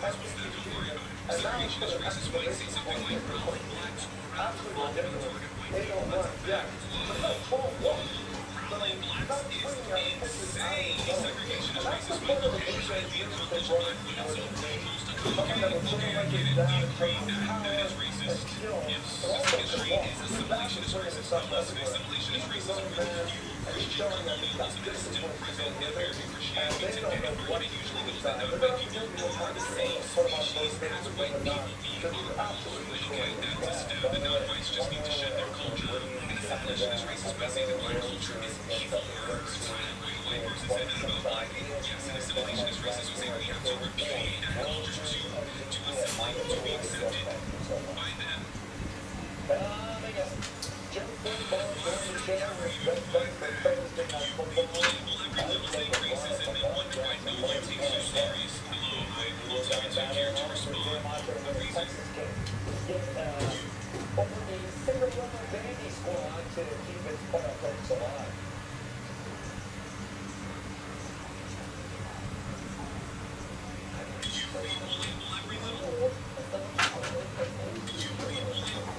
That's what's there to worry about. A segregationist racist might say something like, oh, blacks will run for law and target white people. That's killing blacks is insane. Segregationist racist might potentially be a accomplishment without so okay, get it, agree that is racist. If bigotry is assimilationist racism, unless assimilationist racism really Christian colonialism is still present in American Christianity today, where it usually goes that white people are the same species as white people, being absolutely okay that to stab the non-whites just need to shed their culture. And assimilationist racism might say that white culture is evil or violent white person said that about black people. Yes, and assimilationist racism say we have to repudiate our culture to assimilate, to be accepted by them. Every little thing racism and wonder why no one takes you serious. Hello, I will tell you to care to respond. The reason over the Silver River Vandy squad to keep its playoff hopes alive. You people label every little. You people label.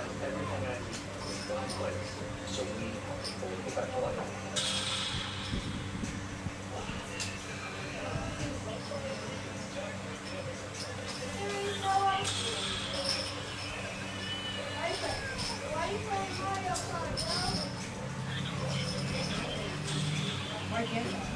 find everything I need in one place. So we fully get back to life. Why can't I?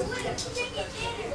What's the ticket up here?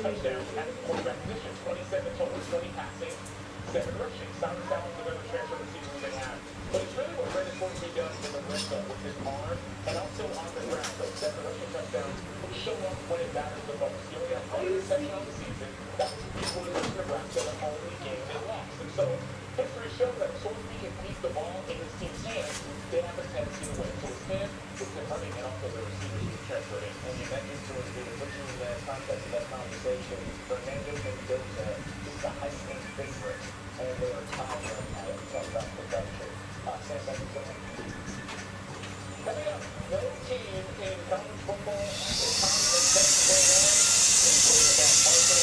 touchdowns at the quarterback position, 27 total, 20 passing, 7 rushing. Sounds balance the better transfer receivers they have. But it's really what Brandon Fortney does in the red zone with his arm and also on the ground. Those 7 rushing touchdowns show up when it matters the most. He only had 1 interception on the season. That was equally with Nebraska, the only game they lost. And so history shows that Sorsby can keep the ball in his team's hands. They have a tendency to win. So it's him, it's him running, and also the receivers who transferred in. And you mentioned Sorsby, looking in the context of that conversation, Fernandez and Mendoza, just a Heisman favorite, and they are tied right now. We talk about production. Sam, thank you so much. Coming up, no team in college football has a confidence test going on. Quarterback Marshall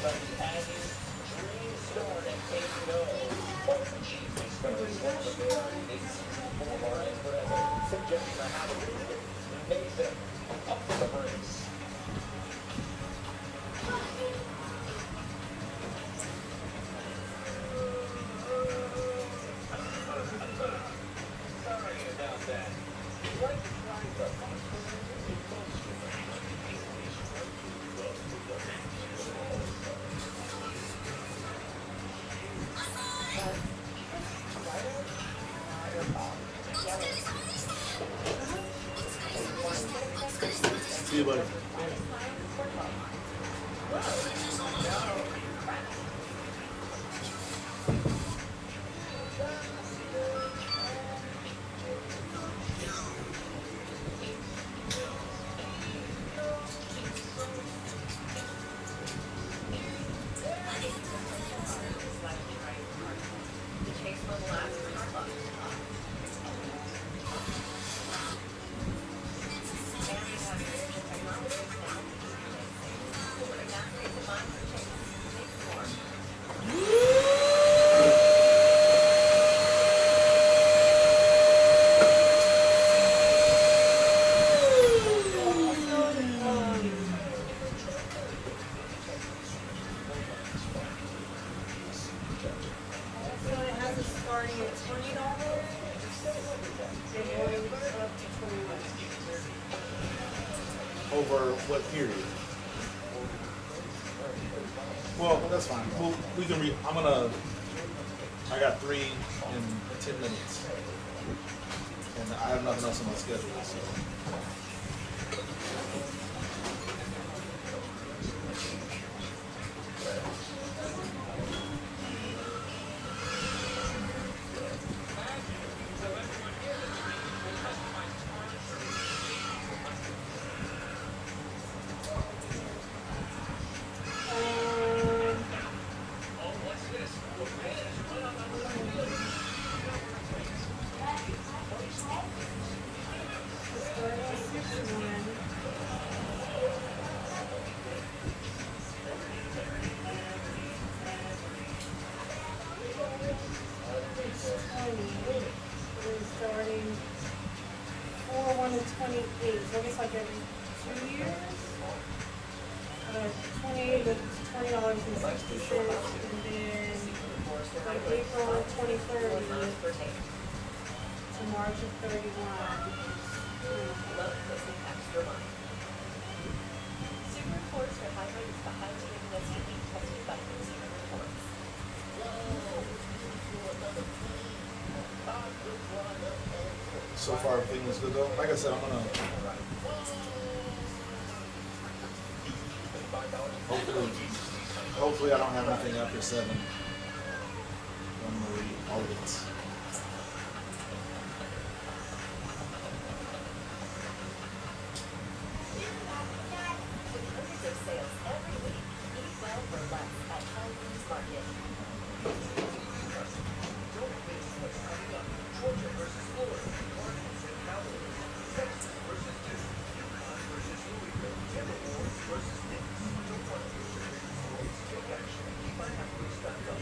and Aggies dream start at 8-0. All the Chiefs, they started slow, but they are 8-4 lines, but as a suggestion on how to do it, amazing. Up to the brace. Sorry about that. Right behind the See you, buddy. So it has it starting at $20 and going up to 21. Over what period? Well, that's fine. Well, we can I got 3 in 10 minutes. And I have nothing else on my schedule, so. Starting 4/1 of 28, so I guess like every 2 years. 28 with $20.60, and then from April 2030 to March of 31. Super reports are highlights the highly rated SUV tested by consumer reports. So far, everything was good though. Like I said, I'm gonna hopefully I don't have anything after 7. I'm gonna read all of it. Hundreds of sales every week. Eat well for less at Halloween's Market. Georgia versus Florida, Cardinals and Cowboys, Texas versus Duke, UConn versus Louisville, Timberwolves versus Knicks. Don't want to lose your big boys. Take action. Keep on having to stop up.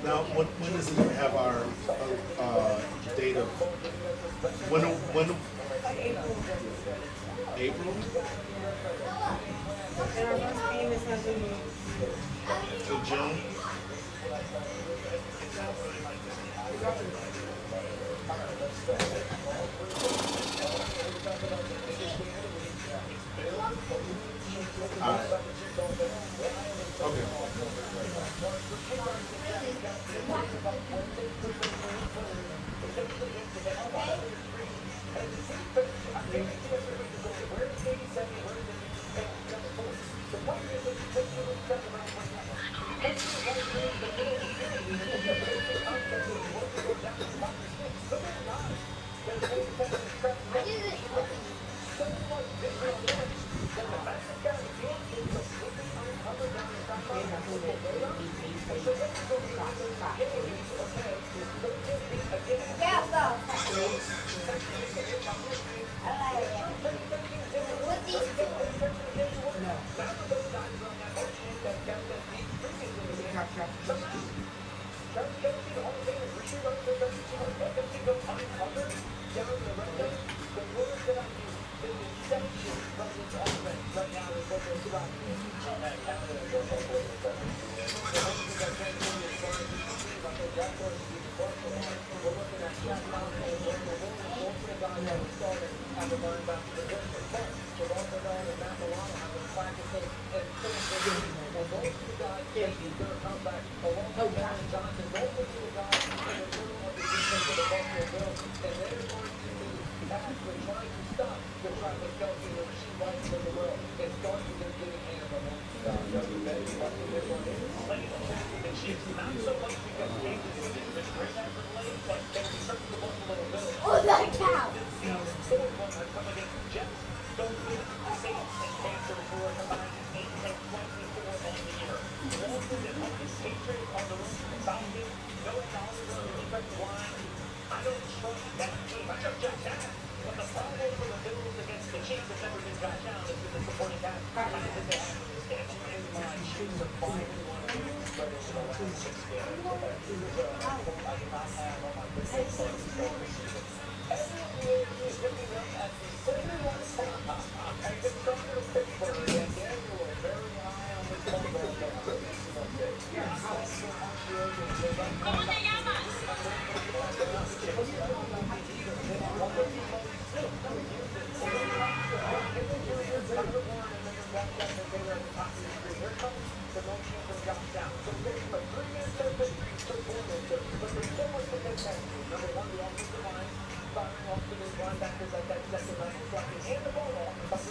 Now, when is it we have our date of when April? And our first game is not in To June? Alright. Okay. Oh, that cow! Firing off to the linebackers like that, that's a nice blocking and the ball off.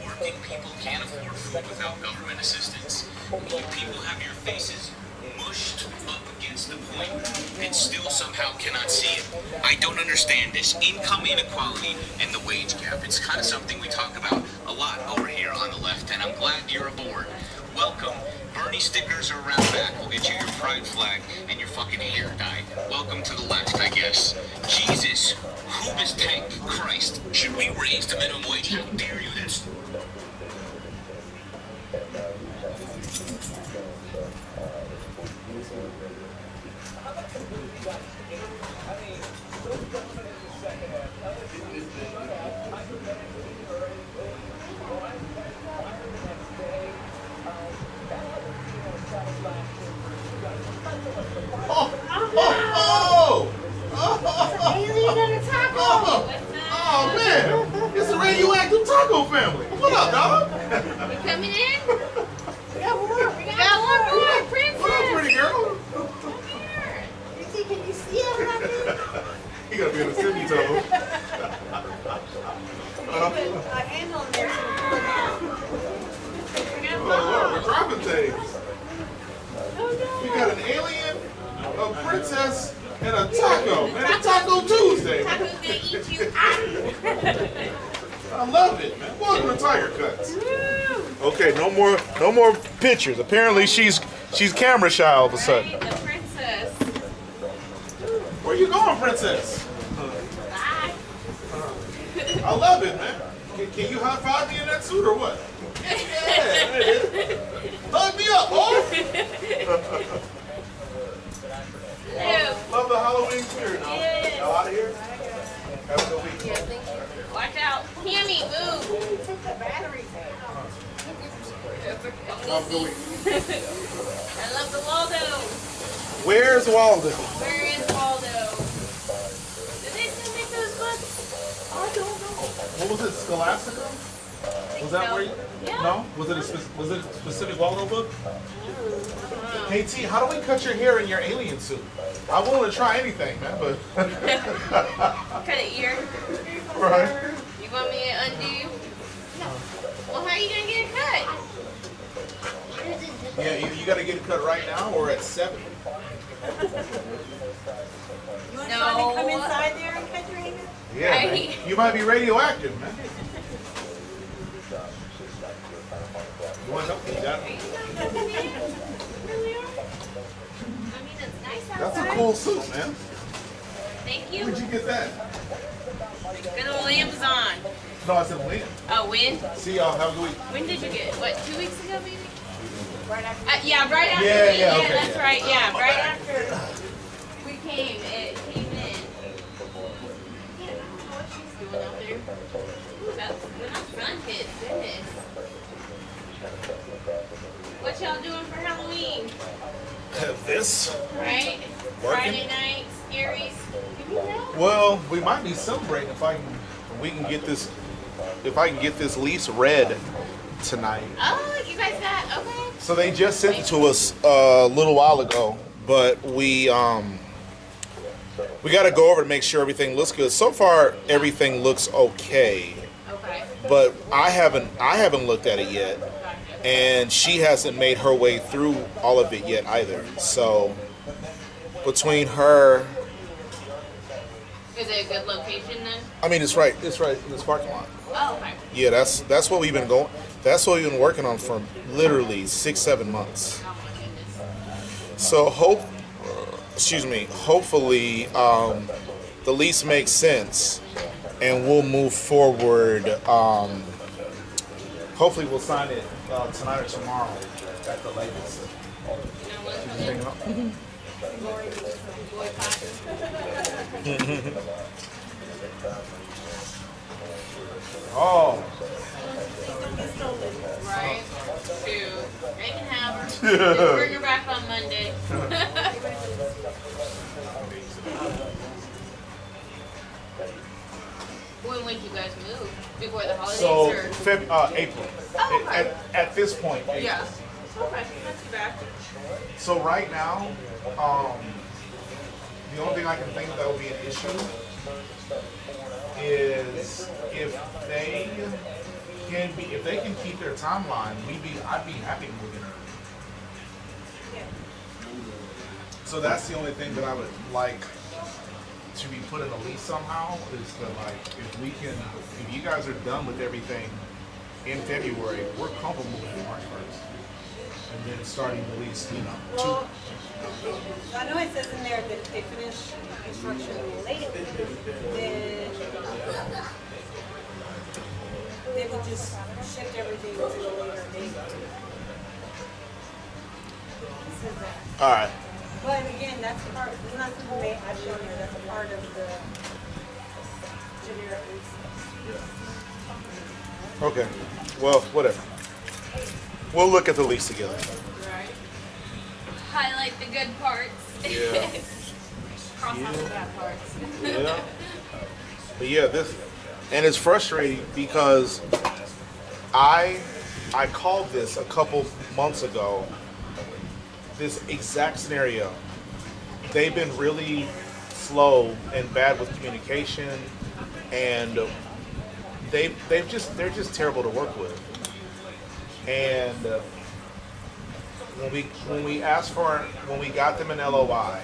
Working people can't afford food without government assistance. You people have your faces mushed up against the point and still somehow cannot see it. I don't understand this income inequality and the wage gap. It's kind of something we talk about a lot over here on the left, and I'm glad you're aboard. Welcome. Bernie stickers are around back. We'll get you your pride flag and your fucking hair dyed. Welcome to the left, I guess. Jesus, Hoobus tank, Christ. Should we raise the minimum wage? How dare you? That's Oh man, it's the radioactive taco family. What up, dog? You coming in? We got more. We Got one more, princess. What up, pretty girl? You see, can you see us? You gotta be in the semi toe. Put a handle in there so we pull it out. Oh, we're dropping things. We got an alien, a princess, and a taco. And a Taco Tuesday. Taco's gonna eat you out. I love it, man. Welcome to Tiger Cuts. Okay, no more pictures. Apparently she's camera shy all of a sudden. Right, the princess. Where you going, princess? Bye. I love it, man. Can you high five me in that suit or what? Yeah, there it is. Hug me up, boy. Love the Halloween spirit. Yes. Y'all out of here? Have a good week. Yeah, thank you. Watch out. Hammy, move. Take the batteries out. Have a good week. I love the Waldo. Where's Waldo? Where is Waldo? Did they still make those books? I don't know. What was it, Scholastica? Was that where you? Yeah. No? Was it a specific Waldo book? Hey T, how do we cut your hair in your alien suit? I'm willing to try anything, man, but Cut it ear. right. You want me to undo? No. Well, how are you gonna get it cut? Yeah, you got to get it cut right now or at 7. You want Shawn to come inside there and cut your hair? Yeah, Right. man. You might be radioactive, man. You want help? You got it. That's a cool suit, man. Thank you. Where'd you get that? Good old Amazon. No, I said when. Oh, when? See y'all. Have a good week. When did you get it? What, 2 weeks ago, maybe? Right after. Yeah, right after. Yeah, we, okay, that's yeah. right. Yeah, right after we came, it came in. I don't know what she's doing out there. That's when I'm fun kids. Goodness. What y'all doing for Halloween? This. Right? Working. Friday night, scaries. Give me that. Well, we might be celebrating if I can get this lease read tonight. Oh, you guys got okay. So they just sent it to us a little while ago, but we got to go over to make sure everything looks good. So far, everything looks okay, Okay. but I haven't looked at it yet, and she hasn't made her way through all of it yet either. So between her, Is it a good location then? I mean, it's right in this parking lot. Oh, okay. Yeah, that's what we've been going. That's what we've been working on for literally 6-7 months. Oh my goodness. So hopefully the lease makes sense and we'll move forward. Hopefully we'll sign it tonight or tomorrow at the latest. You know what's Just hanging out. Oh. Right. Shoot. They can have her. Just bring her back on Monday. When would you guys move? Before the holidays So or? April. Oh, okay. At this point, April. Yeah. Okay, not too bad. So right now, the only thing I can think that would be an issue is if they can keep their timeline, I'd be happy moving early. So that's the only thing that I would like to be put in a lease somehow is to if you guys are done with everything in February, we're comfortable moving March 1st. And then starting the lease, Well, I know it says in there that if they finish construction late, then they would just shift everything to a later date. It says that. All right. But again, that's part, it's not something they add in there, that's a part of the generic lease. Okay. Well, whatever. We'll look at the lease together. Right. Highlight the good parts. Yeah. Cross out the bad parts. Yeah. But yeah, and it's frustrating because I called this a couple months ago. This exact scenario. They've been really slow and bad with communication, and they're just terrible to work with. And when we got them an LOI,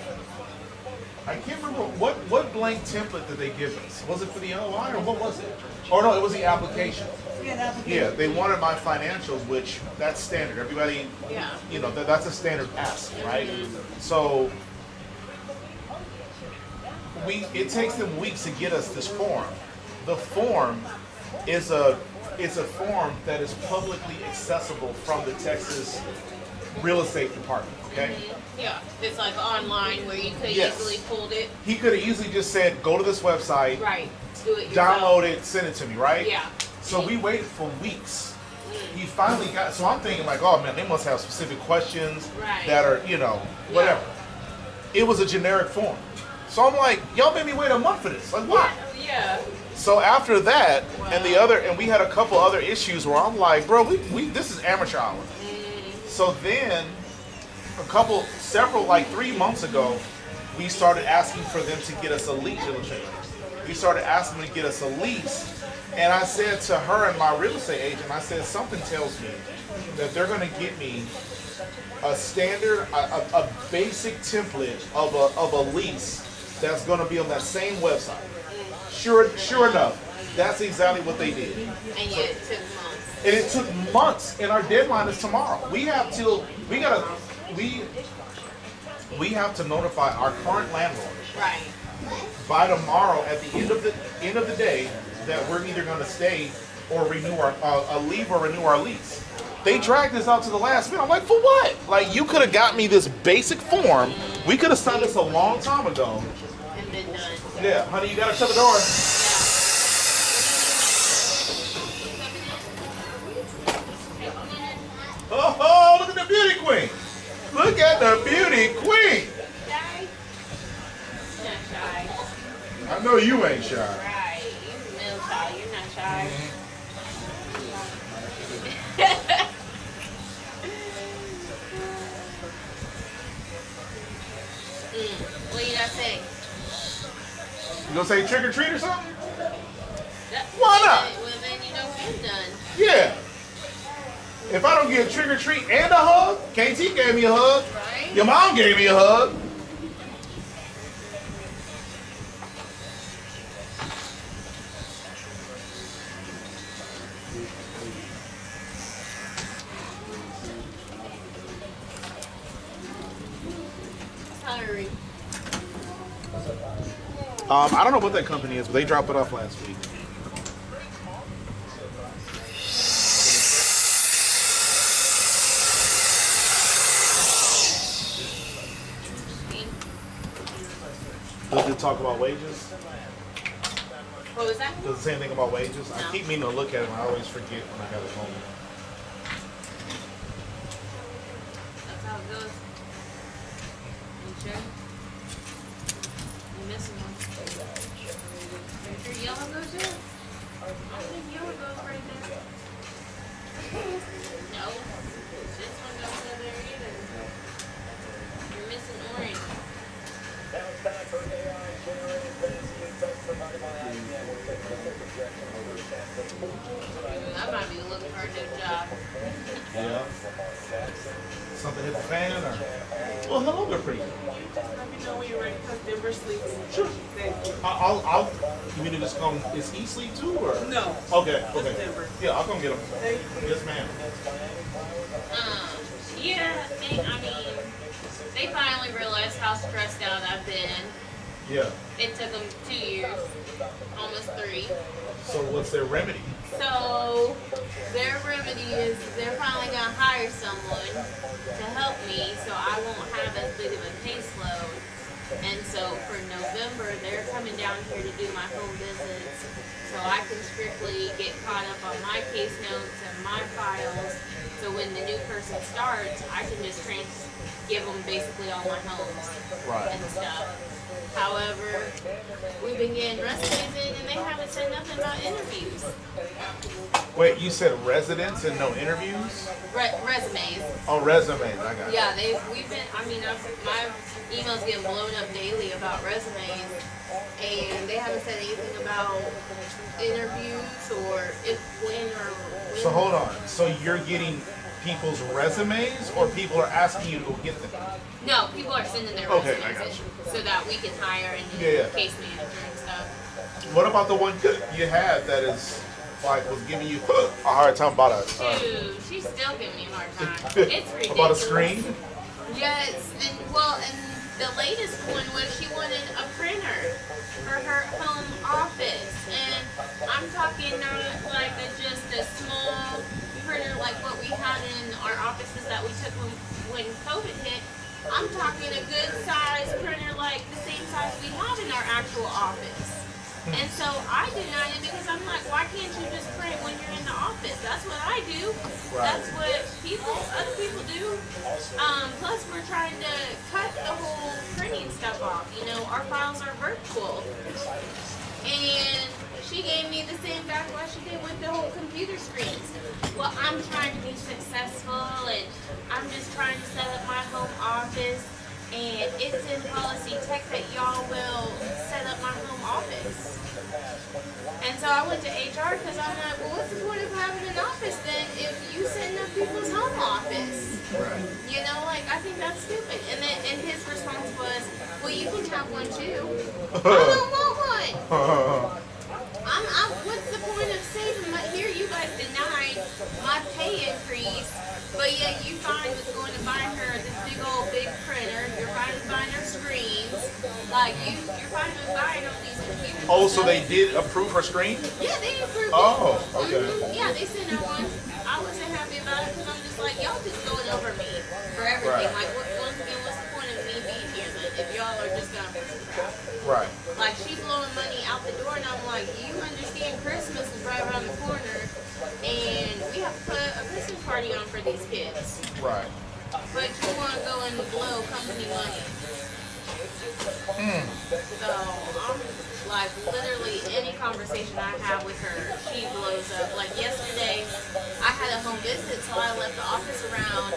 I can't remember what blank template did they give us. Was it for the LOI or what was it? Oh no, it was the application. Yeah, the application. Yeah, they wanted my financials, which that's standard. Everybody, that's a standard ask, right? So it takes them weeks to get us this form. The form is a form that is publicly accessible from the Texas real estate department. Okay. Yeah, it's like online where you could Yes. easily pulled it. He could have easily just said, "Go to this website, Right. Do it yourself. download it, send it to me," right? Yeah. So we waited for weeks. He finally got. So I'm thinking like, oh man, they must have specific questions Right. that are, whatever. It was a generic form. So I'm like, y'all made me wait a month for this. Like, why? Yeah. So after that, and we had a couple other issues where I'm like, bro, we this is amateur hour. So then, several 3 months ago, we started asking for them to get us a lease. We started asking them to get us a lease, and I said to her and my real estate agent, I said, something tells me that they're going to get me a standard, a basic template of a lease that's going to be on that same website. Sure enough, that's exactly what they did. And yet it took months. And it took months, and our deadline is tomorrow. We have to notify our current landlord Right. by tomorrow at the end of the day that we're either going to stay or leave or renew our lease. They dragged this out to the last minute. I'm like, for what? Like, you could have got me this basic form. We could have signed this a long time ago. And been done. Yeah, honey, you gotta shut the door. Oh, look at the beauty queen. Look at the beauty queen. Shy? Not shy. I know you ain't shy. Right. You're real shy. You're not shy. What you gotta say? You gonna say trick or treat or something? Why not? Well, then you know we're done. Yeah. If I don't get trick or treat and a hug, KT gave me a hug. Right? Your mom gave me a hug. Sorry. I don't know what that company is, but they dropped it off last week. Does it talk about wages? What was that? Does it say anything about wages? I keep meaning to look at it, and I always forget when I got it home. That's how it goes. You sure? You missing one? Yeah. Something hit the fan, or? Well, hello, they're pretty. Let me know when you're ready because Denver's sleeping. Sure. Thank you. I'll. You mean to just come? Is he sleep too, or? No. Okay. Just Okay. Denver. Yeah, I'll come get him. Thank you. Yes, ma'am. Yeah, I mean, they finally realized how stressed out I've been. Yeah. It took them 2 years, almost 3. So what's their remedy? So their remedy is they're finally gonna hire someone to help me, so I won't have as big of a caseload. And so for November, they're coming down here to do my home visits, so I can strictly get caught up on my case notes and my files. So when the new person starts, I can just give them basically all my homes and stuff. However, we've been getting resumes in and they haven't said nothing about interviews. Wait, you said residents and no interviews? Resumes. Oh, resumes. I got it. Yeah, we've been, I mean, my emails get blown up daily about resumes, and they haven't said anything about interviews or if, when, or when. So hold on. So you're getting people's resumes, or people are asking you to go get them? No, people are sending their Okay, resumes I got in you. so that we can hire and do Yeah. case manager and stuff. What about the one you had that is like was giving you a hard time about a Dude, she's still giving me a hard time. It's ridiculous. about a screen? Yes, and the latest one was she wanted a printer for her home office, and I'm talking not like just a small printer like what we had in our offices that we took when COVID hit. I'm talking a good size printer like the same size we have in our actual office. And so I denied it because I'm like, why can't you just print when you're in the office? That's what I do. Right. That's what other people do. Plus we're trying to cut the whole printing stuff off. You know, our files are virtual. And she gave me the same backlash she did with the whole computer screens. Well, I'm trying to be successful and I'm just trying to set up my home office. And it's in policy tech that y'all will set up my home office. And so I went to HR because I'm like, well, what's the point of having an office then if you setting up people's home office? Right. You know, like, I think that's stupid. And his response was, well, you can have one too. I don't want one. What's the point of saving my, here you guys denied my pay increase, but yet you fine with going to buy her this big printer, you're fine with buying her screens, like you're fine with buying all these computers. Oh, so they did approve her screen? Yeah, they approved it. Oh, okay. Yeah, they sent her one. I wasn't happy about it because I'm just like, y'all just going over me for everything. Right. Like, once again, what's the point of me being here then if y'all are just gonna approve crap? Right. Like, she blowing money out the door, and I'm like, you understand Christmas is right around the corner, and we have to put a Christmas party on for these kids. Right. But you want to go and blow company money. So, I'm like, literally any conversation I have with her, she blows up. Like, yesterday, I had a home visit, so I left the office around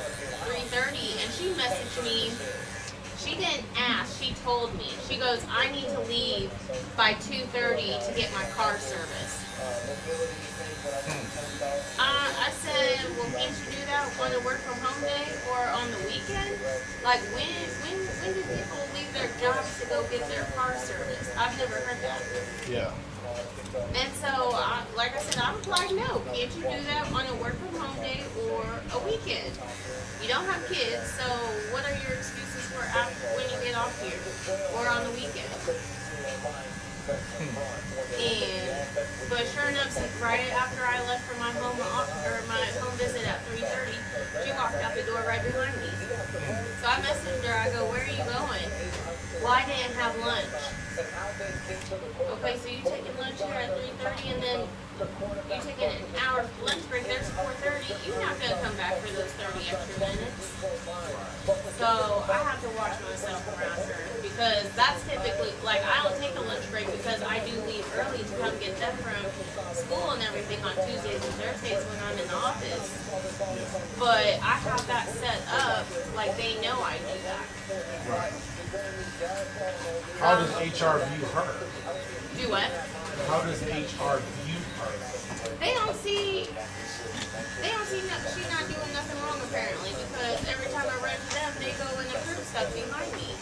3:30, and she messaged me. She didn't ask, she told me. She goes, I need to leave by 2:30 to get my car serviced. I said, well, can't you do that on a work from home day or on the weekend? Like, when do people leave their jobs to go get their car serviced? I've never heard that. Yeah. And so, like I said, I replied, no. Can't you do that on a work from home day or a weekend? You don't have kids, so what are your excuses for when you get off here or on the weekend? But sure enough, right after I left for my home visit at 3:30, she walked out the door right behind me. So I messaged her. I go, "Where are you going?" Well, I didn't have lunch. Okay, so you taking lunch here at 3:30, and then you taking an hour lunch break. There's 4:30. You're not gonna come back for those 30 extra minutes. So I have to watch myself around her because that's typically like I don't take a lunch break because I do leave early to come get them from school and everything on Tuesdays and Thursdays when I'm in the office. But I have that set up like they know I do that. Right. How does HR view her? Do what? How does HR view her? They don't see she not doing nothing wrong apparently because every time I run to them, they go and approve stuff behind me.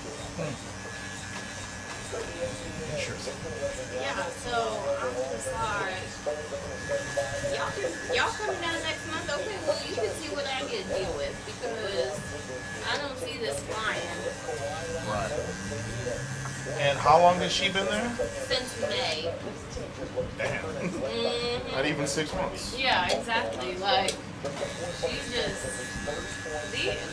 Yeah, so I'm just like, y'all coming down next month? Okay, well you can see what I get to deal with because I don't see this flying. Right. And how long has she been there? Since May. Damn. Mm-hmm. Not even 6 months. Yeah, exactly. Like, she's just,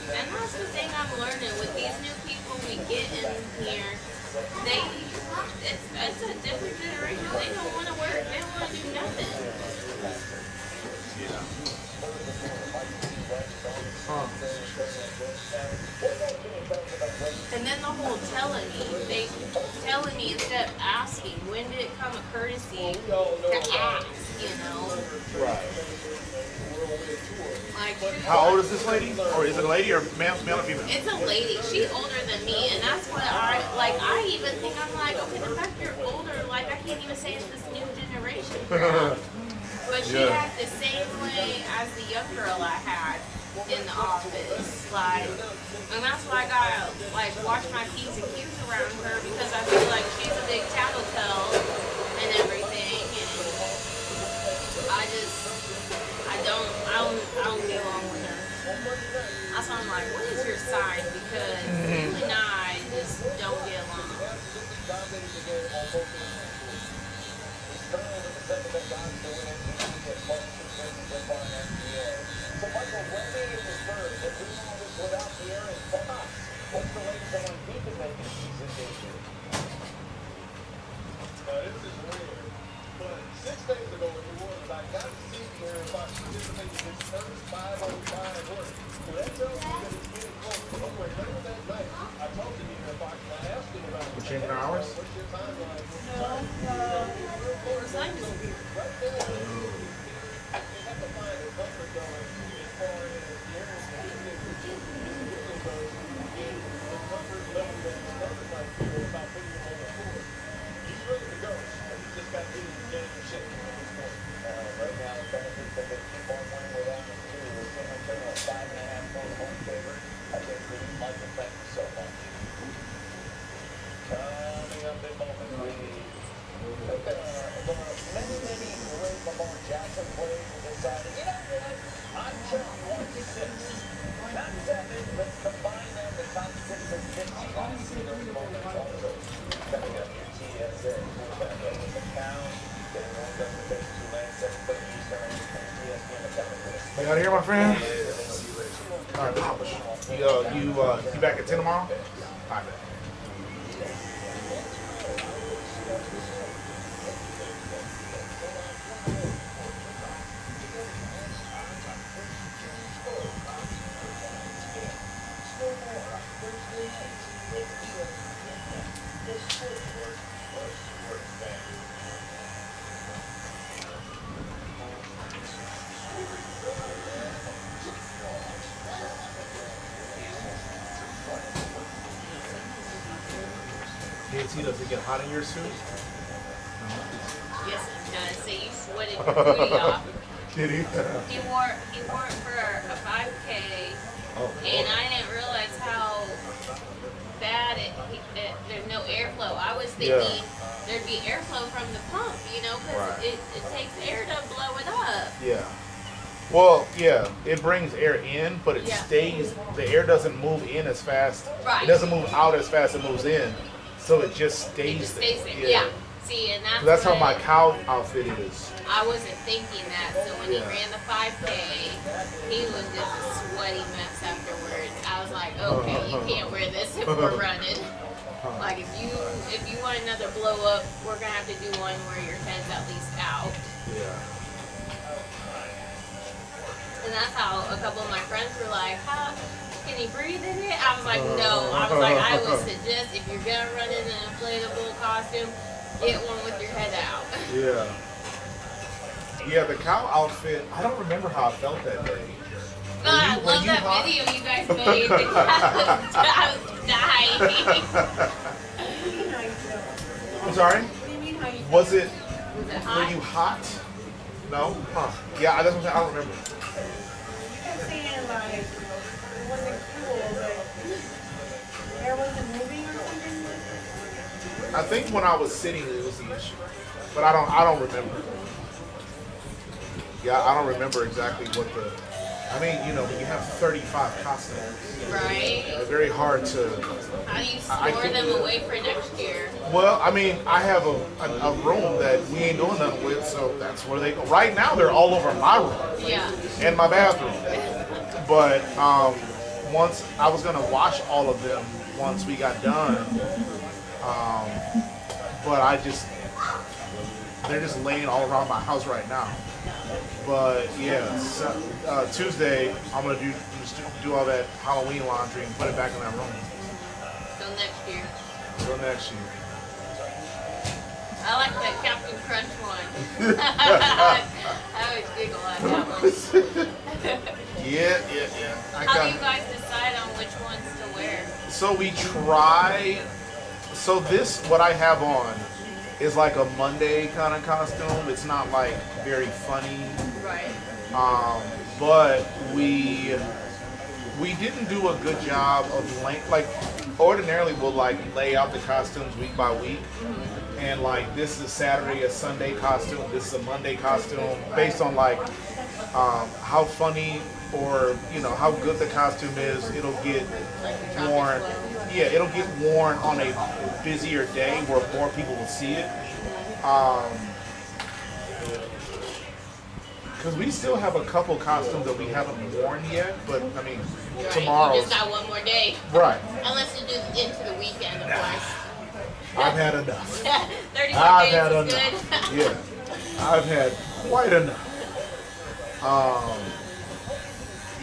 and that's the thing I'm learning with these new people we get in here. It's a different generation. They don't want to work. They don't want to do nothing. And then the whole telling me instead of asking, when did it come a courtesy to ask, you know? Right. Like, How old is this lady? Or is it a lady or male or female? it's a lady. She's older than me, and that's what I even think I'm like, okay, the fact you're older, like I can't even say it's this new generation girl. But she acts the same way as the young girl I had in the office. Like, and that's why I gotta like watch my P's and Q's around her because I feel like she's a big tattletale and everything, and I don't get along with her. That's why I'm like, what is your sign? Because you and I just don't get along. Now, this is weird, but 6 days ago in New Orleans, I got to see Aaron Fox participate in his first 505 work. So that tells me that it's getting close. Anyway, later that night, I talked to Aaron Fox and I asked him about We're changing our hours? what's your timeline? Sign disappeared. Right there, they have to find a comfort zone as far as the areas that he did with you. Because the comfort level that his comfort might feel about putting him on the floor. He's ready to go. He's just got to get his game in shape at this point. Right now, the benefits that they keep on winning without him too. We're seeing him turn a 5.5 point home favorite. I think that Michael, thank you so much. Coming up in moments, we took many great Lamar Jackson plays and decided, you know what? I'm just 1-6. Not 7, but combine them the top 6 and 15. I see those moments also. Coming up here, TSA. Quarterback over the count. Getting on up the base to land 7:30 Eastern. ESPN accountability. You out of here, my friend? All right, Papa. You back at 10 tomorrow? All right. KT, does it get hot in your suit? Yes, it does. So you sweated your booty off. Did he? He wore it for a 5K, and I didn't realize how bad there's no airflow. I was thinking there'd be airflow from the pump, you know, because it takes air to blow it up. Yeah. Well, yeah, it brings air in, but it stays. The air doesn't move in as fast. Right. It doesn't move out as fast as it moves in, so it just stays there. Yeah. See, and So that's how my cow outfit is. I wasn't thinking that, so when he ran the 5K, he was just a sweaty mess afterwards. I was like, okay, you can't wear this if we're running. Like, if you want another blow up, we're gonna have to do one where your head's at least out. Yeah. And that's how a couple of my friends were like, how can he breathe in it? I was like, no. I was like, I would suggest if you're gonna run in an inflatable costume, get one with your head out. Yeah. Yeah, the cow outfit, I don't remember how I felt that day. I love that video you guys made. I was dying. I'm sorry? What do you mean how you Was it, Was it were hot? you hot? No? Huh. Yeah, that's what I'm saying. I don't remember. You kept saying like it wasn't cool, but hair wasn't moving or something. I think when I was sitting, it was the issue, but I don't remember. Yeah, I don't remember exactly what the. I mean, you know, when you have 35 costumes, Right. it's very hard to. How do you I store think- them away for next year? Well, I mean, I have a room that we ain't doing nothing with, so that's where they go. Right now, they're all over my room Yeah. and my bathroom. But once I was gonna wash all of them once we got done, but they're just laying all around my house right now. But yeah, so, Tuesday I'm gonna do all that Halloween laundry and put it back in that room. So next year. Till next year. I like that Captain Crunch one. I always giggle at that one. Yeah. How do you guys decide on which ones to wear? So we try. So this, what I have on, is like a Monday kind of costume. It's not like very funny. Right. But we didn't do a good job of like ordinarily we'll like lay out the costumes week by week. And like this is Saturday, a Sunday costume, this is a Monday costume, based on like how funny or you know how good the costume is. It'll get worn. Yeah, it'll get worn on a busier day where more people will see it. Because we still have a couple costumes that we haven't worn yet, but I mean, Right. tomorrow. You just got one more day. Right. Unless you do into the weekend, of course. I've had enough. 30 I've more had days is enough. good. Yeah, I've had quite enough.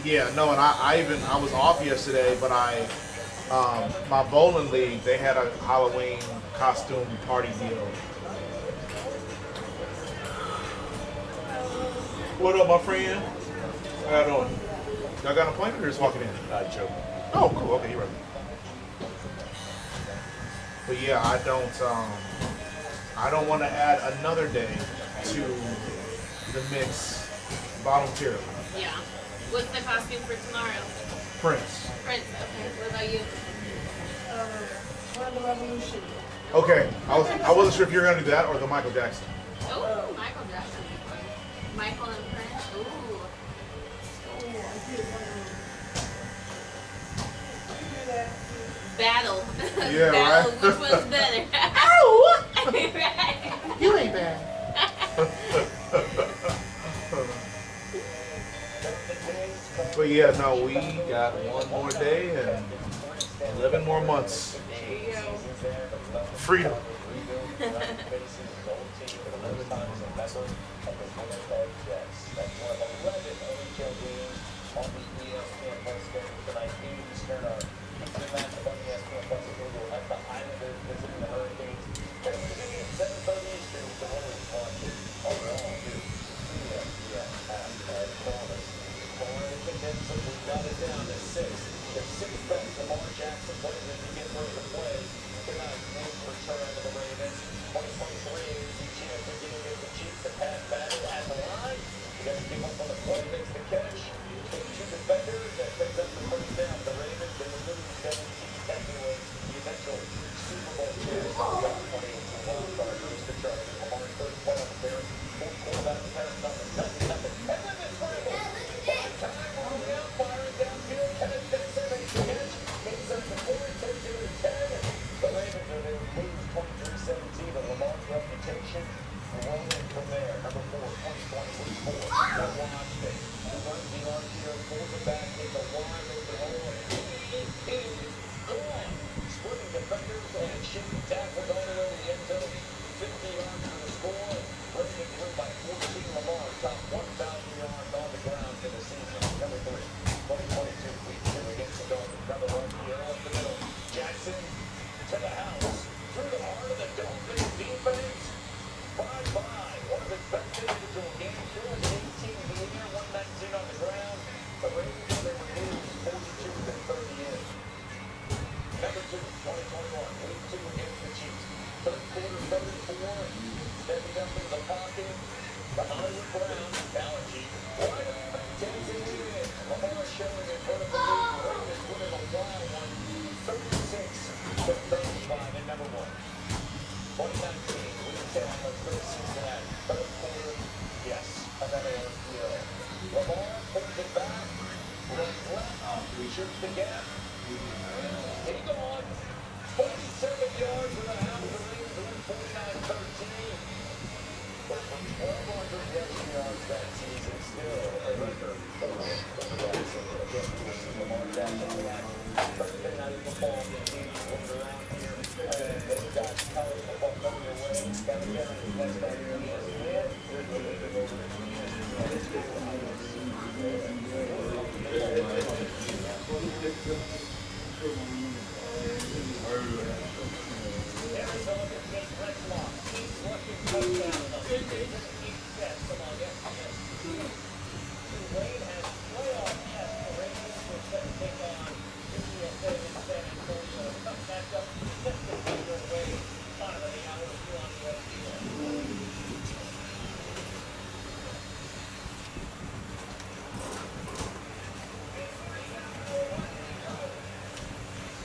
Yeah, no, and I was off yesterday, but my bowling league, they had a Halloween costume party deal. What up, my friend? How you doing? Y'all got an appointment or just walking in? Joe. Oh, cool. Okay, you're right. But yeah, I don't want to add another day to the mix voluntarily. Yeah. What's the costume for tomorrow? Prince. Prince. Okay. What about you? One of the Revolution. Okay, I wasn't sure if you were gonna do that or the Michael Jackson. Oh, Michael Jackson. Michael and Prince. Ooh. Battle. Yeah, Battle. right. Which one's better? Right. You ain't bad. But yeah, no, we got one more day and 11 more months. There you go. Freedom.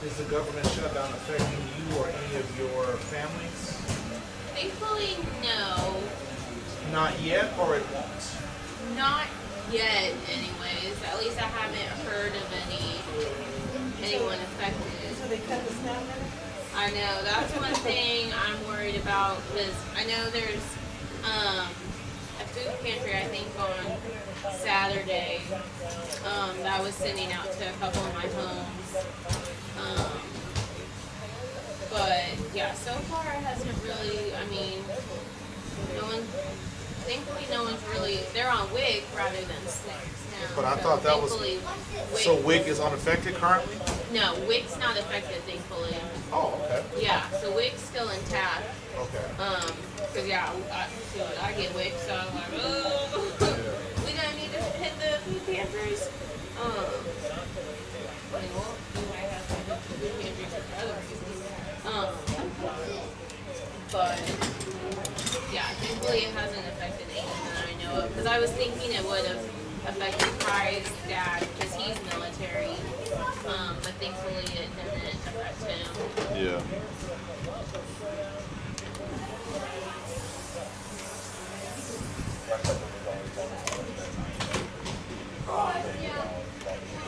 Is the government shutdown affecting you or any of your families? Thankfully, no. Not yet, or it won't? Not yet, anyways. At least I haven't heard of anyone affected. So they cut the SNAP benefits? I know, that's one thing I'm worried about, because I know there's a food pantry, I think, on Saturday that I was sending out to a couple of my homes. But yeah, so far it hasn't really, I mean, thankfully no one's really, they're on WIC rather than snacks now. But I thought that was, so WIC is unaffected currently? No, WIC's not affected, thankfully. Oh, okay. Yeah, so WIC's still intact. Okay. Cause yeah, I get WIC, so I'm like, oh, we gonna need to hit the food pantries. I mean, well, we might have to hit the food pantries for other reasons. But yeah, thankfully it hasn't affected anything that I know of. Because I was thinking it would have affected Pride's dad because he's military. But thankfully it didn't affect him. Yeah.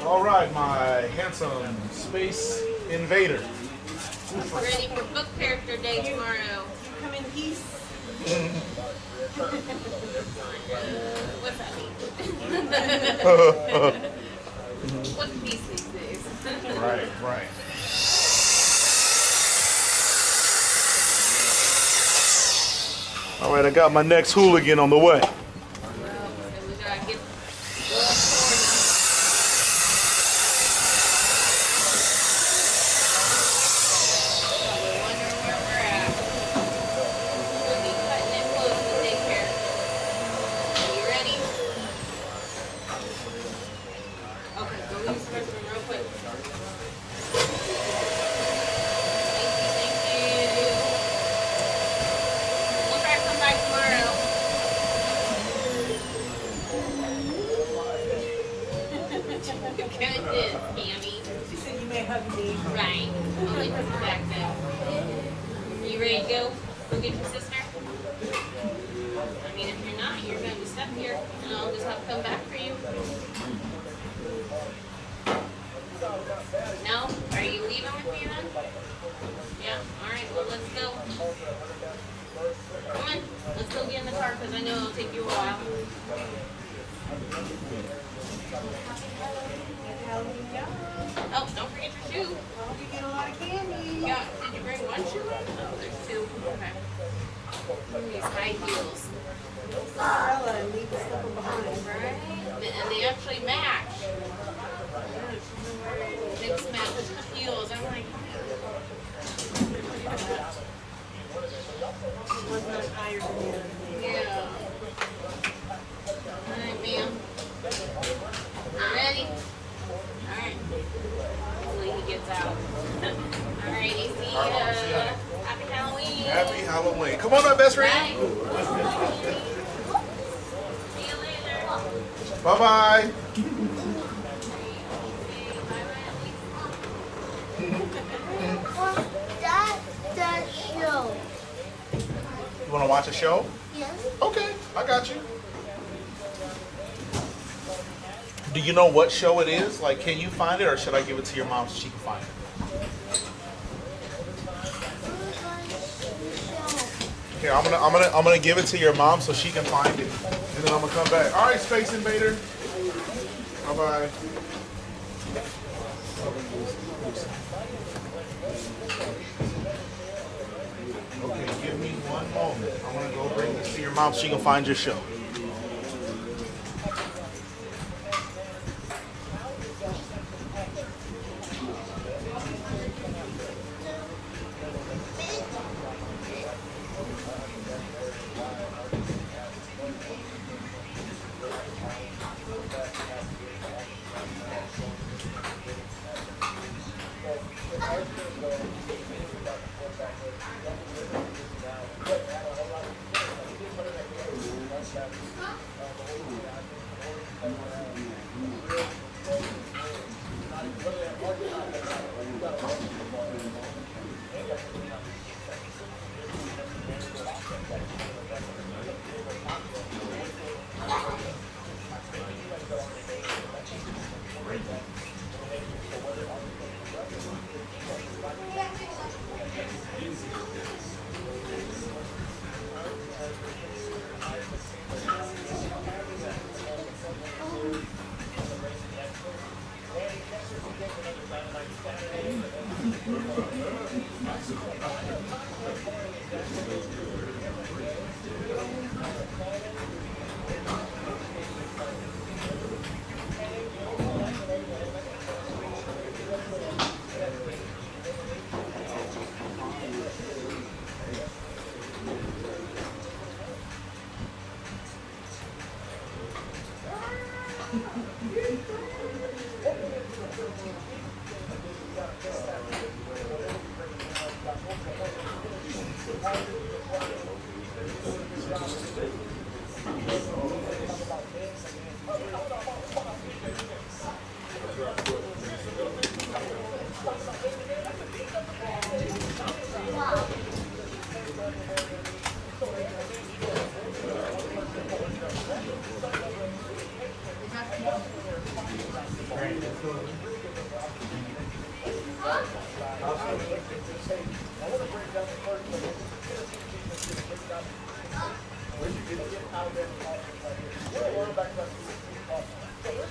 All right, my handsome space invader. Ready for book character day tomorrow. Come in peace. What's that mean? What's peace these days? Right, right. All right, I got my next hooligan on the way. We gotta get Right. I'll wait for the back then. You ready to go? Go get your sister? I mean, if you're not, you're going to be stuck here, and I'll just have to come back for you. No? Are you leaving with me then? Yeah? Alright, well, let's go. Come on. Let's go get in the car, because I know it'll take you a while. Oh, don't forget your shoe. I hope you get a lot of candy. Yeah, did you bring one shoe in? Oh, there's two. Okay. These high heels. Cinderella and leave the slipper behind. Right? And they actually match. Mix match heels. I'm like, One's not higher than the other. yeah. Alright, ma'am. You ready? Alright. Hopefully he gets out. Alrighty, see ya. Happy Halloween. Happy Halloween. Come on up, best friend. Bye. Bye-bye. That's the show. You want to watch a show? Yes. Okay, I got you. Do you know what show it is? Like, can you find it, or should I give it to your mom so she can find it? Here, I'm gonna give it to your mom so she can find it, and then I'm gonna come back. All right, Space Invader. Bye bye. Okay, give me one moment. I'm gonna go bring this to your mom so she can find your show.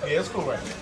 Yeah, it's cool right now.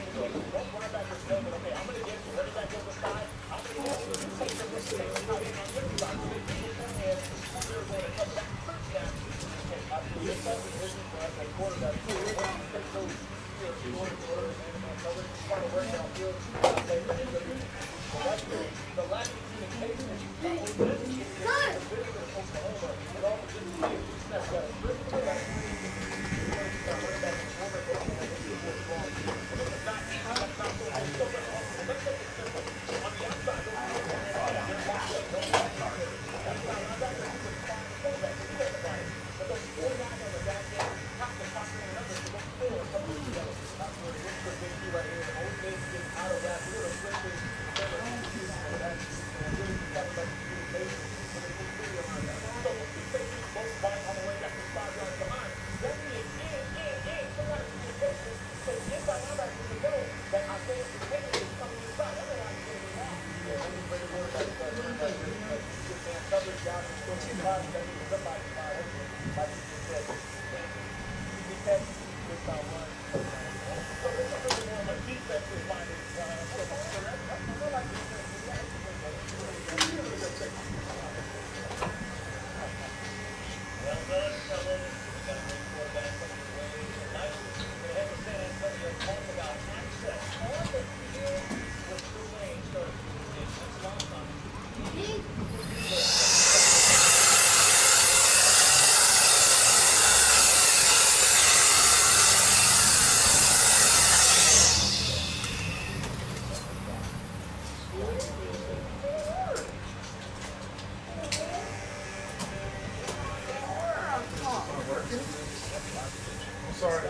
I'm sorry.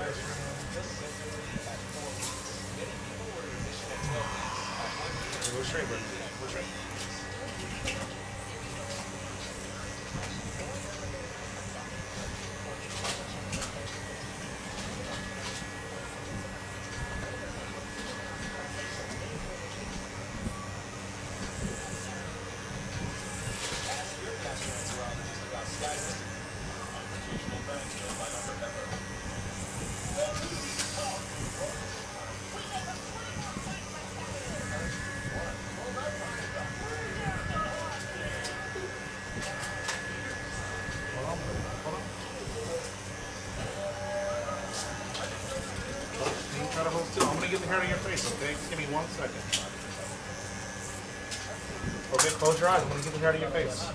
Go straight, bro. Go straight. Try to hold still. I'm gonna get the hair on your face, okay? Just give me 1 second. Okay, close your eyes. I'm gonna get the hair on your face.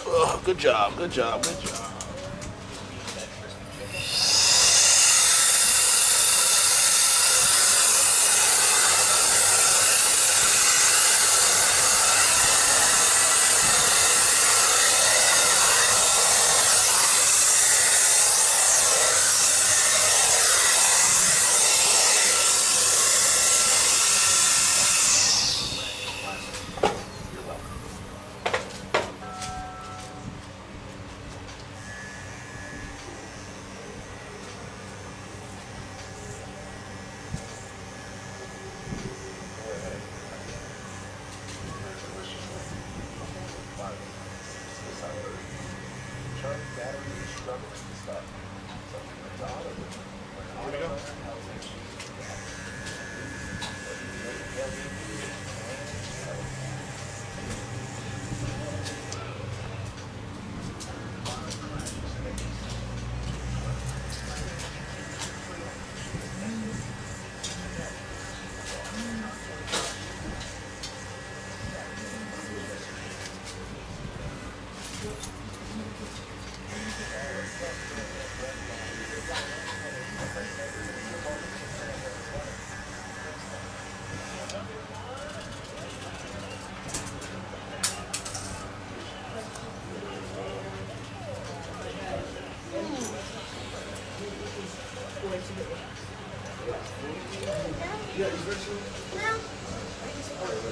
Oh, good job, good job, good job.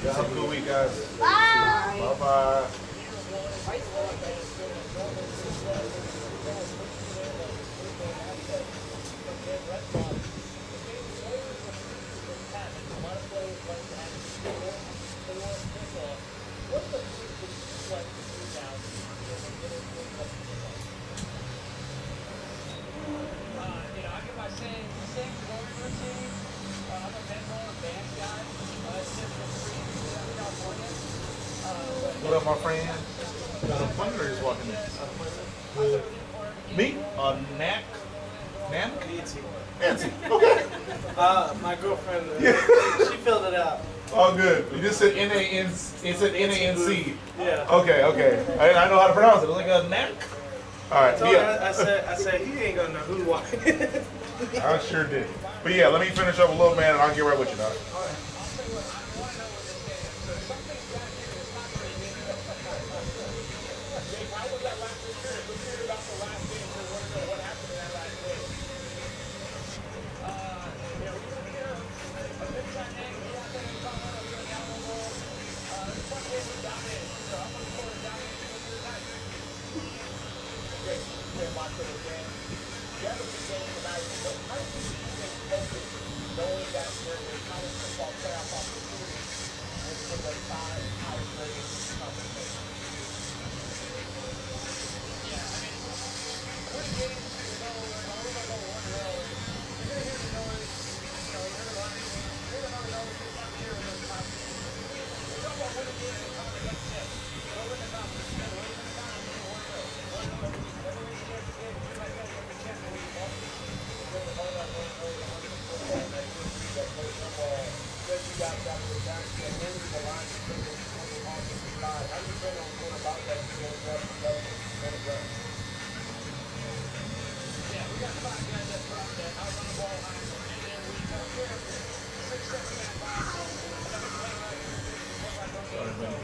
Have a good week, guys. Bye. Bye-bye. What up, my friend? Got a thunder is walking in. Me? Knack? Nancy. Nancy. Okay. My girlfriend, she filled it out. Oh, good. You just said N-A-N. It said N-A-N-C. Yeah. Okay, okay. I know how to pronounce it. It was like a knack. All right. So Yeah. I said, he ain't gonna know who walking. I sure did. But yeah, let me finish up a little, man, and I'll get right with you, dog.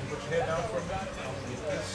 Put your head down for a minute. I'll get this.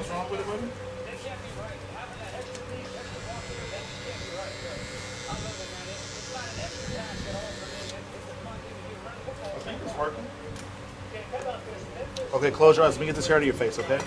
What's wrong with it, buddy? I think it's working. Okay, close your eyes. Let me get this hair out of your face, okay?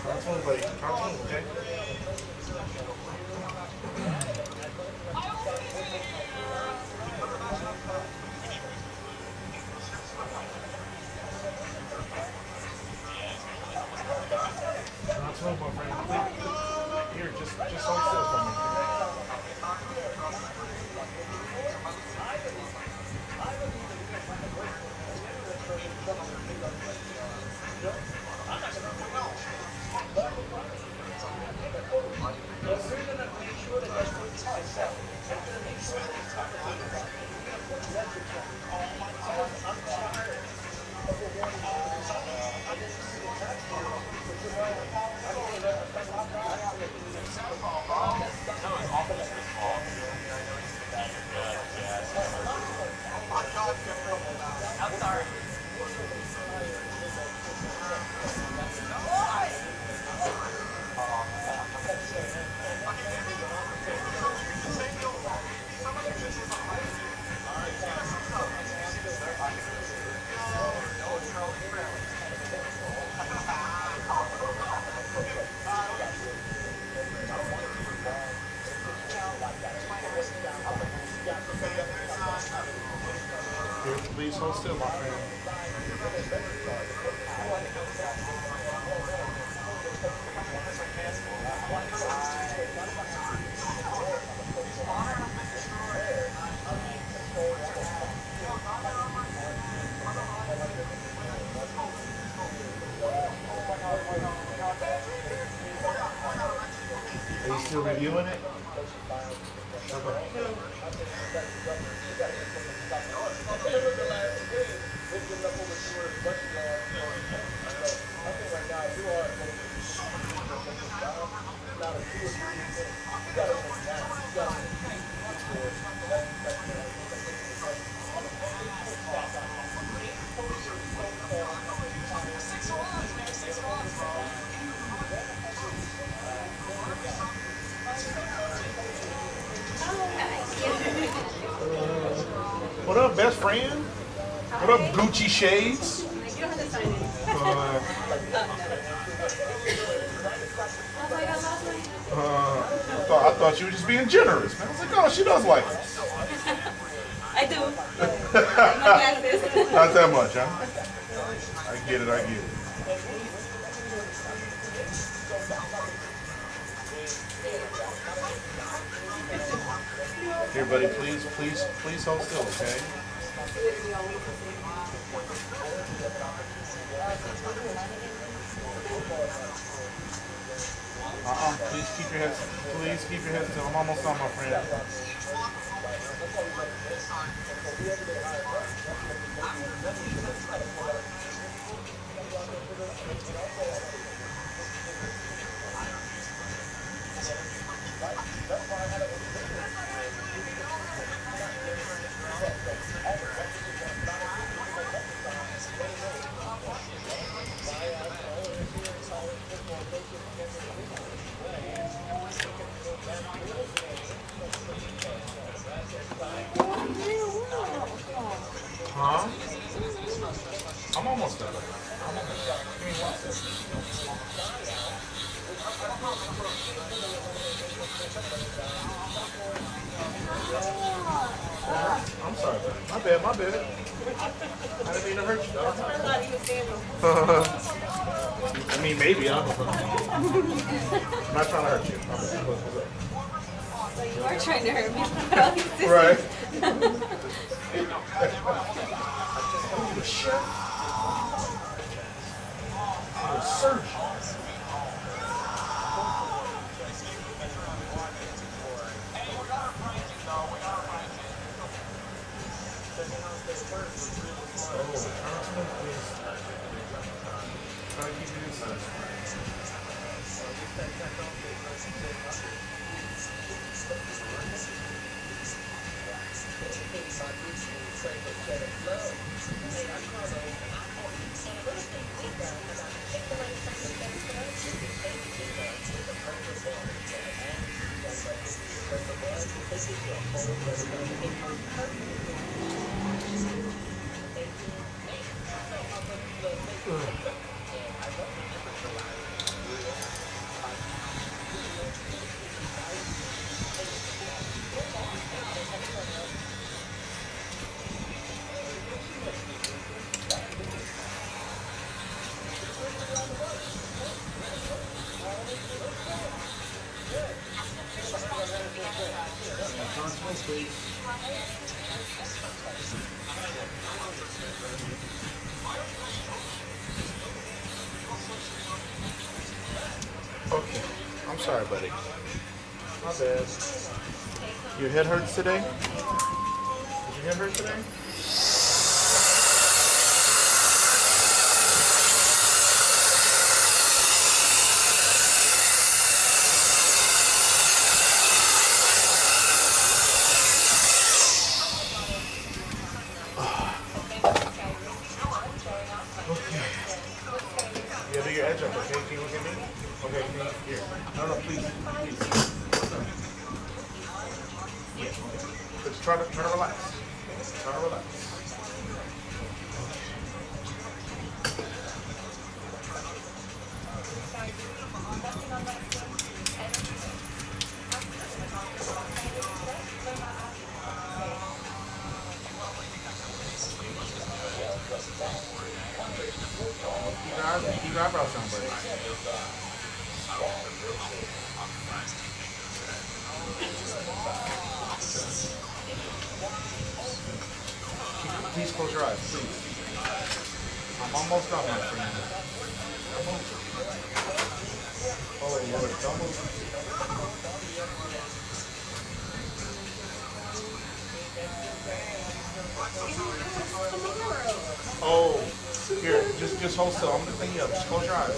Cartoon, buddy. Cartoon, okay? Cartoon, my friend. Here, just hold still for me. Here, please hold still, my friend. Are you still reviewing it? What up, best friend? What up, Gucci shades? I thought you were just being generous. Man. I was like, oh, she does like us. I do. Not that much, huh? I get it, I get it. Here, buddy, please hold still, okay? Please keep your head still. I'm almost done, my friend. Huh? I'm almost done. I'm almost done. Give me 1 second. I'm sorry, buddy. My bad, my bad. I didn't mean to hurt you, dog. I mean, maybe. I don't know. I'm not trying to hurt you. What's up? So you are trying to hurt me. Right. Surgeon. Okay. I'm sorry, buddy. My bad. Your head hurts today? Does your head hurt today? Yeah, do your edge up, okay? Can you look at me? Okay, can you, here. No, please. Yeah. Just try to relax. Try to relax. Keep your eyebrows down, buddy. Please close your eyes, please. I'm almost done, my friend. Oh, Lord, don't move. Oh, here, just hold still. I'm gonna clean you up. Just close your eyes.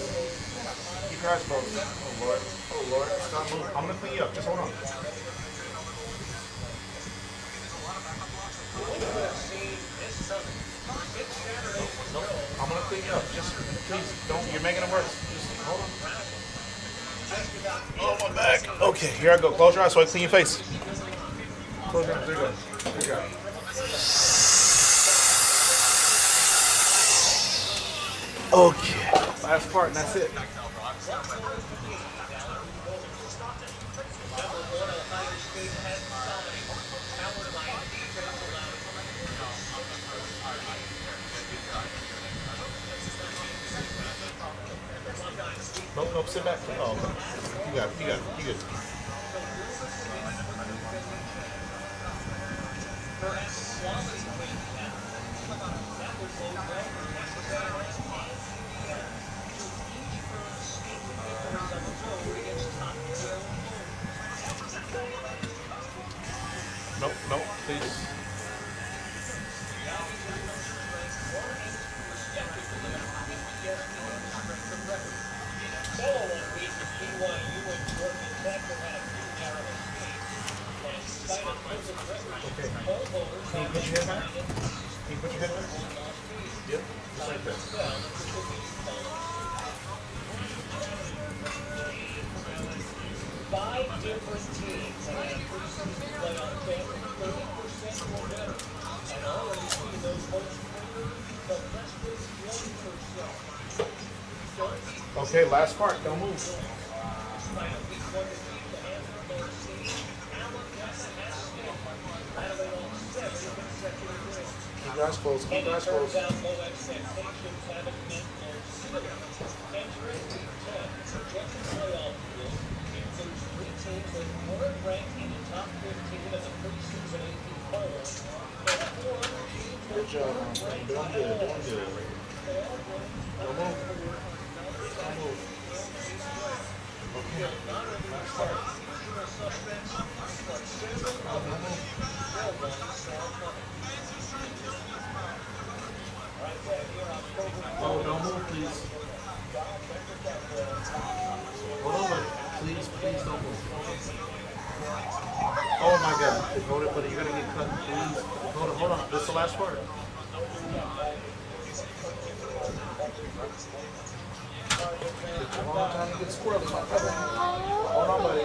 Keep your eyes closed. Oh Lord, stop moving. I'm gonna clean you up. Just hold on. Nope. I'm gonna clean you up. Just please don't. You're making it worse. Just hold on. Oh, my back. Okay, here I go. Close your eyes so I clean your face. Close your eyes. There you go. There you go. Okay, last part, and that's it. Nope, sit back. Oh, okay. You got it, you good. Nope, please. Okay. Can you put your head back? Can you put your head back? Yep, just like this. 5 different teams and had a preseason playoff bet 30% or better. And already seeing those Okay, last part. Don't move. Keep your eyes closed. Keep your eyes closed. Good job, man. Doing good. Doing good. Don't move. Don't move. Okay. Last part. Don't move. Oh, don't move, please. Hold on, buddy. Please, please don't move. Oh my God. Hold it, buddy. You're gonna get cut. Please. Hold on, hold on. This is the last part. It's a long time to get squirrely, my brother. Hold on, buddy.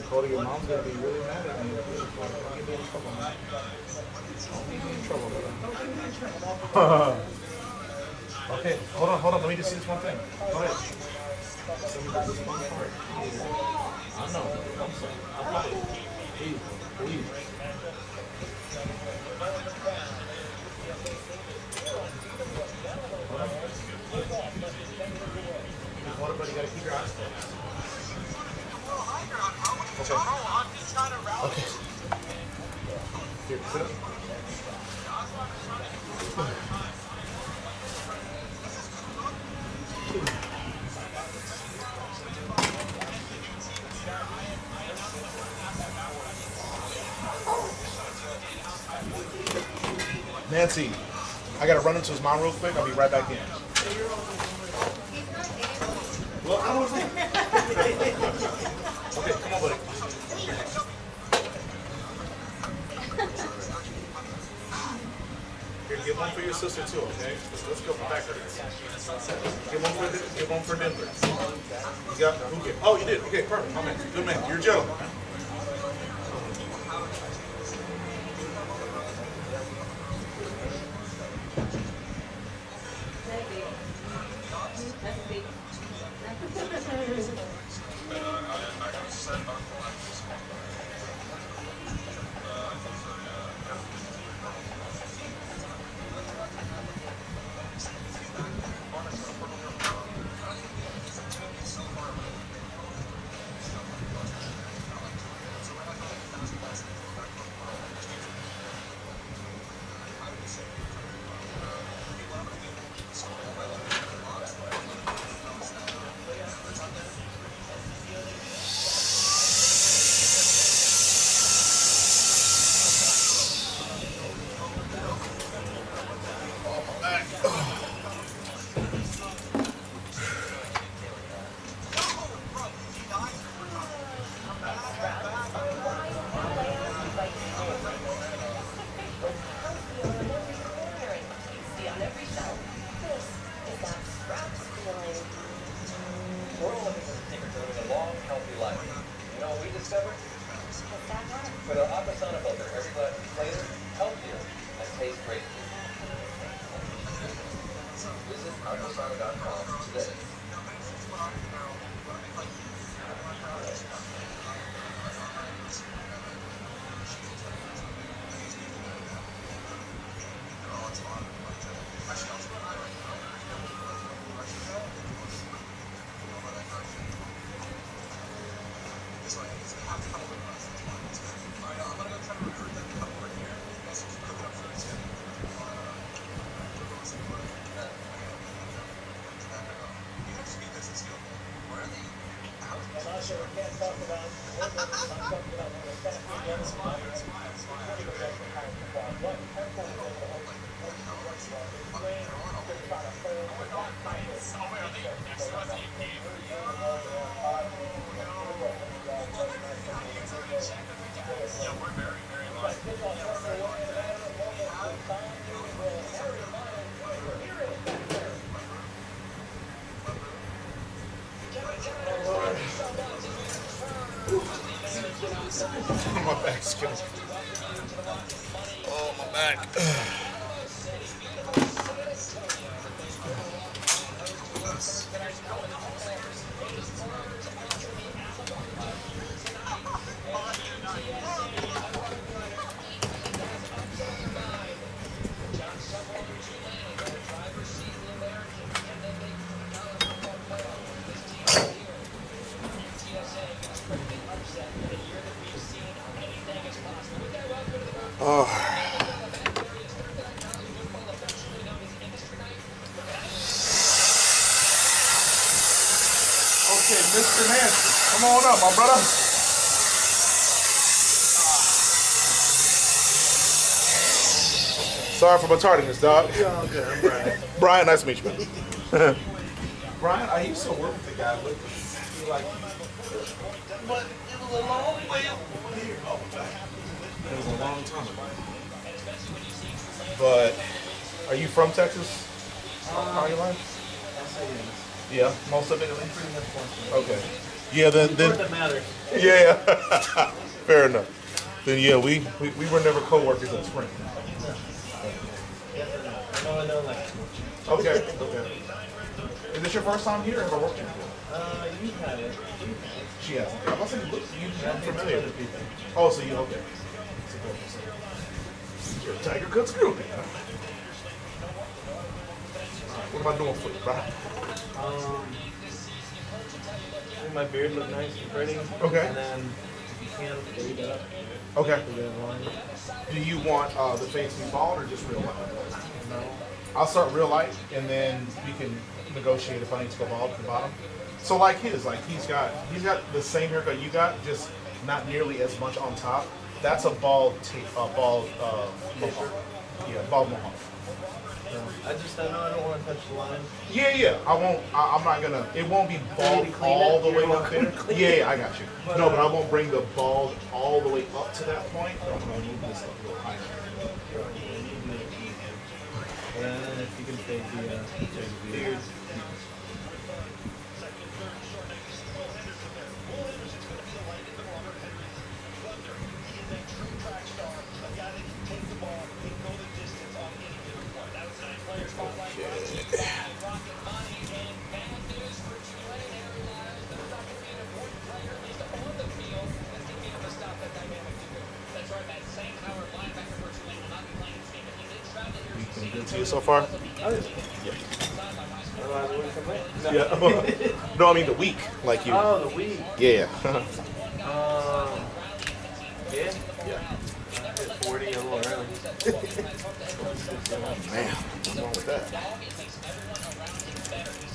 Cody, your mom's gonna be really mad at me. Don't get me in trouble, man. Don't get me in trouble, brother. Okay, hold on. Let me just see this one thing. Go ahead. Let me do this one part. I know. I'm sorry. I'm sorry. Please. Hold on, buddy. You gotta keep your eyes closed. Okay. Okay. Here, sit up. Nancy, I gotta run into his mom real quick. I'll be right back in. Well, I was in. Okay, come on, buddy. Here, get one for your sister too, okay? Let's go back there. Get one for Denver. You got who get? Oh, you did. Okay, perfect. Oh, man. Good man. You're a gentleman. With our Aquasana filter, every glass is cleaner, healthier, and tastes great. Visit aquasana.com today. My back's killing me. Oh, my back. Oh. Okay, Mr. Nancy, come on up, my brother. Sorry for my tardiness, dog. Yeah, okay, I'm Brian. Brian, nice to meet you, man. Brian, I used to work with the guy with me. Like, but it was a long way over here. It was a long time ago. But are you from Texas? Are you like? Yeah, most of it at least. Pretty much one. Okay. Yeah, then That matters. yeah. Fair enough. Then yeah, we were never co-workers at Sprint. I know like. Okay. Okay. Is this your first time here, or have I worked here before? You've had it. She has. I was like, look, you I'm familiar. other people. Oh, so you okay? You're a tiger cut screw, man. What am I doing for you, bro? Make my beard look nice and pretty. Okay. And then if you can, fade it up. Okay. Fade it line. Do you want the face to be bald or just real light? No. I'll start real light, and then we can negotiate if I need to go bald at the bottom. So like his, like he's got the same haircut you got, just not nearly as much on top. That's a bald mohawk. Yeah, bald mohawk. I know I don't want to touch the line. Yeah. I won't. I'm not gonna. It won't be bald all the way up there. Yeah, I got you. No, but I won't bring the bald all the way up to that point. I'm gonna move this up a little higher. And if you can fade the beard. Good to you so far? Oh, yeah. Otherwise, I wouldn't come back. Yeah. No, I mean the week, like you. Oh, the week. Yeah. Yeah. I hit 40 a little early. Man, what's wrong with that?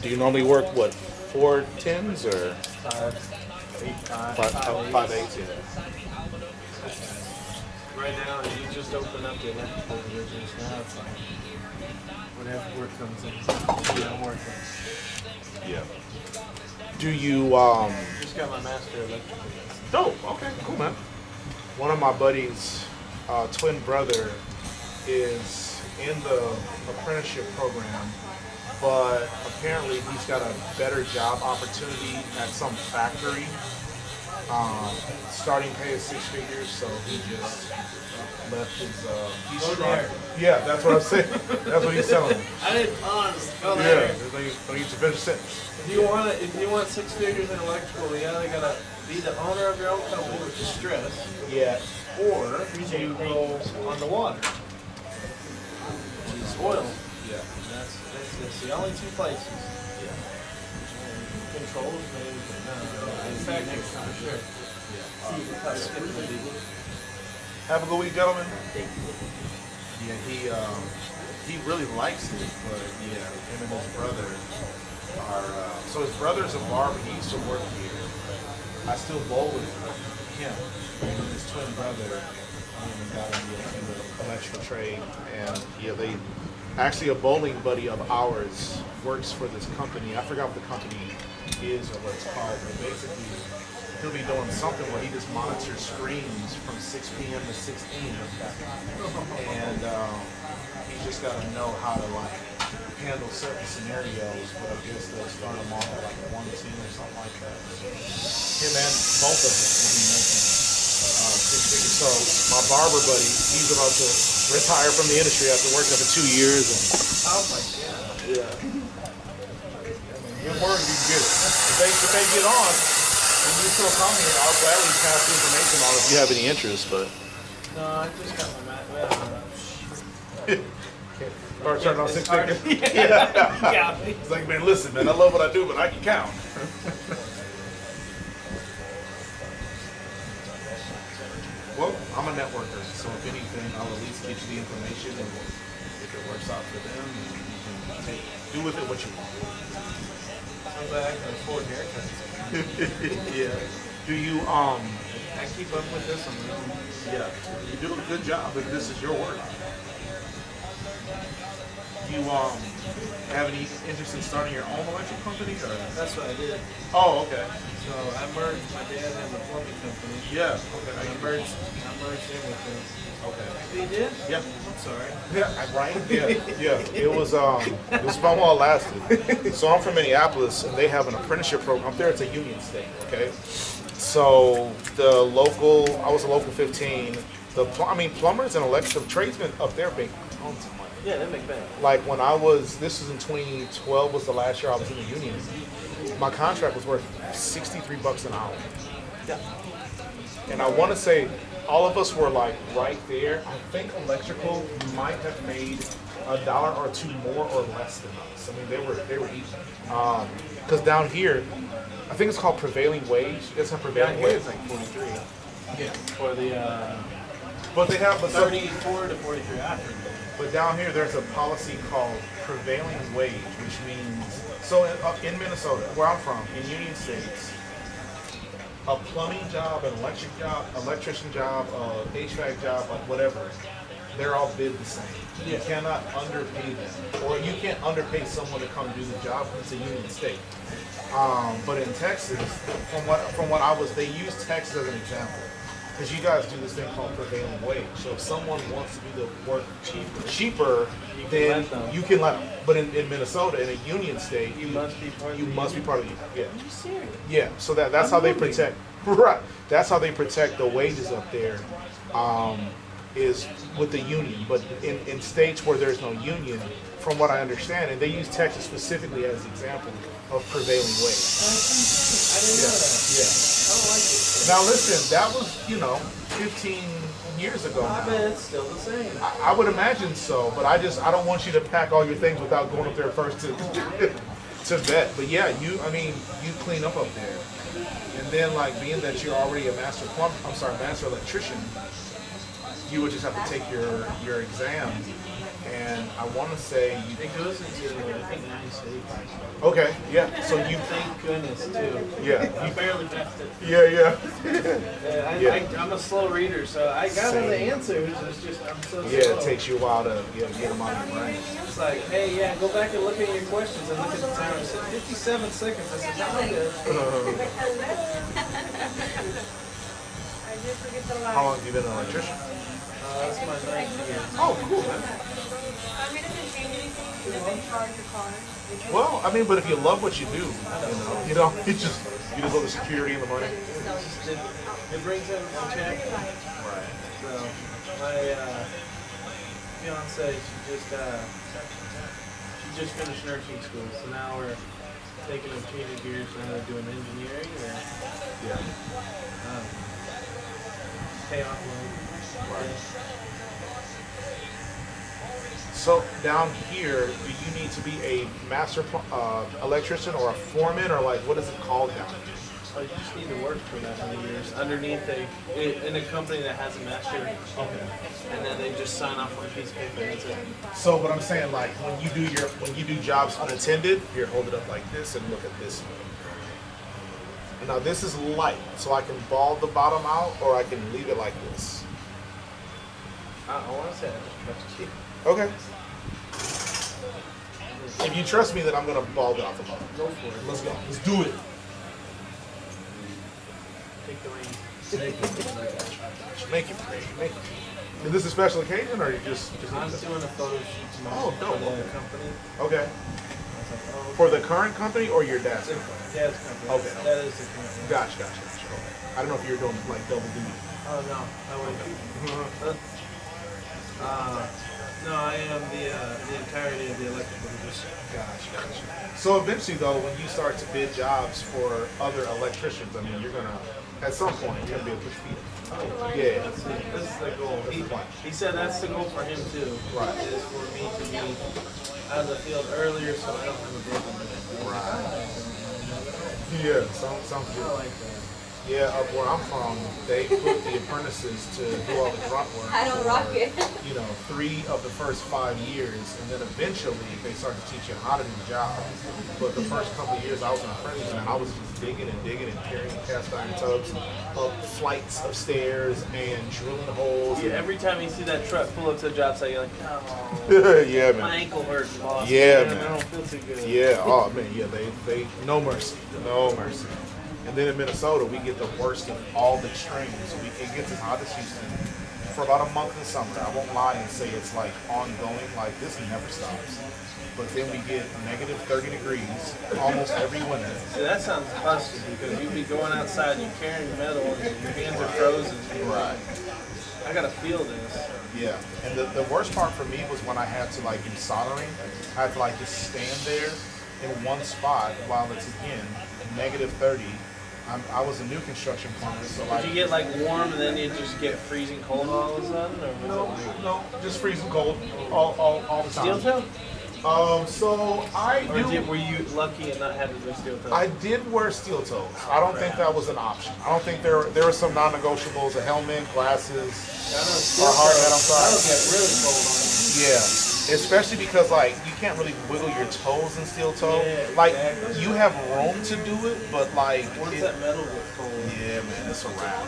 Do you normally work what, 4 10s or 5, 8, 5, 5 8s? Yeah. Right now, you just open up the electrical divisions now. It's like whatever work comes in, I'm working. Yeah. Do you Just got my master electrical. Dope. Okay. Cool, man. One of my buddies' twin brother is in the apprenticeship program, but apparently he's got a better job opportunity at some factory. Starting pay is 6 figures, so he just left his. He's there. Yeah, that's what I'm saying. That's what he's telling me. I didn't pause. Go Yeah, there. I need to finish the sentence. If you want 6 figures in electrical, you either gotta be the owner of your own company, which is stress. Yeah. Or you go on the water, which is oil. Yeah. That's the only 2 places. Yeah. Controls maybe, but no, factory for sure. Yeah. Have a good week, gentlemen. Yeah, he really likes it, but yeah, him and his brother are. So his brother's a barber. He used to work here. I still bowl with him. And his twin brother got in the electrical trade, and yeah, they actually a bowling buddy of ours works for this company. I forgot what the company is or what it's called, but basically he'll be doing something where he just monitors screens from 6 p.m. to 6 a.m. And he's just got to know how to like handle certain scenarios, but I guess they'll start them off at like 1 team or something like that. Him and both of them will be making So my barber buddy, he's about to retire from the industry after working for 2 years. And, Oh my god. yeah. Good word, you can get it. If they get on, and you still call me, I'll gladly pass the information on if you have any interest. But No, I just got my mat. Well, or turn on It's 6 hard. figures. Yeah. It's like, man, listen, man, I love what I do, but I can count. Well, I'm a networker, so if anything, I'll at least get you the information, and if it works out for them, you can do with it what you want. I'm glad I can afford haircuts. Yeah. Do you I keep up with this on my own. Yeah, you do a good job if this is your work. Do you have any interest in starting your own electric company, or? That's what I did. Oh, okay. So I merged. My dad had a plumbing company. Yeah. Okay. I merged in with him. Okay. You did? Yeah. I'm sorry. Yeah, right? Yeah. It was fun while it lasted. So I'm from Minneapolis, and they have an apprenticeship program. Up there, it's a union state, okay? So I was a local 15. Plumbers and electrical tradesmen up there make tons of money. Yeah, they make bank. Like this was in 2012 was the last year I was in the union. My contract was worth $63 an hour. Yeah. And I want to say all of us were like right there. I think electrical might have made $1 or $2 more or less than us. I mean, they were easy. Because down here, I think it's called prevailing wage. You guys have prevailing Down here wage? it's like 43. Yeah. For the But they have 34 to 43 after. But down here, there's a policy called prevailing wage, which means, so in Minnesota, where I'm from, in Union States, a plumbing job, an electrician job, HVAC job, like whatever, they're all bid the same. You cannot underpay them, or you can't underpay someone to come do the job. It's a union state. But in Texas, from what they use Texas as an example. Because you guys do this thing called prevailing wage. So if someone wants to do the work cheaper, then you can let them. But in Minnesota, in a union state, you must be part of the yeah. Are you serious? Yeah. So that's how they protect. Right. That's how they protect the wages up there. Is with the union. But in states where there's no union, from what I understand, and they use Texas specifically as an example of prevailing wage. I didn't know that. Yeah. I don't like it. Now listen, that was 15 years ago. I bet it's still the same. I would imagine so, but I don't want you to pack all your things without going up there first to vet. But yeah, you clean up there, and then like being that you're already a master electrician, you would just have to take your exam. And I want to say it goes into I think 9 states. Okay, yeah. So you thank goodness too. Yeah. I barely passed it. Yeah. I'm a slow reader, so I got all the answers. It's just I'm so slow. Yeah, it takes you a while to get them out of your brain. It's like, hey, go back and look at your questions and look at the time. It said 57 seconds. I said, no, good. How long have you been an electrician? That's my 9th year. Oh, cool, man. Well, but if you love what you do, you just love the security and the money. It brings in a check. Right. So my fiance, she just finished nursing school, so now we're taking a change of gears and doing engineering or pay off loan. Right. So down here, do you need to be a master electrician or a foreman, or like what is it called down here? Oh, you just need to work for that many years underneath in a company that has a master. Okay. And then they just sign off on a piece of paper and that's it. So, but I'm saying, like when you do jobs unattended, here, hold it up like this and look at this. Now this is light, so I can bald the bottom out, or I can leave it like this. I want to say I just trust you. Okay. If you trust me, then I'm gonna bald it off the bottom. Go for it. Let's go. Let's do it. Take the reins. Make it pretty. Make it. Is this a special occasion, or you just I'm doing a photo shoot tomorrow dope. for the company. Okay. For the current company or your dad's company? Dad's company. Okay. That is the company. Gotcha. Okay. I don't know if you're doing like double duty. Oh no, I wouldn't. No, I am the entirety of the electrical division. Gotcha. So eventually, though, when you start to bid jobs for other electricians, I mean, you're gonna, at some point, you're gonna be able to put your feet up. Yeah. This is the goal. He said that's the goal for him too. Right. Is for me to be out of the field earlier, so I don't have a broken back. Right. Yeah, sounds good. I like that. Yeah, up where I'm from, they put the apprentices to do all the grunt work. I don't rock it. You know, 3 of the first 5 years, and then eventually they start to teach you how to do the job. But the first couple of years I was an apprentice, and I was just digging and carrying cast iron tubs up flights of stairs and drilling holes. Yeah, every time you see that truck pull up to the job site, you're like, oh, yeah, man. my ankle hurts, boss. Yeah, man. man. I don't feel too good. Yeah, oh man, yeah, they no mercy, no mercy. And then in Minnesota, we get the worst of all the extremes. It gets as hot as Houston for about a month in summer. I won't lie and say it's like ongoing, like this never stops. But then we get negative 30 degrees almost every winter. See, that sounds busted because you'd be going outside, you're carrying metal, and your hands are frozen. Right. I gotta feel this. Yeah, and the worst part for me was when I had to like do soldering. I had to like just stand there in one spot while it's again negative 30. I was a new construction plumber, so like. Did you get like warm and then you just get freezing cold all of a sudden, or was it like No, just freezing cold all the time. steel toe? So I Or do. were you lucky and not have to do steel toe? I did wear steel toes. I don't think that was an option. I don't think there were some non-negotiables: a helmet, glasses, or hard hat. I'm sorry. That'll get really cold on you. Yeah, especially because like you can't really wiggle your toes in steel toe. Yeah, like exactly. you have room to do it, but like Once that metal gets cold. yeah, man, it's a wrap.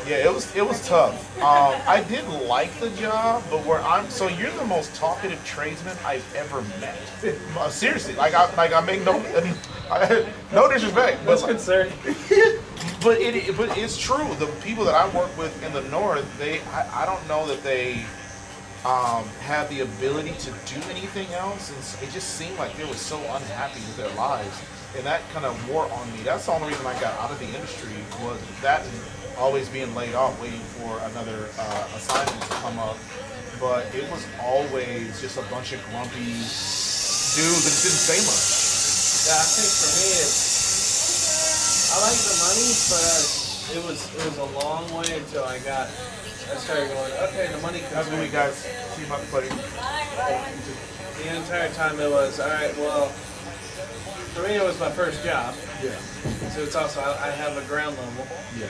Yeah, it was tough. I did like the job, but so you're the most talkative tradesman I've ever met. Seriously, I make no disrespect, but That's concerning. but it's true. The people that I work with in the north, I don't know that they have the ability to do anything else, and it just seemed like they were so unhappy with their lives, and that kind of wore on me. That's the only reason I got out of the industry was that. And always being laid off, waiting for another assignment to come up. But it was always just a bunch of grumpy dudes that didn't say much. Yeah, I think for me, I like the money, but it was a long way until I started going, okay, the money comes. That's what we guys see my plate. The entire time it was, all right, well, for me it was my first job. Yeah. So it's also, I have a ground level. Yeah.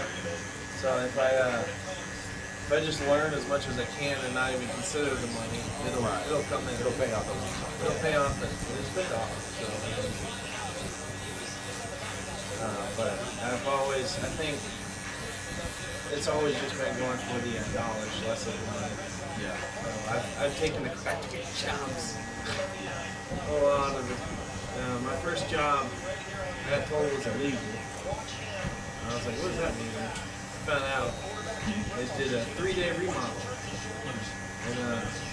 So if I just learn as much as I can and not even consider the money, it'll come in. It'll pay off the long It'll pay off. It's paid off. So, but I think it's always just been going for the dollars, less of the money. Yeah. So I've taken the crack to get jobs. A lot of it. My first job, I got told was illegal. I was like, what does that mean? Found out they did a 3-day remodel. And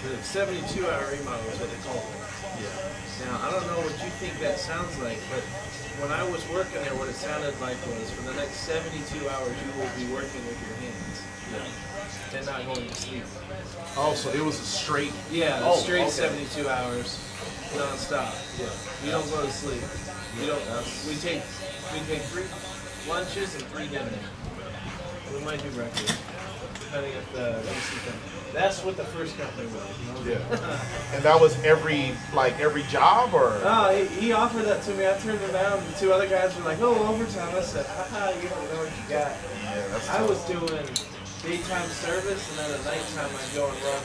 the 72-hour remodel is what they call it. Yeah. Now, I don't know what you think that sounds like, but when I was working there, what it sounded like was for the next 72 hours, you will be working with your hands. Yeah. And not going to sleep. Oh, so it was a straight. Yeah, straight 72 hours, non-stop. Yeah. You don't go to sleep. You don't. We take 3 lunches and 3 dinners. We might do breakfast, depending if the AC comes. That's what the first company was. Yeah. And that was every job, or? No, he offered that to me. I turned it down. The 2 other guys were like, "Oh, overtime." I said, "Haha, you don't know what you got." Yeah, that's. I was doing daytime service, and then at nighttime I'd go and run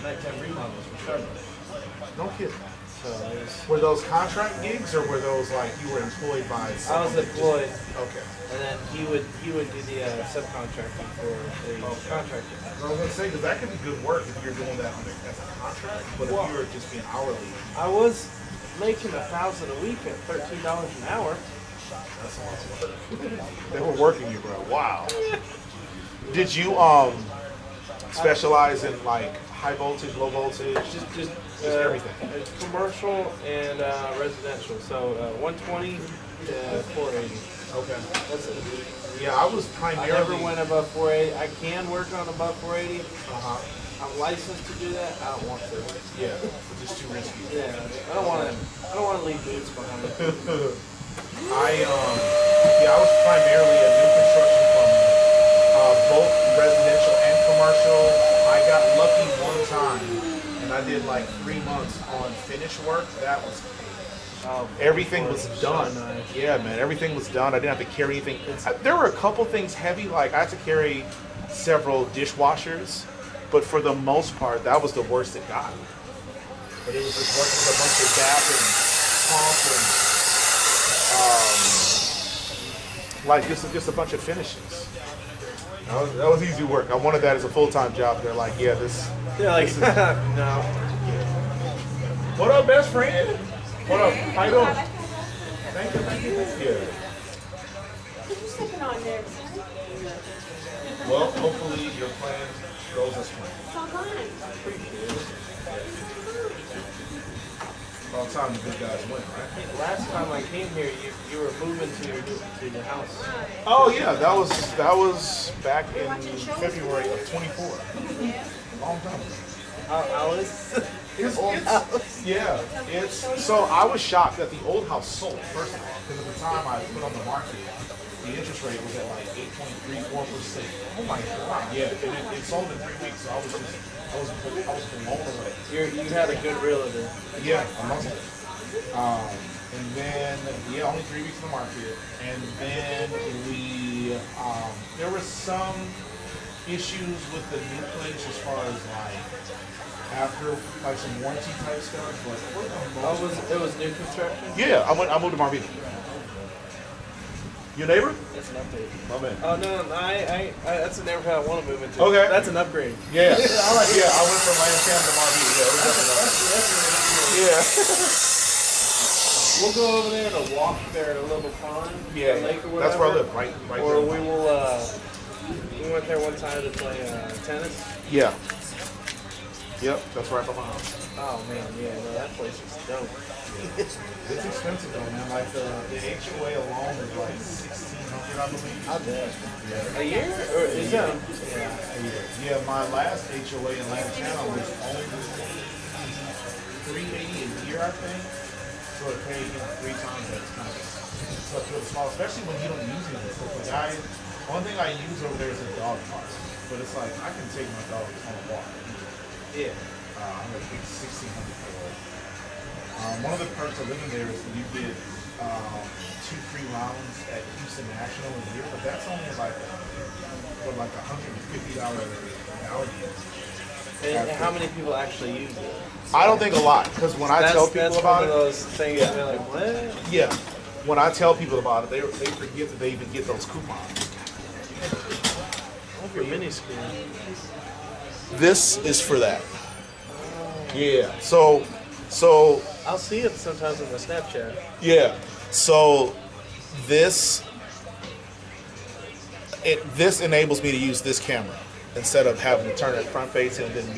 nighttime remodels for Starbucks. No kidding. So it was, Were those contract gigs, or were those like you were employed by? I was employed. Okay. And then he would do the subcontracting for a contractor. I was gonna say, because that could be good work if you're doing that as a contract, but if you were just being hourly. I was making $1,000 a week at $13 an hour. That's awesome. They were working you, bro. Wow. Did you specialize in like high voltage, low voltage? Just everything. Commercial and residential. So 120 to 480. Okay. That's it. Yeah, I was I primarily. never went above 480. I can work on above 480. Uh-huh. I'm licensed to do that. I don't want to. Yeah, it's just too risky. Yeah, I don't want to. I don't want to leave boots behind. I was primarily a new construction plumber, both residential and commercial. I got lucky one time, and I did like 3 months on finish work. That was everything was done. Yeah, man, everything was done. I didn't have to carry anything. There were a couple things heavy, like I had to carry several dishwashers, but for the most part, that was the worst it got. But it was just working with a bunch of DAP and pump and like just a bunch of finishes. That was easy work. I wanted that as a full-time job. They're like, yeah, this. They're like, this is, no. What up, best friend? What up? How you doing? Thank you. Yeah. You're sipping on there. Well, hopefully your plan goes as planned. It's all gone. All the time the good guys win, right? Last time I came here, you were moving to your house. Oh yeah, that was back in February of 24. Long time ago. How is It's so I was shocked that the old house sold first of all, because at the time I put on the market, the interest rate was at like 8.34%. Oh my god! Yeah, and it sold in 3 weeks, so I was blown away. You had a good realtor. Yeah, a month. And then only 3 weeks in the market, and then we there were some issues with the new place as far as like after like some warranty type stuff, but for the most it was new construction? Yeah, I moved to Marvita. Your neighbor? That's an update. My man. Oh no, I that's a neighborhood I want to move into. Okay. That's an upgrade. Yeah. I went from Lansing to Marvita. Yeah. We'll go over there to walk there at a little pond, Yeah, lake or whatever. that's where I live, right or there. we will. We went there one time to play tennis. Yeah. Yep, that's right by my house. Oh man, yeah, no, that place is dope. It's expensive though, man. Like the HOA alone is like $1,600, I believe. I bet. Yeah. A year? Or is that? Yeah, a year. Yeah, my last HOA in Lantana was only $380 a year, I think. So it paid 3 times that. It's kind of tough to small, especially when you don't use it. So one thing I use over there is a dog park, but it's like I can take my dog on a walk. Yeah. I'm gonna pay $1,600 for it. One of the perks of living there is that you get 2 free rounds at Houston National a year, but that's only like $150 value. And how many people actually use it? I don't think a lot, because when I tell people about it, one of those things they're like, what? Yeah, when I tell people about it, they forget that they even get those coupons. I hope your mini screen. This is for that. Yeah. So I'll see it sometimes on my Snapchat. yeah. So this enables me to use this camera instead of having to turn it front facing and then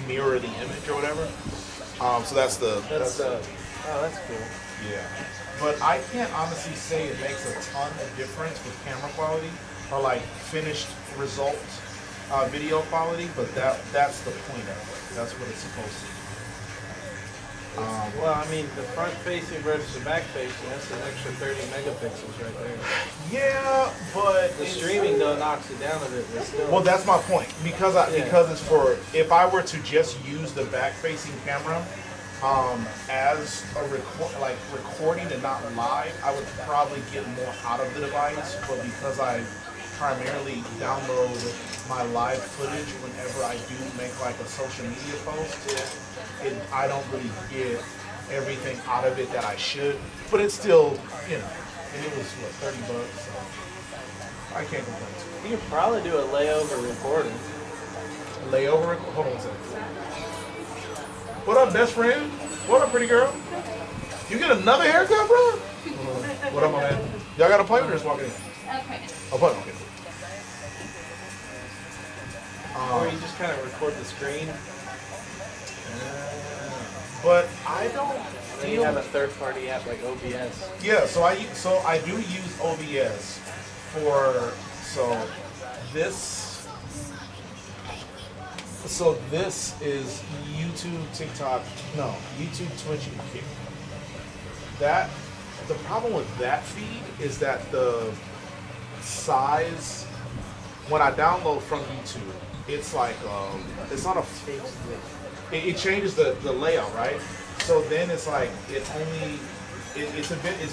mirror the image or whatever. So that's oh, that's cool. Yeah. But I can't honestly say it makes a ton of difference with camera quality or like finished result video quality, but that's the point of it. That's what it's supposed to do. Well, I mean, the front-facing versus the back-facing, that's an extra 30 megapixels right there. Yeah, but the streaming though knocks it down a bit, but still. Well, that's my point because it's for if I were to just use the back-facing camera as a recording and not live, I would probably get more out of the device. But because I primarily download my live footage whenever I do make like a social media post, I don't really get everything out of it that I should. But it's still, and it was what, $30, so I can't complain. You could probably do a layover recording. Layover? Hold on a second. What up, best friend? What up, pretty girl? You get another haircut, bro? What up, my man? Y'all got an appointment or just walking in? Okay. Appointment, okay. Or you just kind of record the screen. But I don't Then you have a third-party app like OBS. Yeah, so I do use OBS for this is YouTube, TikTok, no, YouTube, Twitch, and Kick. The problem with that feed is that the size when I download from YouTube, it's like it's on a it changes the layout, right? So then it's like it's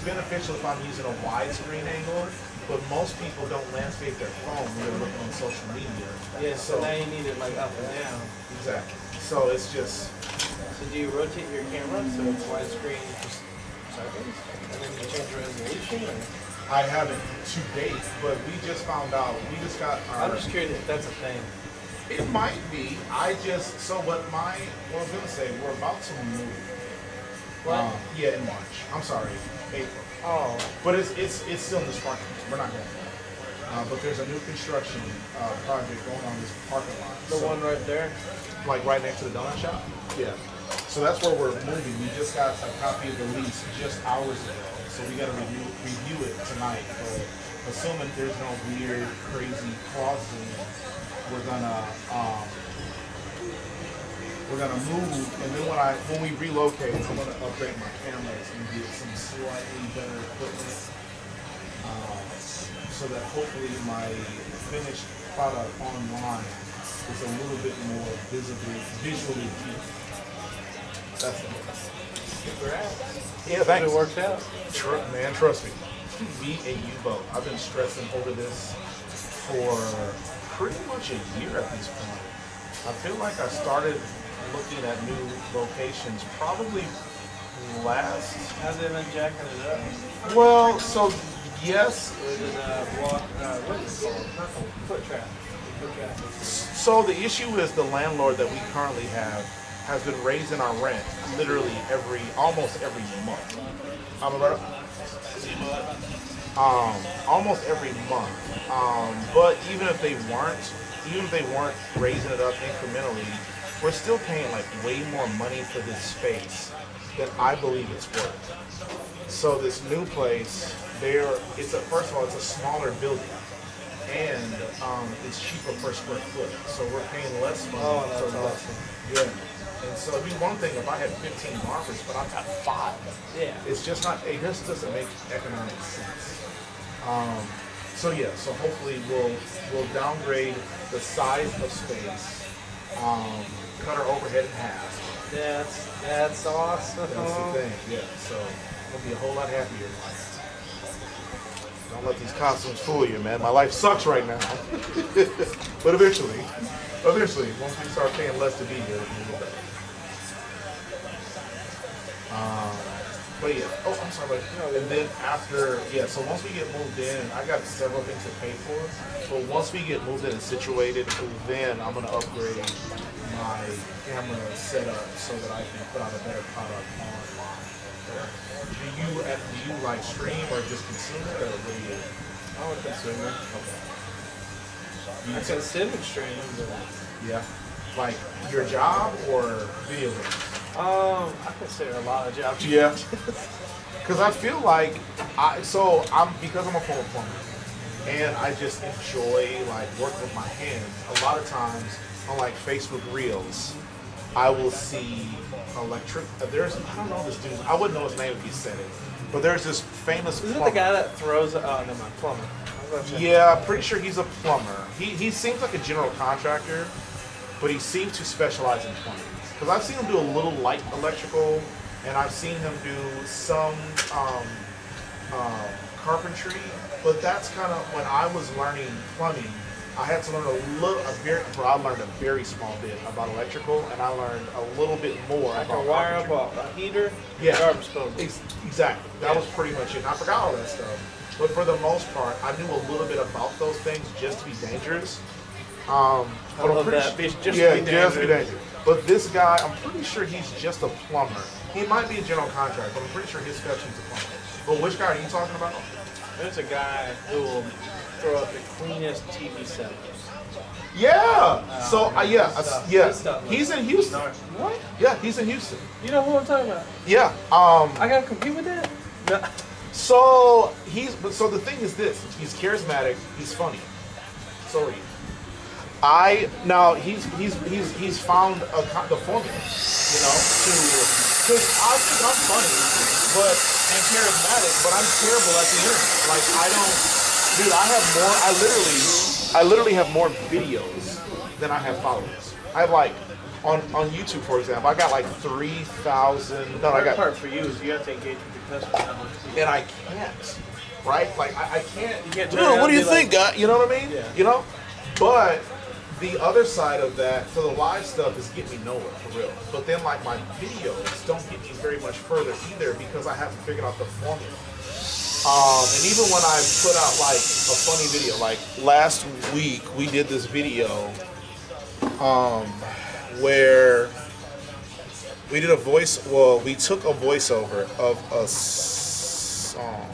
beneficial if I'm using a widescreen angle, but most people don't landscape their phone when they're looking on social media. Yeah, so now you need it like up and down. Exactly. So it's just. So do you rotate your camera so it's widescreen just seconds, and then you change the resolution? Or? I haven't to date, but we just found out. We just got. I'm just curious if that's a thing. It might be. I was gonna say we're about to move. What? Yeah, in March. I'm sorry, April. Oh. But it's still in the spark. We're not going. But there's a new construction project going on this parking lot. The one right there? Like right next to the donut shop? Yeah. So that's where we're moving. We just got a copy of the lease just hours ago. So we got to review it tonight. But assuming there's no weird, crazy clauses, we're gonna move, and then when we relocate, I'm gonna upgrade my cameras and get some slightly better equipment, so that hopefully my finished product online is a little bit more visually appealing. That's the goal. Yeah, thanks. It worked out. Man, trust me. Me and you both. I've been stressing over this for pretty much a year at this point. I feel like I started looking at new locations probably last. How's it been jacking it up? Well, so yes. What is it called? Foot traffic. So the issue is the landlord that we currently have has been raising our rent literally almost every month. Almost every month. But even if they weren't raising it up incrementally, we're still paying like way more money for this space than I believe it's worth. So this new place, first of all, it's a smaller building, and it's cheaper per square foot. So we're paying less money. Oh, that's awesome. Yeah. And so it'd be one thing if I had 15 barbers, but I've got 5. Yeah. It's just not. It just doesn't make economic sense. So hopefully we'll downgrade the size of space, cut our overhead in half. That's awesome. That's the thing. Yeah. So we'll be a whole lot happier in life. Don't let these costumes fool you, man. My life sucks right now. But eventually, once we start paying less to be here, it'll be better. But yeah, I'm sorry, and then so once we get moved in, I got several things to pay for, but once we get moved in and situated, then I'm gonna upgrade my camera setup so that I can put out a better product online. Do you like stream or just consume it, or what do you? I'm a consumer. Okay. I consider streaming, but yeah, like your job or video games? I consider a lot of jobs. Yeah. Because I feel like because I'm a former plumber, and I just enjoy like working with my hands. A lot of times on like Facebook Reels, I will see I don't know this dude. I wouldn't know his name if he said it, but there's this famous. Is it the guy that throws? Oh no, my plumber. Yeah, I'm pretty sure he's a plumber. He seems like a general contractor, but he seems to specialize in plumbing. Because I've seen him do a little light electrical, and I've seen him do some carpentry, but that's kind of when I was learning plumbing, I had to learn I learned a very small bit about electrical, and I learned a little bit more I about can wire carpentry. up a heater, Yeah, garbage disposal. Exactly. That was pretty much it. And I forgot all that stuff. But for the most part, I knew a little bit about those things just to be dangerous. I love that. Just to be dangerous. But this guy, I'm pretty sure he's just a plumber. He might be a general contractor, but I'm pretty sure his specialty's a plumber. But which guy are you talking about? There's a guy who will throw up the cleanest TV setups. Yeah. So yeah, his stuff he's in Houston. What? Yeah, he's in Houston. You know who I'm talking about? Yeah. I gotta compete with that? No. So the thing is this: he's charismatic, he's funny. So are you. He's found the formula, you know, because I think I'm funny, and charismatic, but I'm terrible at the internet. Like dude, I literally have more videos than I have followers. I have like on YouTube, for example, I got like 3,000. No, I got. The part for you is you have to engage with your customers, and I can't, right? Like I can't. You can't. Dude, what do you think, guy? You know what I mean? Yeah. You know, but. The other side of that, for the live stuff, is get me nowhere, for real. But then, like, my videos don't get me very much further either because I haven't figured out the formula. And even when I put out, like, a funny video, like, last week, we did this video where we did we took a voiceover of a song.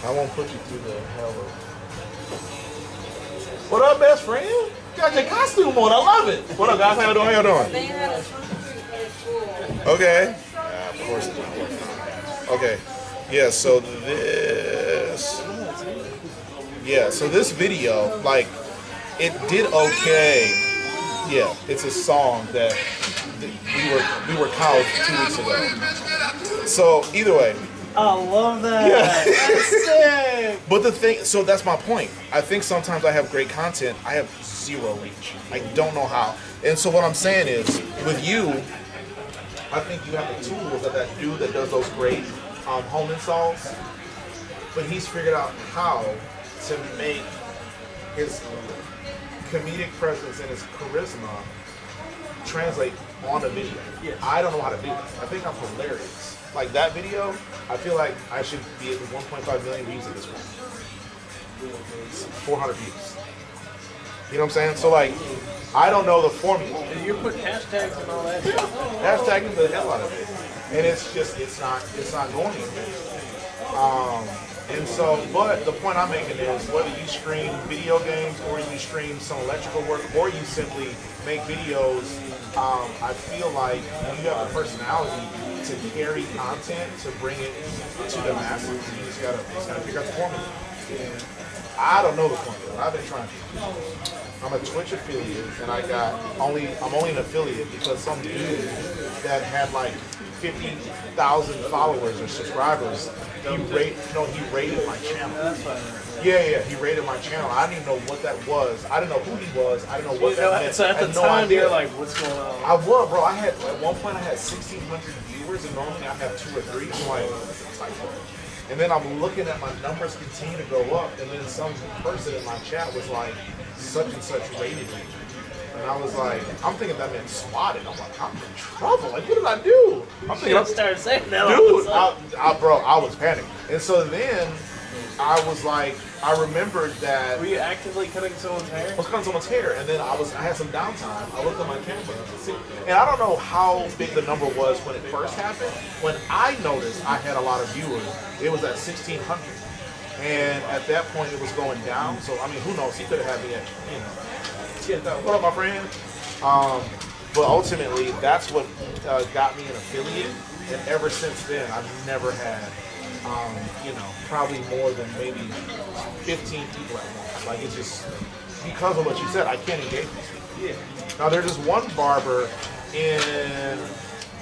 I won't put you through the hell of. What up, best friend? You got your costume on. I love it. What up, guys? How you doing? How you doing? They had a trunk or treat at school. Okay. Of course it's not working. Okay. Yeah. So this video, like, it did okay. Yeah, it's a song that we were called 2 weeks ago. So either way. I love that. Yeah. That's sick. But the thing, so that's my point. I think sometimes I have great content. I have zero reach. I don't know how. And so what I'm saying is, with you, I think you have the tools of that dude that does those great home installs. But he's figured out how to make his comedic presence and his charisma translate on a video. Yes. I don't know how to do that. I think I'm hilarious. Like that video, I feel like I should be at 1.5 million views at this point. 400 views. You know what I'm saying? So like, I don't know the formula. And you're putting hashtags and all that. Hashtagging the hell out of it, and it's not going anywhere. And so, but the point I'm making is whether you stream video games or you stream some electrical work or you simply make videos, I feel like you have the personality to carry content, to bring it to the masses. You just gotta figure out the formula. I don't know the formula. I've been trying to. I'm a Twitch affiliate, and I'm only an affiliate because some dude that had like 50,000 followers or subscribers, he rated my channel. Yeah, he rated my channel. I didn't even know what that was. I didn't know who he was. I didn't know what that meant. So at the time, you're like, what's going on? I was, bro. At one point, I had 1,600 viewers, and normally I have 2 or 3. I'm like, what's a typo? And then I'm looking at my numbers continue to go up, and then some person in my chat was like, such and such rated me. And I was like, I'm thinking that meant swatted. I'm like, I'm in trouble. Like, what did I do? I'm thinking, I started saying that. Dude, I was panicking. And so then I was like, I remembered that. Were you actively cutting someone's hair? I was cutting someone's hair, and then I had some downtime. I looked at my camera, and I don't know how big the number was when it first happened. When I noticed I had a lot of viewers, it was at 1,600. And at that point, it was going down. So, I mean, who knows? He could have had me at, 10,000. What up, my friend? But ultimately, that's what got me an affiliate. And ever since then, I've never had, probably more than maybe 15 people at once. Like, it's just, because of what you said, I can't engage with people. Yeah. Now, there's this one barber in,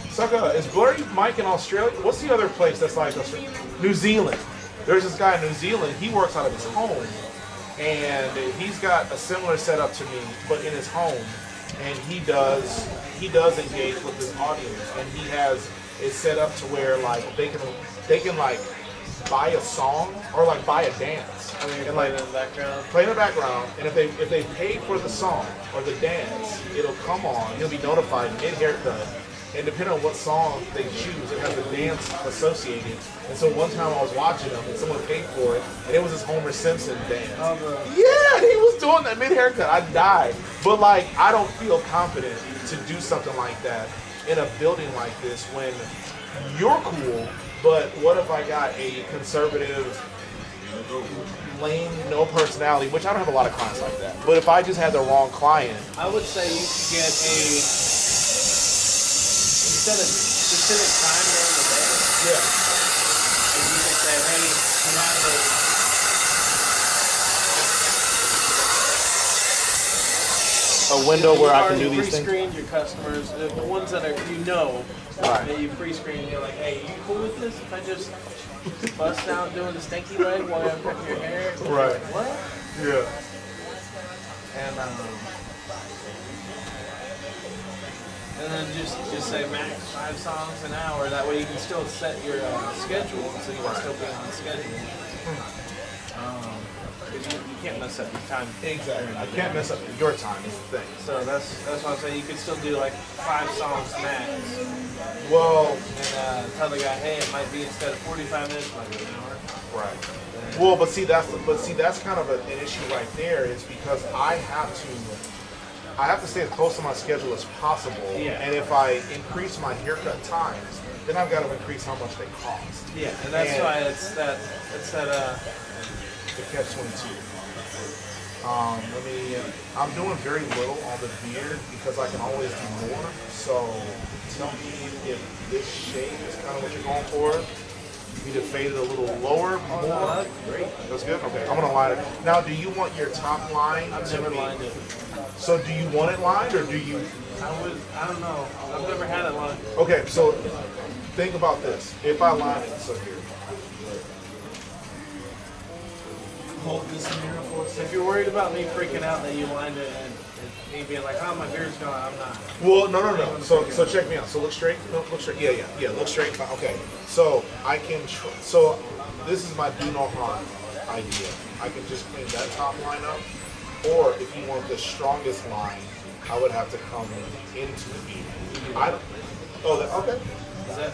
is Blurry Mike in Australia? What's the other place that's like Australia? New Zealand. There's this guy in New Zealand, he works out of his home, and he's got a similar setup to me, but in his home, and he does engage with his audience, and he has it set up to where like they can like buy a song or like buy a dance, and like play in the background, and if they pay for the song or the dance, it'll come on, he'll be notified mid haircut. And depending on what song they choose, it has a dance associated. And so one time I was watching them and someone paid for it, and it was this Homer Simpson dance. Yeah, he was doing that mid-haircut. I died. But like, I don't feel confident to do something like that in a building like this when you're cool But what if I got a conservative, lame, no personality, which I don't have a lot of clients like that. But if I just had the wrong client, I would say you could get a instead of specific time during the day. Yeah. And you could say, hey, you have a window where I can do these things. Pre-screened your customers, the ones that are that you pre-screen. You're like, hey, you cool with this? If I just bust out doing the stinky leg while I'm cutting your hair? Right. Like, what? Yeah. And then just say max 5 songs an hour. That way you can still set your schedule, so you can still be on schedule. You can't mess up your time. Exactly. I can't mess up your time is the thing. So that's why I'm saying you could still do like 5 songs max. Well, and tell the guy, hey, it might be instead of 45 minutes, like an hour. Right. Well, but see that's kind of an issue right there, is because I have to stay as close to my schedule as possible. Yeah. And if I increase my haircut times, then I've got to increase how much they cost. Yeah, and that's why it's that the catch-22. I'm doing very little on the beard because I can always do more. So tell me if this shape is kind of what you're going for. You need to fade it a little lower, more. No, that's great. That's good? Okay, I'm gonna line it. Now, do you want your top line I've to never be... lined it. So do you want it lined, or do you... I don't know. I've never had it lined. Okay, so think about this. If I line it, so here. Hold this mirror for us. If you're worried about me freaking out that you lined it and me being like, oh, my beard's gone, I'm not. Well, no. So check me out. So look straight. No, look straight. Yeah. Look straight. Okay. So I can. So this is my do no harm idea. I can just clean that top line up, or if you want the strongest line, I would have to come into the beard. Okay. Is that?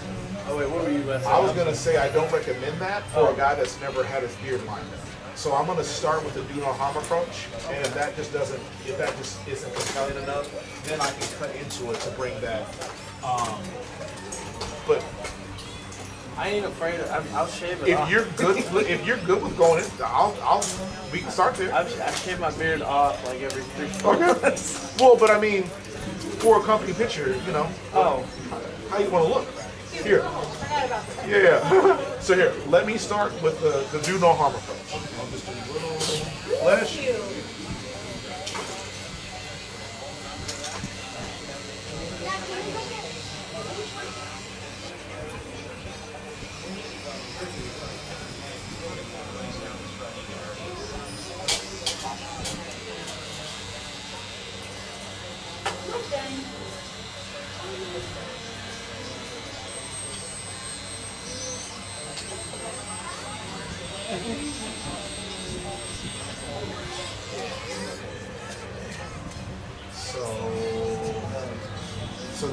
Oh wait, what were you about to say? I was gonna say I don't recommend that for a guy that's never had his beard lined up. So I'm gonna start with the do no harm approach, and if that just isn't compelling enough, then I can cut into it to bring that. But I ain't afraid. I'll shave it. If you're good with going in, we can start there. I shave my beard off like every 3-4 months. Well, but I mean, for a company picture, you know. Oh. How you want to look? Here. Yeah. So here, let me start with the do no harm approach. I'll just do a little flesh. So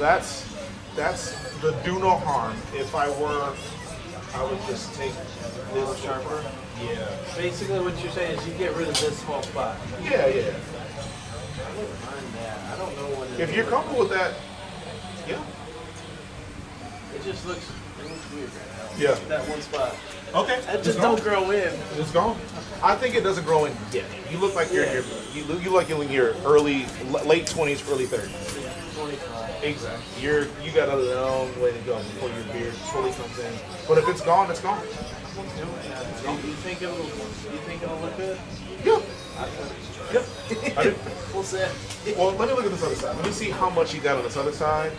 that's the do no harm. If I were, I would just take this sharper. Yeah. Basically, what you're saying is you get rid of this small spot. Yeah. I wouldn't mind that. I don't know what it is. If you're comfortable with that, yeah. It just looks weird right now. Yeah. That one spot. Okay. That just don't grow in. It's gone. I think it doesn't grow in yet. You look like you're you look like you're in your late 20s, early 30s. Yeah, 25. Exactly. You got a long way to go before your beard fully comes in. But if it's gone, it's gone. You think it'll look good? Yeah. Yeah. I do. We'll see. Well, let me look at this other side. Let me see how much you got on this other side.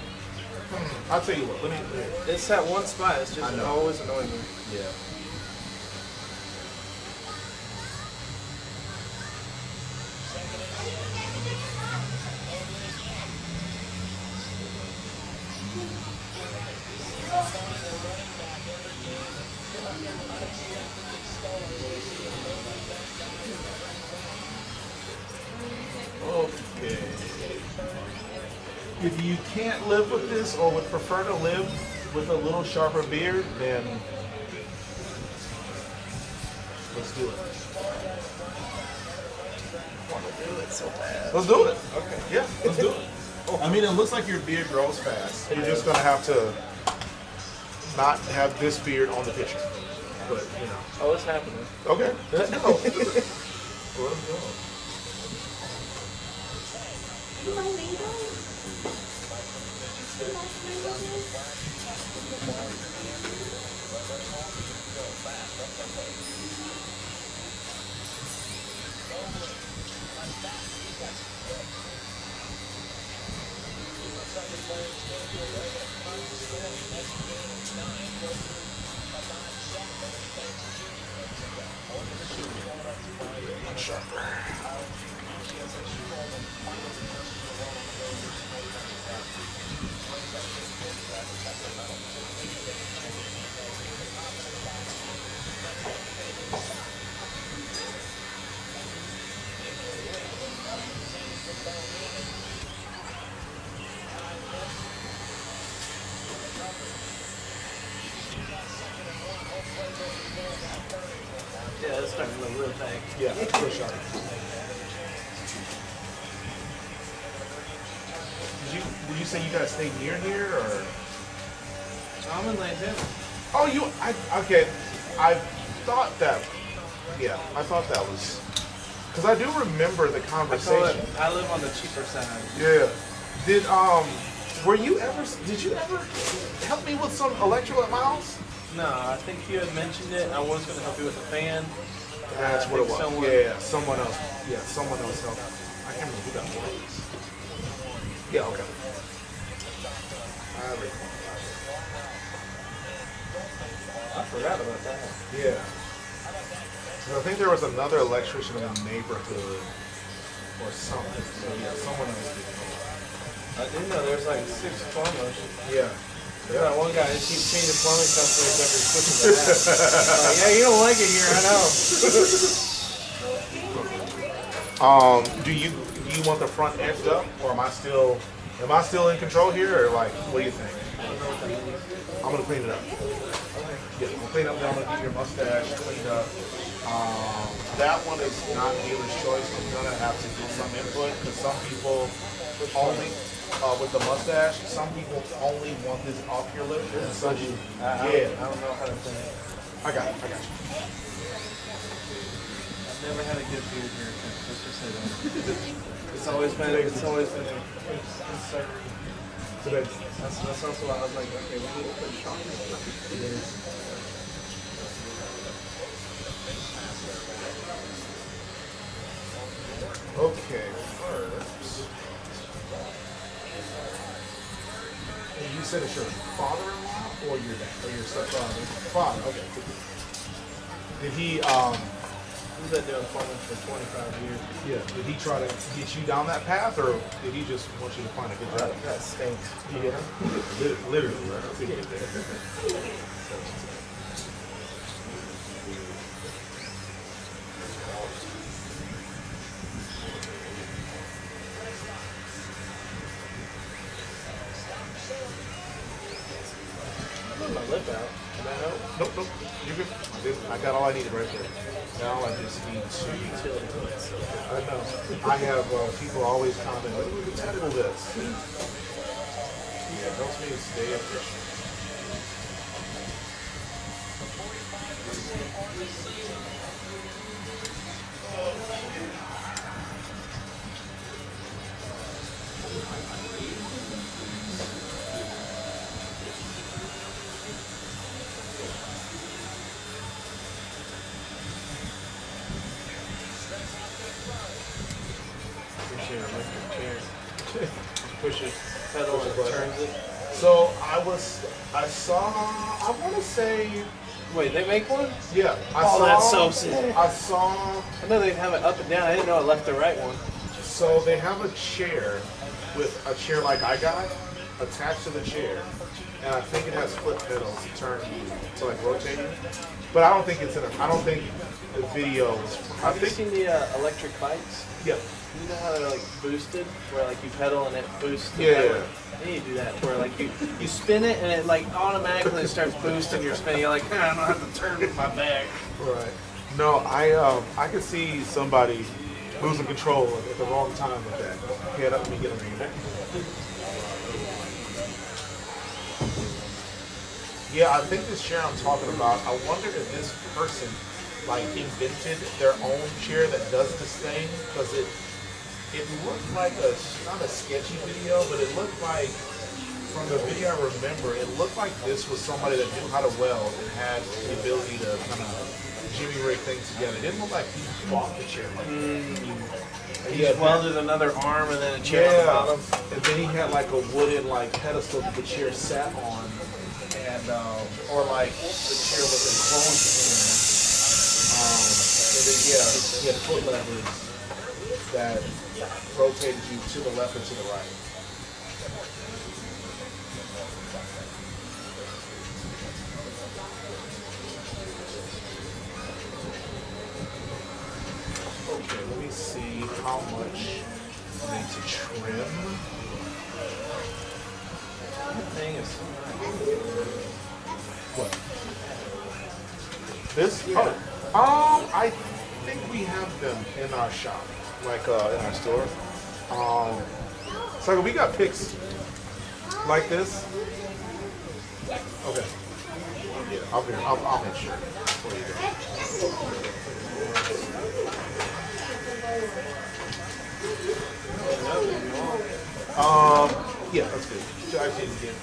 I'll tell you what. It's that one spot. It's just always annoying me. Yeah. Okay. If you can't live with this or would prefer to live with a little sharper beard, then let's do it. I want to do it so bad. Let's do it. Okay. Yeah, let's do it. I mean, it looks like your beard grows fast. You're just going to have to not have this beard on the picture. But you know. Oh, it's happening. Okay. Let's go. Let's go. Yeah, it's starting to look real tight. Yeah, for sure. Did you say you guys stayed near here or? I'm in Lantana. Oh, okay. I thought that. Yeah, I thought that was. Because I do remember the conversation. I live on the cheaper side. Yeah. Did you ever help me with some electrical at my house? No, I think you had mentioned it. I was going to help you with the fan. That's what it was. Someone, Someone else. Yeah, someone else helped. I can't remember who that was. Yeah, okay. I forgot about that. Yeah. I think there was another electrician in the neighborhood or something. So yeah, someone else did. I didn't know there's like 6 plumbers. Yeah. There's that one guy that keeps changing plumbing companies every switching to that. Like, yeah, you don't like it here, I know. Do you want the front edged up, or am I still in control here, or like what do you think? I'm gonna clean it up. Yeah, I'm gonna clean up. Then I'm gonna get your mustache cleaned up. That one is not dealer's choice. I'm gonna have to get some input because some people only with the mustache. Some people only want this off your lip. And some people, I don't know how to think. I got you. I've never had a good beard haircut. Let's just say that. It's always been a concern. That's also why I was like, okay, we need to put Shawn in. Okay, first. And you said it's your father-in-law or your dad or your stepfather? Father. Okay. Did he? He's been doing plumbing for 25 years. Yeah. Did he try to get you down that path, or did he just want you to find a good job? That stinks. Yeah. Literally, right? My lip out. Can that help? Nope. You're good. I got all I needed right there. Now I just need to. I know. I have people always comment, tackle this. Yeah, it helps me to stay efficient. Push it, pedal, and turns it. So I saw, I want to say. Wait, they make one? Yeah. That's so sick. I saw. I know they have it up and down. I didn't know it left or right one. So they have a chair with a chair like I got attached to the chair, and I think it has foot pedals to turn to like rotate it. But I don't think it's in. I don't think the video is. Have you seen the electric bikes? Yeah. You know how they're like boosted, where like you pedal and it boosts. Yeah. They need to do that, where like you spin it and it like automatically starts boosting your spin. You're like, I don't have to turn with my back. Right. No, I could see somebody losing control at the wrong time with that. Head up, let me get them. Yeah, I think this chair I'm talking about, I wonder if this person like invented their own chair that does this thing, because it looked like not a sketchy video, but it looked like, from the video I remember, it looked like this was somebody that knew how to weld and had the ability to kind of jimmy rig things together. It didn't look like he bought the chair like that. He just welded another arm and then a chair on the bottom. And then he had like a wooden like pedestal that the chair sat on, and or like the chair was enclosed in. And then he had foot levers that rotated you to the left or to the right. Okay, let me see how much I need to trim. That thing is so nice. What? This? Yeah. Oh, I think we have them in our shop, like in our store. So we got picks like this. Okay. Yeah, I'll make sure. Before you go. Yeah, that's good. I see it again.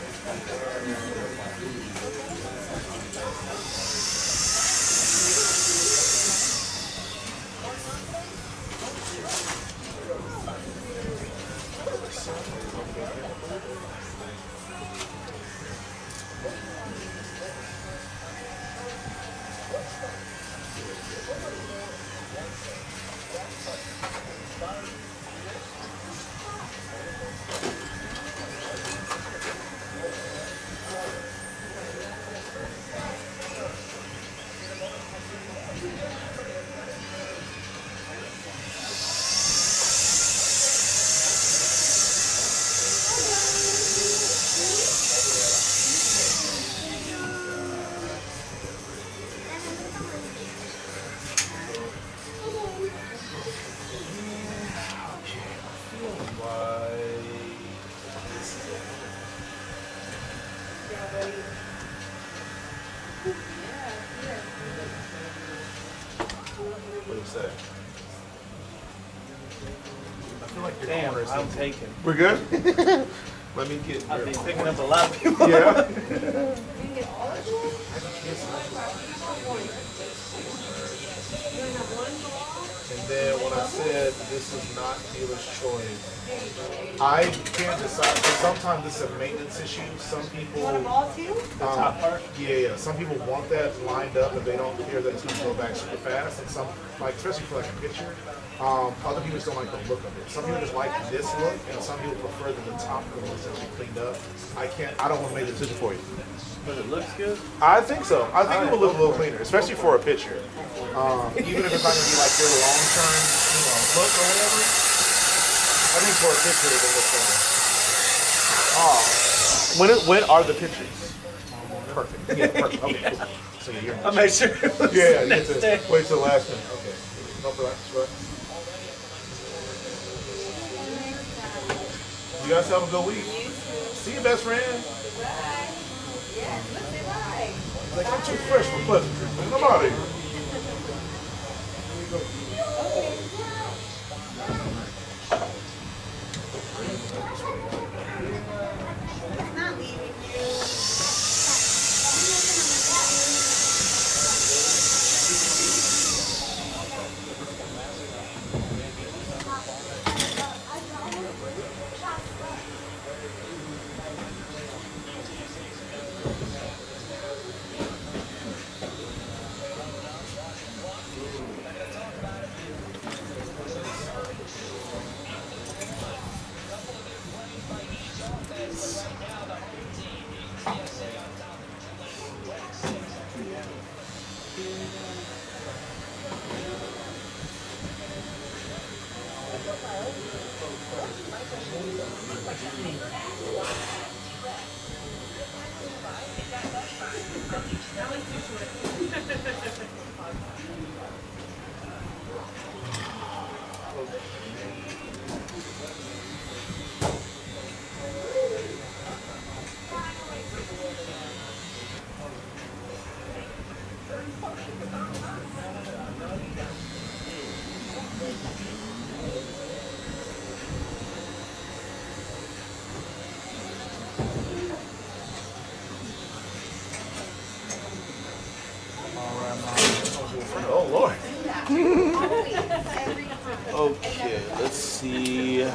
What do you say? I feel like your Damn, corner is I'm taken. We're good? Let me get. I've been picking up a lot of people. Yeah. And then when I said this is not dealer's choice, I can't decide, because sometimes it's a maintenance issue. Some people, The top part? yeah, some people want that lined up and they don't care that it's going to go back super fast. And some, like especially for like a picture, other people just don't like the look of it. Some people just like this look, and some people prefer that the top of the essentially cleaned up. I don't want to make the decision for you. But it looks good? I think so. I think it will look a little cleaner, especially for a picture. Even if it's not going to be like their long-term, look or whatever. I think for a picture it will look better. When are the pictures? Perfect. Yeah, perfect. Okay, cool. So yeah, I'll make sure it was yeah, next day. wait till the last minute. Okay. No problem. You guys have a good week. See you, best friend. Like, I'm too fresh for pleasantry. I'm out of here. Oh Lord. Okay, let's see.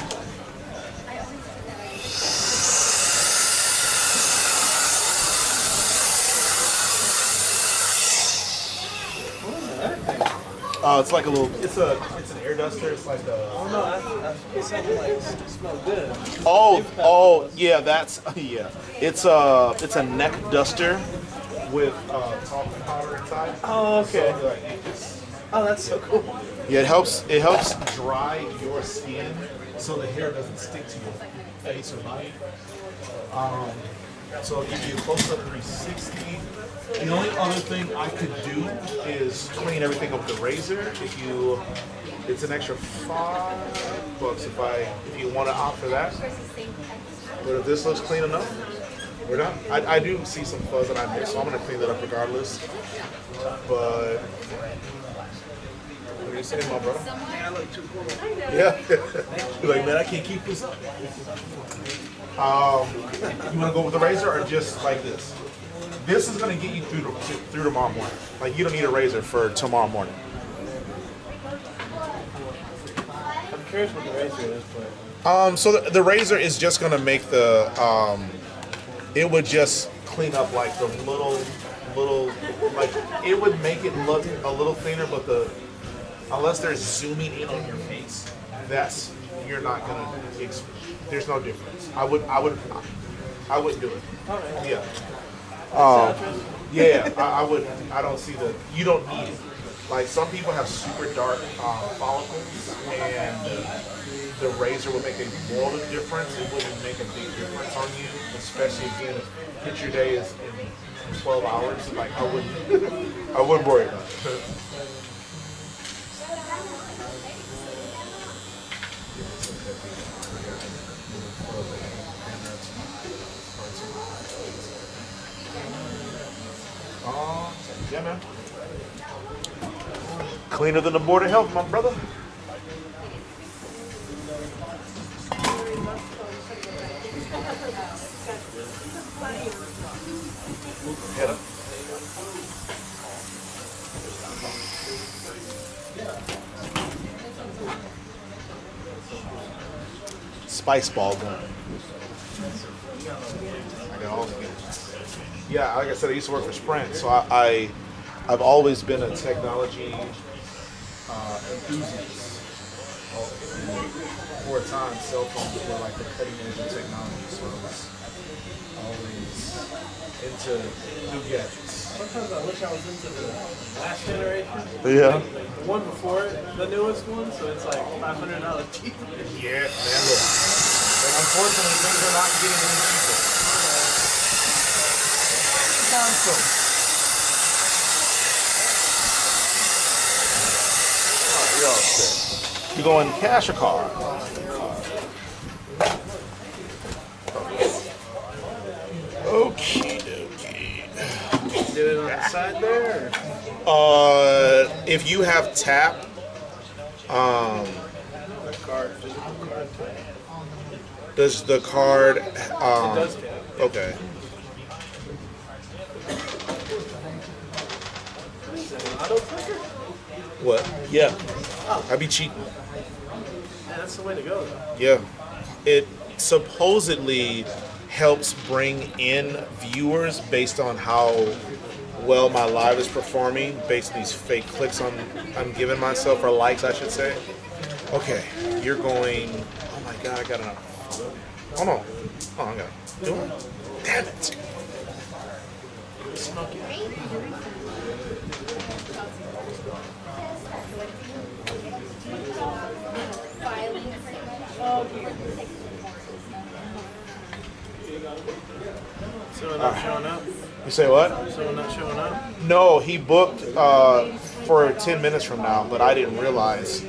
It's like a little. It's an air duster. It's like a. Oh no, it sounded like it smelled good. Oh, yeah. That's yeah. It's a neck duster with talcum powder inside. Oh, okay. So, like, it just, Oh, that's so cool. yeah, it helps dry your skin so the hair doesn't stick to your face or body. So it'll give you a close-up 360. The only other thing I could do is clean everything up with the razor. It's an extra $5 if you want to opt for that. But if this looks clean enough, we're done. I do see some fuzz that I missed, so I'm gonna clean that up regardless. But what are you saying, my brother? I look too cool. Yeah. You're like, man, I can't keep this up. You want to go with the razor or just like this? This is going to get you through tomorrow morning. Like, you don't need a razor for tomorrow morning. I'm curious what the razor is, but... So the razor is just going to make it would just clean up like the little, like, it would make it look a little cleaner, but unless they're zooming in on your face, you're not going to, there's no difference. I wouldn't do it. Yeah. Yeah, I would. I don't see you don't need it. Like, some people have super dark follicles, and the razor would make a world of difference. It wouldn't make a big difference on you, especially again if your day is in 12 hours. Like, I wouldn't worry about it. Yeah, man. Cleaner than the Board of Health, my brother. Head up. Spice ball gun. I got all the gadgets. Yeah, like I said, I used to work for Sprint, so I've always been a technology enthusiast. For a time, cell phones were like the cutting edge of technology, so I was always into new gadgets. Sometimes I wish I was into the last generation. Yeah. The one before it, the newest one, so it's like $500 cheaper. Yeah, man, look. But unfortunately, things are not getting any cheaper. Alright, you're all set. You going cash or card? Okay, dokie. Do it on the side there? If you have tap, Card, physical card. does the card, It does tap. okay. Auto clicker? What? Yeah. I'd be cheating. Man, that's the way to go, though. Yeah. It supposedly helps bring in viewers based on how well my live is performing, based on these fake clicks I'm giving myself, or likes, I should say. Okay, you're going. Oh my god, I got another. Hold on. Oh, I got it. Do it. Damn it. Smoky. Someone not showing up? You say what? Someone not showing up? No, he booked for 10 minutes from now, but I didn't realize.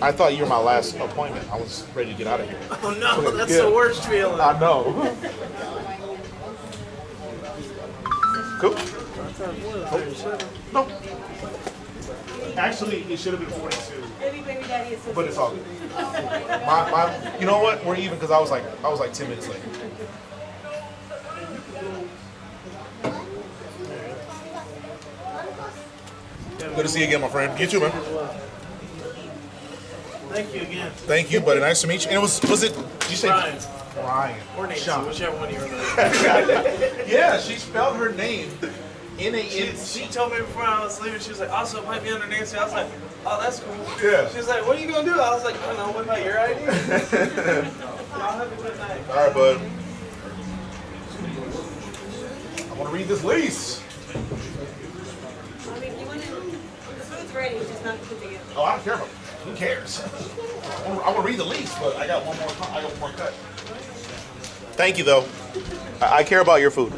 I thought you were my last appointment. I was ready to get out of here. Oh no, that's Yeah. the worst feeling. I know. Cool. Nope. Actually, it should have been 42. Baby daddy is so But it's all good. You know what? We're even because I was like 10 minutes late. Good to see you again, my friend. You too, man. Thank you again. Thank you, buddy. Nice to meet you. And was it? Did you say Ryan. Ryan? Or Nancy, Shawn. whichever one you remember. Yeah, she spelled her name N-A-N-C. She told me before I was leaving, she was like, also it might be under Nancy. I was like, oh, that's cool. Yeah. She was like, what are you going to do? I was like, I don't know, what about your idea? I'll have a good night. All right, bud. I want to read this lease. I mean, you want to, the food's ready, it's just not put together. Oh, I don't care about it. Who cares? I want to read the lease, but I got one more cut. Thank you, though. I care about your food.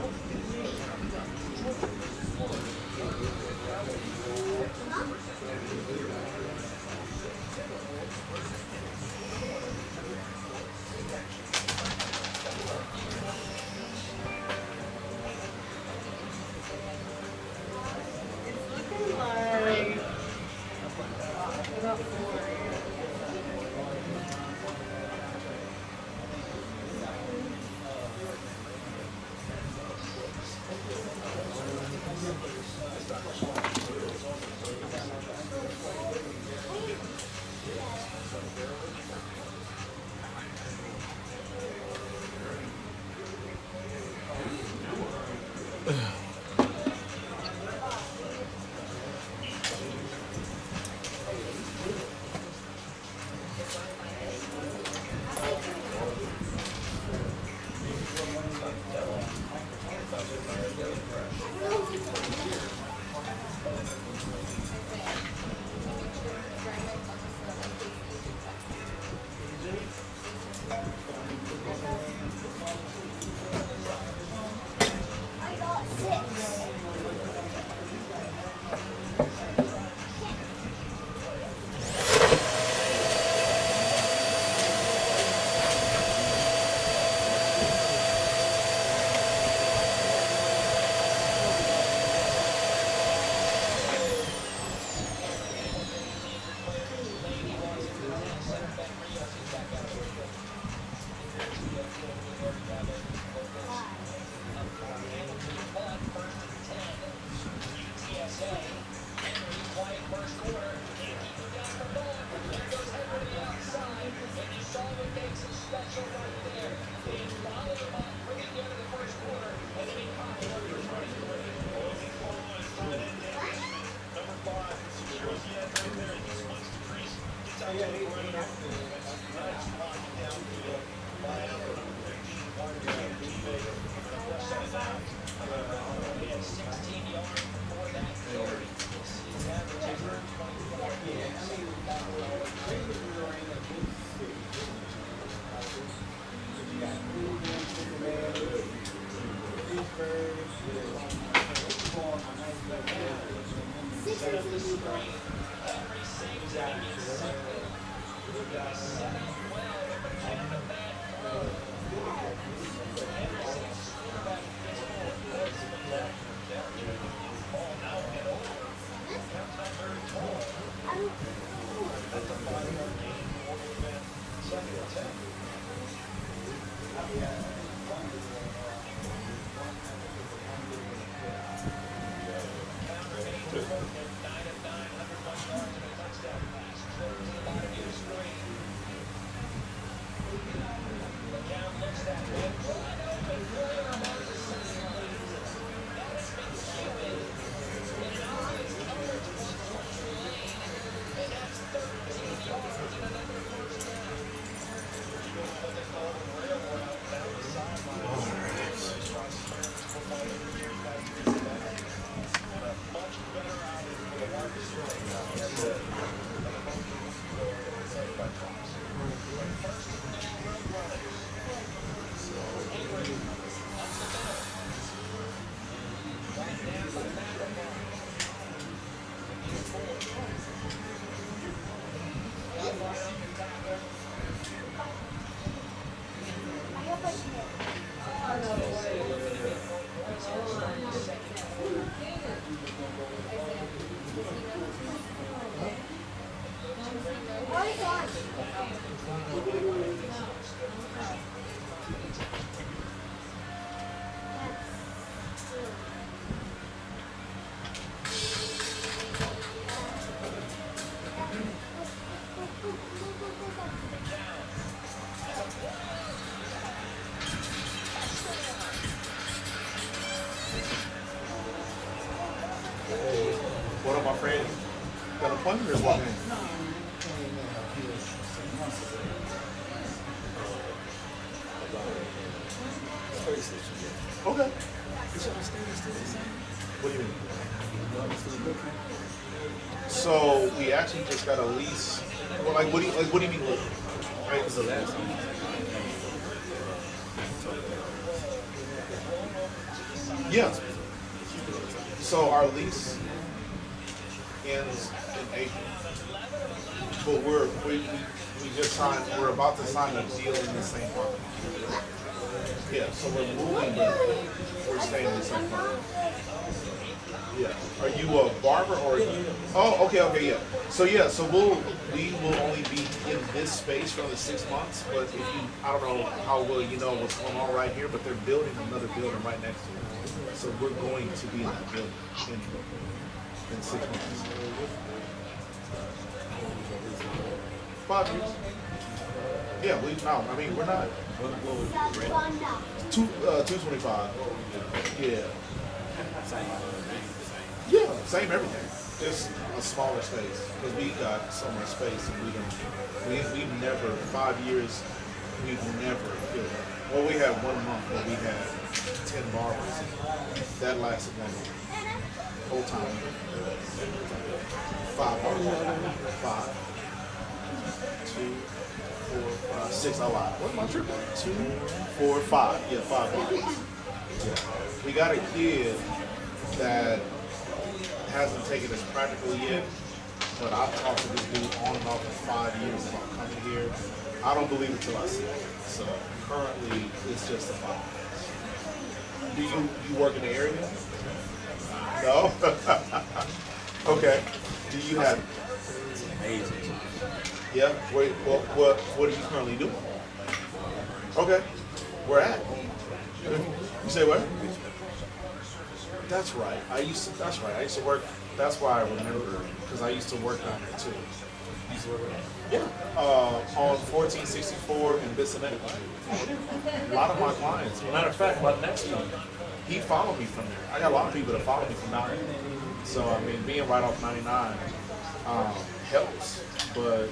One of my friends got an appointment this walking in. Okay. What do you mean? So we actually just got a lease. Well, like, what do you mean? Right? It's the last time. Yeah. So our lease ends in April, but we just signed. We're about to sign a deal in the same park. Yeah. So we're moving, but we're staying in the same park. Yeah. Are you a barber or? Oh, okay, yeah. So we will only be in this space for another 6 months. But if you, I don't know how well you know what's going on right here, but they're building another building right next to it. So we're going to be in that building in 6 months. 5 years. Yeah, we're not. 225. Yeah. Yeah, same everything. Just a smaller space because we got so much space and we've never 5 years we've never filled up. Well, we had 1 month where we had 10 barbers. That lasted 1 month. Whole time. 5 barbers. 5, 2, 4, 5, 6. I lied. What am I tripping? 2, 4, 5. Yeah, 5 barbers. Yeah. We got a kid that hasn't taken his practical yet, but I've talked to this dude on and off for 5 years about coming here. I don't believe it till I see it. So currently, it's just a 5. Do you work in the area? No? Okay. Do you have? It's amazing. Yeah? What are you currently doing? Okay. Where at? You say where? That's right. I used to work. That's why I remember, because I used to work down there too. You used to work there? Yeah. On 1464 in Bissonnette. A lot of my clients. Matter of fact, right next to me, he followed me from there. I got a lot of people that follow me from down there. So I mean, being right off 99 helps, but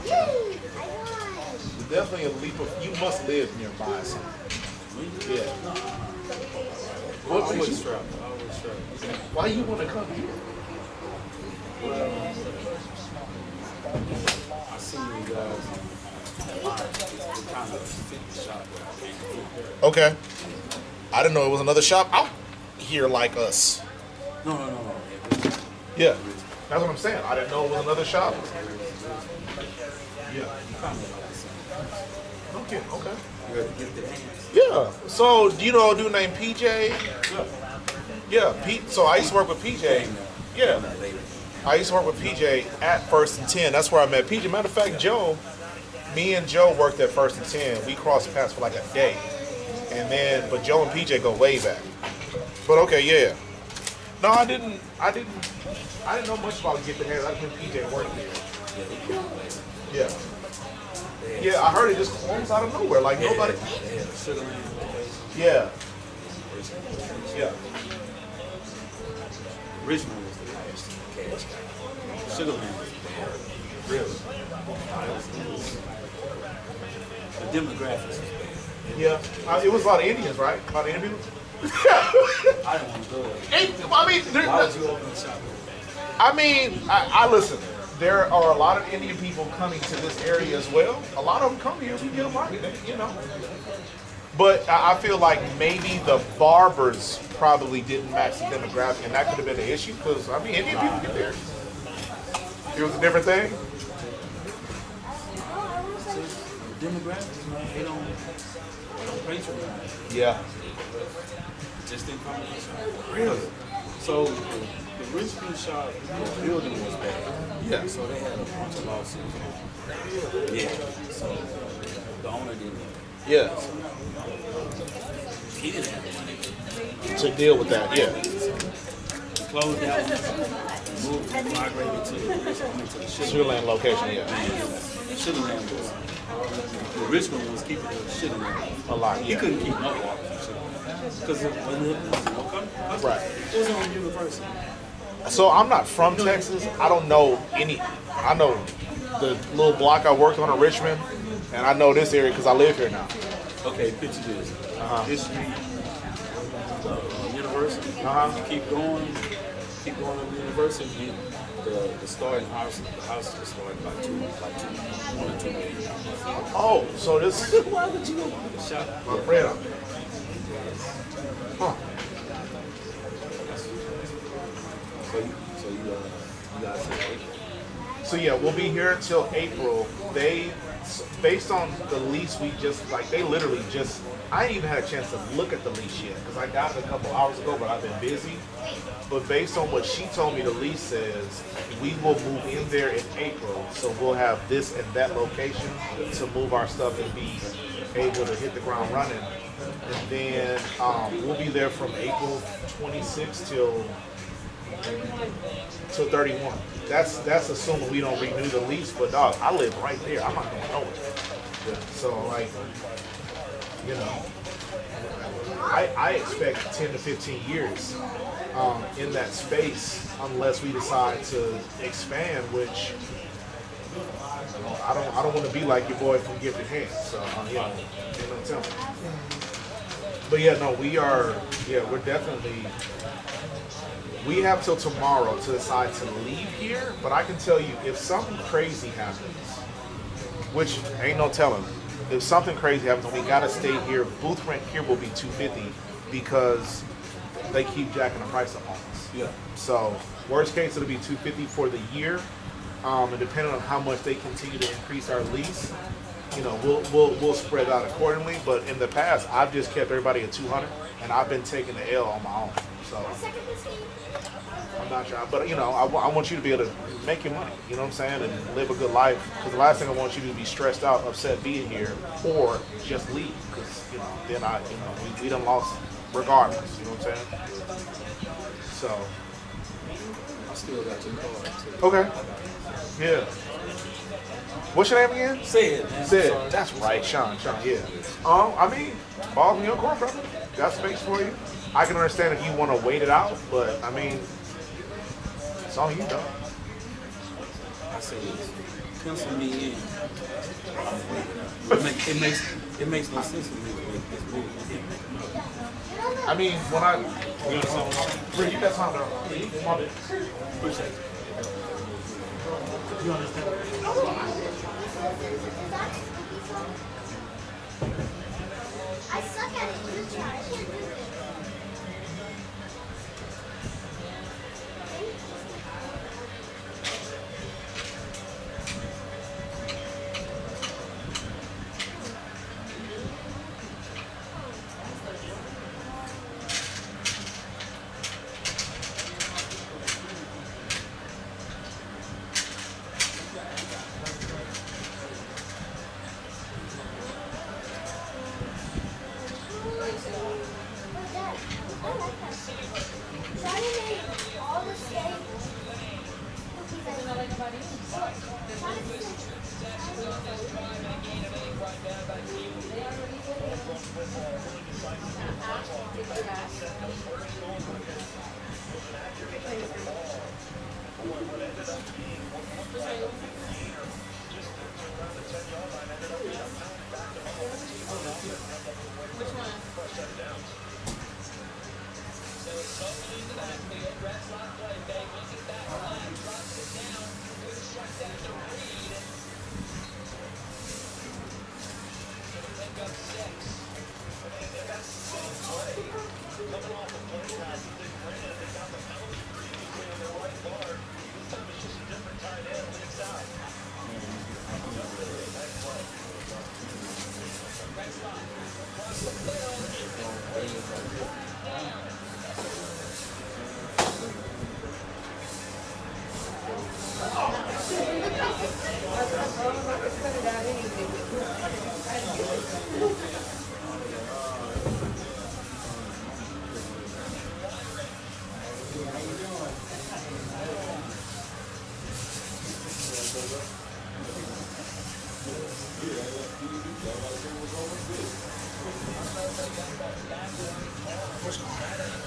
it's definitely a leap of. You must live nearby something. Yeah. What makes you? Why you want to come here? I see you guys kind of fit the shop where I came. Okay. I didn't know it was another shop out here like us. No. Yeah. That's what I'm saying. I didn't know it was another shop. Yeah. Okay. Okay. You got the gifted hands. Yeah. So, do you know a dude named PJ? Yeah. Pete. So I used to work with PJ. Yeah. I used to work with PJ at First and 10. That's where I met PJ. Matter of fact, me and Joe worked at First and 10. We crossed paths for like a day. And then, but Joe and PJ go way back. But okay, yeah. No, I didn't know much about Gifted Hands. I just knew PJ worked there. Yeah. Yeah, I heard it just closed out of nowhere. Like nobody. Yeah. Yeah. Richmond was the last cash guy. Sugarland was bad. Really? The demographics was bad. Yeah. It was a lot of Indians, right? A lot of Indian people? I didn't want to go there. I mean, why would you open the shop? I mean, I listen. There are a lot of Indian people coming to this area as well. A lot of them come here. We get them right, you know. But I feel like maybe the barbers probably didn't match the demographic, and that could have been the issue. Because I mean, Indian people get there. It was a different thing. The demographics, man, they don't patronize. Yeah. Just didn't come to the shop. Really? So the Richmond shop, the building was bad. Yeah. So they had a bunch of lawsuits. Yeah. So the owner didn't. Yeah. He didn't have the money To deal with that, yeah. He closed that one, moved, migrated to the Sugarland location, yeah. Sugarland was, the Richmond was keeping the Sugarland alive. He couldn't keep no walkers in Sugarland because it wasn't no company. Right. It was on University. So I'm not from Texas. I don't know any. I know the little block I worked on in Richmond, and I know this area because I live here now. Okay, picture this. This street, University. You keep going to the University. The starting house, the house is starting by 1 or 2 million. Oh, so this. Why would you shut up? My friend. Huh. So you guys say April. So yeah, we'll be here until April. Based on the lease, they literally just. I ain't even had a chance to look at the lease yet because I got it a couple hours ago, but I've been busy. But based on what she told me, the lease says we will move in there in April. So we'll have this and that location to move our stuff and be able to hit the ground running. And then we'll be there from April 26th till 31. That's assuming we don't renew the lease. But dog, I live right there. I'm not going nowhere. Yeah. So like, you know, I expect 10 to 15 years in that space unless we decide to expand, which I don't want to be like your boy from Gifted Hands. So you know tell me. But yeah, no, we're definitely. We have till tomorrow to decide to leave here, but I can tell you if something crazy happens, which ain't no telling. If something crazy happens and we gotta stay here, booth rent here will be $250 because they keep jacking the price up on us. Yeah. So worst case it'll be $250 for the year, and depending on how much they continue to increase our lease, you know, we'll spread out accordingly. But in the past, I've just kept everybody at $200, and I've been taking the L on my own. So I'm not sure, but you know, I want you to be able to make your money. You know what I'm saying, and live a good life. Because the last thing I want you to be stressed out, upset being here, or just leave. Because you know, then we done lost regardless. You know what I'm saying? So I still got your card too. okay, yeah. What's your name again? Say it, man. Sid. That's right, Shawn. Yeah. I mean, balls in your court, brother. Got space for you. I can understand if you want to wait it out, but I mean, it's on you, though. I say pencil me in. It makes no sense to me to make this move. I mean, when Bri, you got time to. My bad. Appreciate it. You understand? I suck at it. You try. I can't do it.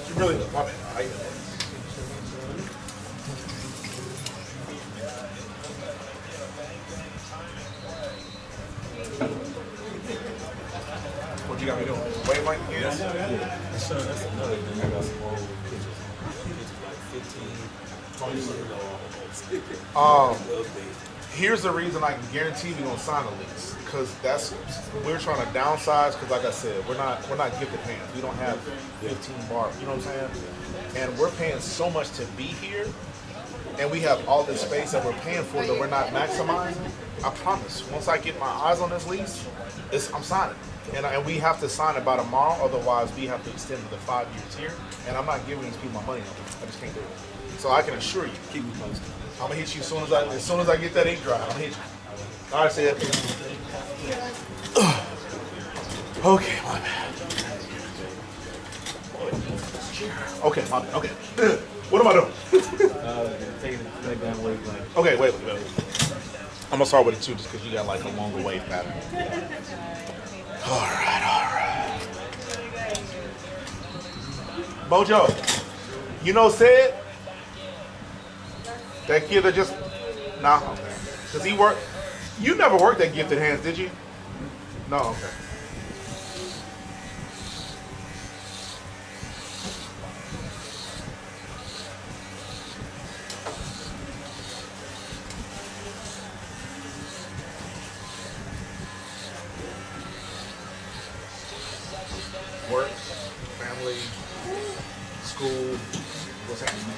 You really, my bad. playing against? So that's another thing. I got some old pictures. Pictures like 15, 20 years ago almost. Here's the reason I can guarantee we gonna sign a lease, because we're trying to downsize. Because like I said, we're not gifted hands. We don't have 15 bars. You know what I'm saying? And we're paying so much to be here, and we have all this space that we're paying for that we're not maximizing. I promise. Once I get my eyes on this lease, I'm signing. And we have to sign it by tomorrow. Otherwise, we have to extend it to 5 years here. And I'm not giving these people my money no more. I just can't do it. So I can assure you. Keep me posted. I'm gonna hit you as soon as I get that ink dry. I'm gonna hit you. All right, Sid. Okay, my bad. Okay, my bad. Okay. What am I doing? Taking it back down wave length. Okay, wait. I'm gonna start with it too, just because you got like a longer wave pattern. All right. Bojo, you know Sid? That kid that just, nah, okay. Cause he worked, you never worked at Gifted Hands, did you? No, okay. Work, family, school, what's happening?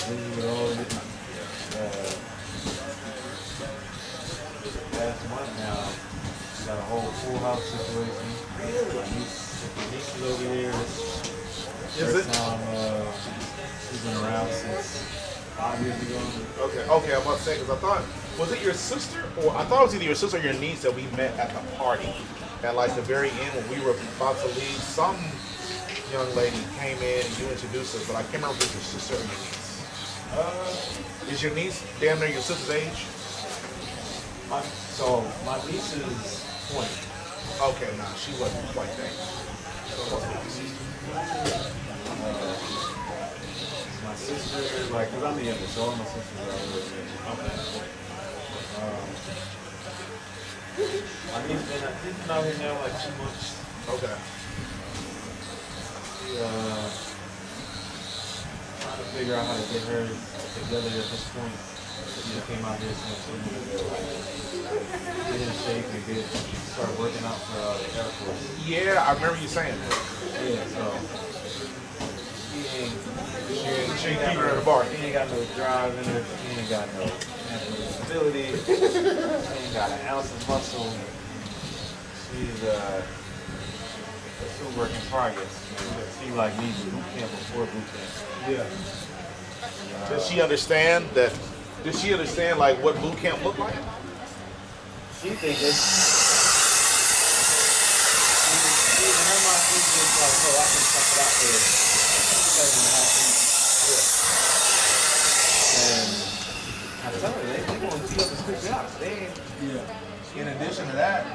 With all of it. Last month now, got a whole full house situation. My niece is over here. First time she's been around since 5 years ago. Okay, I'm about to say, because I thought, was it your sister? Or I thought it was either your sister or your niece that we met at the party. At like the very end when we were about to leave, some young lady came in and you introduced us, but I can't remember if it was your sister or your niece. Is your niece damn near your sister's age? My niece is 20. Okay, nah, she wasn't quite that. My sister, like, because I'm the youngest, so all my sisters are older than me. My niece been out here now like 2 months. Okay. Trying to figure out how to get her together at this point. She came out here since 2 years ago. Get in shape and start working out for the Air Force. Yeah, I remember you saying that. Yeah, so she ain't keeping her in the bar. She ain't got no drive in her. She ain't got no stability. She ain't got an ounce of muscle. She's still work in progress. She like needs boot camp before boot camp. Yeah. Does she understand that? Does she understand like what boot camp looked like? She thinks it's. In her mind, she's just like, oh, I can tough it out for 7.5 weeks. And I tell her, they going to tee up and switch out. They ain't. Yeah. In addition to that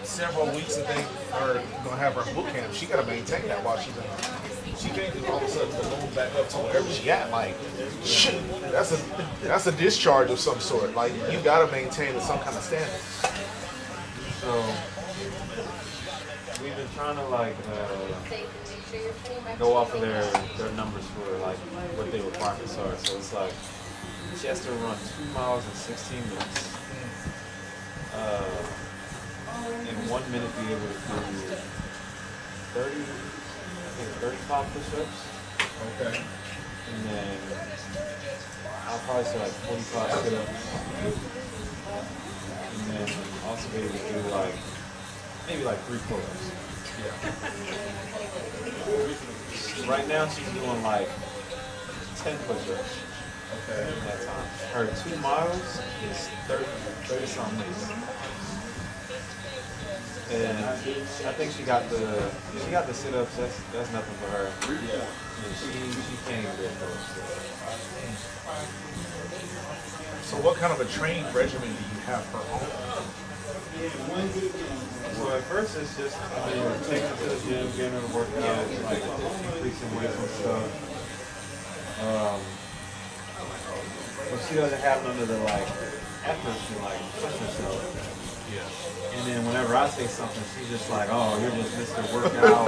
several weeks that they are gonna have her boot camp, she gotta maintain that while she's in. She can't just all of a sudden balloon back up to wherever she at. Like, shit, that's a discharge of some sort. Like, you gotta maintain some kind of standard. So we've been trying to like go off of their numbers for like what their requirements are. So it's like she has to run 2 miles in 16 minutes. In 1 minute be able to do 35 push-ups. Okay. And then I'll probably say like 45 sit-ups. And then also be able to do like maybe like 3 pull-ups. Yeah. Right now she's doing like 10 push-ups. Okay. In that time. Her 2 miles is 30 something minutes. And I think she got the sit-ups. That's nothing for her. Yeah. And she can't even do those. So what kind of a training regimen do you have her on? So at first it's just taking her to the gym, getting her to work out, like increasing weights and stuff. But she doesn't have none of the like effort to like push herself. And then whenever I say something, she's just like, "Oh, you're just Mr. Workout,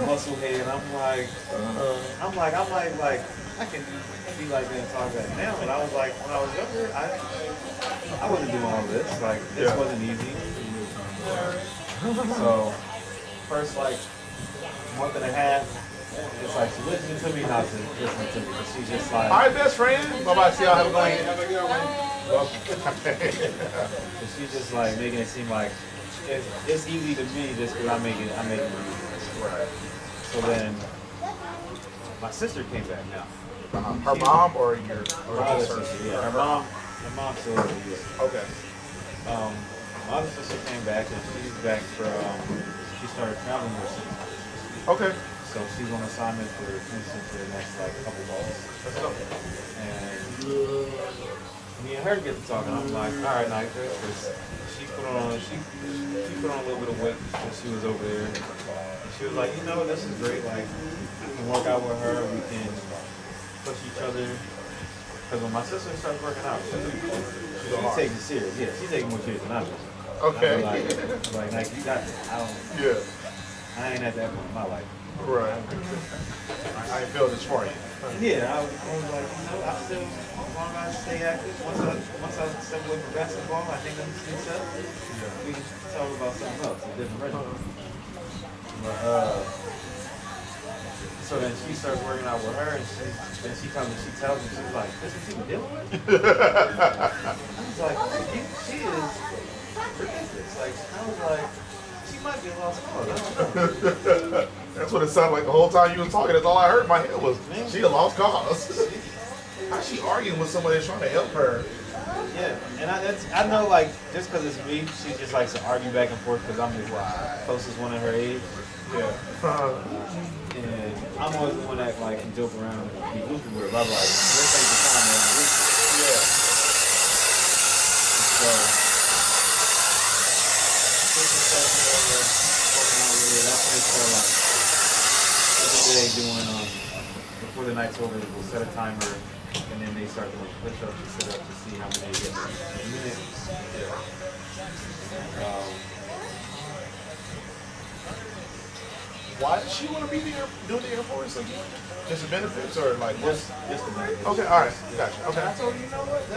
muscle head." Like I can be like that and talk that now. But I was like, when I was younger, I wasn't doing all this. Like this wasn't easy. So first like month and a half, it's like she listening to me, not to listening to me. But she's just like, All right, best friend. Bye-bye. See y'all. Have a good one. And she's just like making it seem like it's easy to me just because I'm making it easy. Right. So then my sister came back now. Her mom or your My other sister, yeah. Her mom still lives in the US. Okay. My other sister came back and she's back for she started traveling nursing. Okay. So she's on assignment for Houston for the next like couple months. And me and her get to talking. I'm like, all right, Nike, because she put on a little bit of weight when she was over there. And she was like, you know, this is great. Like, I can work out with her. We can push each other. Because when my sister starts working out, she takes it serious. Yeah, she takes it more serious than I do. Okay. Like, Nike, you got this. I ain't at that point in my life. Right. I feel this for you. Yeah, I was like, you know, I still, as long as I stay active, once I step away from basketball, I think I'm still set. We can talk about something else, a different regimen. But, so then she starts working out with her, and she comes and she tells me, she's like, this is what you were dealing with? I was like, she is ridiculous. Like, I was like, she might be a lost cause. I don't know. That's what it sounded like the whole time you was talking. That's all I heard in my head was, she a lost cause. How's she arguing with somebody that's trying to help her? Yeah, and I know, like, just because it's me, she just likes to argue back and forth because I'm the closest one in her age. Yeah. And I'm always the one that, like, can joke around and be goofy with her. I'm like, let's take the time, man. Yeah. And so, that's when they start, like, every day doing, before the night's over, we'll set a timer, and then they start doing push-ups and sit-ups to see how many they get in a minute. Why does she want to be there doing the Air Force again? Just the benefits or like what's just the benefits? Okay, all right, gotcha. Okay. I told you, you know what?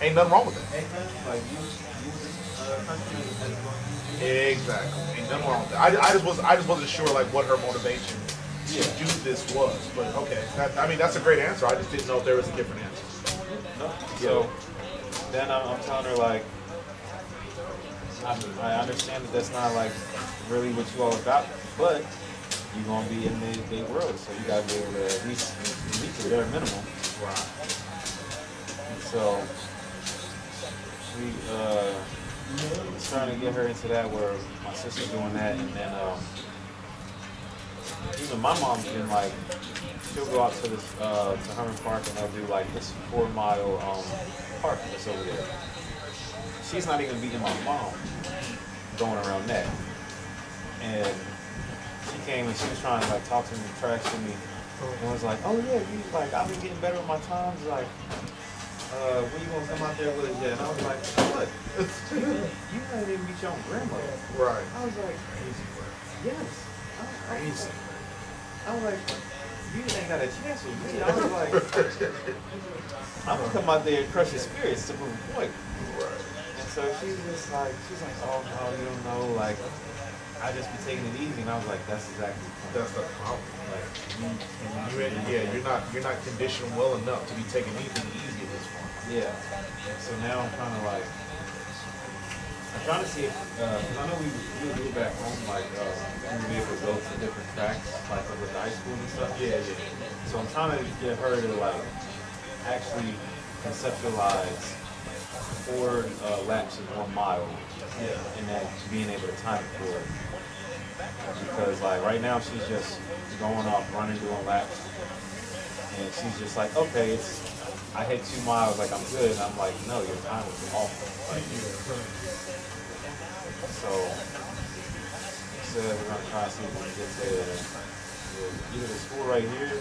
Ain't nothing wrong with that. Ain't nothing like you country. Exactly. Ain't nothing wrong with that. I just wasn't sure like what her motivation to do this was. But okay, I mean that's a great answer. I just didn't know if there was a different answer. No. So then I'm telling her like, I understand that that's not like really what you all about, but you're gonna be in the big world, so you gotta be able to at least meet the bare minimum. Right. And so we trying to get her into that where my sister's doing that, and then even my mom's been like, she'll go out to this to Herman Park and they'll do like this 4-mile park that's over there. She's not even beating my mom going around that. And she came and she was trying to like talk to me, trash to me, and was like, oh yeah, like I've been getting better with my times, like when you gonna come out there with it yet? And I was like, what? You might even beat your own grandmother. Right. I was like, yes. I was like, you ain't got a chance with me. I was like, I'm gonna come out there and crush your spirits to prove a point. Right. And so she's like, oh no, you don't know, like, I just be taking it easy. And I was like, that's exactly the That's the problem. Like, you're not conditioned well enough to be taking anything easy at this point. Yeah. And so now I'm kind of like, I'm trying to see if, because I know we do back home, like, we would be able to go to different tracks, like with the high school and stuff. Yeah. So I'm trying to get her to, like, actually conceptualize 4 laps in 1 mile. Yeah. And that being able to time it for her. Because, like, right now she's just going off, running, doing laps. And she's just like, okay, I hit 2 miles, like I'm good. And I'm like, no, your time was awful. Like, so, we're gonna try to see if we can get to either the school right here,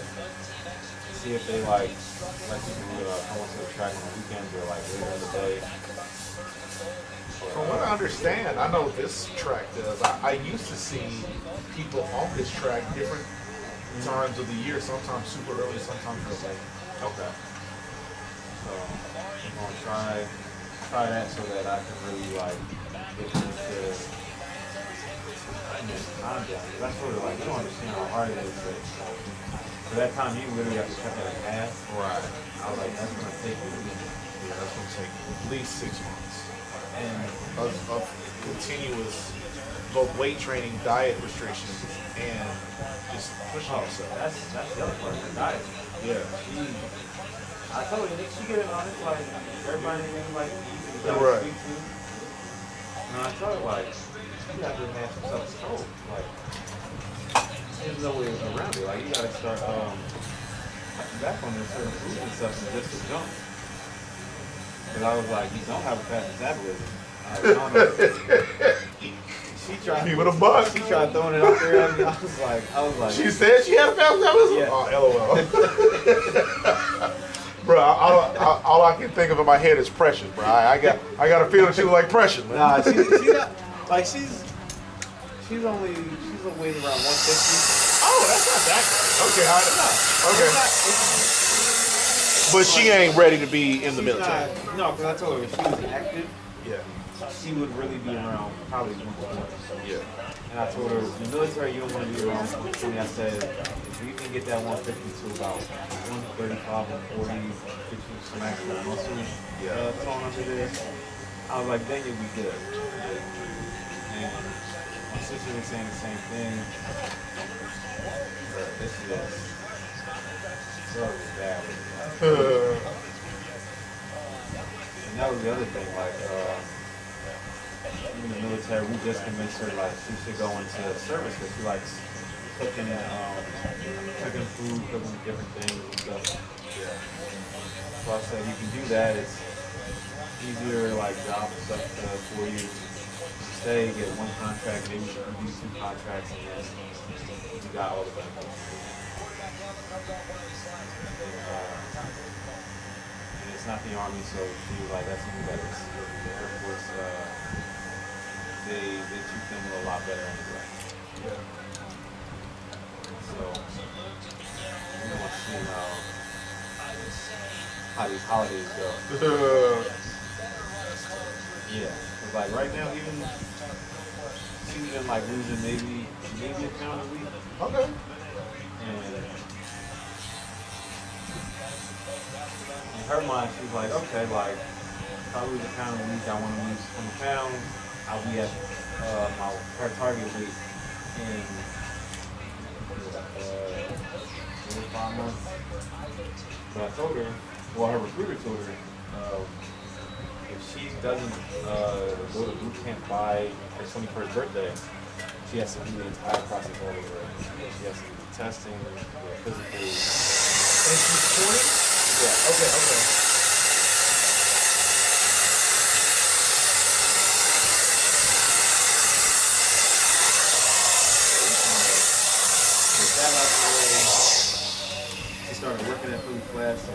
see if they like people come to the track on the weekends or like later in the day. From what I understand, I know this track does. I used to see people on this track different times of the year, sometimes super early, sometimes real late. Okay. So I'm gonna try that so that I can really like get into time down. Because I sort of like, you don't understand how hard it is. But for that time, you literally have to cut that in half. Right. I was like, that's gonna take me. Yeah, that's gonna take at least 6 months. And Of continuous both weight training, diet restrictions, and just pushing yourself. That's the other part of the diet. Yeah. I told you, she get it on it like everybody like you gotta Right. speak to. And I told her like you have to have some self-control. Like there's no way around it. Like you gotta start cutting back on this certain food and stuff and just to jump. Because I was like, you don't have a fast metabolism. She tried. Keep it a buck. She tried throwing it out there at me. I was like. She said she had a fast metabolism? Yeah. Oh, LOL. Bro, all I can think of in my head is Precious, bro. I got a feeling she was like Precious, man. Nah, she's not, like she's only weighing around 150. Oh, that's not that great. Okay, okay. But she ain't ready to be in the military. No, because I told her if she was active, Yeah. she would really be around probably 120. Yeah. And I told her, in the military, you don't want to be around 120. I said, if you can get that 150 to about 135, 140, get you some extra muscle tone under there, I was like, then you'll be good. And my sister was saying the same thing. But this is just so bad. And that was the other thing, like, in the military, we just convinced her like she should go into service because she likes cooking food, cooking different things and stuff. Yeah. So I said you can do that. It's easier like job stuff for you. Stay, get one contract, maybe you can do 2 contracts, and then you got all the benefits. And it's not the Army, so she was like, that's something better. It's the Air Force. They treat them a lot better anyway. Yeah. So we want to see how these holidays go. Yeah. Cause like right now, even she's been like losing maybe a pound a week. Okay. And in her mind, she's like, okay, like if I lose a pound a week, I want to lose 20 pounds. I'll be at her target weight in 5 months. But I told her, well, her recruiter told her, if she doesn't go to boot camp by her 21st birthday, she has to do the entire process all over. She has to do the testing, the physical. And she's 20? Yeah. Okay. She started working at food class, so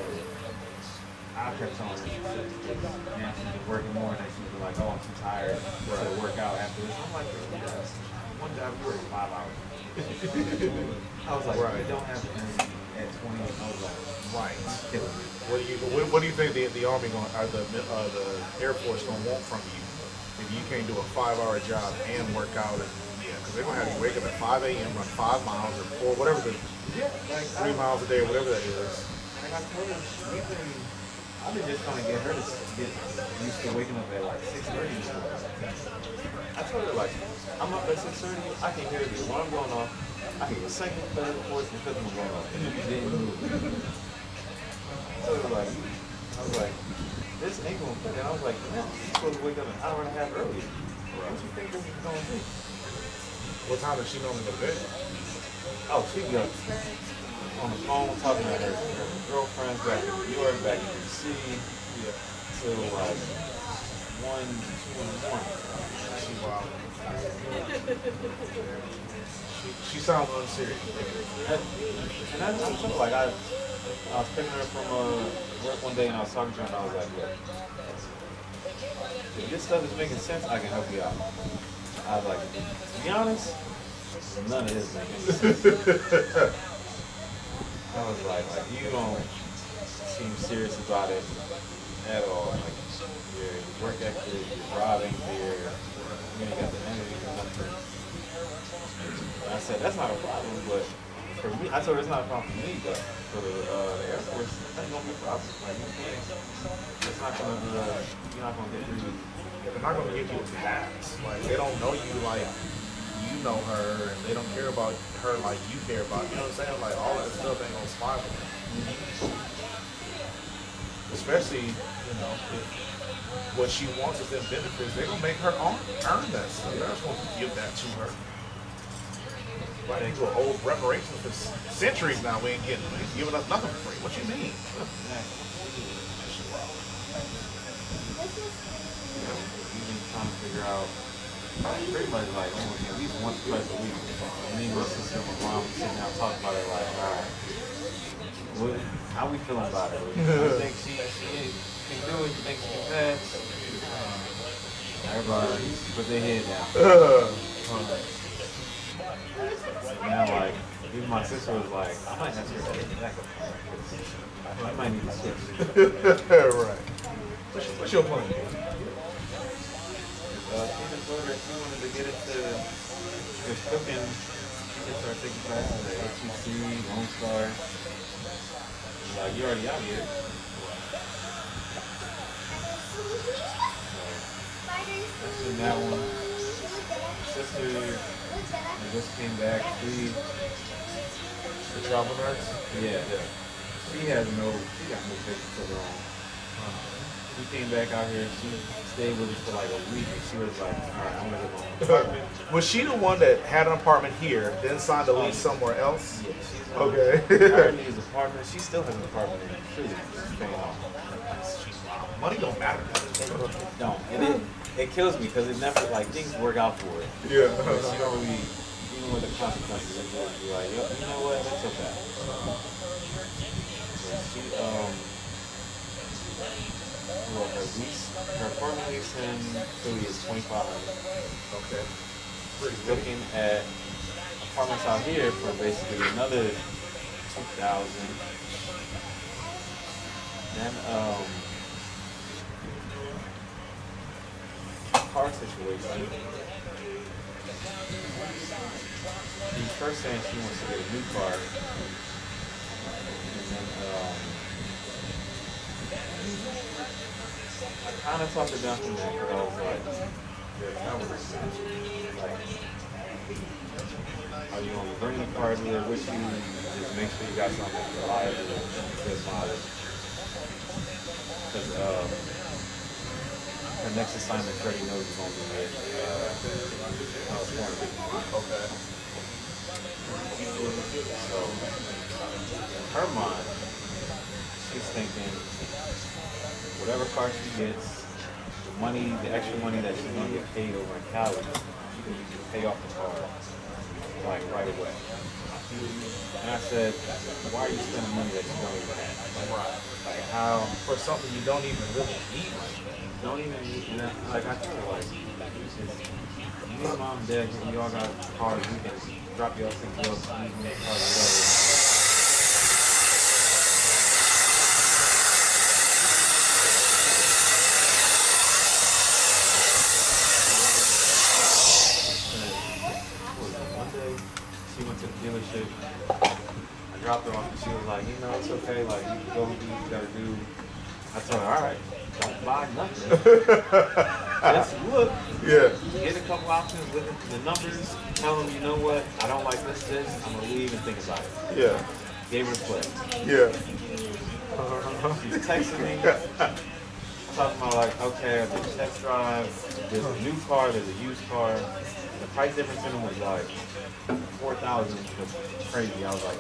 I kept telling her she's been working more, and then she's been like, oh, I'm too tired to work out after this. I'm like, one job you work 5 hours. I was like, right. You don't have energy at 20. I was like, right. Killing me. What do you think the Army or the Air Force gonna want from you if you can't do a 5-hour job and work out? Because they're gonna have you wake up at 5 a.m., run 5 miles or 4, whatever the 3 miles a day or whatever that is. Like I told her, I've been just trying to get her to get used to waking up at like 6:30. I told her like, I'm up at 6:30. I can hear the alarm going off. I hear the second, third, fourth, and fifth one going off. And you didn't move. I told her like, I was like, this ain't gonna fit. And I was like, man, you're supposed to wake up an hour and a half early. What do you think this is gonna be? What time does she normally go to bed? Oh, she goes on the phone talking to her girlfriends back in New York, back in DC, till like 1, 2 in the morning. She wild. She sounds unserious. And I told her, like, I was picking her from work one day and I was talking to her and I was like, look, if this stuff is making sense, I can help you out. I was like, to be honest, none of this making sense. I was like you don't seem serious about it at all. Like your work ethic, your driving here, you ain't got the energy for nothing. And I said that's not a problem, but for me, I told her it's not a problem for me, but for the Air Force, that's gonna be a problem. Like you can't, it's not gonna, you're not gonna get through. They're not gonna give you a pass. Like they don't know you like you know her, and they don't care about her like you care about. You know what I'm saying? Like all that stuff ain't gonna fly with them. Especially, you know, if what she wants is them benefits, they're gonna make her earn that stuff. They're not gonna give that to her. Like they do old reparations for centuries now. We ain't giving us nothing for free. What you mean? Even trying to figure out pretty much like almost at least once, twice a week. And then my sister and my mom sitting down talking about it like, all right, how we feeling about it? You think she can do it? You think she can pass? Everybody put their head down. Now like, even my sister was like, I might have to take it back up. I might need to switch. Right. What's your plan? She just told her if you wanted to get into just cooking, she can start taking classes at HCC, Lone Star. Like, you're already out here. That's in that one. Sister just came back. The travel nurse? Yeah. She got no patience of her own. She came back out here, she stayed with us for like a week, and she was like, all right, I'm gonna get my own apartment. Was she the one that had an apartment here, then signed a lease somewhere else? Yeah, she's okay. Already his apartment. She still has an apartment in Philly. She's paying off. Money don't matter. No, and it kills me because it never, like, things work out for her. Yeah. But she don't really, even with the consequences, it just be like, yo, you know what, that's okay. But she, well, her apartment lease in Philly is $2,500. Okay. She's looking at apartments out here for basically another $2,000. Then car situation. She's first saying she wants to get a new car, and then I kind of talked her down from that because I was like, are you going to bring the car there with you? Just make sure you got something that's reliable and good mileage. Because her next assignment, Freddie knows is going to be made. California. Okay. So, in her mind, she's thinking, whatever car she gets, the extra money that she's going to get paid over in Cali, she can use to pay off the car, like, right away. And I said, why are you spending money that you don't even have? Like how? For something you don't even really need. Don't even need, and like I told her, like, you and mom and dad, you all got cars, you can drop your things off, you can make cars, whatever. She went to the dealership. I dropped her off and she was like, you know, it's okay. Like, you can go and do what you gotta do. I told her, all right, don't buy nothing. Just look. Yeah. Get a couple options, look at the numbers, tell them, you know what, I don't like this, I'm gonna leave and think about it. Yeah. Gave her a play. Yeah. She's texting me. Talking about like, okay, I did a test drive. There's a new car, there's a used car. The price difference in them was like 4,000, was crazy. I was like,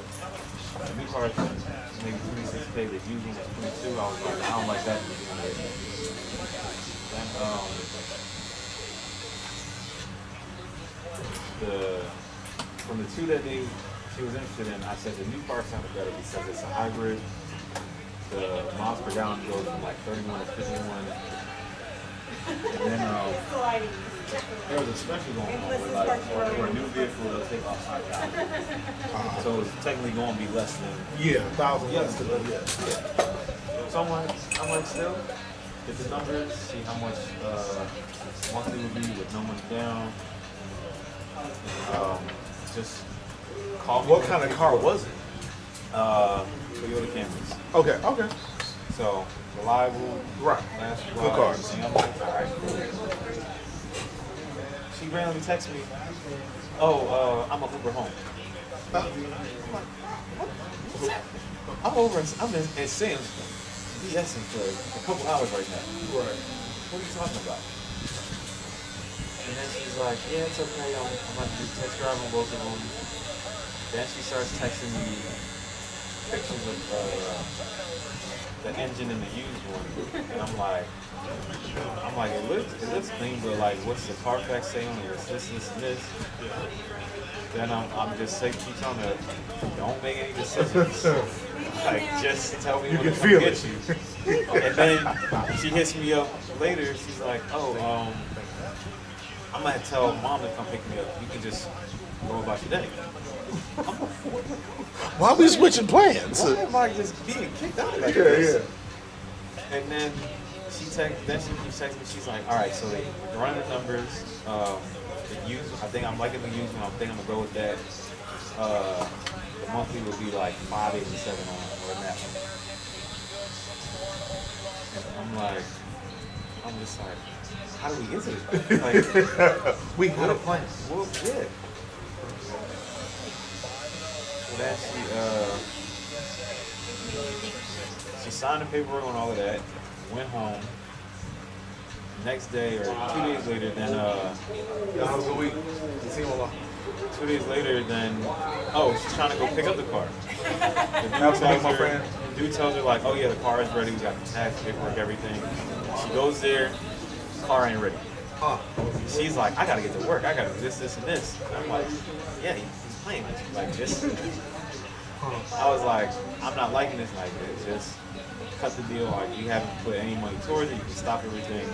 the new car is maybe 26K, the used one was 22. I was like, I don't like that to begin with. Then from the two that she was interested in, I said the new car sounded better because it's a hybrid. The miles per gallon goes from like 31 to 51. And then there was a special going on where like for a new vehicle they'll take off $5,000. So it's technically going to be less than 1,000 yeah, less. yeah. So I'm like still get the numbers, see how much monthly would be with no money down. Just call me. What kind of car was it? Toyota Camrys. Okay. So reliable, Right. last Good cars. everything. I'm like, all right, cool. She randomly texts me, "Oh, I'm a Uber home." I'm over. I'm in Sims, BSing for a couple hours right now. Right. What are you talking about? And then she's like, "Yeah, it's okay. I'm about to do test drive on both of them." Then she starts texting me pictures of the engine and the used one, and I'm like, it looks clean, but like, what's the Carfax say on it? It's this, and this. Then I'm just saying, keep telling her, don't make any decisions. Like, just tell me You when can to come feel get it. you. And then she hits me up later. She's like, "Oh, I'm gonna tell mom to come pick me up. You can just go about your day." Why are we switching plans? Why am I just being kicked out like Yeah, this? yeah. And then she keeps texting me. She's like, "All right, so they run the numbers. The used, I think I'm liking the used one. I think I'm gonna go with that. The monthly would be like $587 on that one." And I'm just like, how do we get to this? Like, we had a plan. Well, yeah. So then she signed the paperwork on all of that, went home. Next day or 2 days later, then That was a week. 2 days later, then she's trying to go pick up the car. The dude tells her like, "Oh yeah, the car is ready. We got the tax paperwork, everything." She goes there, car ain't ready. She's like, "I gotta get to work. I gotta do this, and this." And I'm like, "Yeah, he's playing with you. Like, just." I was like, "I'm not liking this like this. Just cut the deal. Like, you haven't put any money towards it. You can stop everything."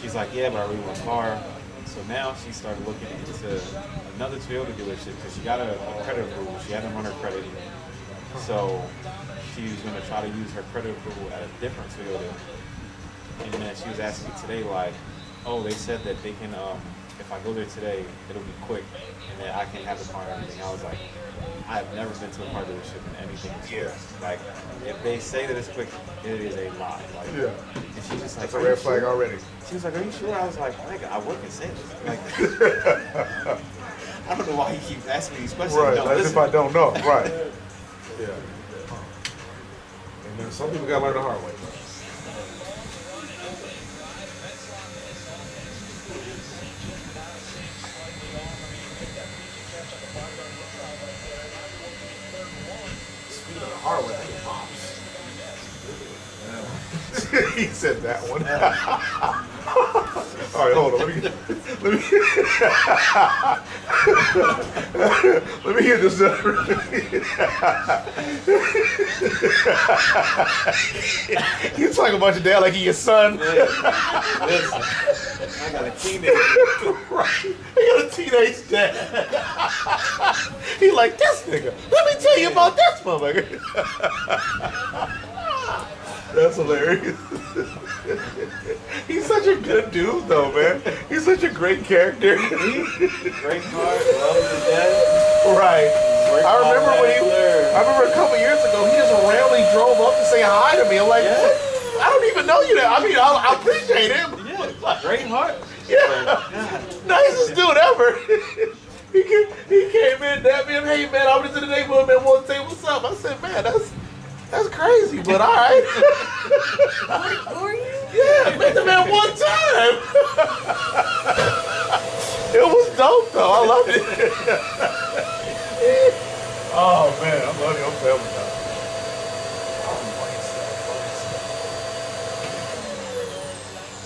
She's like, "Yeah, but I really want a car." So now she started looking into another Toyota dealership because she got a credit approval. She hadn't run her credit. So she was going to try to use her credit approval at a different Toyota. And then she was asking me today, like, "Oh, they said that they can, if I go there today, it'll be quick and then I can have the car and everything." I was like, I've never been to a car dealership and anything is quick. Like, if they say that it's quick, it is a lie. Like, and she's just like, That's a red flag already. She was like, "Are you sure?" I was like, "Nigga, I work in sales." Like, I don't know why he keeps asking me these questions. Right, No, as listen. if I don't know. Right. Yeah. And then some people gotta learn the hard way. Speaking of the hard way, I think Pops. He said that one. All right, hold on. Let me hear this. You talking about your dad like he your son? Listen, I got a teenager. Right. He got a teenage dad. He like, "This nigga. Let me tell you about this motherfucker." That's hilarious. He's such a good dude, though, man. He's such a great character. Great heart, loves his dad. Right. I remember a couple years ago, he just randomly drove up to say hi to me. I'm like, "What? I don't even know you. I mean, I appreciate him." Yeah, great heart. Yeah. Nicest dude ever. He came in, dabbed me, and, "Hey, man, I was in the neighborhood, man. Want to say what's up?" I said, "Man, that's crazy, but all right." Who are you? Yeah, I met the man one time. It was dope, though. I loved it. Oh, man, I love your family now.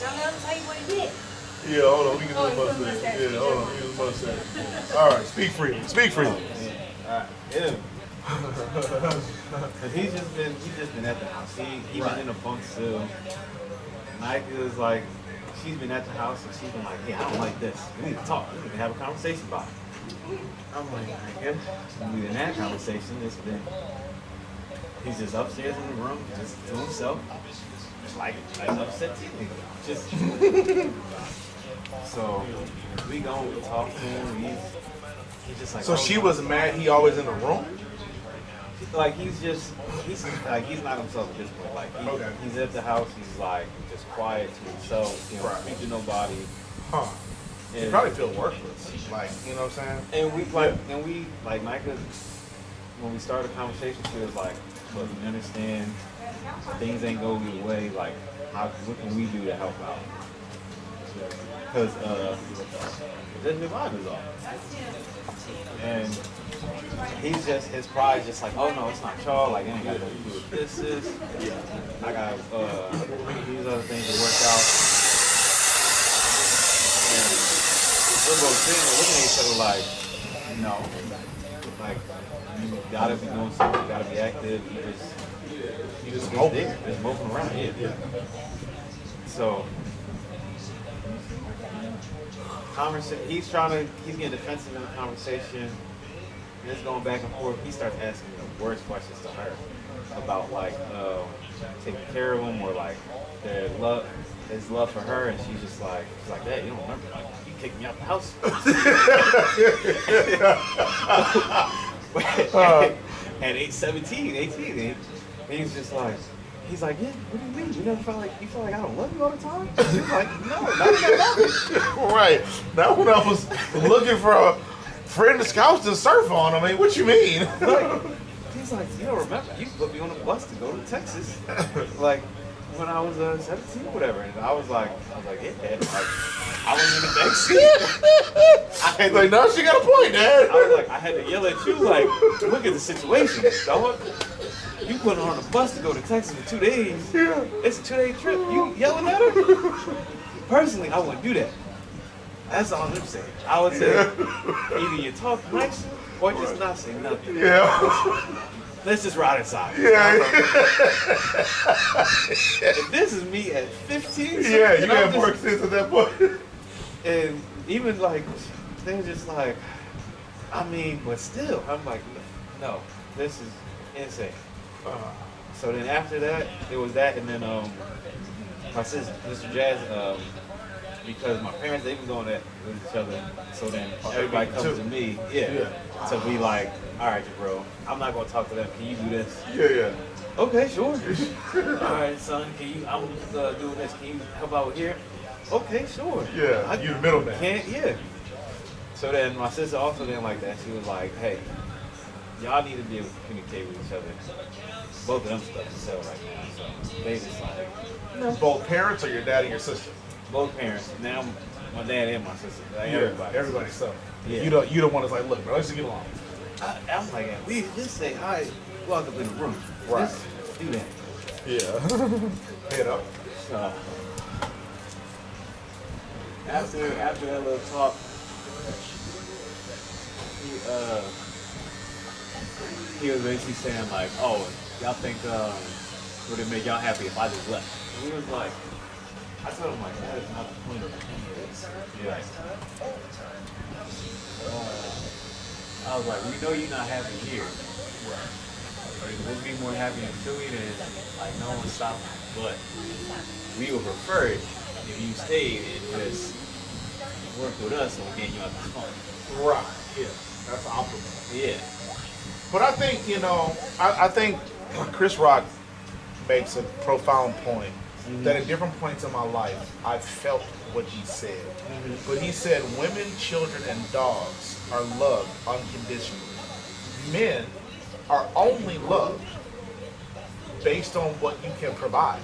Don't let him tell you what he did. Yeah, hold on. We can do the mustache. Yeah, hold on. We can do the mustache. All right, speak freely. Speak freely. Him. Cause he's just been at the house. He been in a funk still. Nike is like she's been at the house and she's been like, hey, I don't like this. We need to talk. We need to have a conversation about it. I'm like, okay. And we in that conversation, it's been, he's just upstairs in the room, just to himself, like upset TV. Just so we go, we talk to him. He's just like. So she was mad. He always in the room. Like he's like he's not himself at this point. Like he's at the house. He's like just quiet to himself. You know, speak to nobody. Huh. And you probably feel worthless. Like, you know what I'm saying? And we like Micah, when we started the conversation, she was like, look, you understand, things ain't go your way, like, what can we do to help out? Because then the vibe is off. And he's just, his pride is just like, oh no, it's not y'all, like, it ain't got nothing to do with this. I got these other things to work out. And we're both sitting there looking at each other like, no. Like, you gotta be doing something, you gotta be active, you just moping. Just moping around, yeah. So, he's getting defensive in the conversation, and it's going back and forth. He starts asking the worst questions to her about, like, taking care of him or, like, his love for her, and she's just like, Dad, you don't remember, like, you kicked me out the house. At age 17, 18, and he's just like, yeah, what do you mean? You never felt like, you feel like I don't love you all the time? She's like, no, not that. Right. Not when I was looking for a friend to couch to surf on. I mean, what you mean? Like, he's like, you don't remember, you put me on a bus to go to Texas. Like, when I was 17 or whatever, and I was like, yeah, Dad. Like, I was in the backseat. Like, no, she got a point, Dad. I was like, I had to yell at you, like, look at the situation, dog. You put her on a bus to go to Texas for 2 days. Yeah. It's a 2-day trip. You yelling at her? Personally, I wouldn't do that. That's all I'm saying. I would say either you talk nice or just not say nothing. Yeah. Let's just ride inside. Yeah. If this is me at 15, yeah, you have more sense at that point. And even like, they're just like, I mean, but still, I'm like, no, this is insane. So then after that, it was that, and then my sister, Mr. Jazz, because my parents, they've been going at with each other, so then everybody comes to me, to be like, all right, bro, I'm not gonna talk to them. Can you do this? Yeah. Okay, sure. All right, son, I'm doing this. Can you help out here? Okay, sure. Yeah, you the middleman. Yeah. So then my sister also didn't like that. She was like, hey, y'all need to be able to communicate with each other. Both of them stuff to tell right now. So they just like, Both parents or your dad and your sister? Both parents. Now my dad and my sister. Like everybody. So yeah. You don't want to like, look, bro, let's just get along. I'm like, at least just say hi, walk up in the room. Right. Just do that. Yeah. Head up. After that little talk, he was basically saying like, oh, y'all think would it make y'all happy if I just left? And we was like, I told him like, that is not the point of any of this. Yeah. I was like, we know you're not happy here. Right. We'll be more happy in Philly than like no one stopped. But we would prefer it if you stayed and just worked with us and getting you out the fun. Right. Yeah. That's optimal. Yeah. But I think, I think Chris Rock makes a profound point that at different points in my life, I felt what he said. But he said women, children, and dogs are loved unconditionally. Men are only loved based on what you can provide.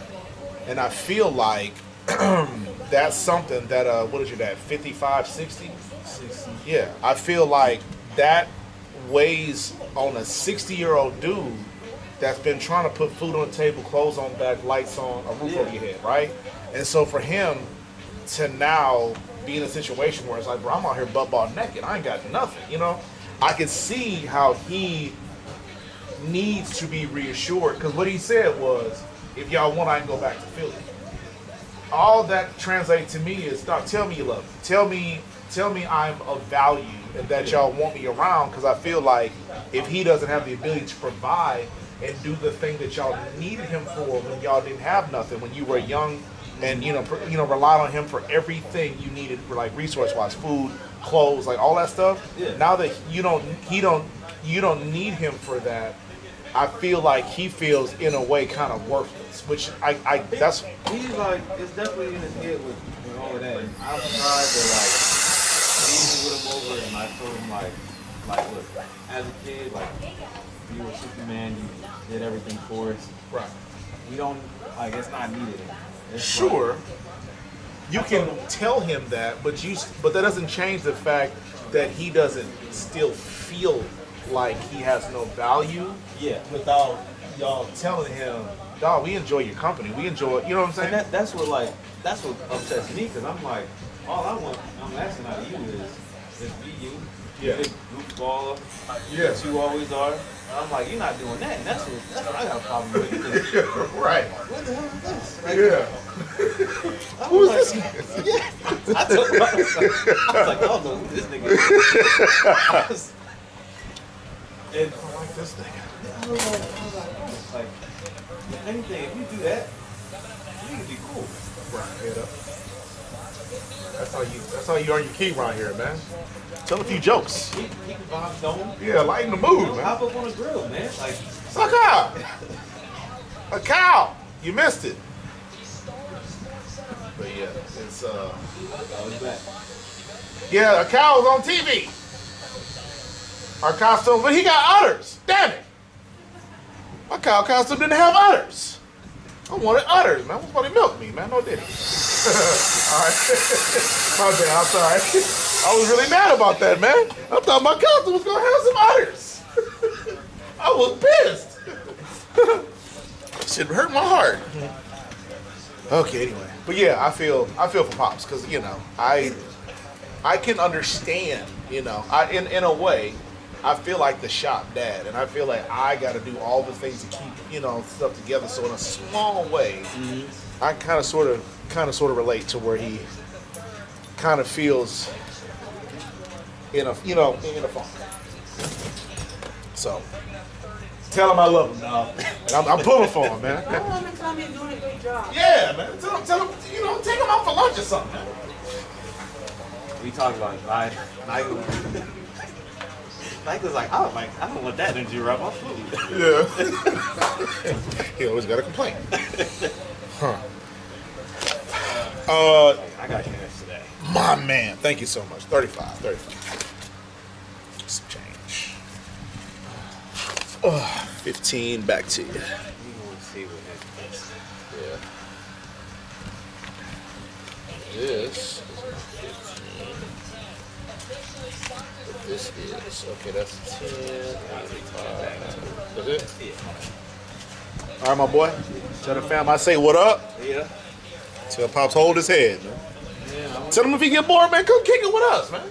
And I feel like that's something that, what is your dad, 55, 60? 60. Yeah, I feel like that weighs on a 60-year-old dude that's been trying to put food on the table, clothes on back, lights on, a roof over your head, right? And so for him to now be in a situation where it's like, bro, I'm out here butt-ball naked. I ain't got nothing, I can see how he needs to be reassured, because what he said was, if y'all want, I can go back to Philly. all that translates to me is, stop. Tell me you love me. Tell me I'm of value and that y'all want me around, because I feel like if he doesn't have the ability to provide and do the thing that y'all needed him for when y'all didn't have nothing, when you were young, and relied on him for everything you needed, for like resource-wise, food, clothes, like all that stuff. Yeah. Now that you don't need him for that, I feel like he feels in a way kind of worthless, which that's. He's like, it's definitely in his head with all of that. And I've tried to like reason with him over, and I told him like look, as a kid, like you were Superman, you did everything for us. Right. We don't like it's not needed anymore. It's Sure. like, You can tell him that, but that doesn't change the fact that he doesn't still feel like he has no value. Yeah. Without y'all telling him, dog, we enjoy your company. We enjoy, you know what I'm saying? And that's what upsets me, because I'm like, all I'm asking out of you is be you. Yeah. Big goofball. Yeah. That you always are. And I'm like, you're not doing that, and that's what I got a problem with. Right. What the hell is this? Like, Yeah. Who is this nigga? Yeah. I told myself, I was like, I don't know who this nigga is. And I like this nigga. I was like, if anything, if you do that, you can be cool. Right. Head up. That's how you earn your keep around here, man. Tell a few jokes. He can vibe dome. Yeah, lighten the mood, man. Hop up on the grill, man. Like, a cow. A cow. You missed it. But yeah, it's I was back. yeah, a cow was on TV. Our costume, but he got udders. Damn it. My cow costume didn't have udders. I wanted udders, man. Somebody milked me, man. No diddy. All right. My bad. I'm sorry. I was really mad about that, man. I thought my costume was gonna have some udders. I was pissed. Shit hurt my heart. Okay, anyway. But yeah, I feel for Pops, because I can understand, in a way. I feel like the shop dad, and I feel like I got to do all the things to keep, stuff together. So in a small way, I kind of sort of relate to where he kind of feels in a funk. So tell him I love him, dog. And I'm pulling for him, man. I want him to tell me he's doing a great job. Yeah, man. Tell him, take him out for lunch or something, man. We talked about it. Mike was like, I don't want that energy around my food. Yeah. He always got a complaint. Huh. I got cash today. My man. Thank you so much. 35. Some change. 15 back to you. You want to see what happens. Yeah. This is 15. This is, okay, that's 10, 85. Is it? Yeah. All right, my boy. Tell the fam I say what up. Yeah. Tell Pops hold his head, man. Yeah. Tell him if he get bored, man, come kick it with us, man.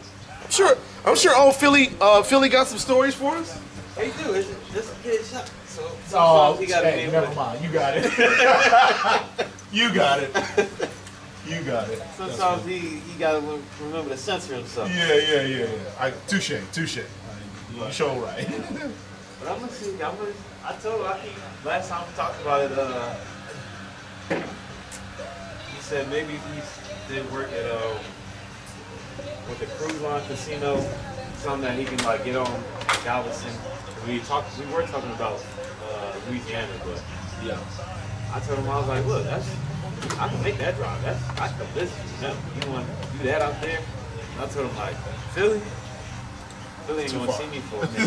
I'm sure old Philly got some stories for us. Hey, dude, it's a kid shop. So sometimes he got to be able never mind. You got it. You got it. You got it. Sometimes he got to remember to censor himself. Yeah. Touche. You sure right. But I'm gonna see. I told last time we talked about it. He said maybe he did work at with the cruise line casino, something that he can like get on Galveston. We were talking about Louisiana, but yeah. I told him, I was like, look, I can make that drive. I can visit you. You want to do that out there? And I told him like, Philly ain't gonna see me for a minute.